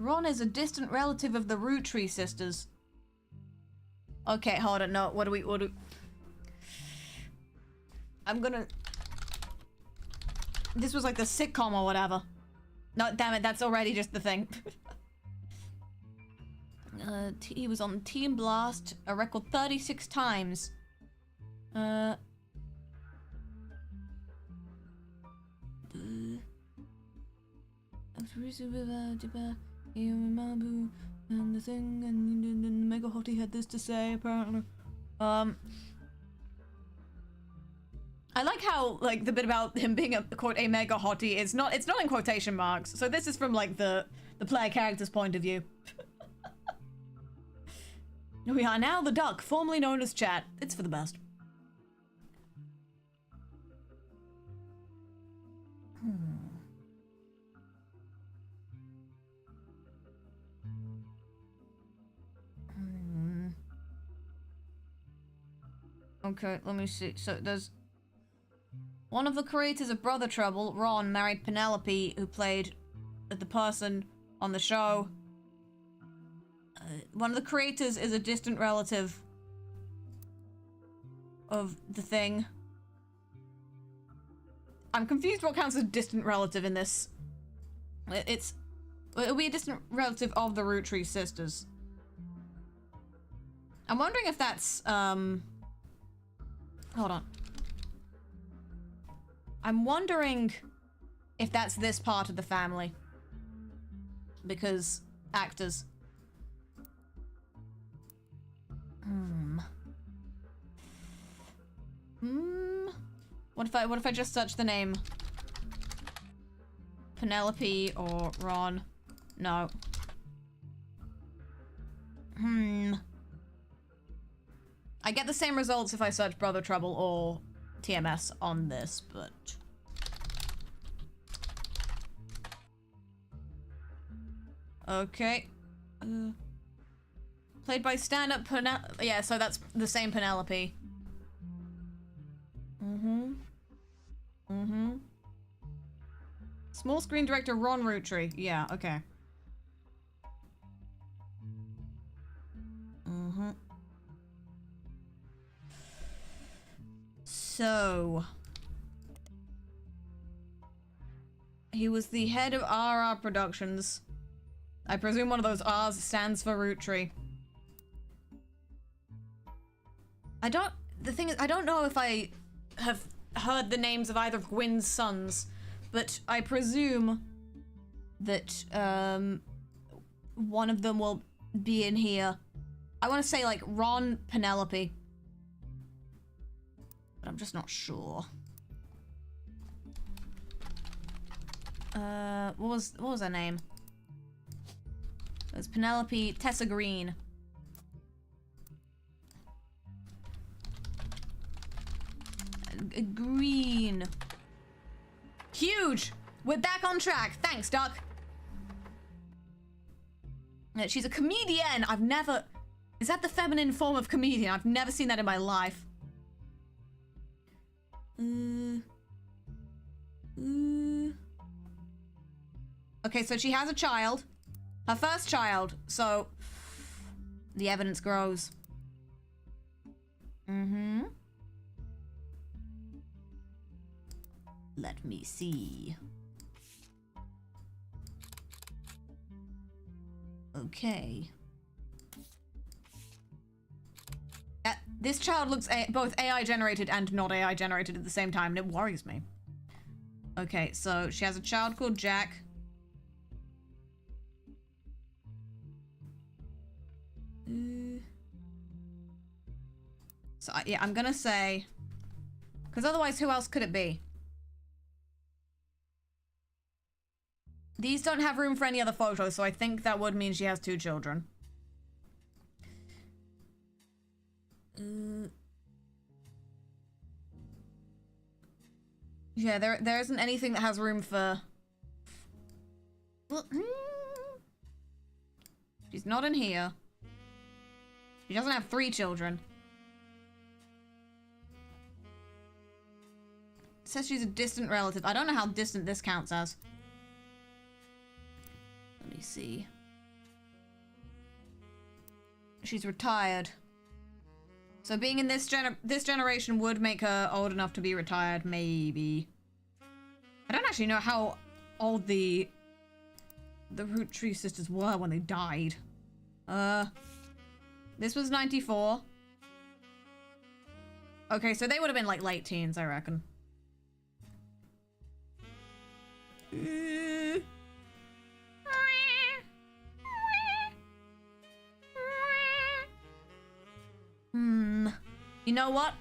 Ron is a distant relative of the Roottrees sisters. Okay, hold on. No, what do we... I'm gonna... This was like the sitcom or whatever. No, damn it, that's already just the thing. He was on Team Blast a record 36 times. And the thing, and Mega Hottie had this to say, apparently. I like how, like, the bit about him being a, quote, a Mega Hottie is not, it's not in quotation marks. So this is from, like, the player character's point of view. We are now the Duck, formerly known as Chat. It's for the best. Okay, let me see. So there's one of the creators of Brother Trouble, Ron, married Penelope, who played the person on the show. One of the creators is a distant relative of the thing. I'm confused what counts as distant relative in this. It'll be a distant relative of the Roottrees sisters. I'm wondering if that's, hold on. I'm wondering if that's this part of the family. Because actors. What if I just search the name? Penelope or Ron? No. I get the same results if I search Brother Trouble or TMS on this, but... Okay. Played by stand-up Penelope. Yeah, so that's the same Penelope. Small screen director Ron Roottree. Yeah, okay. So... he was the head of RR Productions. I presume one of those R's stands for Roottree. The thing is, I don't know if I have heard the names of either of Gwyn's sons, but I presume that, one of them will be in here. I want to say, like, Ron Penelope. But I'm just not sure. What was her name? It was Penelope Tessa Green. Green. Huge! We're back on track. Thanks, Duck. She's a comedian. I've never... Is that the feminine form of comedian? I've never seen that in my life. Okay, so she has a child. Her first child, so... the evidence grows. Let me see. Okay. This child looks both AI generated and not AI generated at the same time, and it worries me. Okay, so she has a child called Jack. So yeah, I'm gonna say, because otherwise who else could it be? These don't have room for any other photos, so I think that would mean she has 2 children. Yeah, there isn't anything that has room for... Well, she's not in here. She doesn't have 3 children. It says she's a distant relative. I don't know how distant this counts as. Let me see. she's retired. So being in this generation would make her old enough to be retired, maybe. I don't actually know how old the Roottrees sisters were when they died. This was 94. Okay, so they would have been like late teens, I reckon. You know what?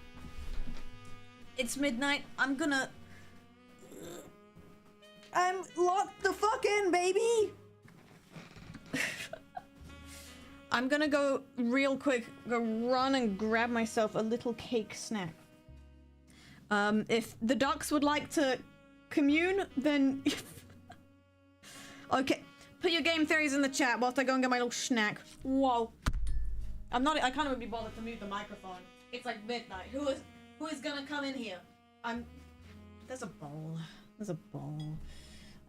It's midnight. I'm locked the fuck in, baby! I'm gonna go real quick, go run and grab myself a little cake snack. If the ducks would like to commune, then... Okay, put your game theories in the chat whilst I go and get my little snack. Whoa. I can't even be bothered to mute the microphone. It's like midnight. Who is gonna come in here? There's a bowl. There's a bowl.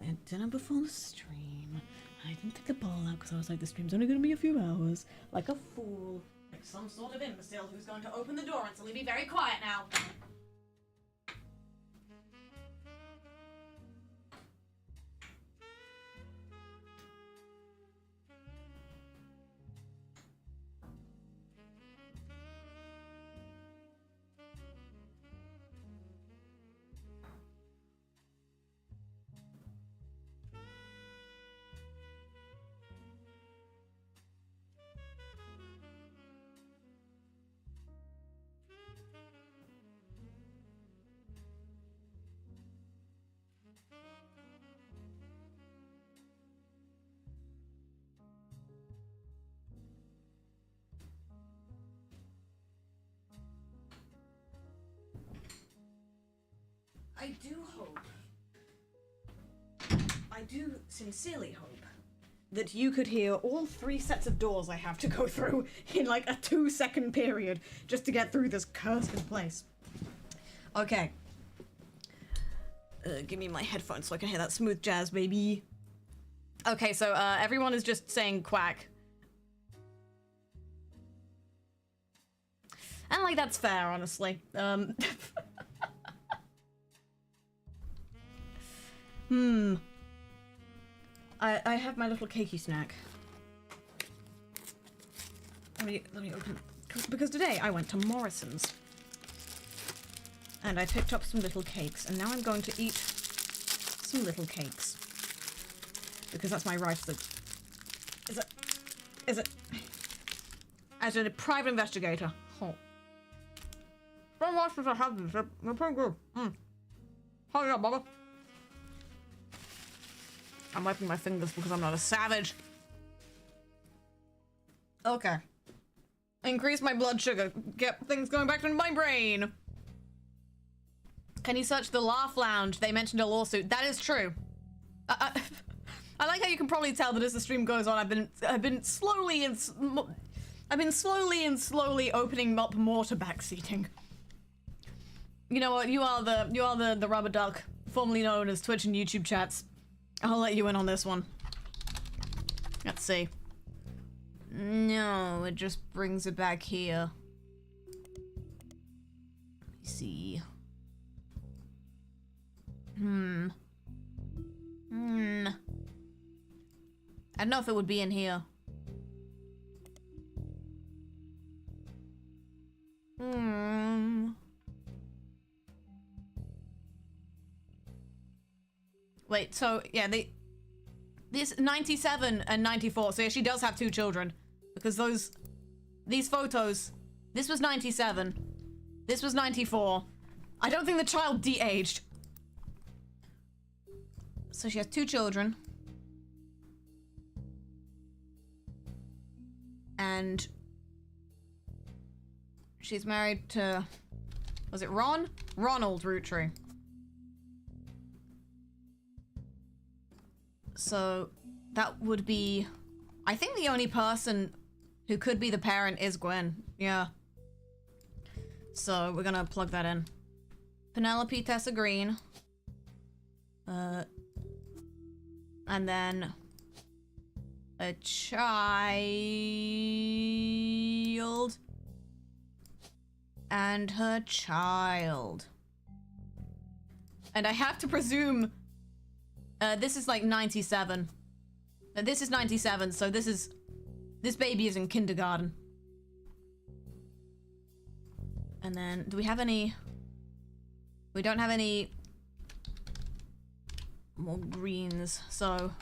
I had dinner before the stream. I didn't take the bowl out because I was like, the stream's only gonna be a few hours. Like a fool. Like some sort of imbecile who's going to open the door and suddenly be very quiet now. I do sincerely hope that you could hear all 3 sets of doors I have to go through in like a 2-second period just to get through this cursed place. Okay. Give me my headphones so I can hear that smooth jazz, baby. Okay, so everyone is just saying quack. And like that's fair, honestly. I have my little cakey snack. Let me open it. Because today I went to Morrison's. And I picked up some little cakes, and now I'm going to eat some little cakes. Because that's my right Is it? As a private investigator. Oh. Don't watch this, I have this. They're pretty good. Hurry up, Bubba. I'm wiping my fingers because I'm not a savage. Okay. Increase my blood sugar. Get things going back into my brain. Can you search the Laugh Lounge? They mentioned a lawsuit. That is true. I like how you can probably tell that as the stream goes on, I've been slowly and slowly opening up more to backseating. You know what? You are the rubber duck, formerly known as Twitch and YouTube chats. I'll let you in on this one. Let's see. No, it just brings it back here. Let me see. I don't know if it would be in here. Wait, so yeah, this 97 and 94. So yeah, she does have 2 children because these photos. This was 97. This was 94. I don't think the child de-aged. So she has 2 children. And she's married to, was it Ron? Ronald Roottries. So that would be, I think the only person who could be the parent is Gwen. Yeah. So we're gonna plug that in. Penelope Tessa Green. And then a child, and her child. And I have to presume this is like 97. This is 97, so this baby is in kindergarten. And then, do we have any? We don't have any more greens, so.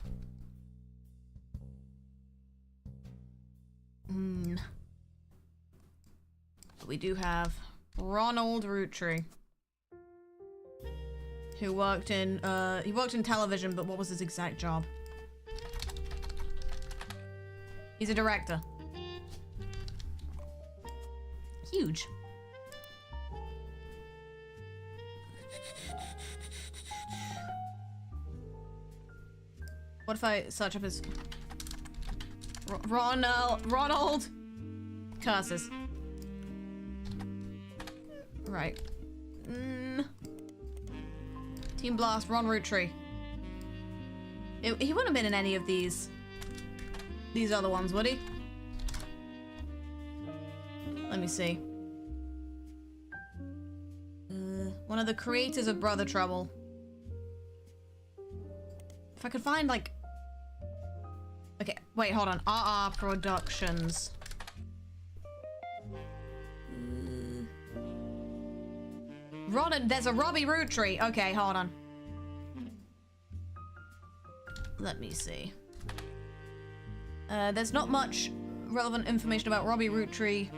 But we do have Ronald Roottrees, who worked in television, but what was his exact job? He's a director. Huge. What if I search up his Ronald curses. Right. Team Blast, Ron Roottrees. He wouldn't have been in any of these other ones, would he? Let me see. One of the creators of Brother Trouble. If I could find, like... Okay, wait, hold on. RR Productions. There's a Robbie Roottrees. Okay, hold on. Let me see. There's not much relevant information about Robbie Roottrees.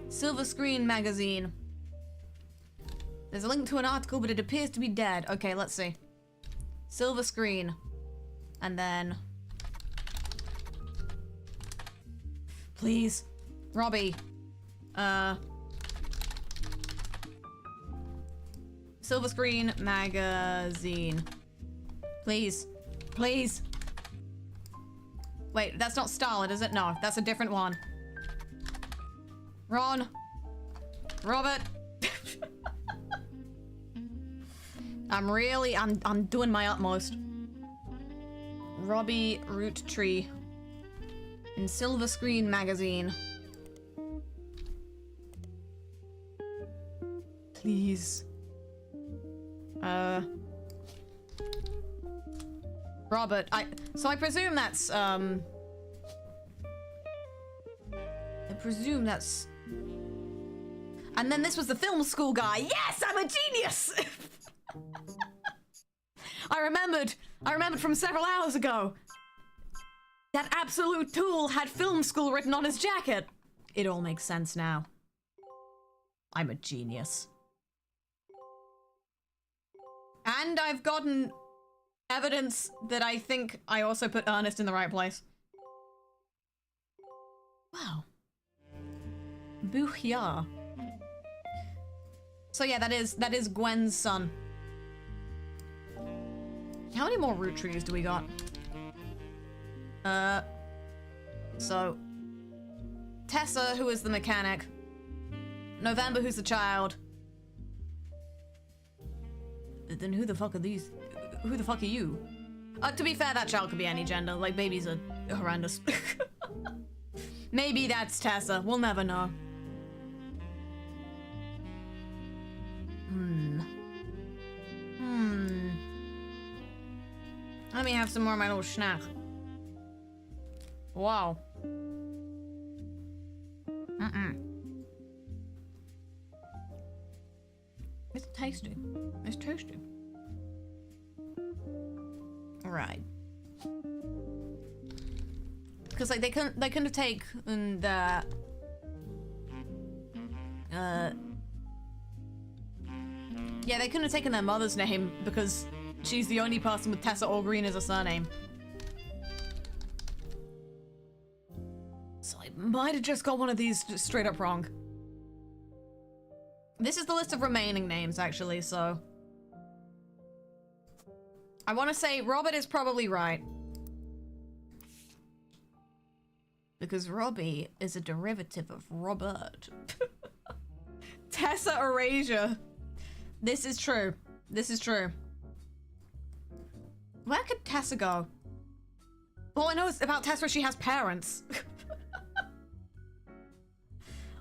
Silver Screen Magazine. There's a link to an article, but it appears to be dead. Okay, let's see. Silver Screen. And then... Please. Robbie. Silver Screen Magazine. Please. Please. Wait, that's not Starlet, is it? No, that's a different one. Ron. Robert. I'm doing my utmost. Robbie Roottrees. In Silver Screen Magazine. Please. Robert, so I presume that's, I presume that's... And then this was the film school guy. Yes, I'm a genius! I remembered from several hours ago. That absolute tool had film school written on his jacket. It all makes sense now. I'm a genius. And I've gotten evidence that I think I also put Ernest in the right place. Wow. Booyah. So yeah, that is Gwen's son. How many more Roottrees do we got? So Tessa, who is the mechanic. November, who's the child. Then who the fuck are these? Who the fuck are you? To be fair, that child could be any gender. Like, babies are horrendous. Maybe that's Tessa. We'll never know. Let me have some more of my little snack. Wow. It's tasty. It's tasty. Right. Because like they couldn't have taken the yeah, they couldn't have taken their mother's name because she's the only person with Tessa Allgreen as a surname. So I might have just got one of these just straight up wrong. This is the list of remaining names, actually, so... I want to say Robert is probably right. Because Robbie is a derivative of Robert. Tessa Erasure. This is true. This is true. Where could Tessa go? All I know is about Tessa, she has parents.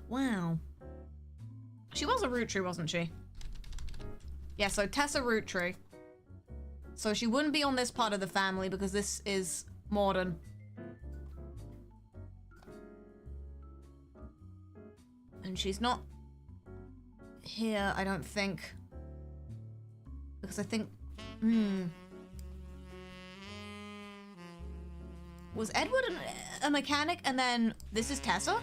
Wow. She was a Roottrie, wasn't she? Yeah, so Tessa Roottrie. So she wouldn't be on this part of the family because this is modern. And she's not here, I don't think. Because I think... Was Edward a mechanic and then this is Tessa?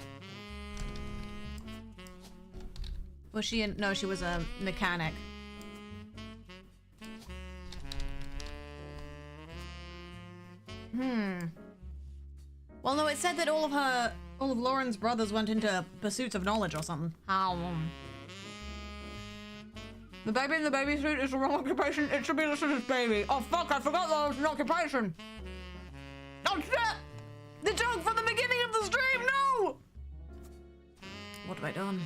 Was she in... No, she was a mechanic. Well, no, it said that all of Lauren's brothers went into pursuits of knowledge or something. The baby in the baby suit is the wrong occupation. It should be listed as baby. Oh fuck, I forgot that was an occupation. Oh shit! The joke from the beginning of the stream, no! What have I done?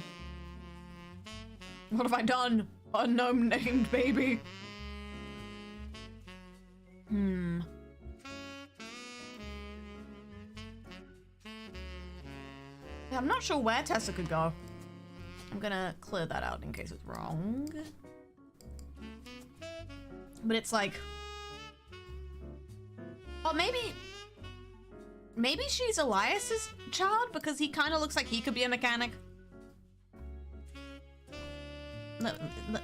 What have I done? Unknown named baby. Yeah, I'm not sure where Tessa could go. I'm gonna clear that out in case it's wrong. But it's like... Oh, maybe she's Elias's child because he kind of looks like he could be a mechanic.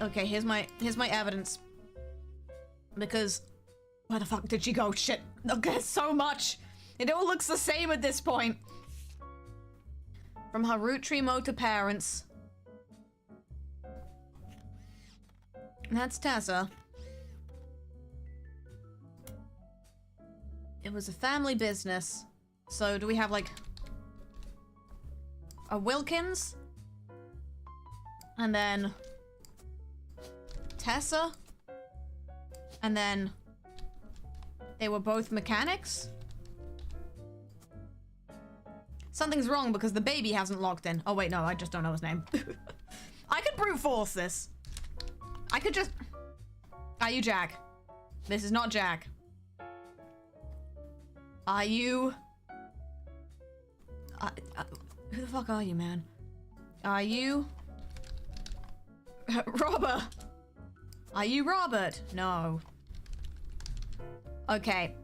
Okay, here's my evidence. Because where the fuck did she go? Shit. Okay, so much. It all looks the same at this point. From her Roottrie motor parents. That's Tessa. It was a family business. So do we have like a Wilkins? And then Tessa? And then they were both mechanics? Something's wrong because the baby hasn't logged in. Oh wait, no, I just don't know his name. I could brute force this. I could just... Are you Jack? This is not Jack. Are you... who the fuck are you, man? Are you... Robert? Are you Robert? No. Okay.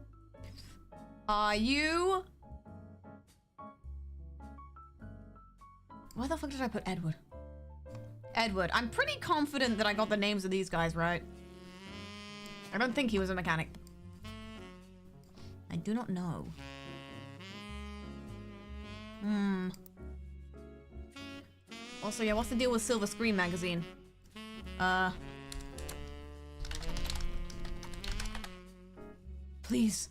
Are you... Where the fuck did I put Edward? Edward. I'm pretty confident that I got the names of these guys right. I don't think he was a mechanic. I do not know. Also, yeah, what's the deal with Silver Screen Magazine? Please.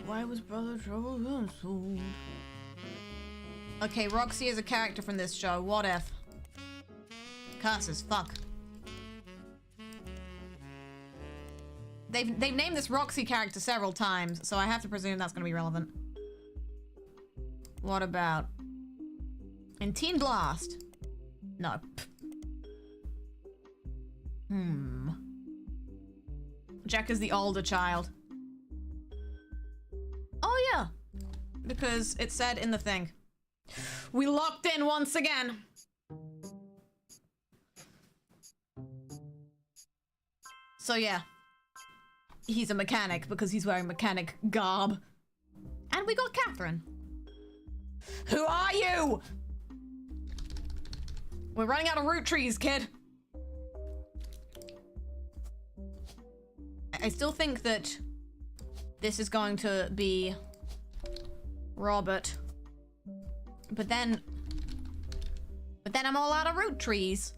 Why was Brother Trouble cancelled? Okay, Roxy is a character from this show. What if? Curses, fuck. They've named this Roxy character several times, so I have to presume that's gonna be relevant. What about... in Teen Blast? No. Jack is the older child. Oh yeah. Because it said in the thing. We locked in once again. So yeah. He's a mechanic because he's wearing mechanic garb. And we got Catherine. Who are you? We're running out of Roottrees, kid. I still think that this is going to be Robert. But then I'm all out of Roottrees.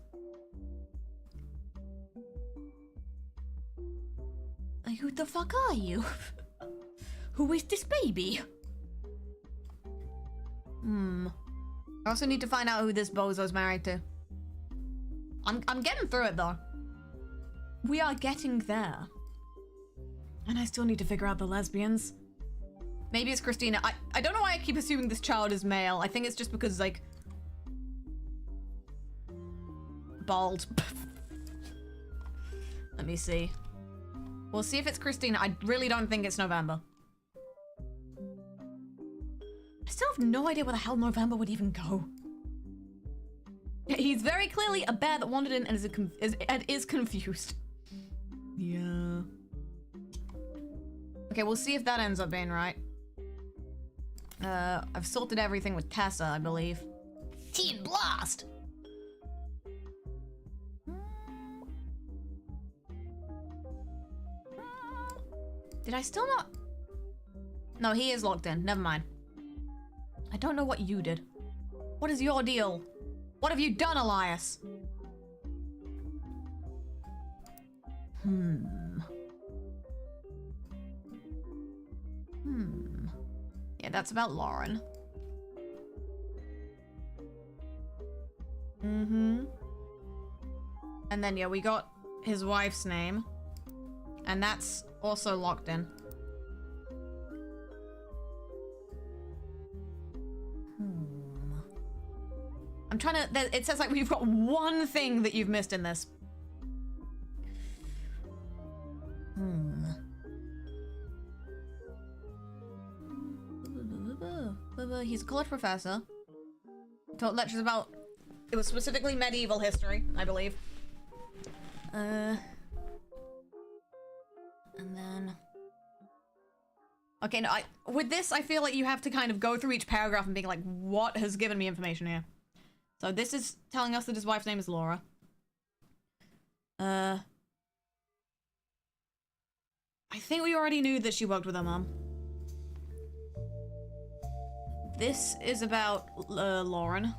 Like, who the fuck are you? Who is this baby? I also need to find out who this bozo's married to. I'm getting through it though. We are getting there. And I still need to figure out the lesbians. Maybe it's Christina. I don't know why I keep assuming this child is male. I think it's just because, like... bold. Let me see. We'll see if it's Christina. I really don't think it's November. I still have no idea where the hell November would even go. He's very clearly a bear that wandered in and is confused. Yeah. Okay, we'll see if that ends up being right. I've sorted everything with Tessa, I believe. Teen Blast! Did I still not? No, he is locked in. Never mind. I don't know what you did. What is your deal? What have you done, Elias? Yeah, that's about Lauren. And then, yeah, we got his wife's name. And that's also locked in. I'm trying to... It says like we've got one thing that you've missed in this. He's a college professor. Taught lectures about... It was specifically medieval history, I believe. And then... Okay, no, with this, I feel like you have to kind of go through each paragraph and being like, what has given me information here? So this is telling us that his wife's name is Laura. I think we already knew that she worked with her mom. This is about Lauren.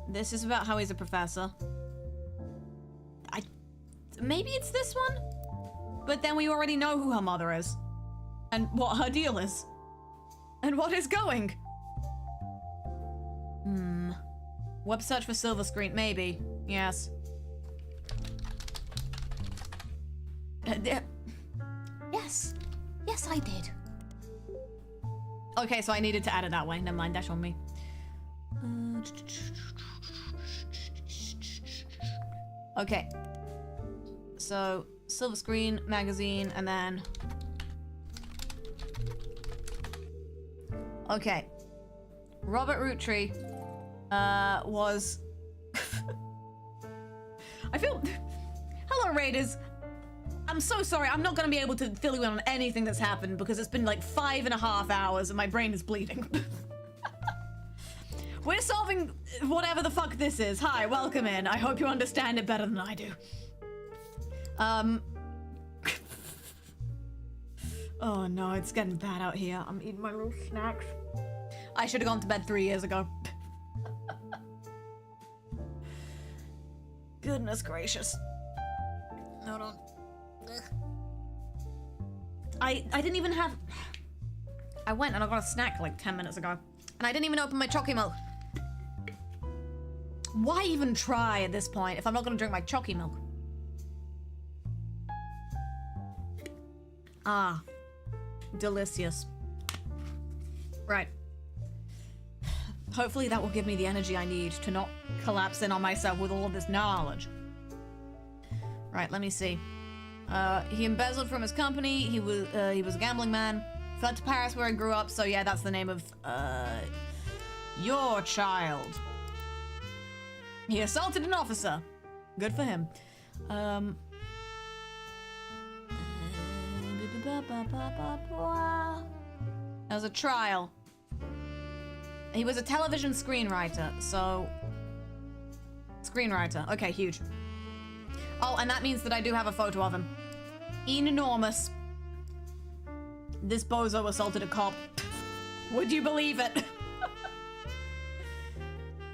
This is about how he's a professor. Maybe it's this one? But then we already know who her mother is. And what her deal is. And what is going. Web search for silver screen, maybe. Yes. Yes. Yes, I did. Okay, so I needed to add it that way. Never mind, dash on me. Okay. So, silver screen, magazine, and then... Okay. Robert Roottrees was... I feel... Hello, Raiders. I'm so sorry. I'm not going to be able to fill you in on anything that's happened because it's been like 5.5 hours and my brain is bleeding. We're solving whatever the fuck this is. Hi, welcome in. I hope you understand it better than I do. Oh no, it's getting bad out here. I'm eating my little snacks. I should have gone to bed 3 years ago. Goodness gracious. Hold on. I didn't even have... I went and I got a snack like 10 minutes ago. And I didn't even open my Chocky milk. Why even try at this point if I'm not gonna drink my Chocky milk? Ah. Delicious. Right. Hopefully that will give me the energy I need to not collapse in on myself with all of this knowledge. Right, let me see. He embezzled from his company. He was a gambling man. Fled to Paris where he grew up. So yeah, that's the name of your child. He assaulted an officer. Good for him. There was a trial. He was a television screenwriter, so... Screenwriter. Okay, huge. Oh, and that means that I do have a photo of him. Enormous. This bozo assaulted a cop. Would you believe it?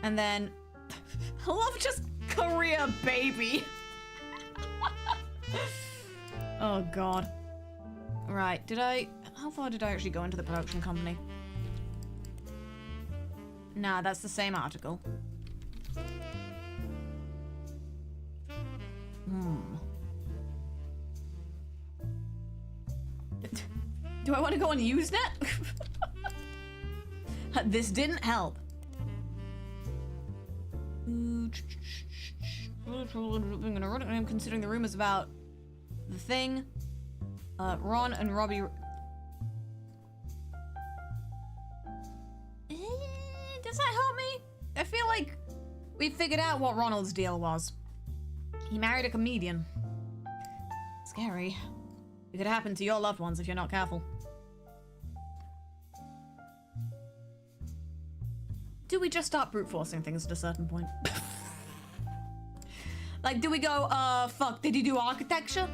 And then... I love just career baby. Oh, God. Right, did I... How far did I actually go into the production company? Nah, that's the same article. Do I want to go on Usenet? This didn't help. I'm considering the rumors about the thing. Ron and Robbie. Does that help me? I feel like we figured out what Ronald's deal was. He married a comedian. Scary. It could happen to your loved ones if you're not careful. Do we just start brute forcing things at a certain point? Like, do we go, fuck, did you do architecture?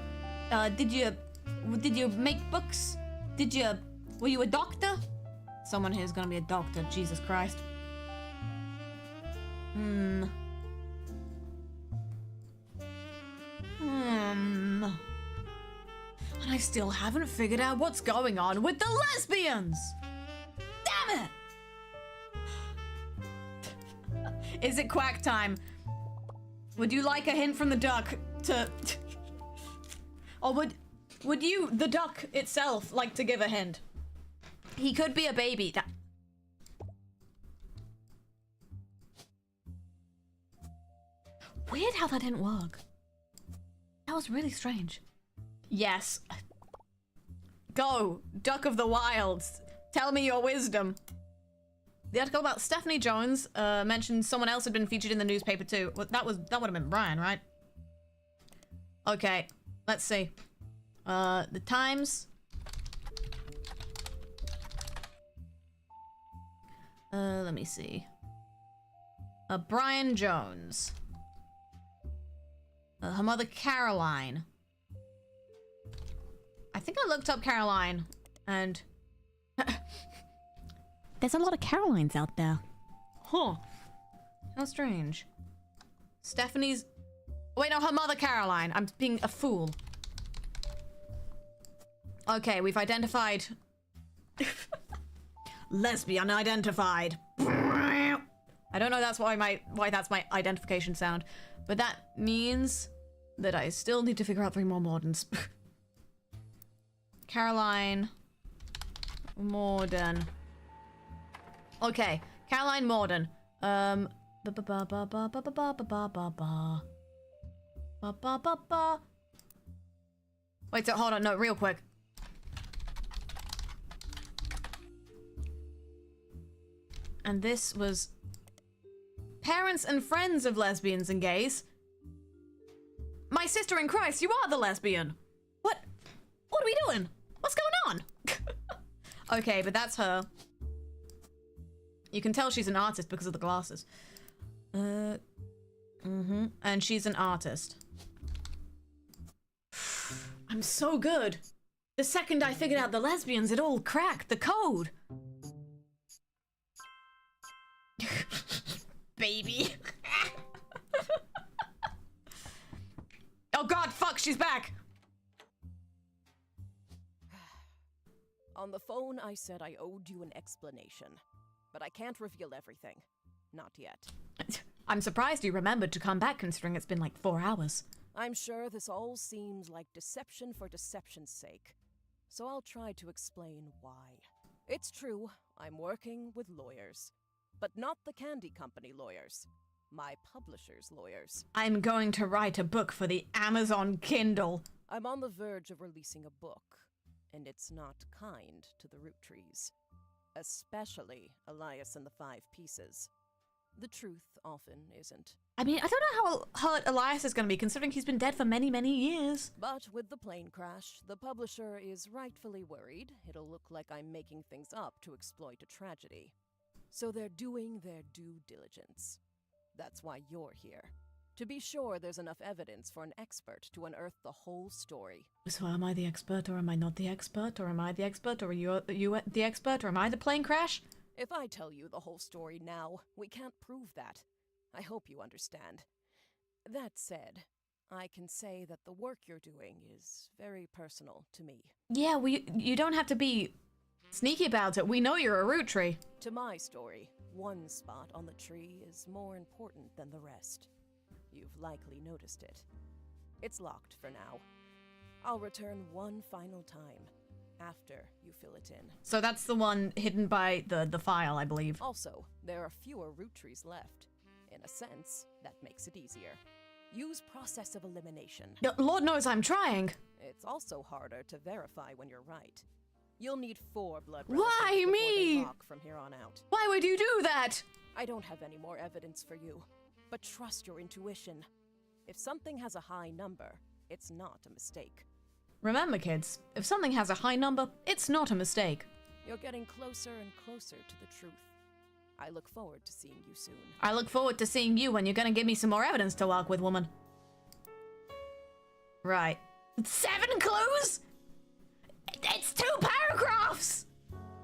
Did you make books? Were you a doctor? Someone here's gonna be a doctor, Jesus Christ. And I still haven't figured out what's going on with the lesbians! Damn it! Is it quack time? Would you like a hint from the duck to... Or would you, the duck itself, like to give a hint? He could be a baby. Weird how that didn't work. That was really strange. Yes. Go, duck of the wilds. Tell me your wisdom. The article about Stephanie Jones mentioned someone else had been featured in the newspaper too. Well, that would have been Brian, right? Okay, let's see. The Times. Let me see. Brian Jones. Her mother, Caroline. I think I looked up Caroline, and... There's a lot of Carolines out there. Huh. How strange. Stephanie's... Wait, no, her mother, Caroline. I'm being a fool. Okay, we've identified... Lesbian identified. I don't know that's why that's my identification sound, but that means that I still need to figure out 3 more Mordens. Caroline Morden. Okay, Caroline Morden. Wait, so hold on, no, real quick. And this was parents and friends of lesbians and gays. My sister in Christ, you are the lesbian. What are we doing? What's going on? Okay, but that's her. You can tell she's an artist because of the glasses. And she's an artist. I'm so good. The second I figured out the lesbians, it all cracked. The code. Baby. Oh god, fuck, she's back. On the phone, I said I owed you an explanation. But I can't reveal everything. Not yet. I'm surprised you remembered to come back considering it's been like 4 hours. I'm sure this all seems like deception for deception's sake. So I'll try to explain why. It's true, I'm working with lawyers. But not the candy company lawyers. My publisher's lawyers. I'm going to write a book for the Amazon Kindle. I'm on the verge of releasing a book. And it's not kind to the Roottrees. Especially Elias and the 5 Pieces. The truth often isn't. I mean, I don't know how hurt Elias is going to be, considering he's been dead for many, many years. But with the plane crash, the publisher is rightfully worried it'll look like I'm making things up to exploit a tragedy. So they're doing their due diligence. That's why you're here. To be sure there's enough evidence for an expert to unearth the whole story. So am I the expert, or am I not the expert? Or am I the expert, or are you the expert? Or am I the plane crash? If I tell you the whole story now, we can't prove that. I hope you understand. That said, I can say that the work you're doing is very personal to me. Yeah, you don't have to be sneaky about it. We know you're a Roottree. To my story, one spot on the tree is more important than the rest. You've likely noticed it. It's locked for now. I'll return one final time, after you fill it in. So that's the one hidden by the file, I believe. Also, there are fewer Roottrees left. In a sense, that makes it easier. Use process of elimination. Lord knows I'm trying. It's also harder to verify when you're right. You'll need 4 blood Why relatives before me? they lock from here on out. Why would you do that? I don't have any more evidence for you, but trust your intuition. If something has a high number, it's not a mistake. Remember, kids, if something has a high number, it's not a mistake. You're getting closer and closer to the truth. I look forward to seeing you soon. I look forward to seeing you when you're gonna give me some more evidence to work with, woman. Right. 7 clues? It's 2 paragraphs!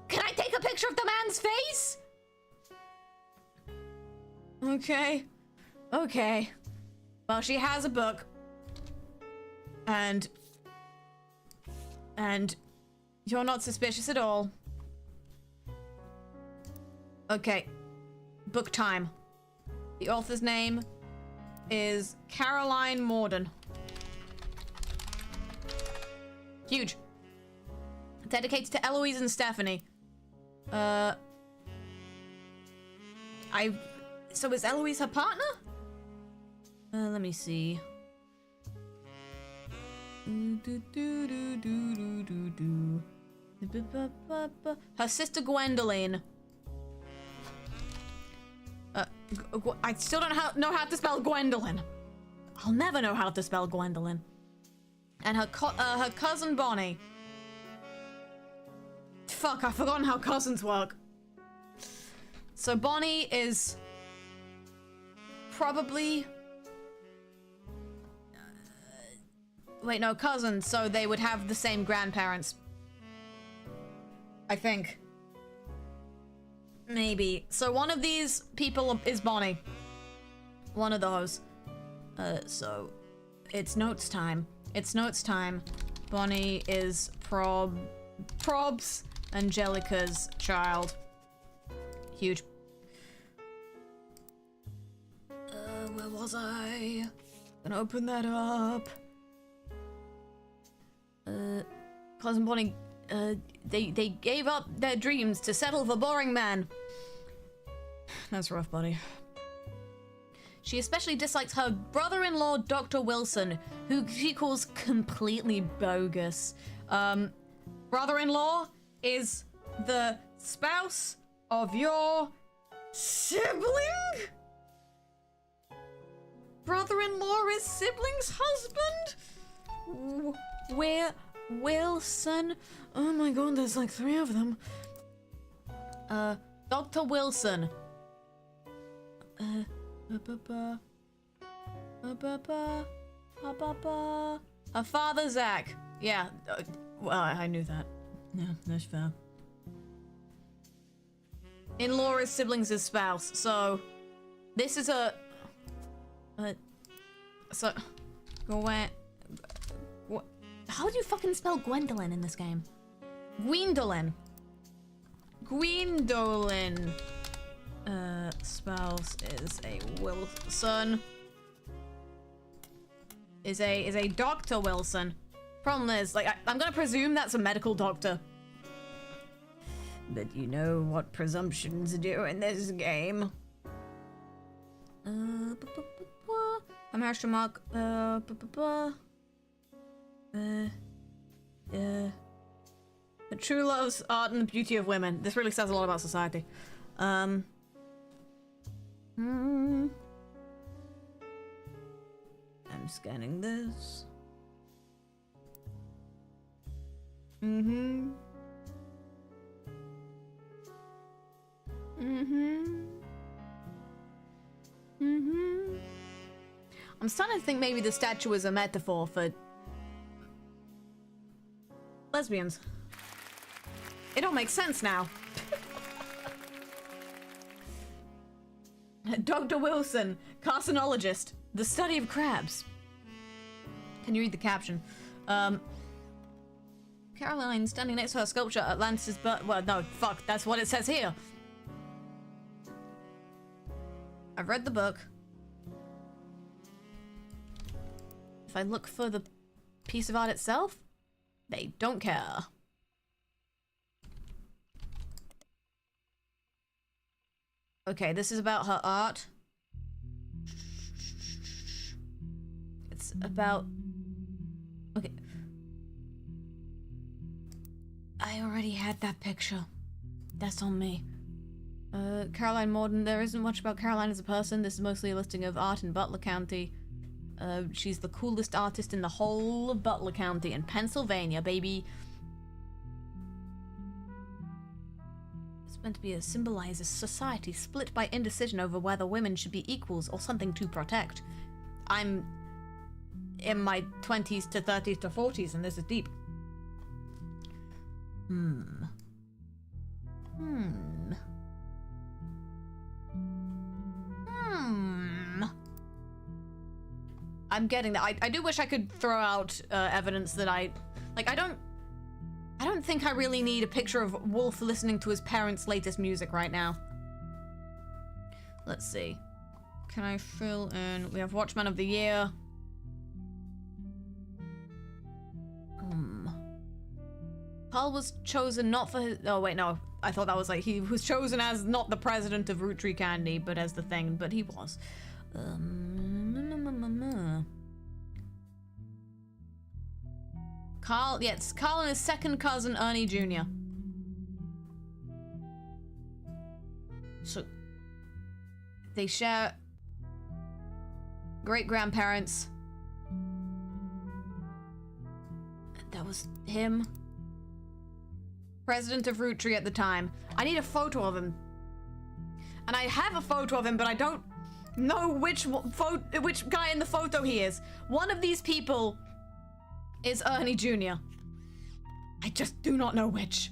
Can I take a picture of the man's face? Okay. Okay. Well, she has a book. And you're not suspicious at all. Okay. Book time. The author's name is Caroline Morden. Huge. Dedicated to Eloise and Stephanie. So is Eloise her partner? Let me see. Her sister Gwendolyn. I still don't know how to spell Gwendolyn. I'll never know how to spell Gwendolyn. And her cousin Bonnie. Fuck, I've forgotten how cousins work. So Bonnie is probably... wait, no, cousins, so they would have the same grandparents. I think. Maybe. So one of these people is Bonnie. One of those. So it's notes time. It's notes time. Bonnie is Probs Angelica's child. Huge. Where was I? Gonna open that up. Cousin Bonnie, they gave up their dreams to settle for boring men. That's rough, buddy. She especially dislikes her brother-in-law, Dr. Wilson, who she calls completely bogus. Brother-in-law is the spouse of your sibling? Brother-in-law is sibling's husband? Where Wilson? Oh my god, there's like 3 of them. Dr. Wilson. Her father, Zach. Yeah, well, I knew that. Yeah, that's fair. In-law is siblings' spouse, so this is a so Gwen. How do you fucking spell Gwendolyn in this game? Gwendolyn. Gwendolyn. Spouse is a Wilson. Is a Dr. Wilson. Problem is, like, I'm gonna presume that's a medical doctor. But you know what presumptions do in this game. A marriage to Mark. The true loves art and the beauty of women. This really says a lot about society. I'm scanning this. I'm starting to think maybe the statue is a metaphor for lesbians. It all makes sense now. Dr. Wilson, carcinologist, the study of crabs. Can you read the caption? Caroline standing next to her sculpture, Atlantis, but well, no, fuck, that's what it says here. I've read the book. If I look for the piece of art itself, they don't care. Okay, this is about her art. It's about... Okay. I already had that picture. That's on me. Caroline Morden, there isn't much about Caroline as a person. This is mostly a listing of art in Butler County. She's the coolest artist in the whole of Butler County in Pennsylvania, baby. It's meant to be a symbolize a society split by indecision over whether women should be equals or something to protect. I'm in my 20s to 30s to 40s, and this is deep. I'm getting that. I do wish I could throw out evidence that I don't think I really need a picture of Wolf listening to his parents' latest music right now. Let's see. Can I fill in? We have Watchman of the Year. Carl was chosen not for his... Oh, wait, no. I thought that was like... He was chosen as not the president of Roottrees Candy, but as the thing. But he was. Carl... Yes, Carl and his second cousin, Ernie Jr. So... They share... great-grandparents. That was him. President of Roottrees at the time. I need a photo of him. And I have a photo of him, but I don't know which guy in the photo he is. One of these people is Ernie Jr. I just do not know which.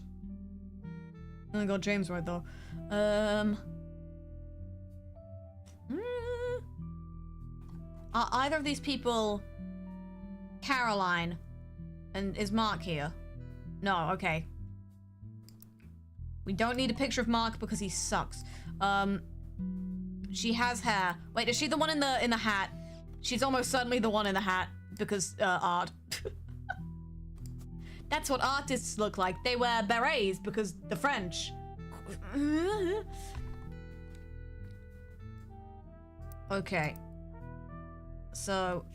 I only got James right, though. Are either of these people Caroline? And is Mark here? No, okay. We don't need a picture of Mark because he sucks. She has hair. Wait, is she the one in the hat? She's almost certainly the one in the hat because art. That's what artists look like. They wear berets because the French. Okay. So.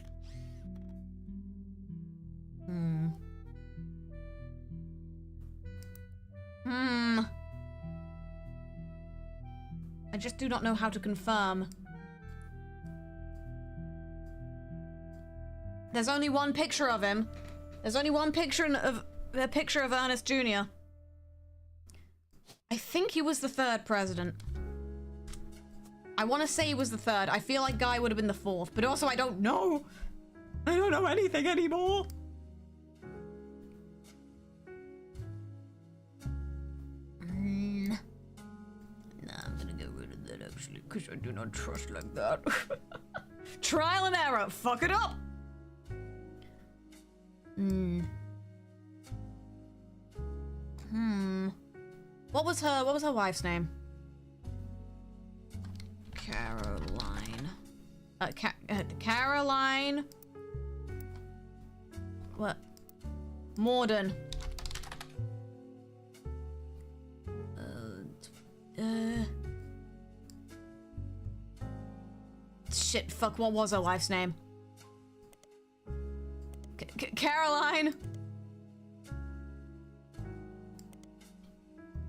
I just do not know how to confirm. There's only one picture of him. There's only one picture of Ernest Jr. I think he was the third president. I want to say he was the third. I feel like Guy would have been the fourth, but also I don't know. I don't know anything anymore. I'm gonna get rid of that actually, because I do not trust like that. Trial and error, fuck it up! What was her wife's name? Caroline. Caroline. What? Morden. Shit, fuck, what was her wife's name? Caroline.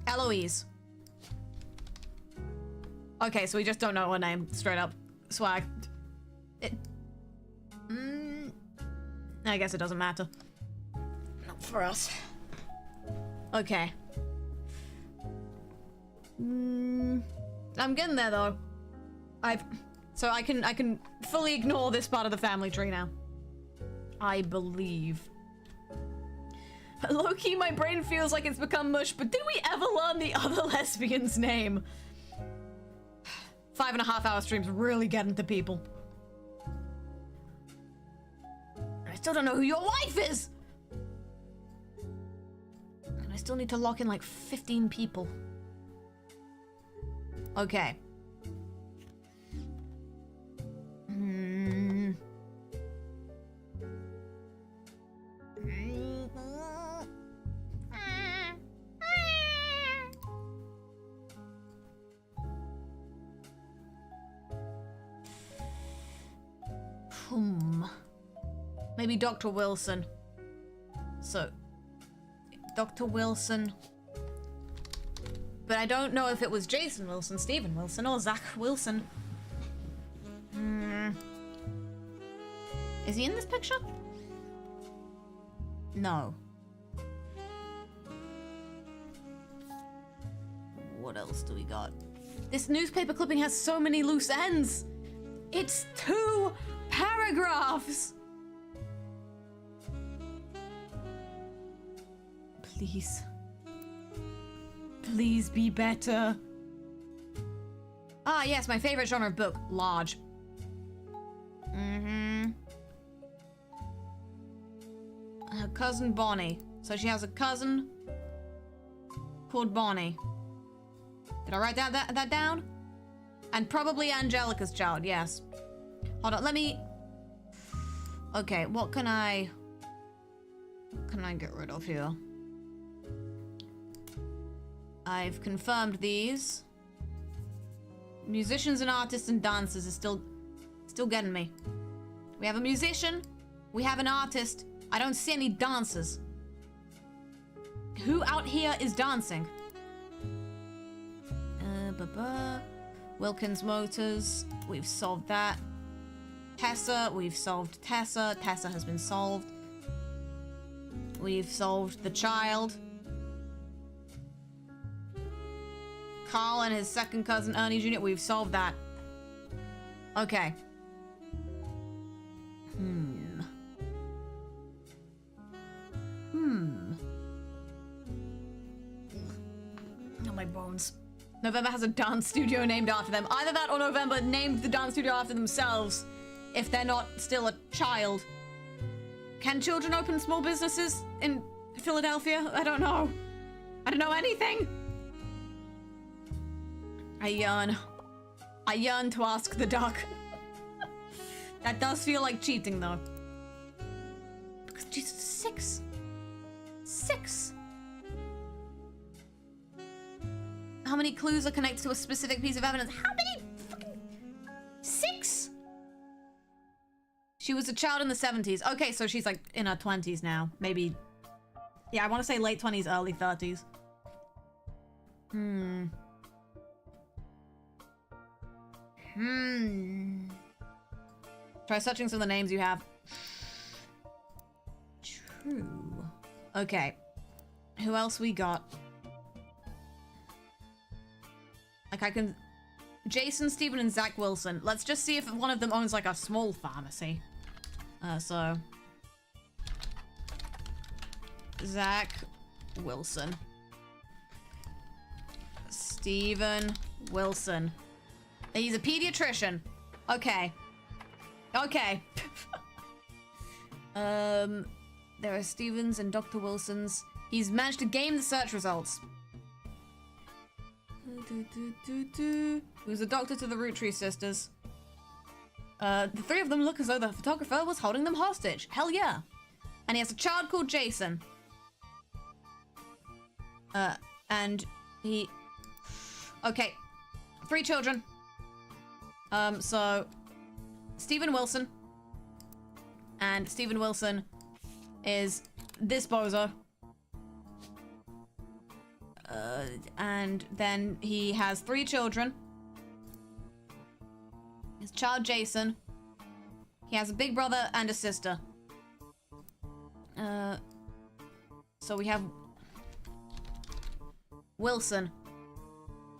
Eloise. Okay, so we just don't know her name, straight up. Swag. I guess it doesn't matter. Not for us. Okay. I'm getting there though. So I can fully ignore this part of the family tree now. I believe. Low-key, my brain feels like it's become mush, but did we ever learn the other lesbian's name? 5.5-hour streams really getting to people. I still don't know who your wife is! And I still need to lock in like 15 people. Okay. Maybe Dr. Wilson. So, Dr. Wilson. But I don't know if it was Jason Wilson, Steven Wilson, or Zach Wilson. Is he in this picture? No. What else do we got? This newspaper clipping has so many loose ends. It's 2 paragraphs. Please. Please be better. Ah, yes, my favorite genre of book. Large. Her cousin Bonnie. So she has a cousin called Bonnie. Did I write that down? And probably Angelica's child, yes. Hold on, let me... Okay, what can I get rid of here? I've confirmed these. Musicians and artists and dancers is still getting me. We have a musician. We have an artist. I don't see any dancers. Who out here is dancing? Wilkins Motors. We've solved that. Tessa. We've solved Tessa. Tessa has been solved. We've solved the child. Carl and his second cousin Ernie Jr. We've solved that. Okay. Oh, my bones. November has a dance studio named after them. Either that or November named the dance studio after themselves, if they're not still a child. Can children open small businesses in Philadelphia? I don't know. I don't know anything. I yearn to ask the duck. That does feel like cheating, though. Because Jesus, 6. 6. How many clues are connected to a specific piece of evidence? How many fucking... 6? She was a child in the 70s. Okay, so she's like in her 20s now. Maybe... Yeah, I want to say late 20s, early 30s. Try searching some of the names you have. True. Okay. Who else we got? Like I can... Jason, Steven, and Zach Wilson. Let's just see if one of them owns like a small pharmacy. So... Zach Wilson. Steven Wilson. He's a pediatrician. Okay. Okay. There are Stevens and Dr. Wilsons. He's managed to game the search results. Who's a doctor to the Roottrees sisters. The 3 of them look as though the photographer was holding them hostage. Hell yeah. And he has a child called Jason. And he... Okay. 3 children. So... Steven Wilson. And Steven Wilson is this bozo. And then he has 3 children. His child Jason. He has a big brother and a sister. So we have Wilson.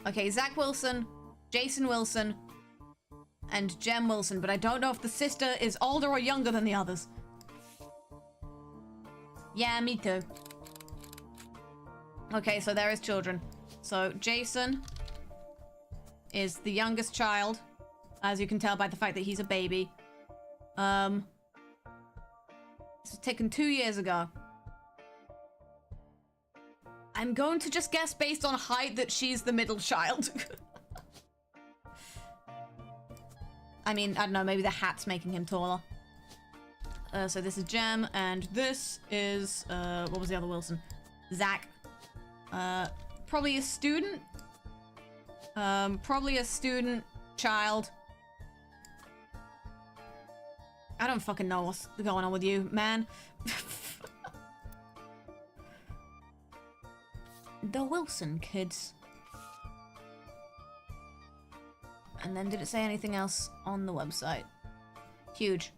Okay, Zach Wilson, Jason Wilson, and Jem Wilson, but I don't know if the sister is older or younger than the others. Yeah, me too. Okay, so there is children. So Jason is the youngest child, as you can tell by the fact that he's a baby. This was taken 2 years ago. I'm going to just guess based on height that she's the middle child. I mean, I don't know, maybe the hat's making him taller. So this is Jem, and this is, what was the other Wilson? Zach. Probably a student. Probably a student child. I don't fucking know what's going on with you, man. The Wilson kids. And then did it say anything else on the website? Huge.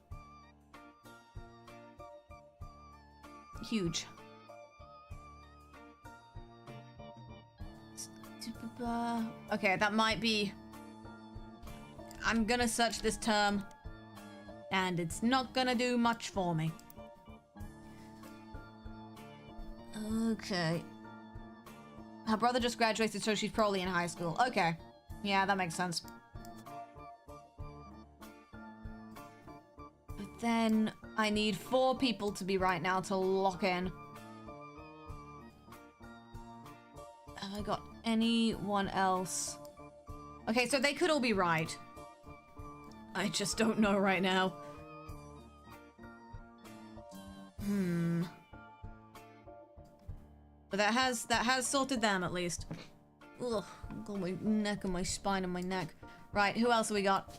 Huge. Okay, that might be... I'm gonna search this term, and it's not gonna do much for me. Okay. Her brother just graduated, so she's probably in high school. Okay. Yeah, that makes sense. But then I need 4 people to be right now to lock in. Have I got anyone else? Okay, so they could all be right. I just don't know right now. But that has sorted them at least. Ugh, got my neck and my spine and my neck. Right, who else have we got?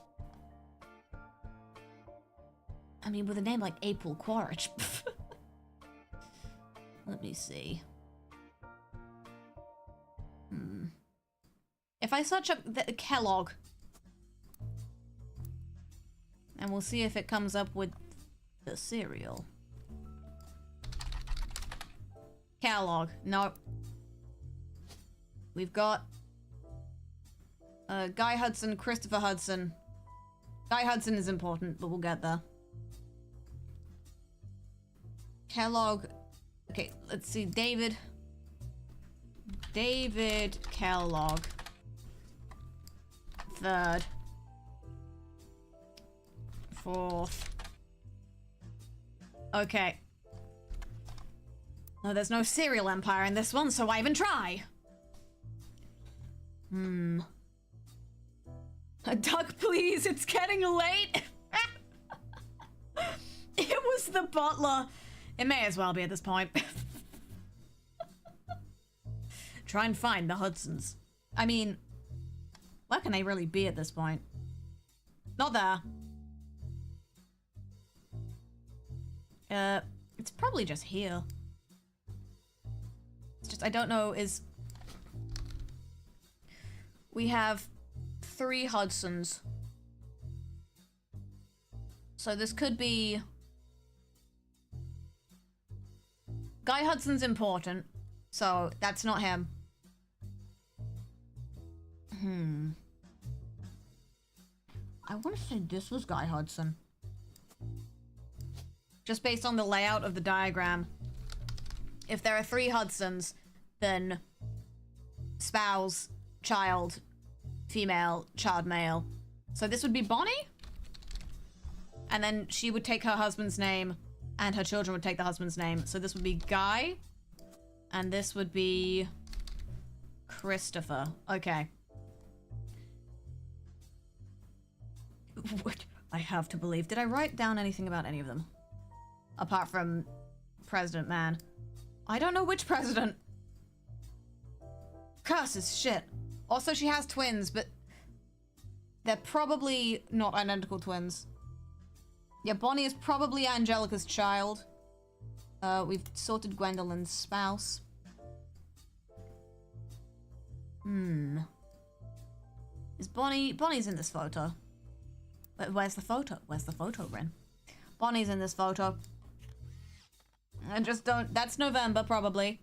I mean, with a name like April Quaritch. Let me see. If I search up the Kellogg, and we'll see if it comes up with the cereal. Kellogg, no. We've got Guy Hudson, Christopher Hudson. Guy Hudson is important, but we'll get there. Kellogg. Okay, let's see. David Kellogg. 3rd. 4th. Okay. No, there's no cereal empire in this one, so why even try? A duck, please. It's getting late. It was the butler. It may as well be at this point. Try and find the Hudsons. I mean, where can they really be at this point? Not there. It's probably just here. It's just, I don't know, we have 3 Hudsons. So this could be... Guy Hudson's important, so that's not him. I want to say this was Guy Hudson. Just based on the layout of the diagram. If there are 3 Hudsons, then spouse, child, female, child, male. So this would be Bonnie? And then she would take her husband's name, and her children would take the husband's name. So this would be Guy, and this would be Christopher. Okay. What? I have to believe. Did I write down anything about any of them? Apart from President Man. I don't know which president. Curses, shit. Also, she has twins, but they're probably not identical twins. Yeah, Bonnie is probably Angelica's child. We've sorted Gwendolyn's spouse. Is Bonnie's in this photo? Where's the photo? Where's the photo, Rin? Bonnie's in this photo. I just don't... That's November, probably.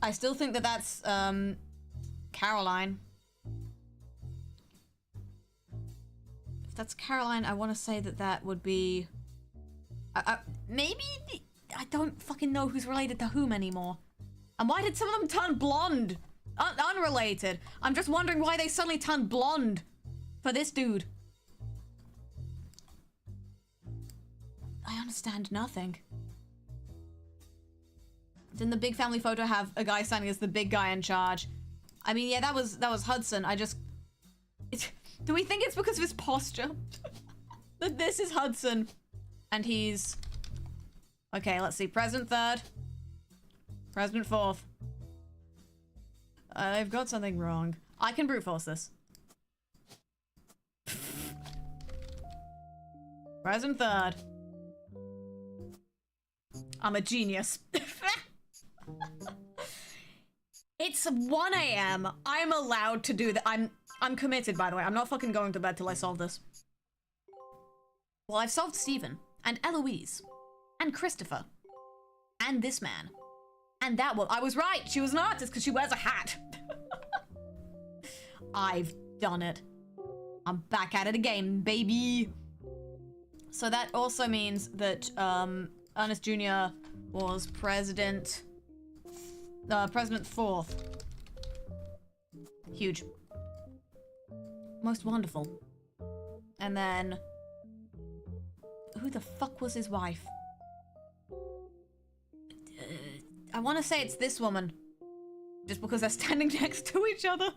I still think that that's, Caroline. If that's Caroline, I want to say that that would be... maybe... I don't fucking know who's related to whom anymore. And why did some of them turn blonde? Unrelated. I'm just wondering why they suddenly turned blonde for this dude. I understand nothing. Didn't the big family photo have a guy standing as the big guy in charge? I mean, yeah, that was Hudson. Do we think it's because of his posture? That this is Hudson. And he's... Okay, let's see. President 3rd. President 4th. I've got something wrong. I can brute force this. Present third. I'm a genius. It's 1 a.m. I'm allowed to do that. I'm committed, by the way. I'm not fucking going to bed till I solve this. Well, I've solved Stephen, and Eloise, and Christopher, and this man, and that one. I was right. She was an artist because she wears a hat. I've done it. I'm back at it again, baby. So that also means that Ernest Jr. was president. President 4th. Huge. Most wonderful. And then... who the fuck was his wife? I want to say it's this woman. Just because they're standing next to each other.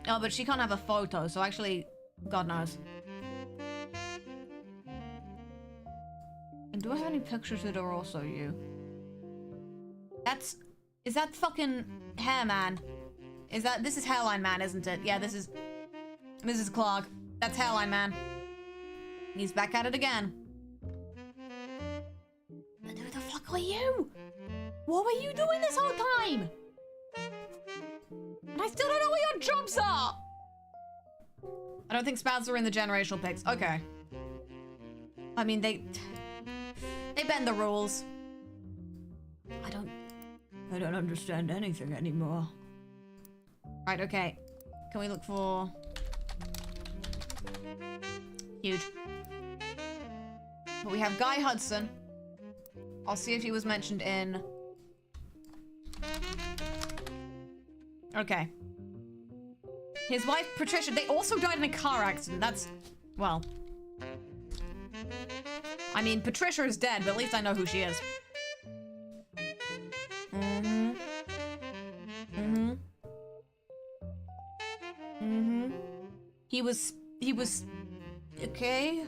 Oh, but she can't have a photo, so actually, God knows. And do I have any pictures that are also you? Is that fucking hair man? This is hairline man, isn't it? Yeah, this is Clark. That's hairline man. He's back at it again. And who the fuck are you? What were you doing this whole time? And I still don't know what your jobs are! I don't think spouts are in the generational pics. Okay. I mean, they bend the rules. I don't understand anything anymore. Right, okay. Can we look for... huge. But we have Guy Hudson. I'll see if he was mentioned in... okay. His wife, Patricia, they also died in a car accident. That's... well... I mean, Patricia is dead, but at least I know who she is. Mm-hmm. Mm-hmm. Mm-hmm. He was... okay.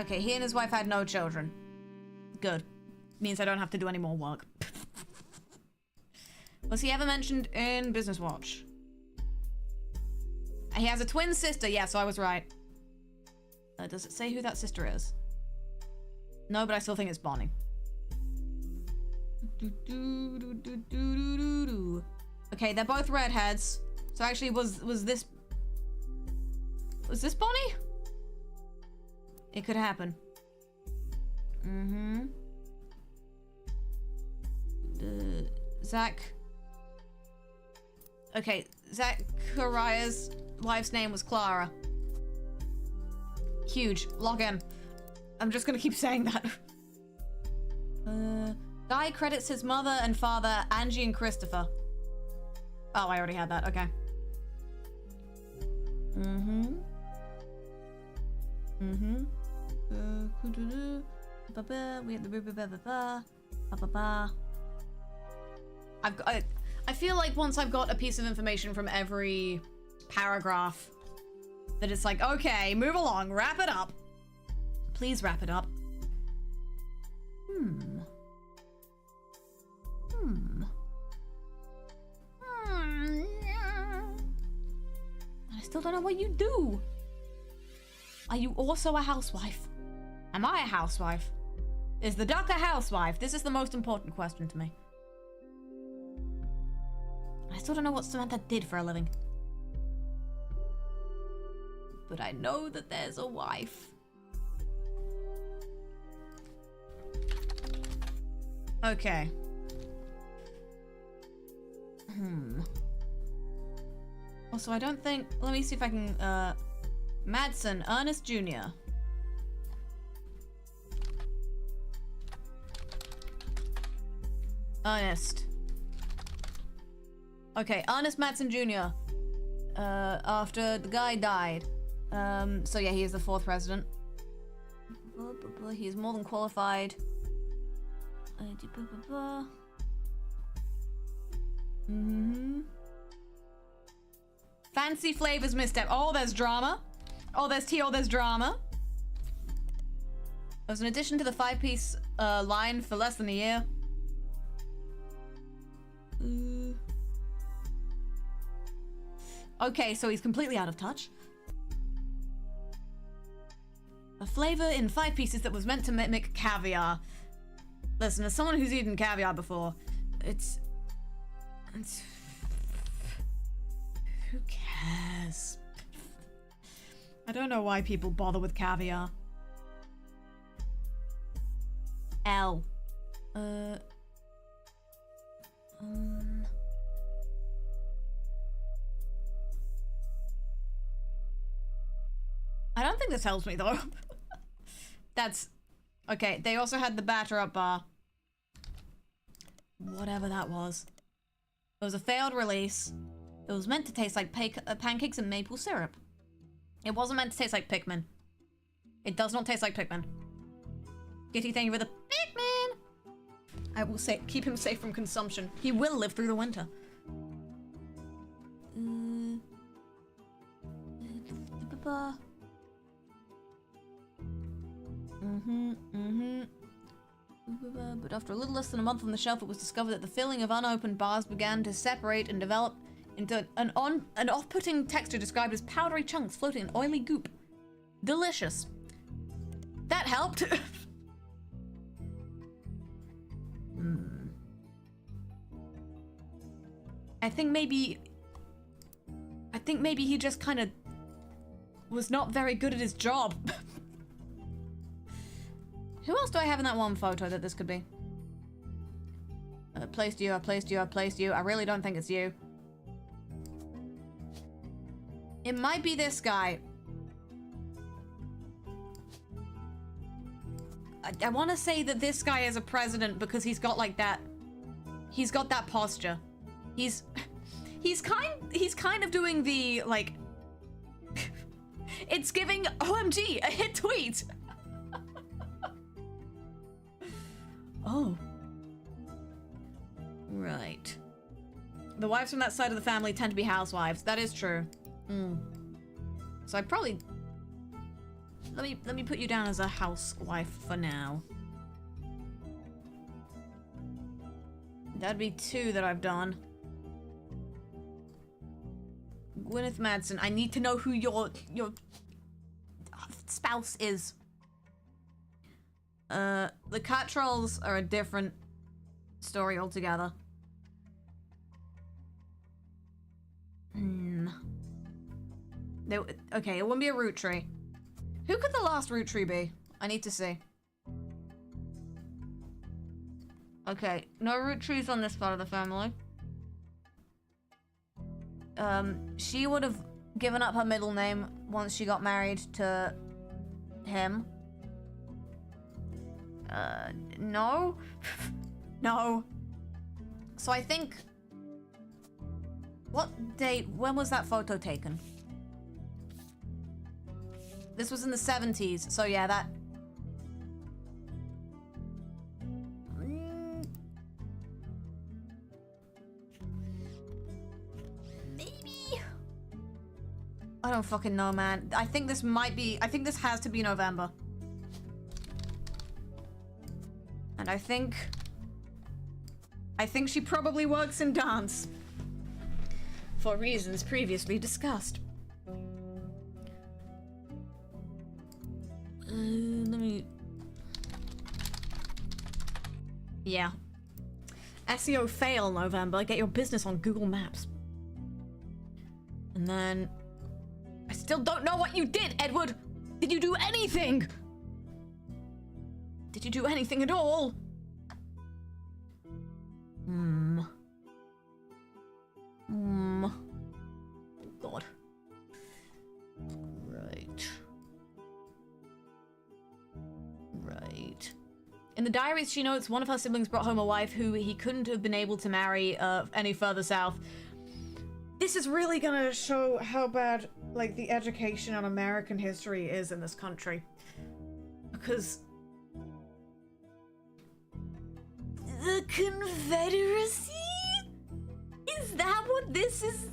Okay, he and his wife had no children. Good. Means I don't have to do any more work. Was he ever mentioned in Business Watch? He has a twin sister. Yeah, so I was right. Does it say who that sister is? No, but I still think it's Bonnie. Okay, they're both redheads. So actually, was this Bonnie? It could happen. Mm-hmm. Zach. Okay, Zachariah's wife's name was Clara. Huge. Log in. I'm just gonna keep saying that. Guy credits his mother and father, Angie and Christopher. Oh, I already had that. Okay. Mm-hmm. Mm-hmm. We have the I feel like once I've got a piece of information from every paragraph, that it's like, okay, move along, wrap it up. Please wrap it up. I still don't know what you do. Are you also a housewife? Am I a housewife? Is the duck a housewife? This is the most important question to me. I still don't know what Samantha did for a living. But I know that there's a wife. Okay. Also, I don't think... let me see if I can... Madsen, Ernest Jr. Ernest. Okay, Ernest Madsen Jr. After the guy died. So yeah, he is the 4th president. He is more than qualified. Fancy flavors misstep. Oh, there's drama. Oh, there's tea. Oh, there's drama. There's an addition to the 5-piece line for less than a year. Okay, so he's completely out of touch. A flavor in 5 pieces that was meant to mimic caviar. Listen, as someone who's eaten caviar before, it's... Who cares? I don't know why people bother with caviar. L. I don't think this helps me though. That's okay. They also had the batter up bar. Whatever that was. It was a failed release. It was meant to taste like pancakes and maple syrup. It wasn't meant to taste like Pikmin. It does not taste like Pikmin. Gitty, thank you for the Pikmin! I will say, keep him safe from consumption. He will live through the winter. But after a little less than a month on the shelf, it was discovered that the filling of unopened bars began to separate and develop into an off-putting texture described as powdery chunks floating in oily goop. Delicious. That helped. I think maybe he just kind of was not very good at his job. Who else do I have in that one photo that this could be? I placed you. I really don't think it's you. It might be this guy. I want to say that this guy is a president because he's got like that. He's got that posture. He's kind of doing the like. It's giving OMG a hit tweet. Oh. Right. The wives from that side of the family tend to be housewives. That is true. So I probably... Let me put you down as a housewife for now. That'd be 2 that I've done. Gwyneth Madsen. I need to know who your spouse is. The cat trolls are a different story altogether. Okay, it wouldn't be a root tree. Who could the last root tree be? I need to see. Okay, no root trees on this part of the family. She would have given up her middle name once she got married to him. No. No. So I think... What date? When was that photo taken? This was in the 70s, so yeah, that... Maybe? I don't fucking know, man. I think this might be... I think this has to be November. And I think she probably works in dance. For reasons previously discussed. Let me... Yeah. SEO fail November. Get your business on Google Maps. And then... I still don't know what you did, Edward! Did you do anything? Did you do anything at all? God. Right. In the diaries, she notes one of her siblings brought home a wife who he couldn't have been able to marry any further south. This is really gonna show how bad, like, the education on American history is in this country. Because... The Confederacy? Is that what this is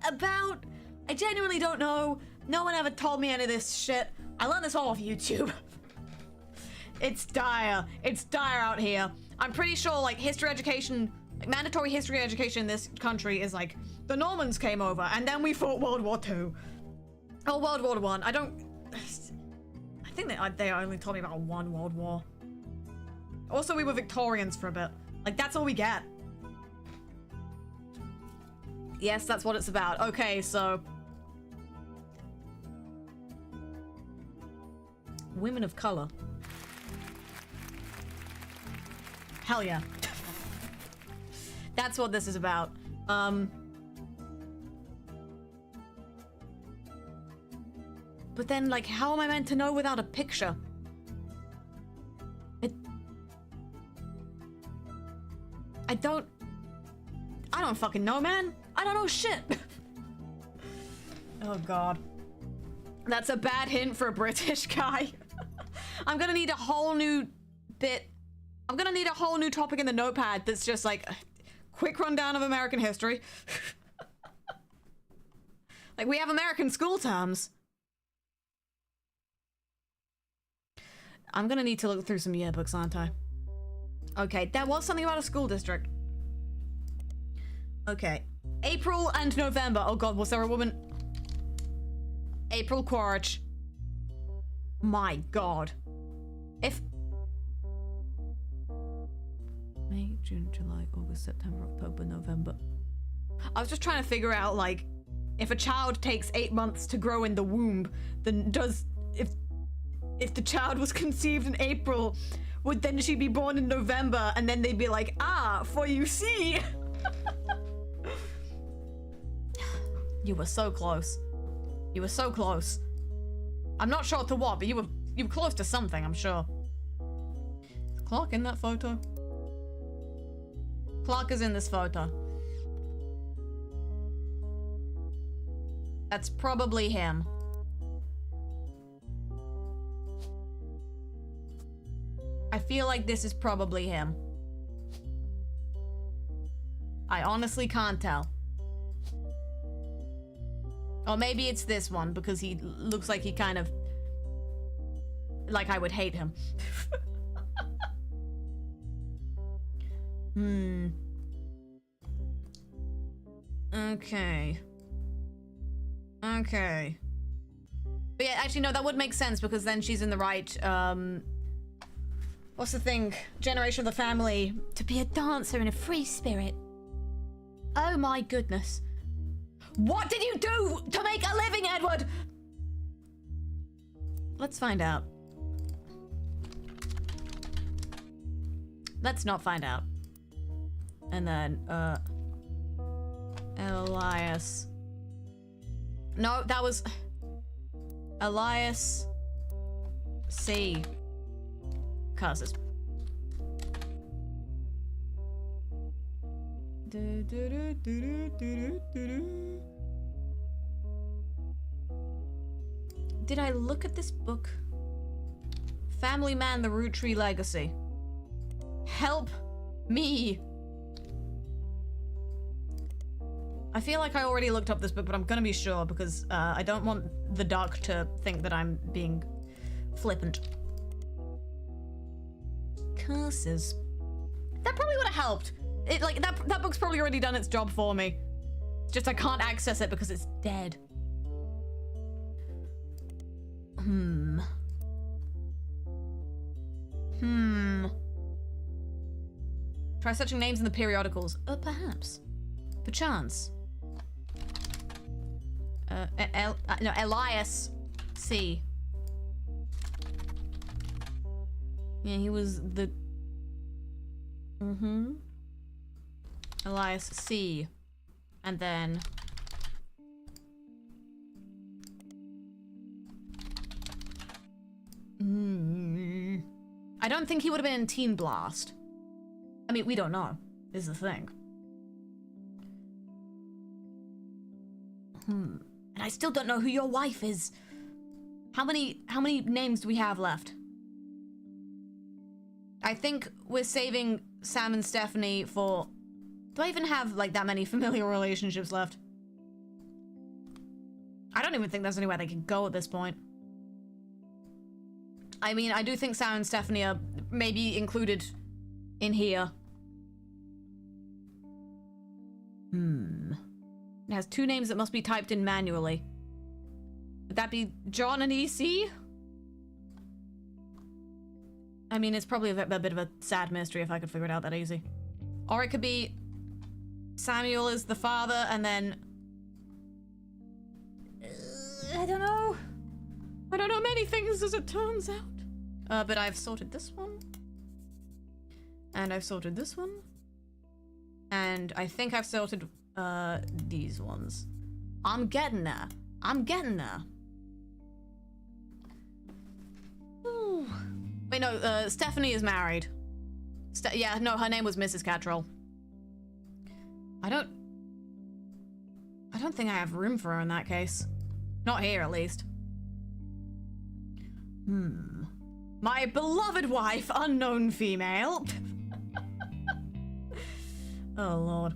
about? I genuinely don't know. No one ever told me any of this shit. I learned this all off YouTube. It's dire. It's dire out here. I'm pretty sure, like, history education Like, mandatory history education in this country is like, the Normans came over, and then we fought World War II. Or World War I. I think they only told me about one World War. Also, we were Victorians for a bit. Like, that's all we get. Yes, that's what it's about. Okay, so... Women of color. Hell yeah. That's what this is about. But then, like, how am I meant to know without a picture? I don't fucking know, man. I don't know shit. Oh, God. That's a bad hint for a British guy. I'm gonna need a whole new bit. I'm gonna need a whole new topic in the notepad that's just like a quick rundown of American history. Like, we have American school terms. I'm gonna need to look through some yearbooks, aren't I? Okay, there was something about a school district. Okay. April and November. Oh god, was there a woman? April Quaritch. My god. If... May, June, July, August, September, October, November. I was just trying to figure out, like, if a child takes 8 months to grow in the womb, then if the child was conceived in April, would then she be born in November, and then they'd be like, ah, for you see. You were so close. You were so close. I'm not sure to what, but you were close to something, I'm sure. Is Clark in that photo? Clark is in this photo. That's probably him. I feel like this is probably him. I honestly can't tell. Or maybe it's this one, because he looks like he kind of... like I would hate him. Okay. Okay. But yeah, actually, no, that would make sense, because then she's in the right, what's the thing? Generation of the family. To be a dancer in a free spirit. Oh my goodness. What did you do to make a living, Edward? Let's find out. Let's not find out. And then, Elias. No, that was... Elias C. Curses. Did I look at this book? Family Man, the Roottrees Legacy. Help me. I feel like I already looked up this book, but I'm gonna be sure because I don't want the duck to think that I'm being flippant. Curses. That probably would have helped. That book's probably already done its job for me. It's just I can't access it because it's dead. Try searching names in the periodicals. Perhaps. Perchance. No, Elias C. Yeah, he was the... Elias C. And then... I don't think he would have been in Teen Blast. I mean, we don't know, is the thing. And I still don't know who your wife is. How many names do we have left? I think we're saving Sam and Stephanie for... Do I even have, like, that many familial relationships left? I don't even think there's anywhere they can go at this point. I mean, I do think Sam and Stephanie are maybe included in here. It has 2 names that must be typed in manually. Would that be John and EC? I mean, it's probably a bit of a sad mystery if I could figure it out that easy. Or it could be Samuel is the father and then... I don't know. I don't know many things as it turns out. But I've sorted this one. And I've sorted this one. And I think I've sorted these ones. I'm getting there. I'm getting there. Ooh. Wait, no, Stephanie is married. Yeah, no, her name was Mrs. Cattrall. I don't think I have room for her in that case. Not here, at least. My beloved wife, unknown female. Oh, Lord.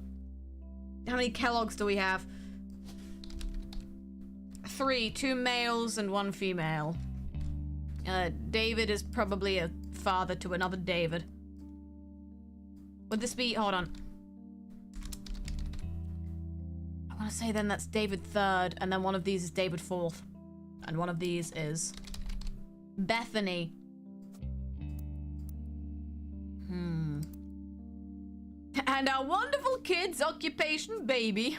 How many Kellogg's do we have? 3, 2 males and 1 female. David is probably a father to another David. Would this be... Hold on. I want to say then that's David 3rd, and then one of these is David 4th. And one of these is... Bethany. And our wonderful kid's occupation, baby.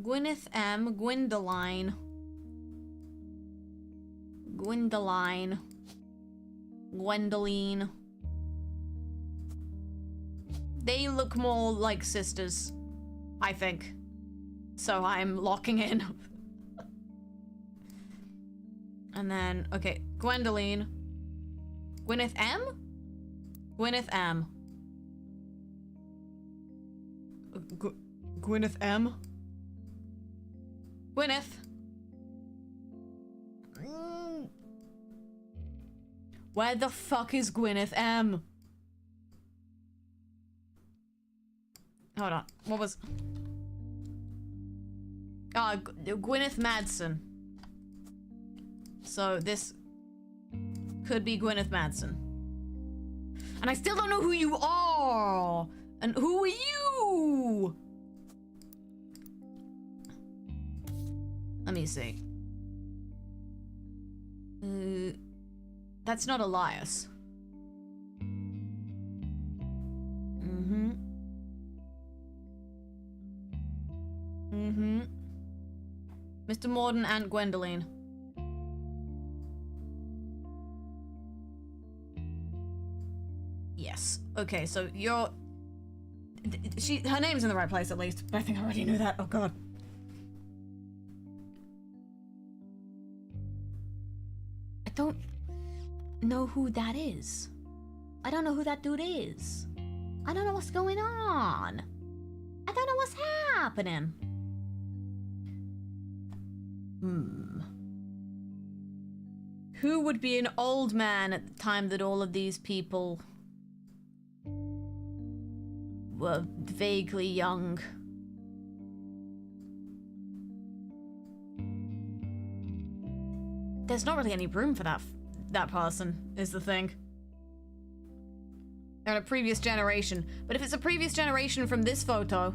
Gwyneth M. Gwendoline. Gwendoline. They look more like sisters, I think. So I'm locking in. And then, okay, Gwendoline. Gwyneth M? Gwyneth M. Gwyneth M? Gwyneth. Where the fuck is Gwyneth M? Hold on, what was... Gwyneth Madsen. So this could be Gwyneth Madsen. And I still don't know who you are! And who are you? Let me see. That's not Elias. Mr. Morden and Gwendoline. Yes. Okay, so you're... her name's in the right place at least, but I think I already knew that. Oh god. I don't know who that is. I don't know who that dude is. I don't know what's going on. I don't know what's happening. Who would be an old man at the time that all of these people were vaguely young? There's not really any room for that person, is the thing. They're in a previous generation. But if it's a previous generation from this photo,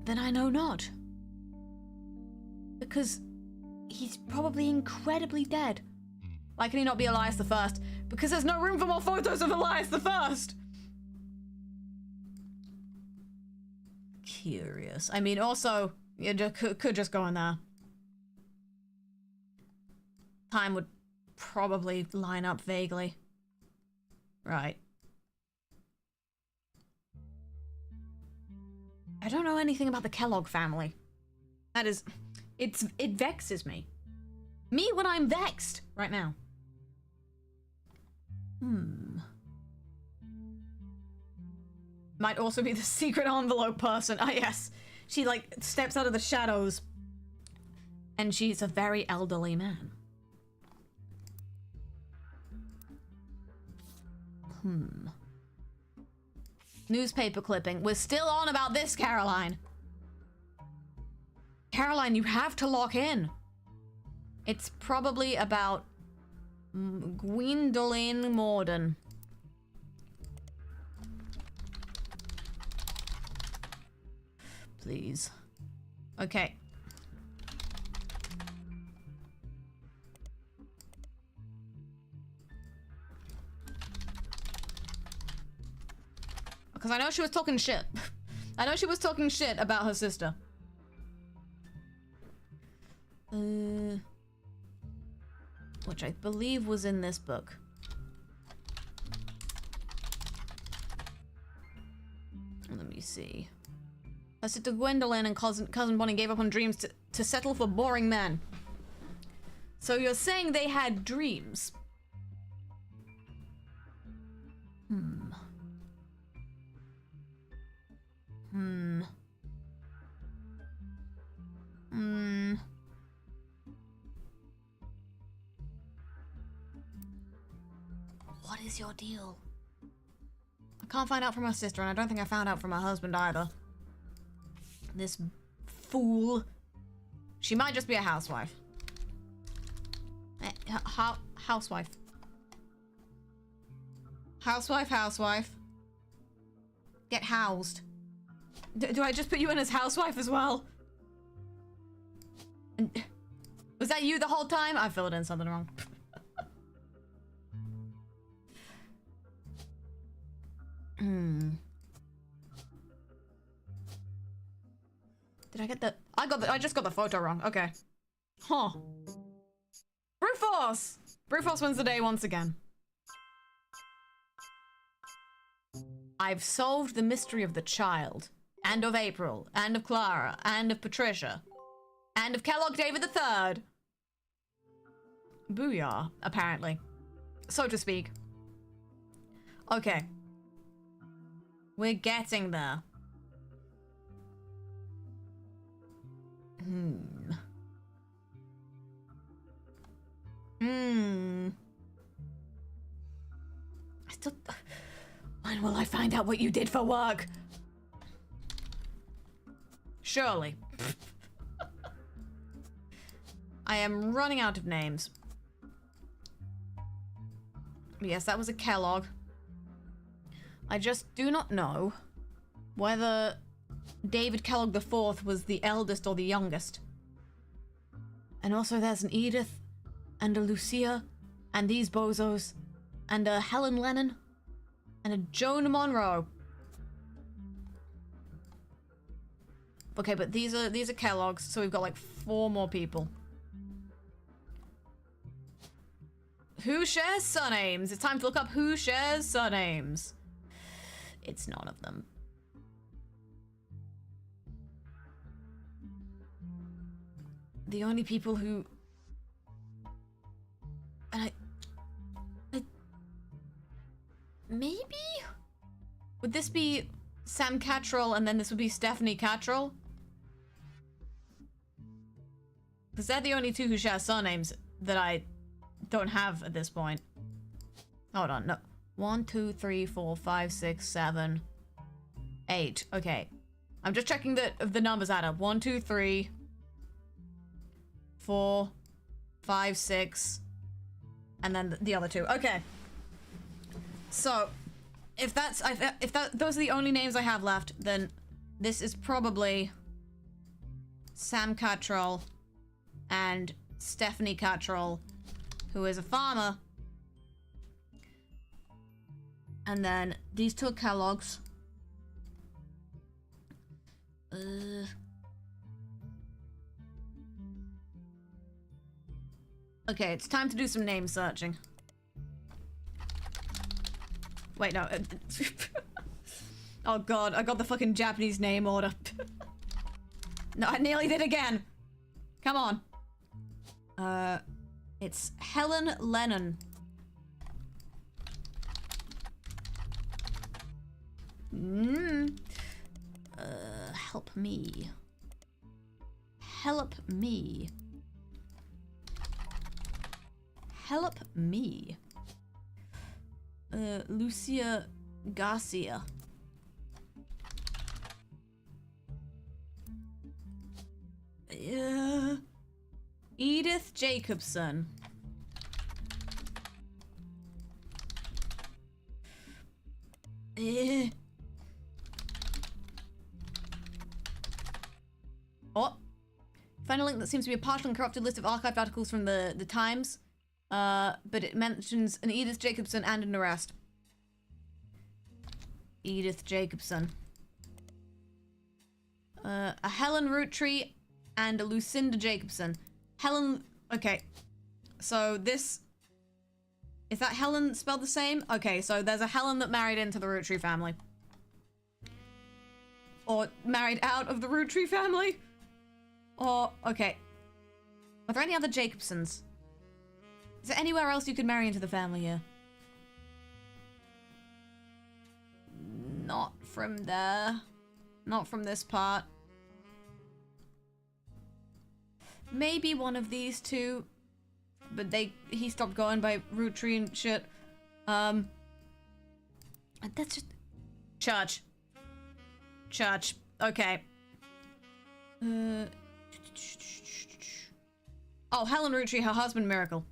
then I know not. Because he's probably incredibly dead. Why can he not be Elias the First? Because there's no room for more photos of Elias the First! Curious. I mean, also, you could just go in there. Time would probably line up vaguely. Right. I don't know anything about the Kellogg family. That is... It vexes me. Me when I'm vexed right now. Might also be the secret envelope person. Ah, yes. She, like, steps out of the shadows. And she's a very elderly man. Newspaper clipping. We're still on about this, Caroline. Caroline, you have to lock in. It's probably about Gwendoline Morden. Please. Okay. Because I know she was talking shit. I know she was talking shit about her sister. Which I believe was in this book. Let me see. Her sister Gwendolyn and cousin Bonnie gave up on dreams to settle for boring men. So you're saying they had dreams? What is your deal? I can't find out from her sister, and I don't think I found out from her husband either. This fool. She might just be a housewife. Housewife. Housewife. Get housed. Do I just put you in as housewife as well? Was that you the whole time? I filled in something wrong. Did I get the... I just got the photo wrong. Okay. Huh. Brute Force! Brute Force wins the day once again. I've solved the mystery of the child. And of April. And of Clara. And of Patricia. And of Kellogg David III. Booyah, apparently. So to speak. Okay. We're getting there. I still... When will I find out what you did for work? Surely. I am running out of names. Yes, that was a Kellogg. I just do not know whether David Kellogg IV was the eldest or the youngest. And also there's an Edith, and a Lucia, and these bozos, and a Helen Lennon, and a Joan Monroe. Okay, but these are Kellogg's, so we've got like 4 more people. Who shares surnames? It's time to look up who shares surnames. It's none of them. The only people who... And I... Maybe? Would this be Sam Cattrall and then this would be Stephanie Cattrall? Because they're the only 2 who share surnames that I don't have at this point. Hold on, no. 1, 2, 3, 4, 5, 6, 7, 8. Okay. I'm just checking that the numbers add up. 1, 2, 3, 4, 5, 6, and then the other 2. Okay. So, if those are the only names I have left, then this is probably Sam Cattrall and Stephanie Cattrall, who is a farmer. And then these 2 Kellogg's. Okay, it's time to do some name searching. Wait, no. Oh god, I got the fucking Japanese name order. No, I nearly did again. Come on. It's Helen Lennon. Help me. Help me. Help me. Lucia Garcia. Edith Jacobson. Oh. Find a link that seems to be a partial and corrupted list of archived articles from the Times. But it mentions an Edith Jacobson and an arrest. Edith Jacobson. A Helen Roottrees and a Lucinda Jacobson. Helen... Okay. So this... Is that Helen spelled the same? Okay, so there's a Helen that married into the Roottrees family. Or married out of the Roottrees family? Or... Okay. Are there any other Jacobsons? Is there anywhere else you could marry into the family here? Not from there. Not from this part. Maybe one of these two. But he stopped going by Roottrees and shit. That's just... Church. Church. Okay. Oh, Helen Roottrees, her husband, Miracle.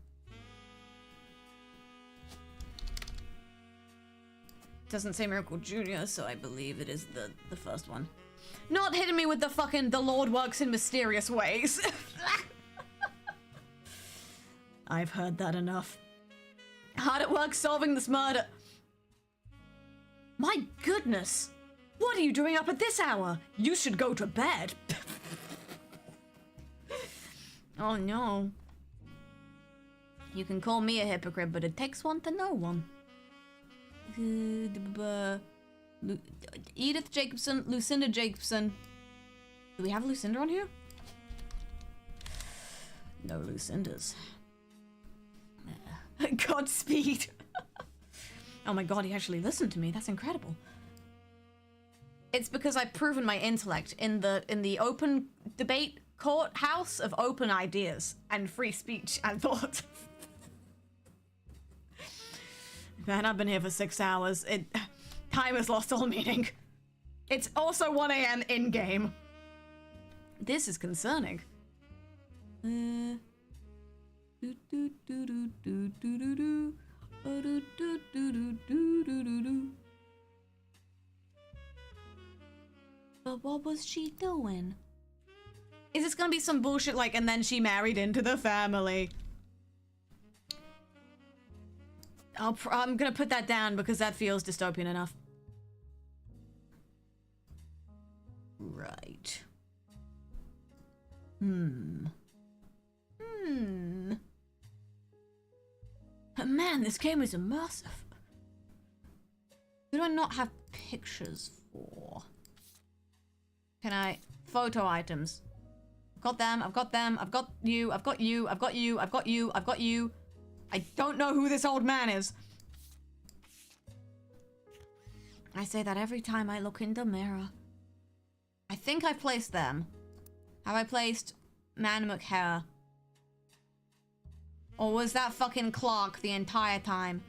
Doesn't say Miracle Jr., so I believe it is the first one. Not hitting me with the fucking the Lord works in mysterious ways. I've heard that enough. Hard at work solving this murder. My goodness. What are you doing up at this hour? You should go to bed. Oh no. You can call me a hypocrite, but it takes one to know one. Edith Jacobson, Lucinda Jacobson. Do we have a Lucinda on here? No Lucindas. Godspeed. Oh my god, he actually listened to me. That's incredible. It's because I've proven my intellect in the open debate courthouse of open ideas and free speech and thought. Man, I've been here for 6 hours. Time has lost all meaning. It's also 1 AM in-game. This is concerning. But what was she doing? Is this gonna be some bullshit like, and then she married into the family? I'm gonna put that down because that feels dystopian enough. Right. Man, this game is immersive. Who do I not have pictures for? Can I... Photo items. I've got them, I've got them, I've got you, I've got you, I've got you, I've got you, I've got you. I don't know who this old man is. I say that every time I look in the mirror. I think I've placed them. Have I placed Man McHare? Or was that fucking Clark the entire time?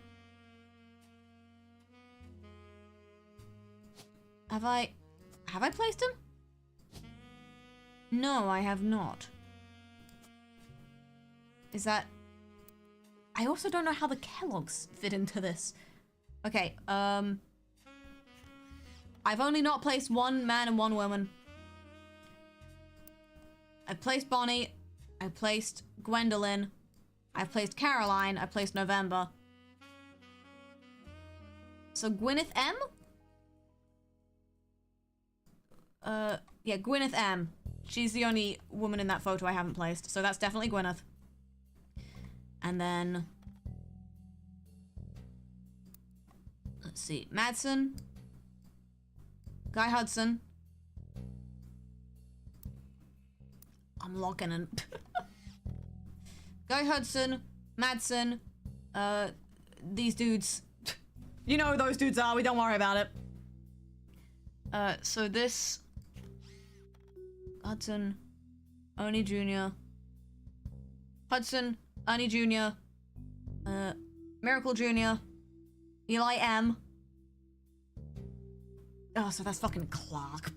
Have I placed him? No, I have not. Is that... I also don't know how the Kellogg's fit into this. Okay, I've only not placed one man and one woman. I placed Bonnie. I placed Gwendolyn. I placed Caroline. I placed November. So Gwyneth M? Yeah, Gwyneth M. She's the only woman in that photo I haven't placed. So that's definitely Gwyneth. And then... Let's see. Madsen. Guy Hudson. I'm locking in. Guy Hudson. Madsen. These dudes. You know who those dudes are. We don't worry about it. So this... Hudson. Ernie Jr. Hudson. Ernie Jr. Miracle Jr. Eli M. Oh, so that's fucking Clark.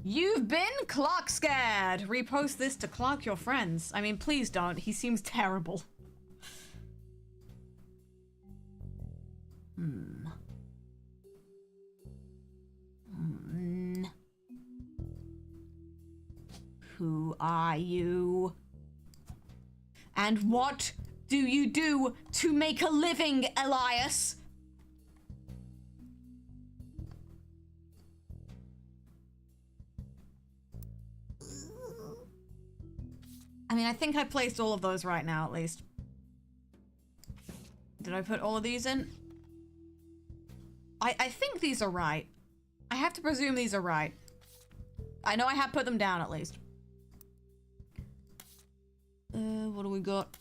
You've been Clark scared. Repost this to Clark your friends. I mean, please don't. He seems terrible. Who are you? And what do you do to make a living, Elias? I mean, I think I placed all of those right now, at least. Did I put all of these in? I think these are right. I have to presume these are right. I know I have put them down, at least. What do we got?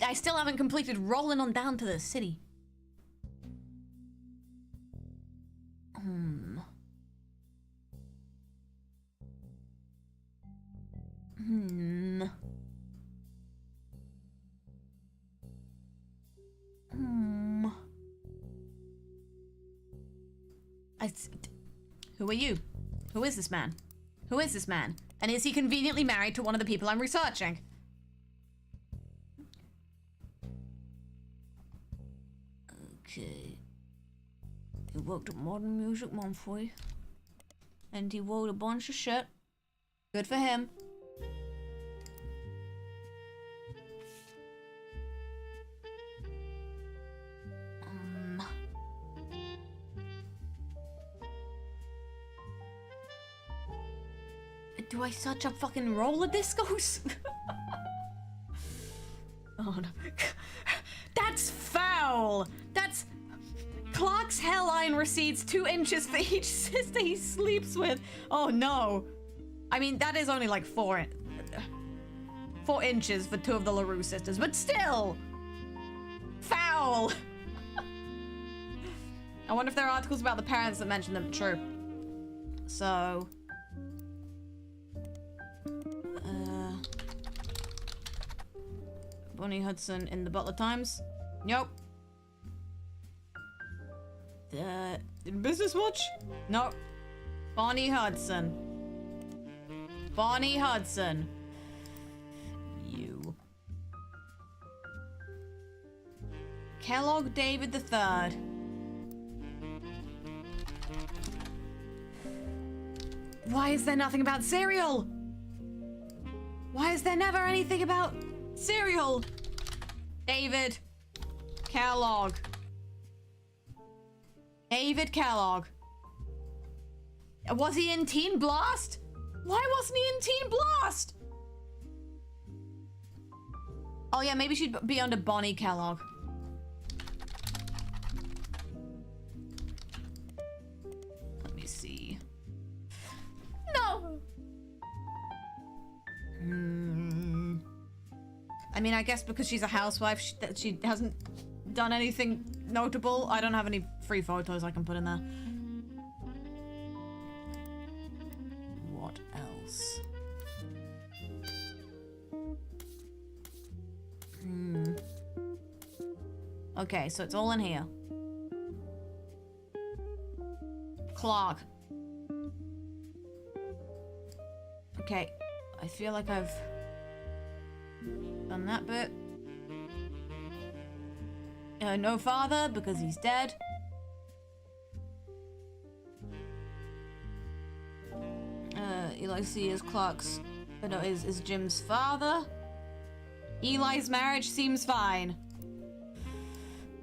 I still haven't completed rolling on down to the city. Who are you? Who is this man? Who is this man? And is he conveniently married to one of the people I'm researching? Okay. He worked at Modern Music Monthly. And he wrote a bunch of shit. Good for him. Do I search up fucking roller discos? Oh no. That's foul! That's... Clark's hairline recedes 2 inches for each sister he sleeps with. Oh no. I mean, that is only like 4 inches for 2 of the LaRue sisters, but still! Foul! I wonder if there are articles about the parents that mention them. True. So... Bonnie Hudson in the Butler Times? Nope. The Business Watch? Nope. Bonnie Hudson. Bonnie Hudson. You. Kellogg David III. Why is there nothing about cereal? Why is there never anything about cereal? David Kellogg. David Kellogg. Was he in Teen Blast? Why wasn't he in Teen Blast? Oh yeah, maybe she'd be under Bonnie Kellogg. Let me see. No! I mean, I guess because she's a housewife, she hasn't done anything notable. I don't have any free photos I can put in there. What else? Okay, so it's all in here. Clark. Okay, I feel like I've done that bit. No father, because he's dead. Eli C is Clark's... no, is Jim's father. Eli's marriage seems fine.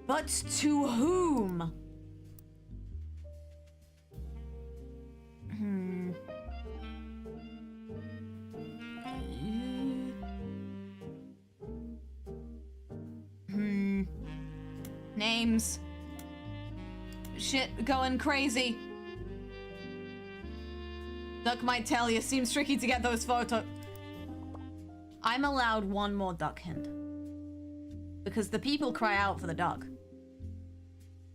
But to whom? Names. Shit going crazy. Duck might tell you, seems tricky to get those photos. I'm allowed one more duck hint. Because the people cry out for the duck.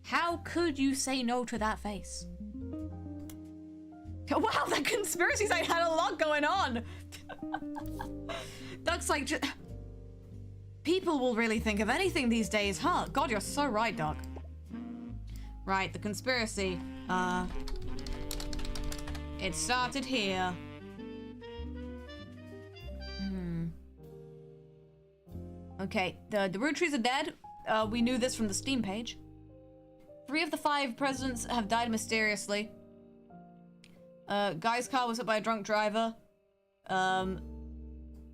How could you say no to that face? Wow, that conspiracy site had a lot going on. Duck's like, people will really think of anything these days, huh? God, you're so right, Duck. Right, the conspiracy. It started here. Okay, the Roottrees are dead. We knew this from the Steam page. 3 of the 5 presidents have died mysteriously. Guy's car was hit by a drunk driver. Ernie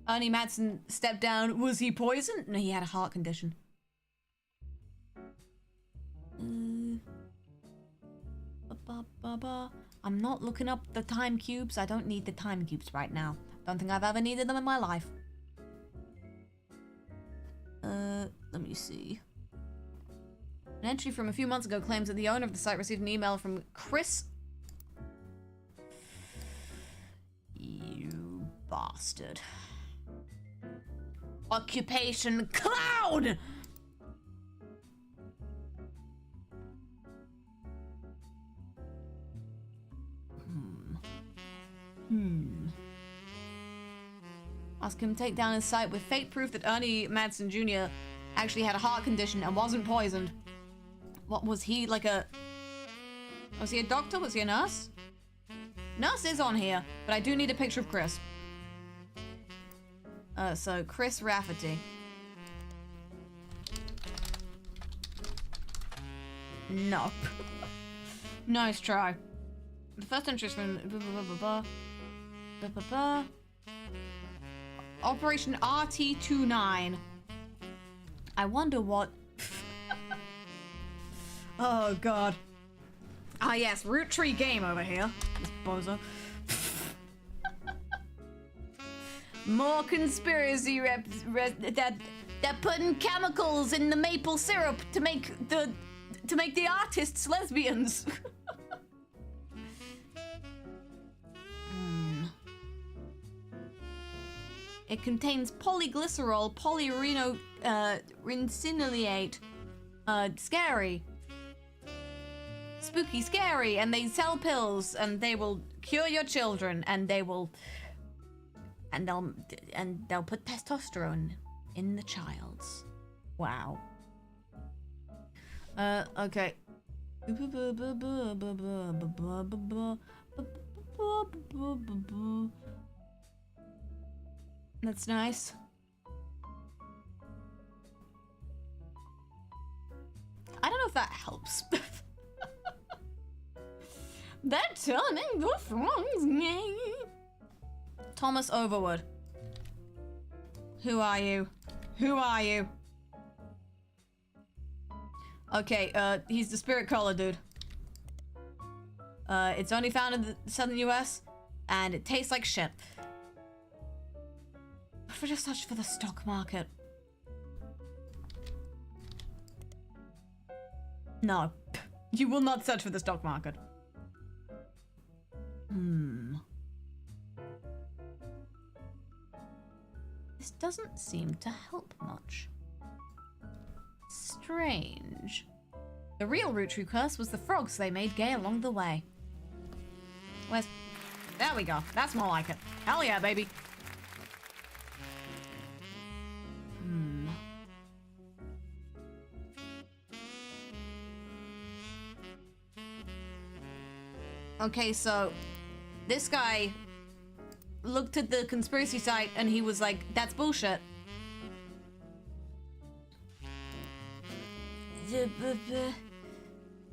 Madsen stepped down. Was he poisoned? No, he had a heart condition. I'm not looking up the time cubes. I don't need the time cubes right now. Don't think I've ever needed them in my life. Let me see. An entry from a few months ago claims that the owner of the site received an email from Chris. You bastard. Occupation clown! Ask him to take down his site with fake proof that Ernie Madsen Jr. actually had a heart condition and wasn't poisoned. What was he, like a... Was he a doctor? Was he a nurse? Nurse is on here, but I do need a picture of Chris. So Chris Rafferty. Nope. Nice try. The first entry is from... Operation RT-29. I wonder what... Oh, God. Ah, yes. Roottree game over here. This bozo. More conspiracy they're putting chemicals in the maple syrup to make the artists lesbians. It contains polyglycerol, polyrenorincinylate. Scary. Spooky, scary, and they sell pills, and they will cure your children, and they'll put testosterone in the child's. Wow. Okay. That's nice. I don't know if that helps. They're turning the throngs. Thomas Overwood. Who are you? Who are you? Okay, he's the spirit collar dude. It's only found in the southern US, and it tastes like shit. What if I just search for the stock market? No. You will not search for the stock market. This doesn't seem to help much. Strange. The real Roottrie curse was the frogs they made gay along the way. Where's... There we go. That's more like it. Hell yeah, baby. Okay, so this guy looked at the conspiracy site and he was like, that's bullshit.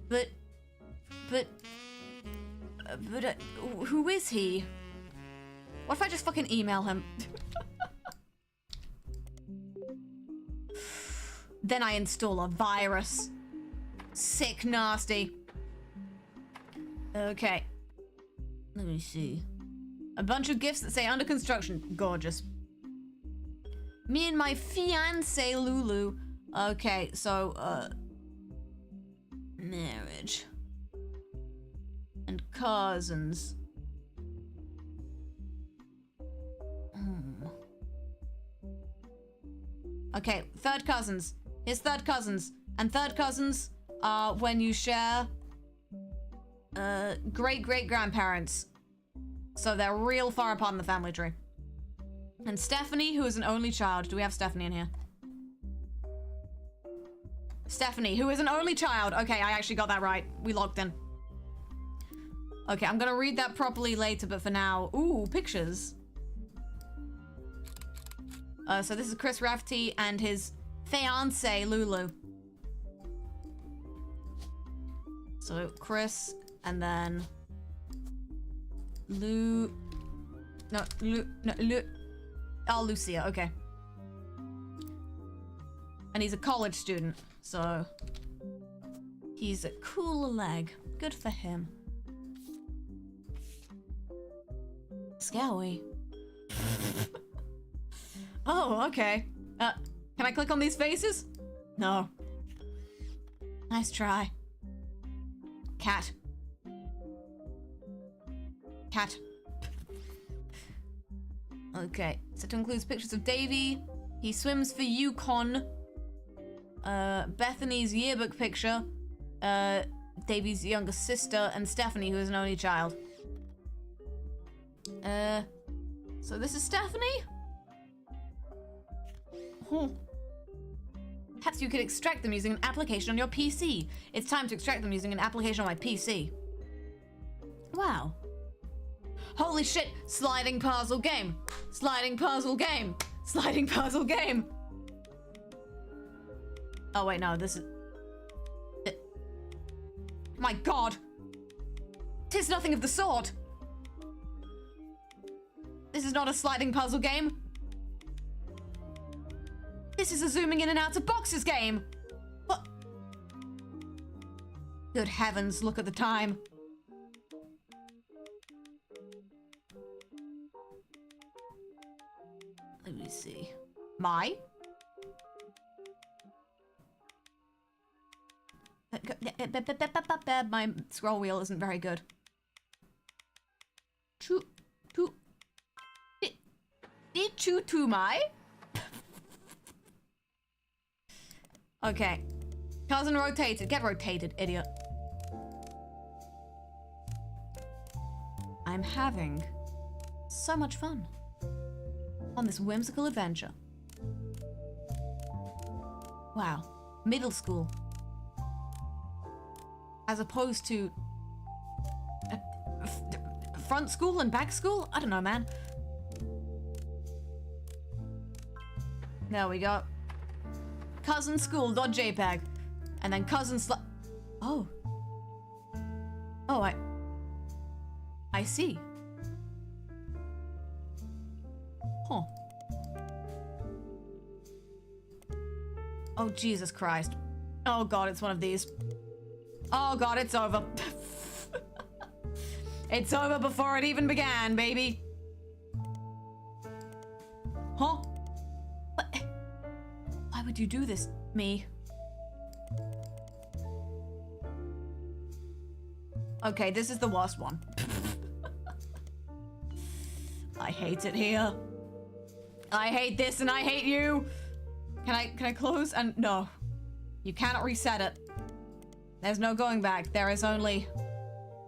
But who is he? What if I just fucking email him? Then I install a virus. Sick, nasty. Okay. Let me see. A bunch of gifts that say under construction. Gorgeous. Me and my fiancé Lulu. Okay, so, marriage. And cousins. Okay, third cousins. Here's third cousins. And third cousins are when you share great-great-grandparents. So they're real far apart in the family tree. And Stephanie, who is an only child. Do we have Stephanie in here? Stephanie, who is an only child. Okay, I actually got that right. We logged in. Okay, I'm gonna read that properly later, but for now... Ooh, pictures. So this is Chris Rafferty and his fiancée, Lulu. So Chris, and then... Lu... Oh, Lucia, okay. And he's a college student, so... He's a cool leg. Good for him. Scary. Oh, okay. Can I click on these faces? No. Nice try. Cat. Cat. Okay, so it includes pictures of Davy. He swims for Yukon. Bethany's yearbook picture. Davy's younger sister, and Stephanie, who is an only child. So this is Stephanie? Perhaps you could extract them using an application on your PC. It's time to extract them using an application on my PC. Wow. Holy shit, sliding puzzle game. Sliding puzzle game. Sliding puzzle game. Oh wait, no, this is... My god. 'Tis nothing of the sort. This is not a sliding puzzle game. This is a zooming in and out of boxes game. What? Good heavens, look at the time. Let me see. My scroll wheel isn't very good. To my. Okay. Cousin rotated. Get rotated, idiot. I'm having so much fun on this whimsical adventure. Wow. Middle school. As opposed to front school and back school? I don't know, man. There we go. Cousin school.jpg. And then cousin Oh. Oh, I see. Huh. Oh, Jesus Christ. Oh god, it's one of these. Oh god, it's over. It's over before it even began, baby. Huh? What? Why would you do this, me? Okay, this is the worst one. I hate it here. I hate this and I hate you. Can I close? And no. You cannot reset it. There's no going back. There is only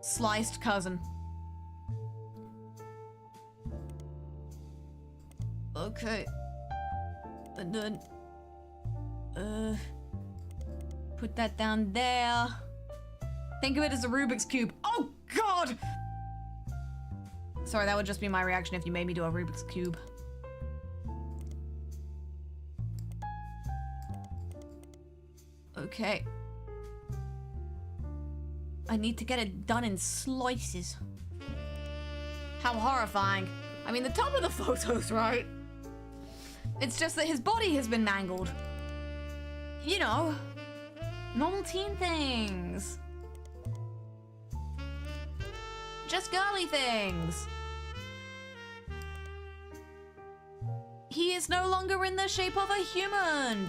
sliced cousin. Okay. And then put that down there. Think of it as a Rubik's Cube. Oh god! Sorry, that would just be my reaction if you made me do a Rubik's Cube. Okay. I need to get it done in slices. How horrifying. I mean, the top of the photo's right. It's just that his body has been mangled. You know, normal teen things. Just girly things. He is no longer in the shape of a human.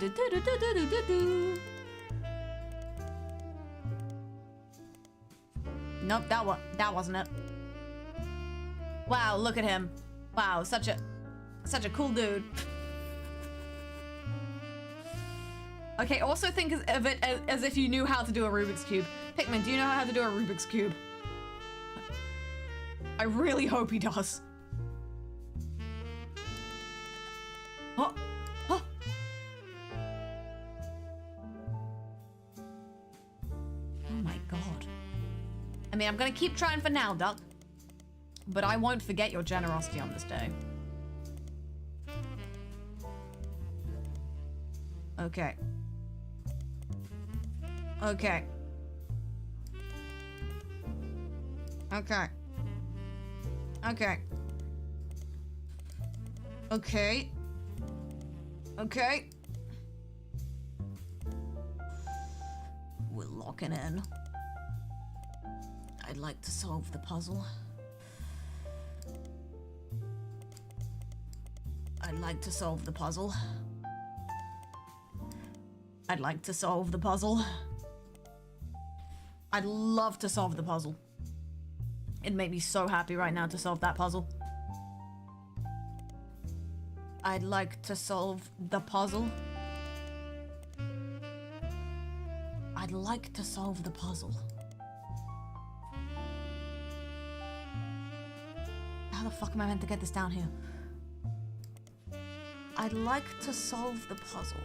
Nope, that wasn't it. Wow, look at him. Wow, such a cool dude. Okay, also think of it as if you knew how to do a Rubik's Cube. Pikmin, do you know how to do a Rubik's Cube? I really hope he does. Oh, oh. Oh my god. I mean, I'm gonna keep trying for now, Duck. But I won't forget your generosity on this day. Okay. Okay. Okay. Okay. Okay. Okay. We're locking in. I'd like to solve the puzzle. I'd like to solve the puzzle. I'd like to solve the puzzle. I'd love to solve the puzzle. It'd make me so happy right now to solve that puzzle. I'd like to solve the puzzle. I'd like to solve the puzzle. How the fuck am I meant to get this down here? I'd like to solve the puzzle.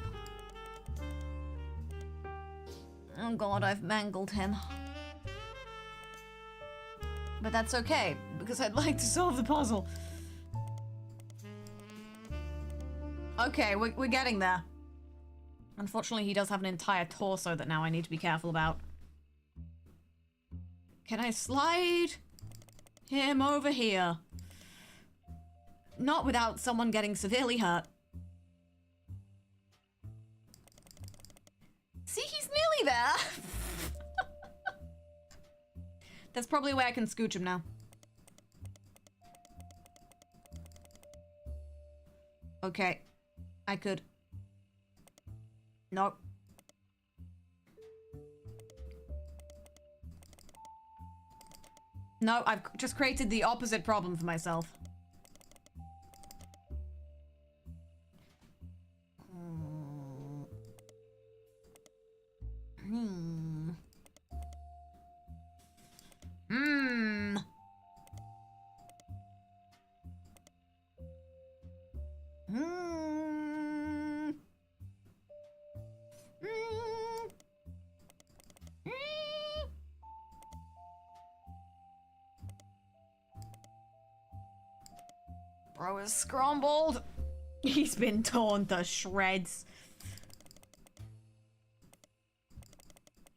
Oh god, I've mangled him. But that's okay, because I'd like to solve the puzzle. Okay, we're getting there. Unfortunately, he does have an entire torso that now I need to be careful about. Can I slide him over here? Not without someone getting severely hurt. See, he's nearly there. There's probably a way I can scooch him now. Okay. I could... Nope. No, I've just created the opposite problem for myself. Bro is scrambled. He's been torn to shreds.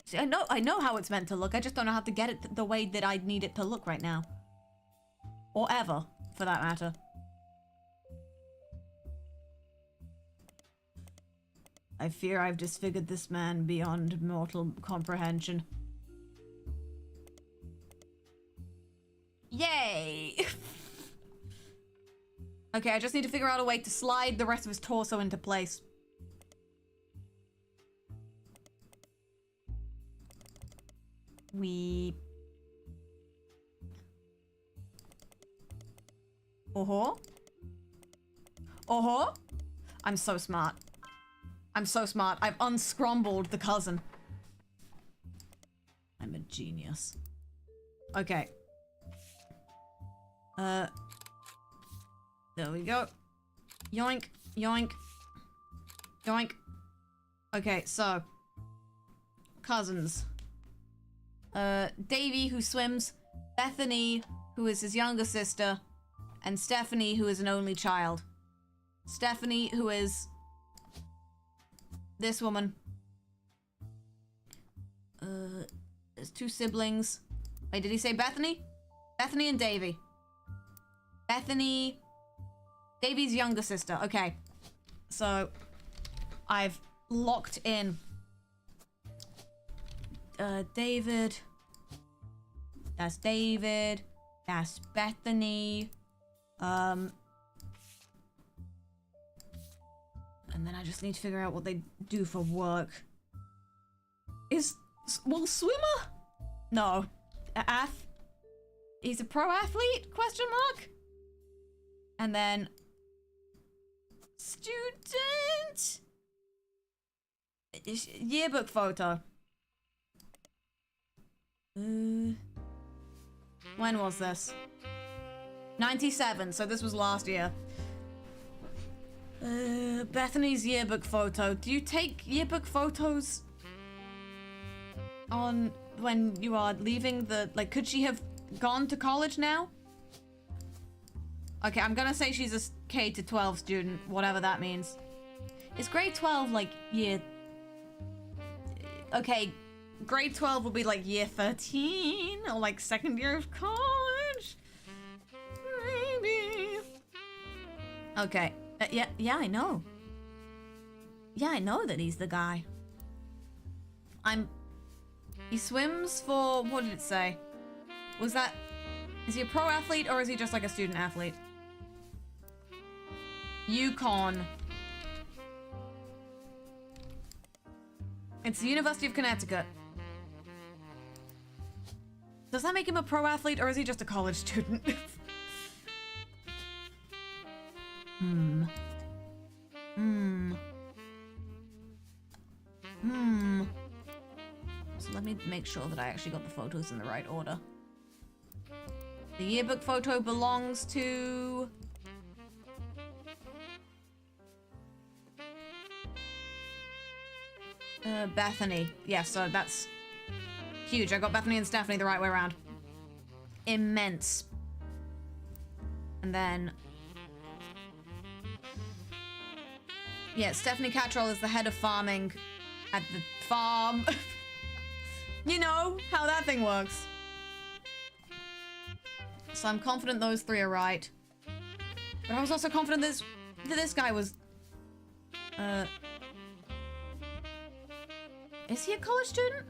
See, I know how it's meant to look. I just don't know how to get it the way that I need it to look right now. Or ever, for that matter. I fear I've disfigured this man beyond mortal comprehension. Yay! Okay, I just need to figure out a way to slide the rest of his torso into place. Oh-ho. Oh-ho. I'm so smart. I'm so smart. I've unscrambled the cousin. I'm a genius. Okay. There we go. Yoink. Yoink. Yoink. Okay, so. Cousins. Davy, who swims. Bethany, who is his younger sister. And Stephanie, who is an only child. Stephanie, who is... this woman. There's two siblings. Wait, did he say Bethany? Bethany and Davy. Bethany... Davy's younger sister. Okay. So, I've locked in... David. That's David. That's Bethany. And then I just need to figure out what they do for work. Well, swimmer? No. He's a pro athlete? Question mark? And then... student? Yearbook photo. When was this? 97, so this was last year. Bethany's yearbook photo. Do you take yearbook photos on when you are leaving the, like, could she have gone to college now? Okay, I'm gonna say she's a K to 12 student, whatever that means. Is grade 12 like year... Okay, grade 12 will be like year 13 or like second year of college? Maybe. Okay, yeah, I know. Yeah, I know that he's the guy. He swims for, what did it say? Was that, is he a pro athlete or is he just like a student athlete? Yukon. It's the University of Connecticut. Does that make him a pro athlete or is he just a college student? So let me make sure that I actually got the photos in the right order. The yearbook photo belongs to... Bethany. Yeah, so that's huge. I got Bethany and Stephanie the right way around. Immense. And then... Yeah, Stephanie Cattrall is the head of farming at the farm. You know how that thing works. So I'm confident those three are right. But I was also confident that this guy was... Is he a college student?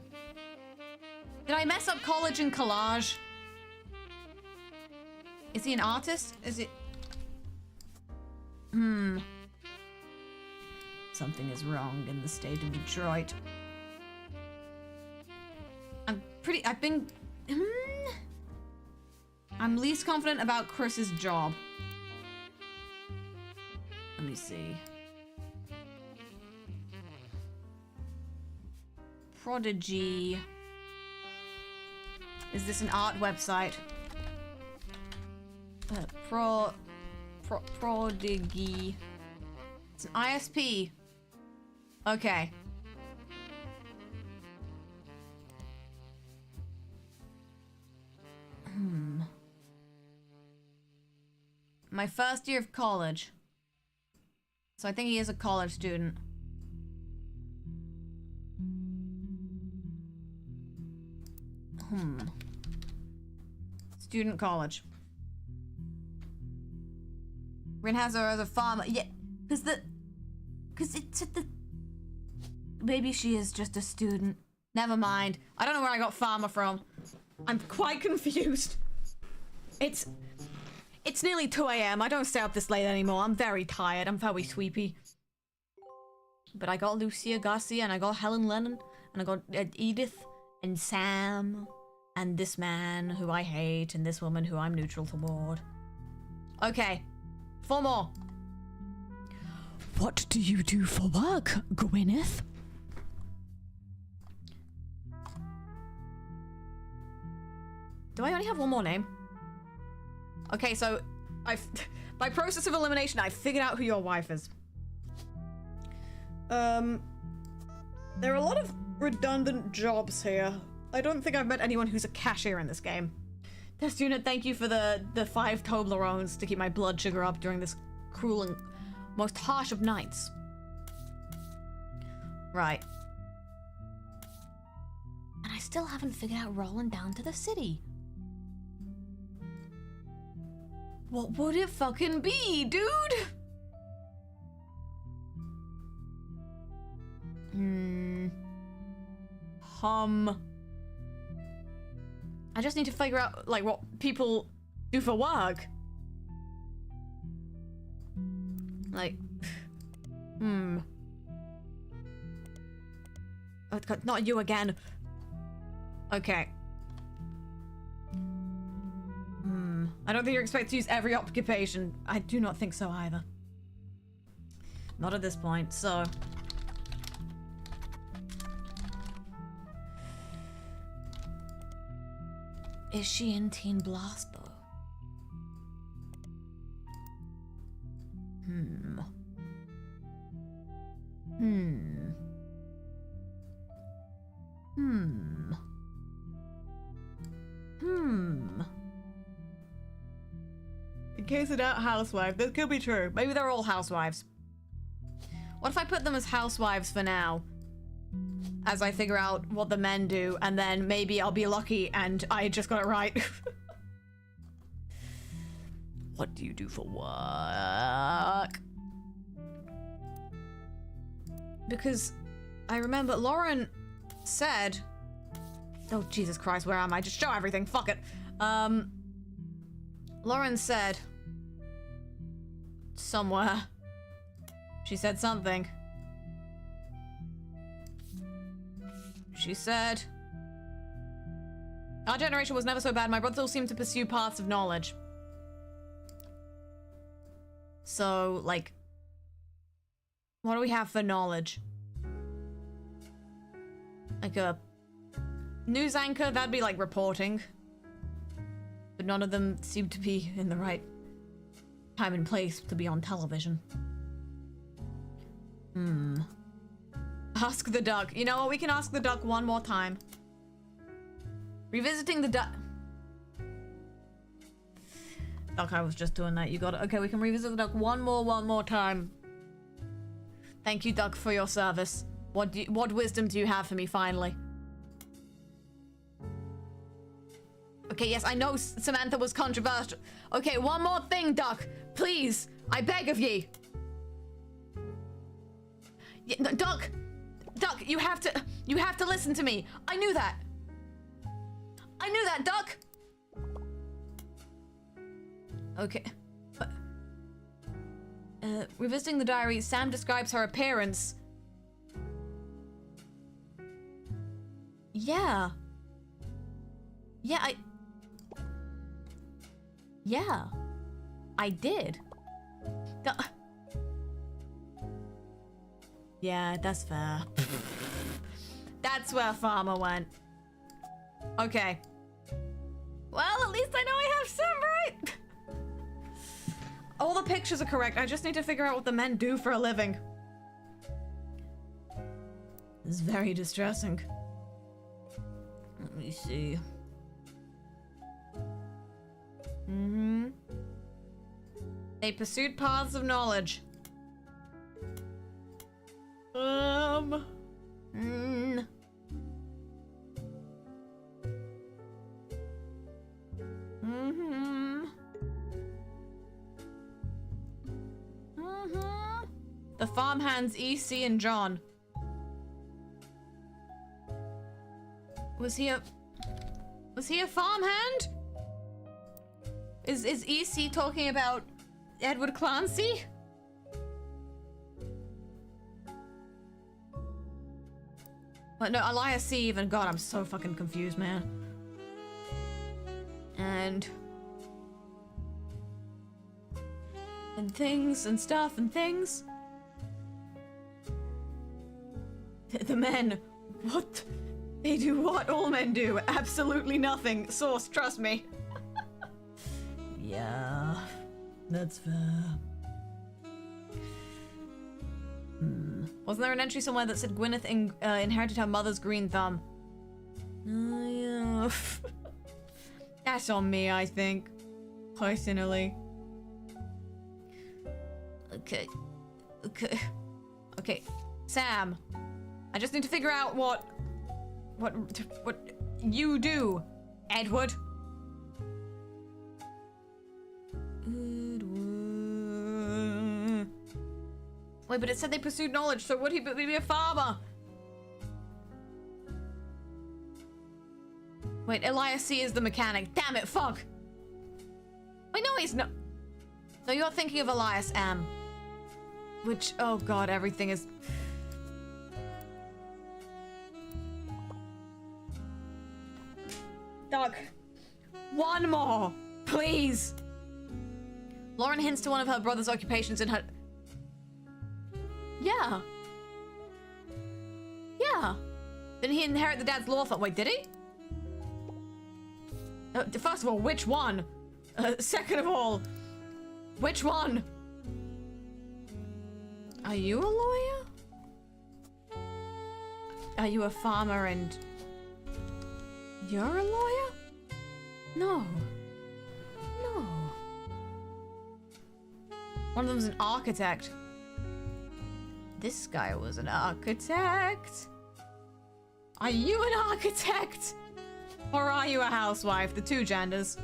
Did I mess up college and collage? Is he an artist? Is it... Something is wrong in the state of Detroit. I'm least confident about Chris's job. Let me see. Prodigy. Is this an art website? Prodigy. It's an ISP. Okay. My first year of college. So I think he is a college student. Student college. Rin has her as a farmer. Yeah, because it's at the... Maybe she is just a student. Never mind. I don't know where I got farmer from. I'm quite confused. It's nearly 2 AM. I don't stay up this late anymore. I'm very tired. I'm very sleepy. But I got Lucia Garcia, and I got Helen Lennon, and I got Edith, and Sam, and this man who I hate, and this woman who I'm neutral toward. Okay. 4 more. What do you do for work, Gwyneth? Do I only have 1 more name? Okay, so by process of elimination, I figured out who your wife is. There are a lot of redundant jobs here. I don't think I've met anyone who's a cashier in this game. Test unit, thank you for the 5 Toblerones to keep my blood sugar up during this cruel and most harsh of nights. Right. And I still haven't figured out rolling down to the city. What would it fucking be, dude? I just need to figure out, like, what people do for work. Like, Oh, God, not you again. Okay. I don't think you're expected to use every occupation. I do not think so either. Not at this point, so... Is she in Teen Blast, though? In case they're not housewives. That could be true. Maybe they're all housewives. What if I put them as housewives for now? As I figure out what the men do, and then maybe I'll be lucky and I just got it right. What do you do for work? Because I remember Lauren said... Oh, Jesus Christ, where am I? Just show everything, fuck it. Lauren said... Somewhere. She said something. She said... Our generation was never so bad. My brothers all seemed to pursue paths of knowledge. So, like... What do we have for knowledge? Like a... news anchor? That'd be like reporting. But none of them seem to be in the right time and place to be on television. Ask the duck. You know what? We can ask the duck one more time. Revisiting the duck. Duck, I was just doing that. You got it. Okay, we can revisit the duck one more time. Thank you, duck, for your service. What wisdom do you have for me, finally? Okay, yes, I know Samantha was controversial. Okay, one more thing, duck. Please, I beg of ye. Yeah, no, Duck, you have to listen to me. I knew that, Duck. Okay. Revisiting the diary, Sam describes her appearance. Yeah. Yeah, I did. Yeah, that's fair. That's where Farmer went. Okay. Well, at least I know I have some right. All the pictures are correct. I just need to figure out what the men do for a living. This is very distressing. Let me see. They pursued paths of knowledge. The farmhands EC and John. Was he a farmhand? Is EC talking about Edward Clancy? But no, Elias C even. God, I'm so fucking confused, man. And things and stuff and things. The men, what? They do what all men do. Absolutely nothing. Source, trust me. Yeah, that's fair. Wasn't there an entry somewhere that said Gwyneth inherited her mother's green thumb? Yeah. That's on me, I think. Personally. Okay. Sam, I just need to figure out what you do, Edward. Wait, but it said they pursued knowledge, so would he be a farmer? Wait, Elias C is the mechanic. Damn it, fuck. Wait, no, he's not. No, you're thinking of Elias M. Which, oh god, everything is... Doc, one more, please. Lauren hints to one of her brother's occupations in her... Yeah. Didn't he inherit the dad's law firm? Wait, did he? First of all, which one? Second of all, which one? Are you a lawyer? Are you a farmer and you're a lawyer? No. One of them's an architect. This guy was an architect. Are you an architect? Or are you a housewife? The two genders.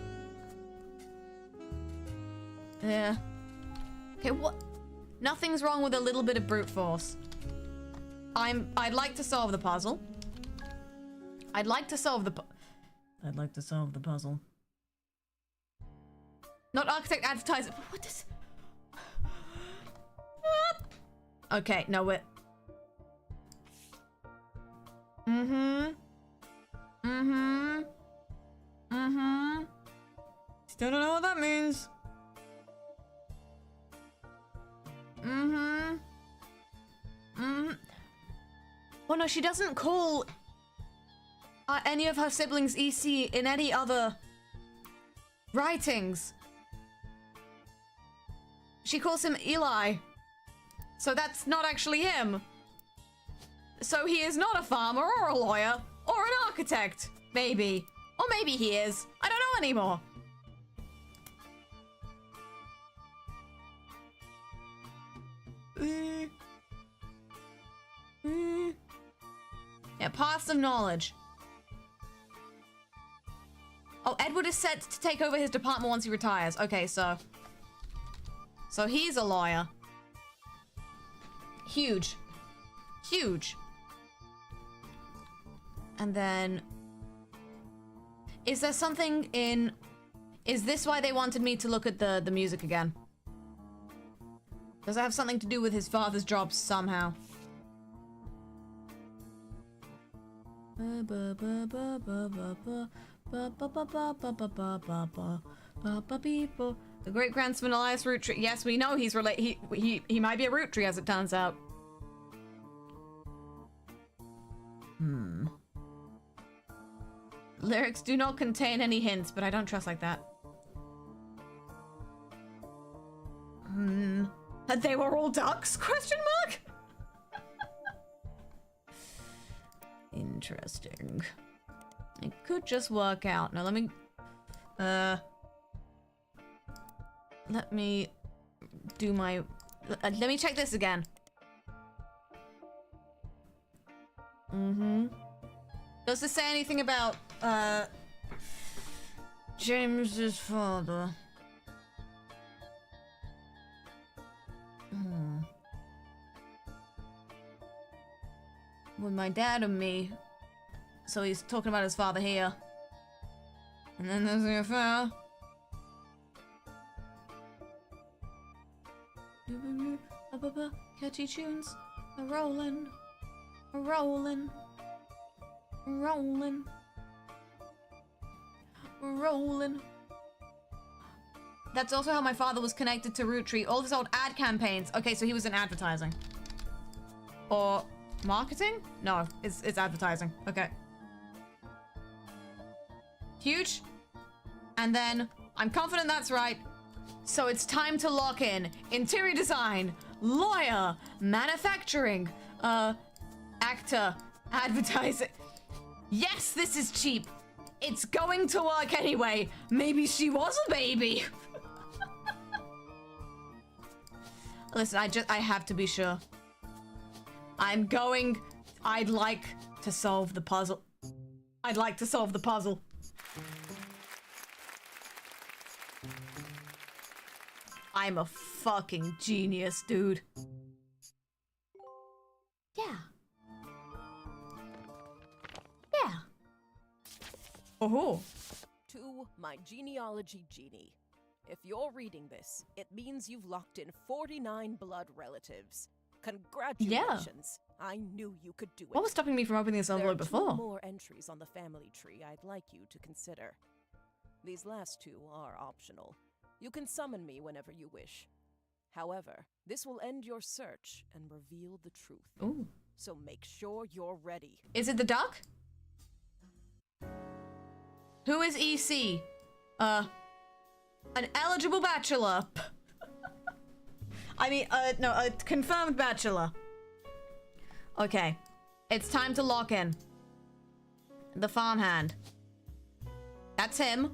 Yeah. Okay, what? Nothing's wrong with a little bit of brute force. I'd like to solve the puzzle. I'd like to solve the puzzle. Not architect, advertiser. What is... Okay, no, we're... Still don't know what that means. Oh no, she doesn't call any of her siblings EC in any other writings. She calls him Eli. So that's not actually him. So he is not a farmer or a lawyer or an architect. Maybe. Or maybe he is. I don't know anymore. Yeah, paths of knowledge. Oh, Edward is set to take over his department once he retires. Okay, so he's a lawyer. Huge. Huge. And then... Is there something in... Is this why they wanted me to look at the music again? Does it have something to do with his father's job somehow? The great grandson Elias Roottrees. Yes, we know he's related. He might be a Roottrees, as it turns out. Lyrics do not contain any hints, but I don't trust like that. That they were all ducks? Question mark? Interesting. It could just work out. Now let me do my let me check this again. Does this say anything about James's father? With my dad and me. So he's talking about his father here. And then there's the affair. Catchy tunes. A rollin'. A rollin'. Rollin'. Rollin'. That's also how my father was connected to Roottrees. All of his old ad campaigns. Okay, so he was in advertising. Or marketing? No, it's advertising. Okay. Huge. And then, I'm confident that's right. So it's time to lock in. Interior design, lawyer, manufacturing, actor, advertising. Yes, this is cheap. It's going to work anyway. Maybe she was a baby. Listen, I have to be sure. I'd like to solve the puzzle. I'd like to solve the puzzle. I'm a fucking genius, dude. Yeah. Yeah. Oh. To my genealogy genie. If you're reading this, it means you've locked in 49 blood relatives. Congratulations. Yeah. I knew you could do it. What was stopping me from opening this envelope before? There are 2 more entries on the family tree I'd like you to consider. These last 2 are optional. You can summon me whenever you wish. However, this will end your search and reveal the truth. Ooh. So make sure you're ready. Is it the duck? Who is EC? An eligible bachelor. I mean, no, a confirmed bachelor. Okay. It's time to lock in. The farmhand. That's him.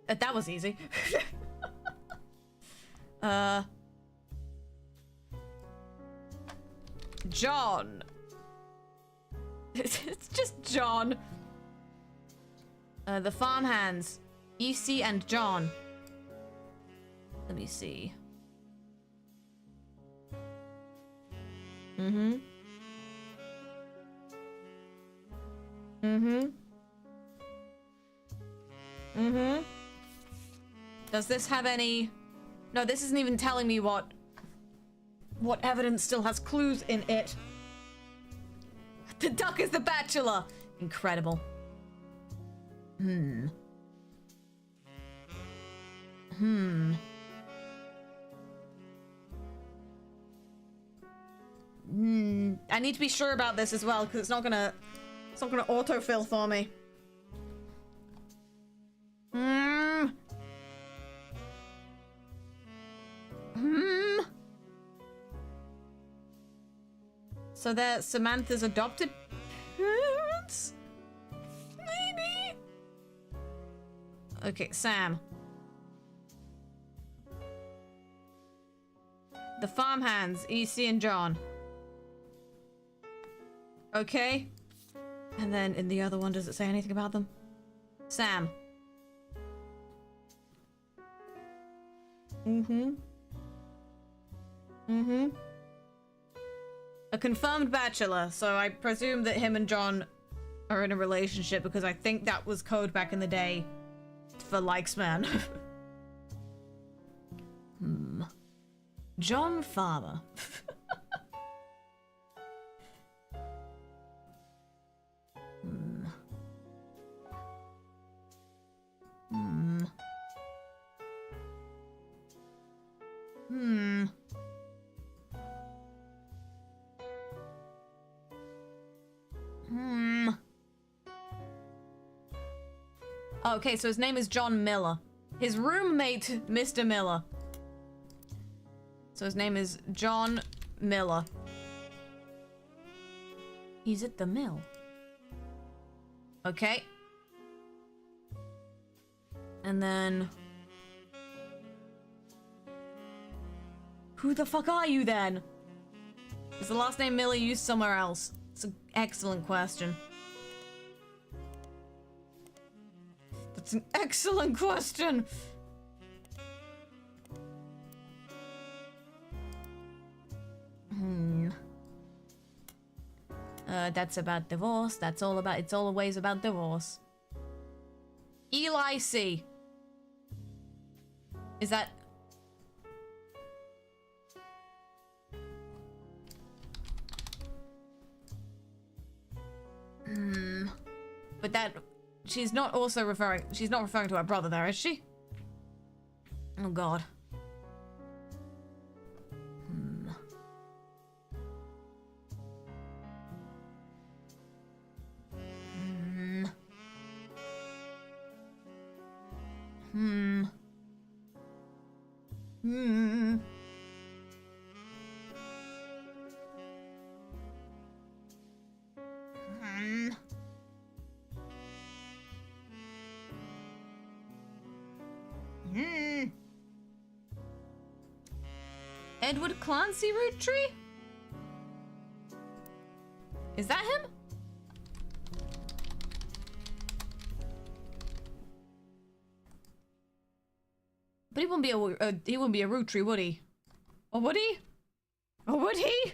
That was easy. John. It's just John. The farmhands, EC and John. Let me see. Mm-hmm. Mm-hmm. Mm-hmm. Does this have any... No, this isn't even telling me what evidence still has clues in it. The duck is the bachelor! Incredible. Hmm. Hmm. Hmm. I need to be sure about this as well, because it's not gonna autofill for me. Hmm. Hmm. So they're Samantha's adopted parents? Maybe? Okay, Sam. The farmhands, EC and John. Okay. And then in the other one, does it say anything about them? Sam. Mm-hmm. Mm-hmm. A confirmed bachelor, so I presume that him and John are in a relationship because I think that was code back in the day for likes man. Hmm. John Farmer. Hmm. Hmm. Hmm. Hmm. Okay, so his name is John Miller. His roommate, Mr. Miller. So his name is John Miller. He's at the mill. Okay. And then... Who the fuck are you then? Is the last name Miller used somewhere else? It's an excellent question. That's an excellent question! That's about divorce. That's all about, it's always about divorce. Eli C. Is that... But that... She's not also referring... She's not referring to her brother there, is she? Oh god. Edward Clancy Roottrees? Is that him? But he wouldn't be a Roottrees, would he? Or would he? Or would he?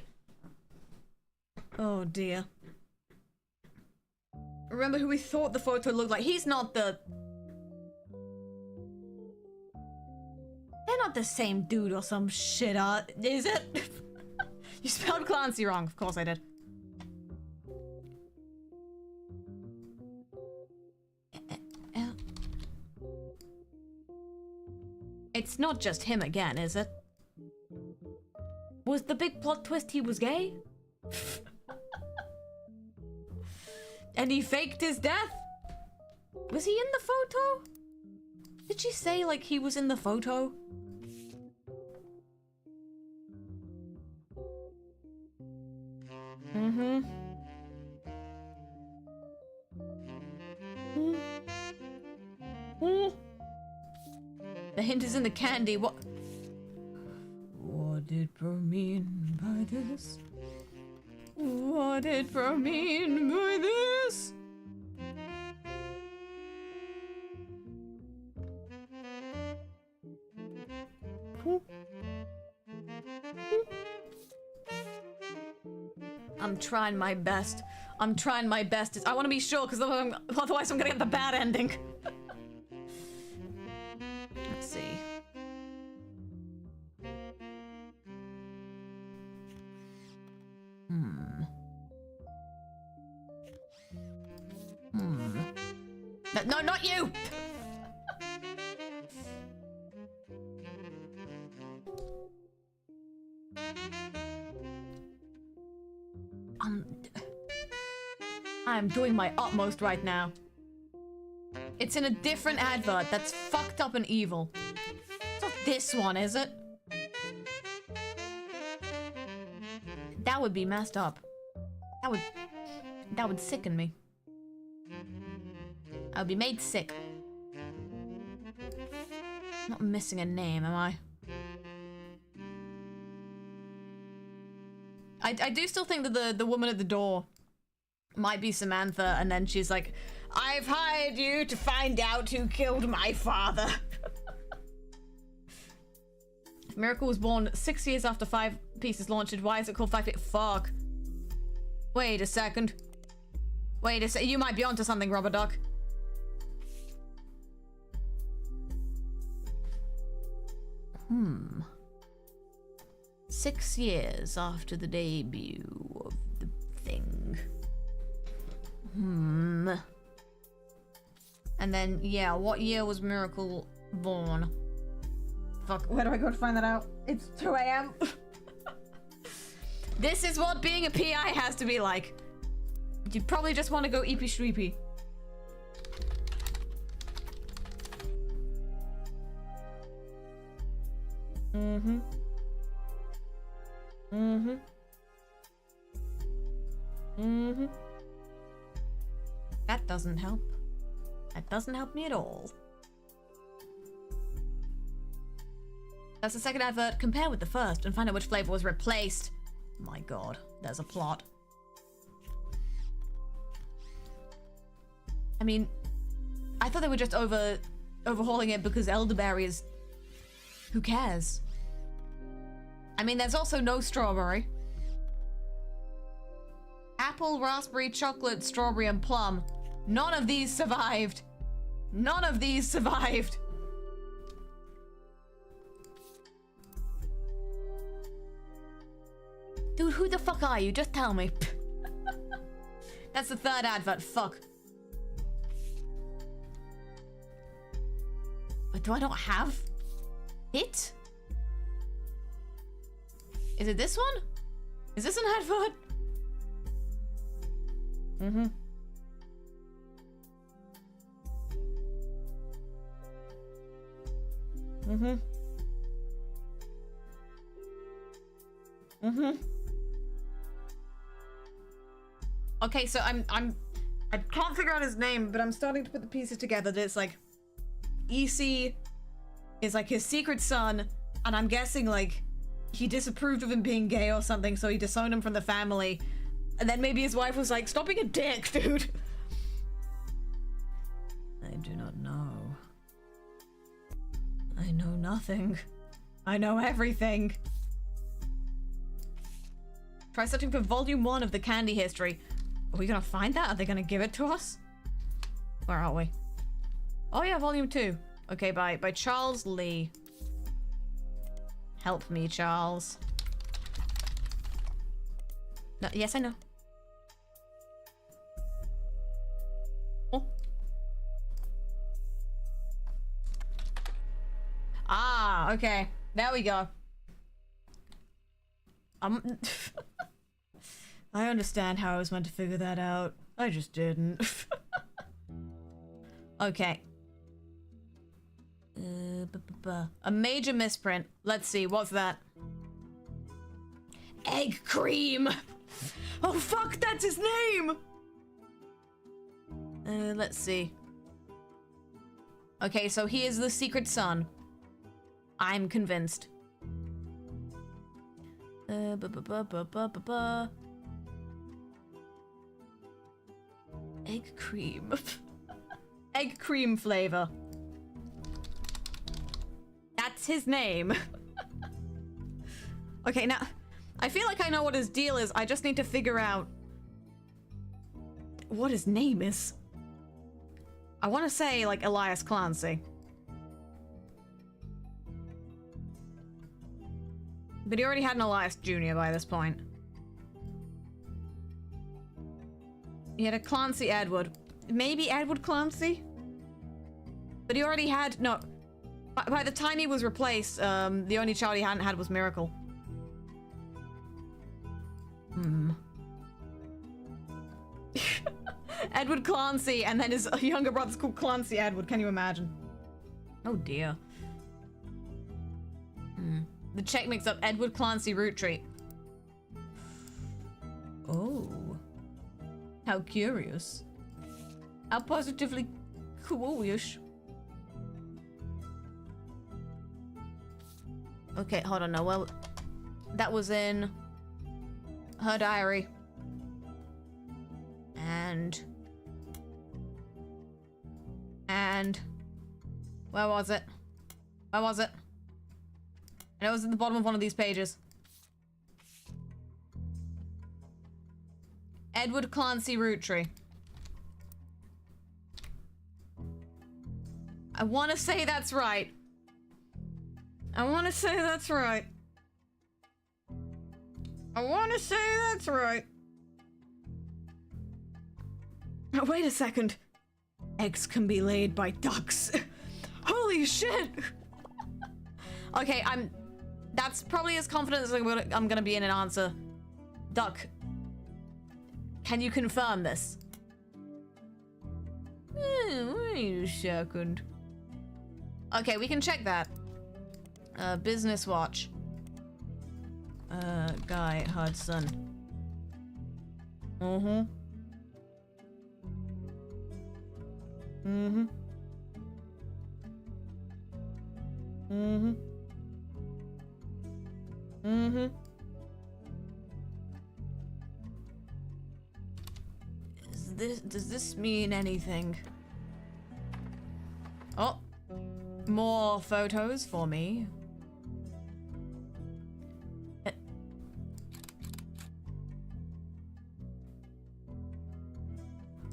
Oh dear. Remember who we thought the photo looked like? He's not the... They're not the same dude or some shit, is it? You spelled Clancy wrong. Of course I did. It's not just him again, is it? Was the big plot twist he was gay? And he faked his death? Was he in the photo? Did she say, like, he was in the photo? Mm-hmm. The hint is in the candy. What? did bro mean by this? What did bro mean by this? I'm trying my best. I'm trying my best. I want to be sure, because otherwise I'm gonna get the bad ending. Let's see. No, not you! I'm doing my utmost right now. It's in a different advert that's fucked up and evil. It's not this one, is it? That would be messed up. That would sicken me. I would be made sick. I'm not missing a name, am I? I do still think that the woman at the door might be Samantha, and then she's like, I've hired you to find out who killed my father. Miracle was born 6 years after 5 Pieces launched. Why is it called 5 Pieces? Fuck. Wait a second. Wait a sec. You might be onto something, Rubber Duck. Hmm. 6 years after the debut of the thing. Hmm. And then, yeah, what year was Miracle born? Fuck, where do I go to find that out? It's 2 AM. This is what being a PI has to be like. You probably just want to go eepy shreepy. Mm-hmm. Mm-hmm. Mm-hmm. That doesn't help. That doesn't help me at all. That's the second advert. Compare with the first and find out which flavor was replaced. My god, there's a plot. I mean, I thought they were just overhauling it because elderberry is... Who cares? I mean, there's also no strawberry. Apple, raspberry, chocolate, strawberry, and plum. None of these survived. None of these survived. Dude, who the fuck are you? Just tell me. That's the third advert. Fuck. But do I not have it? Is it this one? Is this an advert? Mm-hmm. Mm-hmm. Mm-hmm. Okay, so I can't figure out his name, but I'm starting to put the pieces together that it's like EC is like his secret son, and I'm guessing like he disapproved of him being gay or something, so he disowned him from the family. And then maybe his wife was like, stop being a dick, dude. I do not know. I know nothing. I know everything. Try searching for volume 1 of the candy history. Are we gonna find that? Are they gonna give it to us? Where are we? Oh yeah, volume 2. Okay, by Charles Lee. Help me, Charles. No, yes, I know. Oh. Ah, okay. There we go. I understand how I was meant to figure that out. I just didn't. Okay. A major misprint. Let's see, what's that? Egg cream! Oh fuck, that's his name! Let's see. Okay, so he is the secret son. I'm convinced. Egg cream. Egg cream flavor. That's his name. Okay, now, I feel like I know what his deal is. I just need to figure out what his name is. I want to say, like, Elias Clancy. But he already had an Elias Jr. by this point. He had a Clancy Edward. Maybe Edward Clancy? But he already had... No. By the time he was replaced, the only child he hadn't had was Miracle. Edward Clancy, and then his younger brother's called Clancy Edward. Can you imagine? Oh dear. The check mix up Edward Clancy Roottrees. Oh. How curious. How positively curious. Okay, hold on, no, well, that was in her diary. And where was it? Where was it? And it was at the bottom of one of these pages. Edward Clancy Roottrees. I want to say that's right. I want to say that's right. I want to say that's right. Oh, wait a second. Eggs can be laid by ducks. Holy shit! Okay, that's probably as confident as I'm gonna be in an answer. Duck. Can you confirm this? Wait a second. Okay, we can check that. Business watch. Guy Hudson. Mm-hmm. Mm-hmm. Mm-hmm. Mm-hmm. Does this mean anything? Oh, more photos for me.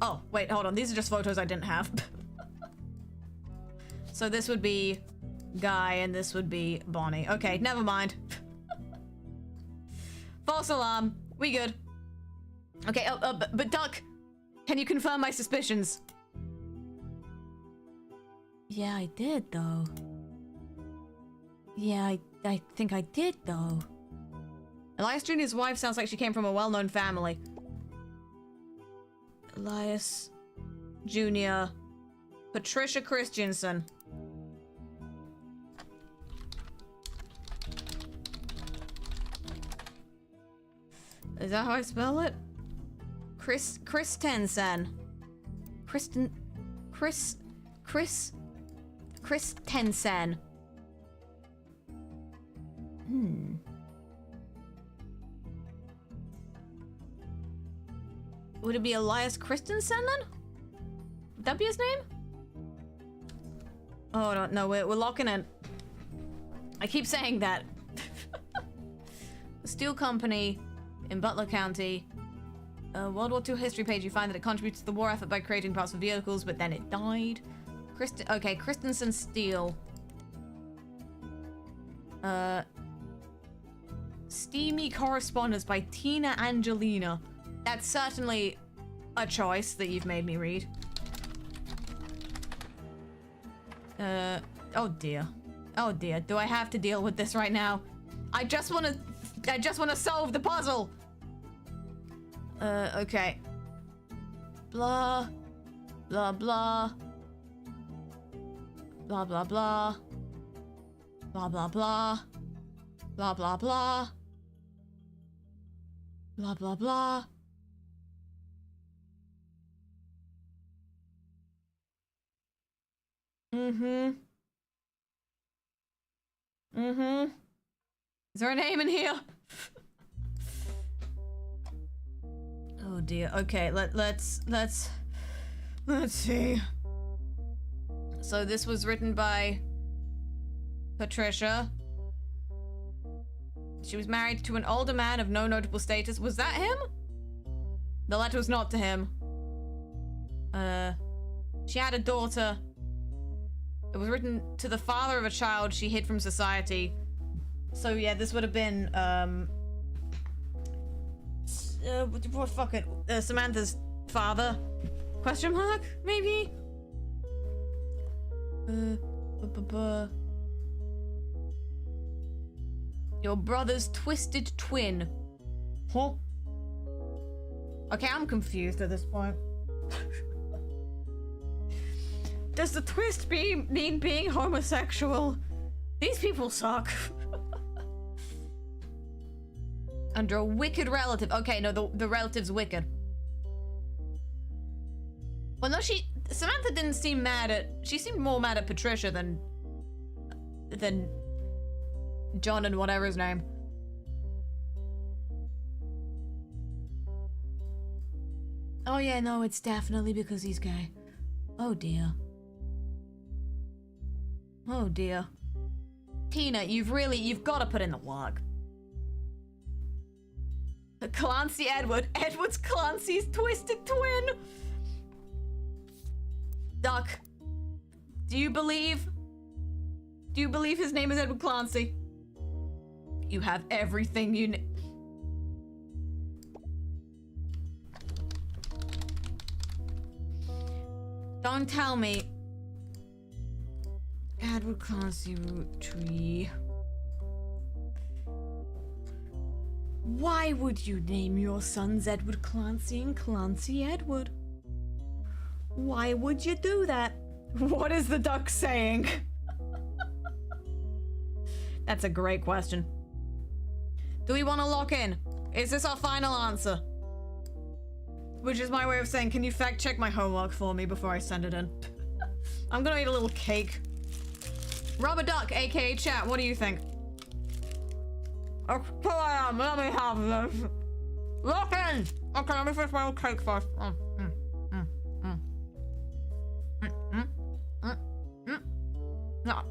Oh, wait, hold on. These are just photos I didn't have. So this would be Guy and this would be Bonnie. Okay, never mind. False alarm. We good. Okay, but Duck, can you confirm my suspicions? Yeah, I did, though. Yeah, I think I did, though. Elias Jr.'s wife sounds like she came from a well-known family. Elias Jr. Patricia Christensen. Is that how I spell it? Christensen. Christensen. Would it be Elias Christensen then? Would that be his name? Oh, no, we're locking in. I keep saying that. The steel company in Butler County. World War II history page, you find that it contributed to the war effort by creating parts for vehicles, but then it died. Okay, Christensen Steel. Steamy Correspondence by Tina Angelina. That's certainly a choice that you've made me read. Oh dear. Oh dear. Do I have to deal with this right now? I just want to solve the puzzle. Okay. Blah. Blah, blah. Blah, blah, blah. Blah, blah, blah. Blah, blah, blah. Blah, blah, blah. Mm-hmm. Mm-hmm. Is there a name in here? dear. Okay, let's see. So this was written by Patricia. She was married to an older man of no notable status. Was that him? The letter was not to him. She had a daughter. It was written to the father of a child she hid from society. So yeah, this would have been, Samantha's father? Question mark? Maybe? Your brother's twisted twin. Huh? Okay, I'm confused at this point. Does the twist mean being homosexual? These people suck. Under a wicked relative. Okay, no, the relative's wicked. Well, no, Samantha didn't seem mad at... She seemed more mad at Patricia than John and whatever his name. Oh yeah, no, it's definitely because he's gay. Oh dear. Oh dear. Tina, you've got to put in the work. Clancy Edward. Edward's Clancy's twisted twin. Duck. Do you believe his name is Edward Clancy? You have everything you need. Don't tell me. Edward Clancy Roottrees. Why would you name your sons Edward Clancy and Clancy Edward? Why would you do that? What is the duck saying? That's a great question. Do we want to lock in? Is this our final answer? Which is my way of saying, can you fact check my homework for me before I send it in? I'm gonna eat a little cake. Rubber Duck, aka chat, what do you think? Here I am, let me have this. Lock in! Okay, let me finish my little cake first. No.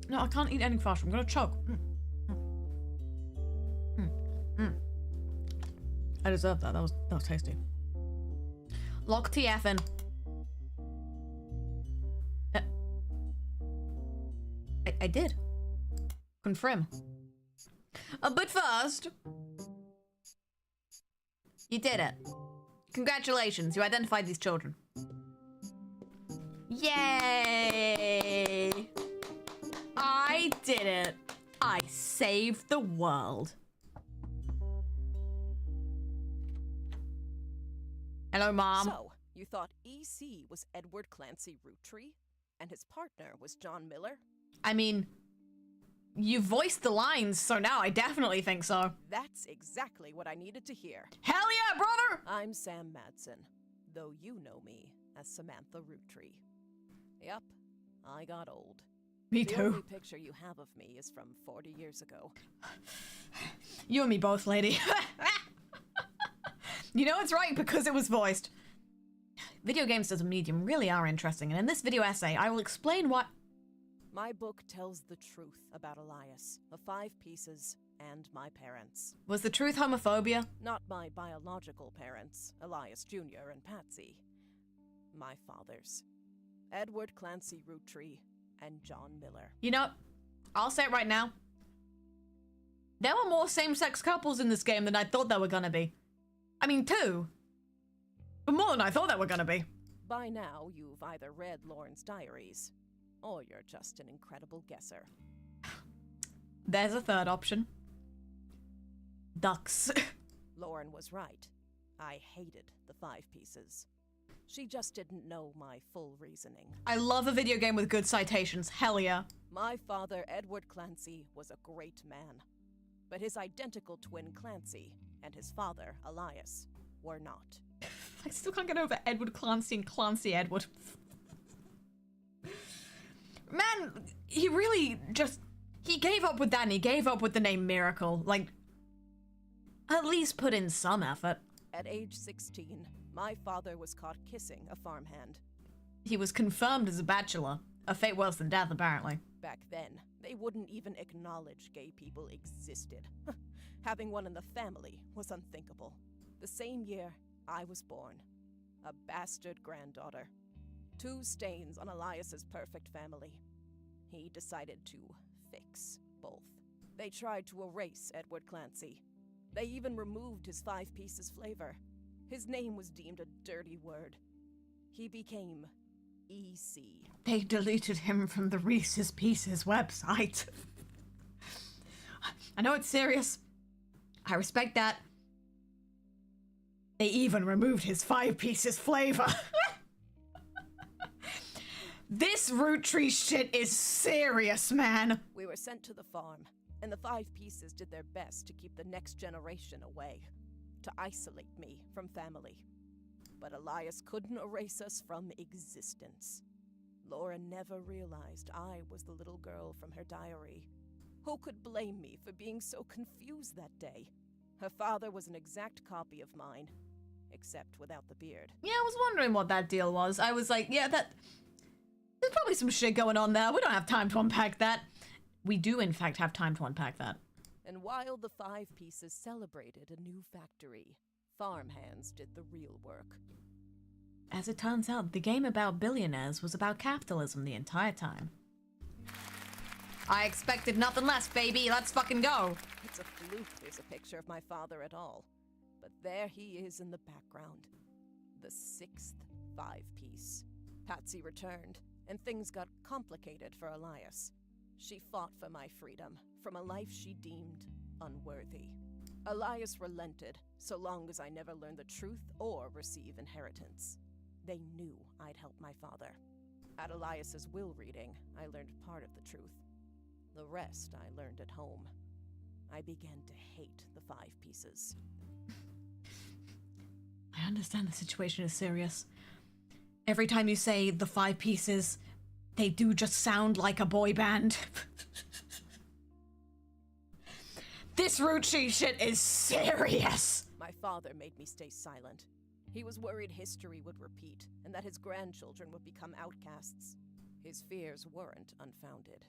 No, I can't eat any faster, I'm gonna choke. I deserve that. That was tasty. Lock TF in. I did. Confirm. But first, you did it. Congratulations, you identified these children. Yay! I did it. I saved the world. Hello, Mom. So, you thought EC was Edward Clancy Roottrees, and his partner was John Miller? I mean, you voiced the lines, so now I definitely think so. That's exactly what I needed to hear. Hell yeah, brother! I'm Sam Madsen, though you know me as Samantha Roottrees. Yep, I got old. Me The too. only picture you have of me is from 40 years ago. You and me both, lady. You know it's right because it was voiced. Video games as a medium really are interesting, and in this video essay, I will explain what... My book tells the truth about Elias, the 5 pieces, and my parents. Was the truth homophobia? Not my biological parents, Elias Jr. and Patsy. My fathers, Edward Clancy Roottrees and John Miller. You know, I'll say it right now. There were more same-sex couples in this game than I thought there were gonna be. I mean, 2. But more than I thought there were gonna be. By now, you've either read Lauren's diaries, or you're just an incredible guesser. There's a third option. Ducks. Lauren was right. I hated the 5 pieces. She just didn't know my full reasoning. I love a video game with good citations. Hell yeah. My father, Edward Clancy, was a great man. But his identical twin Clancy and his father, Elias, were not. I still can't get over Edward Clancy and Clancy Edward. Man, he really just... He gave up with that and he gave up with the name Miracle. Like, at least put in some effort. At age 16, my father was caught kissing a farmhand. He was confirmed as a bachelor. A fate worse than death, apparently. Back then, they wouldn't even acknowledge gay people existed. Having one in the family was unthinkable. The same year, I was born. A bastard granddaughter. 2 stains on Elias's perfect family. He decided to fix both. They tried to erase Edward Clancy. They even removed his 5 Pieces flavor. His name was deemed a dirty word. He became EC. They deleted him from the Reese's Pieces website. I know it's serious. I respect that. They even removed his 5 Pieces flavor. This Roottrees shit is serious, man. We were sent to the farm, and the 5 Pieces did their best to keep the next generation away, to isolate me from family. But Elias couldn't erase us from existence. Laura never realized I was the little girl from her diary. Who could blame me for being so confused that day? Her father was an exact copy of mine, except without the beard. Yeah, I was wondering what that deal was. I was like, yeah, there's probably some shit going on there. We don't have time to unpack that. We do, in fact, have time to unpack that. And while the 5 Pieces celebrated a new factory, farmhands did the real work. As it turns out, the game about billionaires was about capitalism the entire time. I expected nothing less, baby. Let's fucking go. It's a fluke there's a picture of my father at all. But there he is in the background. The 6th 5 Piece. Patsy returned, and things got complicated for Elias. She fought for my freedom, from a life she deemed unworthy. Elias relented, so long as I never learned the truth or receive inheritance. They knew I'd help my father. At Elias's will reading, I learned part of the truth. The rest I learned at home. I began to hate the 5 Pieces. I understand the situation is serious. Every time you say the 5 Pieces, they do just sound like a boy band. This Roottrees shit is serious. My father made me stay silent. He was worried history would repeat, and that his grandchildren would become outcasts. His fears weren't unfounded.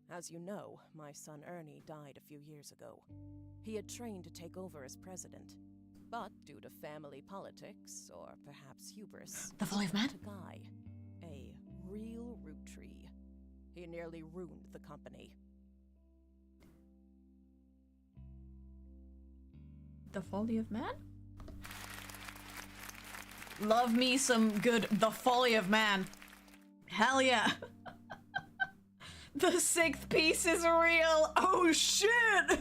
As you know, my son Ernie died a few years ago. He had trained to take over as president, but due to family politics, or perhaps hubris, The Folly of Man? a guy, a real Roottree. He nearly ruined the company. The Folly of Man? Love me some good The Folly of Man. Hell yeah. The 6th piece is real. Oh shit.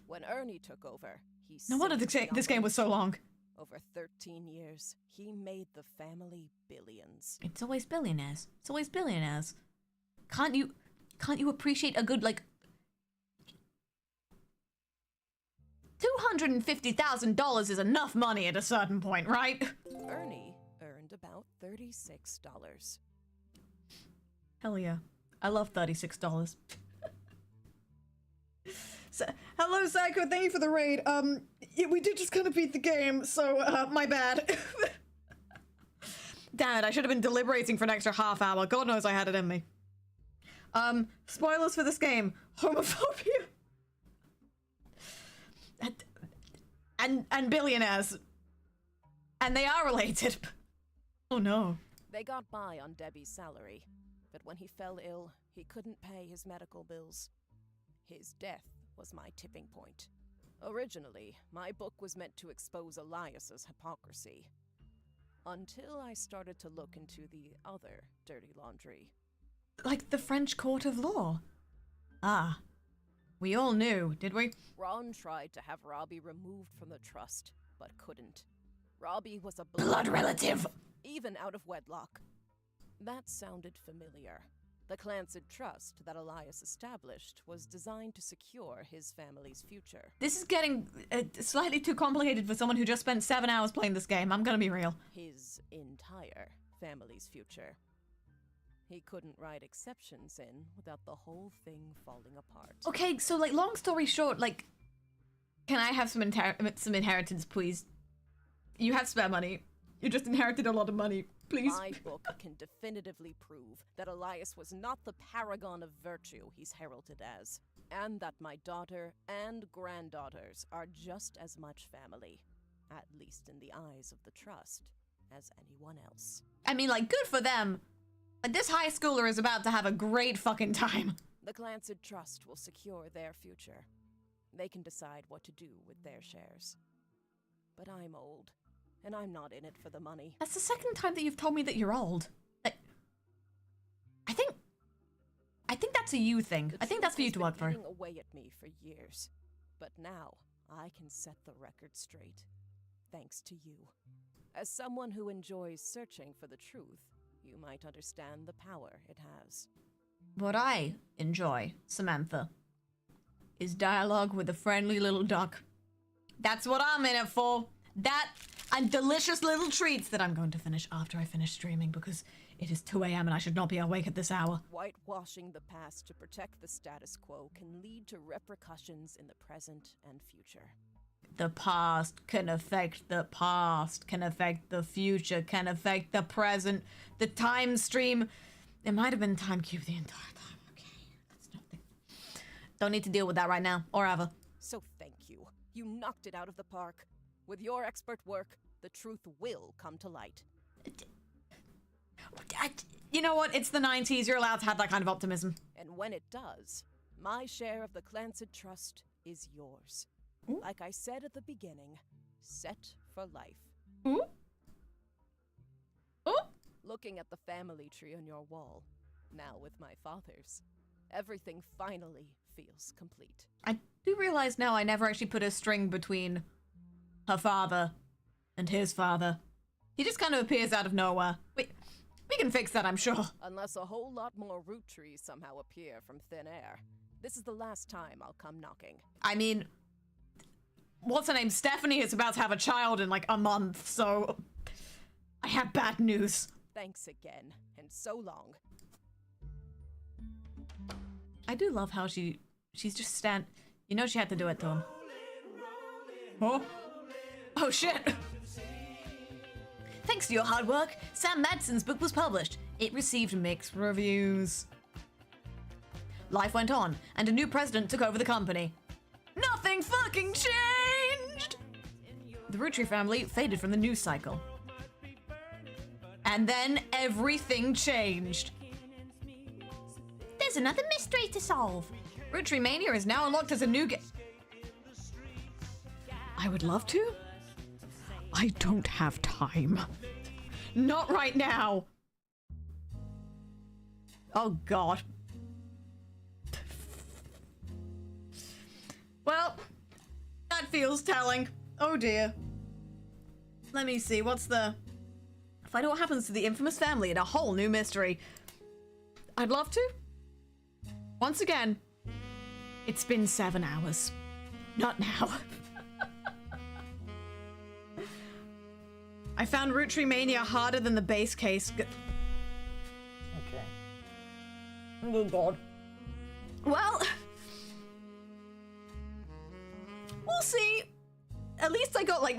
When Ernie took over, he No wonder seized this the game was so long. Over 13 years, he made the family billions. It's always billionaires. It's always billionaires. Can't you appreciate a good, like, $250,000 is enough money at a certain point, right? Ernie earned about $36. Hell yeah. I love $36. So, hello, Psycho. Thank you for the raid. Yeah, we did just kind of beat the game, so, my bad. Damn it, I should have been deliberating for an extra half hour. God knows I had it in me. Spoilers for this game. Homophobia. And billionaires. And they are related. Oh no. They got by on Debbie's salary, but when he fell ill, he couldn't pay his medical bills. His death was my tipping point. Originally, my book was meant to expose Elias's hypocrisy. Until I started to look into the other dirty laundry. Like the French court of law. Ah. We all knew, did we? Ron tried to have Robbie removed from the trust, but couldn't. Robbie was a Blood relative! Even out of wedlock. That sounded familiar. The Clancy Trust that Elias established was designed to secure his family's future. This is getting slightly too complicated for someone who just spent 7 hours playing this game, I'm gonna be real. His entire family's future. He couldn't write exceptions in without the whole thing falling apart. Okay, so like long story short, like Can I have some inheritance, please? You have spare money. You just inherited a lot of money. Please. My book can definitively prove that Elias was not the paragon of virtue he's heralded as, and that my daughter and granddaughters are just as much family, at least in the eyes of the trust, as anyone else. I mean, like, good for them. Like, this high schooler is about to have a great fucking time. The Clancid Trust will secure their future. They can decide what to do with their shares. But I'm old, and I'm not in it for the money. That's the second time that you've told me that you're old. Like, I think that's a you thing. I think that's for you to work for. Eating away at me for years, but now I can set the record straight, thanks to you. As someone who enjoys searching for the truth, you might understand the power it has. What I enjoy, Samantha, is dialogue with a friendly little duck. That's what I'm in it for. That and delicious little treats that I'm going to finish after I finish streaming because it is 2 a.m. and I should not be awake at this hour. Whitewashing the past to protect the status quo can lead to repercussions in the present and future. The past can affect the past, can affect the future, can affect the present. The time stream, it might have been time cube the entire time. Okay, that's nothing. Don't need to deal with that right now, or ever. So thank you. You knocked it out of the park. With your expert work, the truth will come to light. You know what? It's the 90s. You're allowed to have that kind of optimism. And when it does, my share of the Clancid Trust is yours. Ooh. Like I said at the beginning, set for life. Ooh. Ooh. Looking at the family tree on your wall, now with my father's, everything finally feels complete. I do realize now I never actually put a string between her father and his father. He just kind of appears out of nowhere. We can fix that, I'm sure. Unless a whole lot more Roottrees somehow appear from thin air. This is the last time I'll come knocking. I mean, what's her name? Stephanie is about to have a child in like a month, so I have bad news. Thanks again, and so long. I do love how she's just you know she had to do it to him. Oh. Oh shit. Thanks to your hard work, Sam Madsen's book was published. It received mixed reviews. Life went on, and a new president took over the company. Nothing fucking changed! The Roottrees family faded from the news cycle. And then everything changed. There's another mystery to solve. Roottrees Mania is now unlocked as a new I would love to. I don't have time. Not right now. Oh god. Well, that feels telling. Oh dear. Let me see, what's the... Find out what happens to the infamous family in a whole new mystery. I'd love to. Once again, it's been 7 hours. Not now. I found Roottrees Mania harder than the base case. Okay. Oh god. Well, we'll see. At least I got like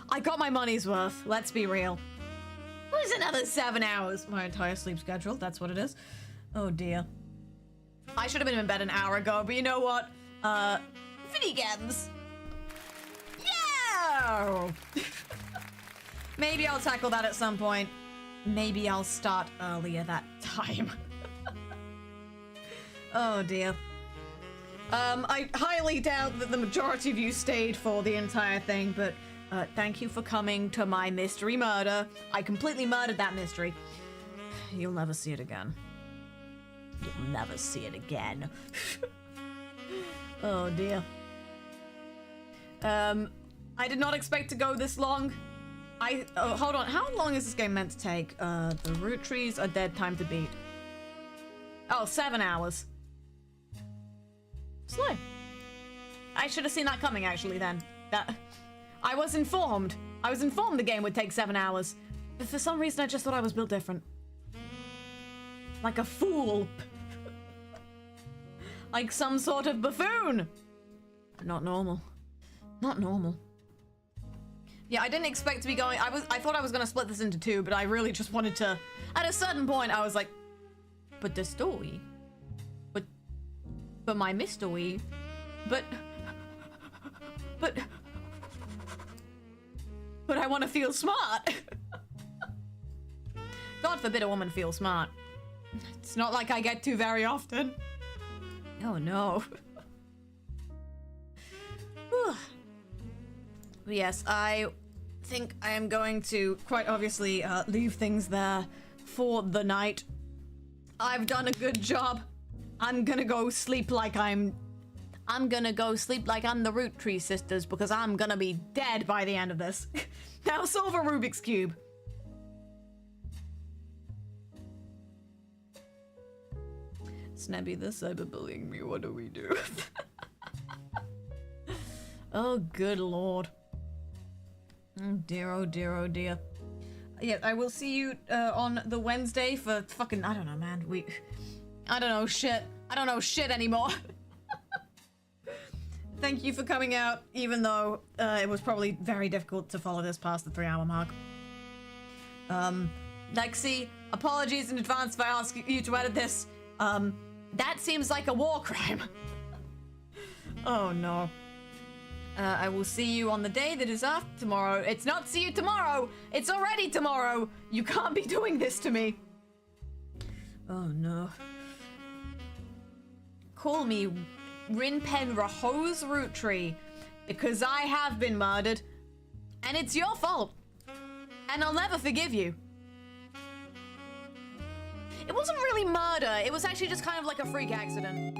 I got my money's worth. Let's be real. It was another 7 hours. My entire sleep schedule. That's what it is. Oh dear. I should have been in bed an hour ago, but you know what? Video games. Yeah. Maybe I'll tackle that at some point. Maybe I'll start earlier that time. Oh dear. I highly doubt that the majority of you stayed for the entire thing, but thank you for coming to my mystery murder. I completely murdered that mystery. You'll never see it again. You'll never see it again. Oh dear. I did not expect to go this long. Oh, hold on. How long is this game meant to take? The Roottrees are dead. Time to beat. Oh, 7 hours. Slow. I should have seen that coming, actually, then. I was informed. I was informed the game would take 7 hours. But for some reason, I just thought I was built different. Like a fool. Like some sort of buffoon. Not normal. Not normal. Yeah, I didn't expect to be going. I thought I was gonna split this into two, but I really just wanted to. At a certain point, I was like, but the story, but my mystery, but I want to feel smart. God forbid a woman feel smart. It's not like I get to very often. Oh no. Yes, I think I am going to quite obviously leave things there for the night. I've done a good job. I'm gonna go sleep like I'm gonna go sleep like I'm the Roottrees sisters because I'm gonna be dead by the end of this. Now solve a Rubik's Cube. Snebby, they're cyberbullying me. What do we do? Oh, good lord. Oh dear, oh dear, oh dear. Yeah, I will see you on the Wednesday for fucking, I don't know, man. I don't know shit. I don't know shit anymore. Thank you for coming out, even though it was probably very difficult to follow this past the 3-hour mark. Lexi, apologies in advance if I ask you to edit this. That seems like a war crime. Oh no. I will see you on the day that is after tomorrow. It's not see you tomorrow. It's already tomorrow. You can't be doing this to me. Oh no. Call me Rin Penrose Roottrees because I have been murdered and it's your fault. And I'll never forgive you. It wasn't really murder. It was actually just kind of like a freak accident.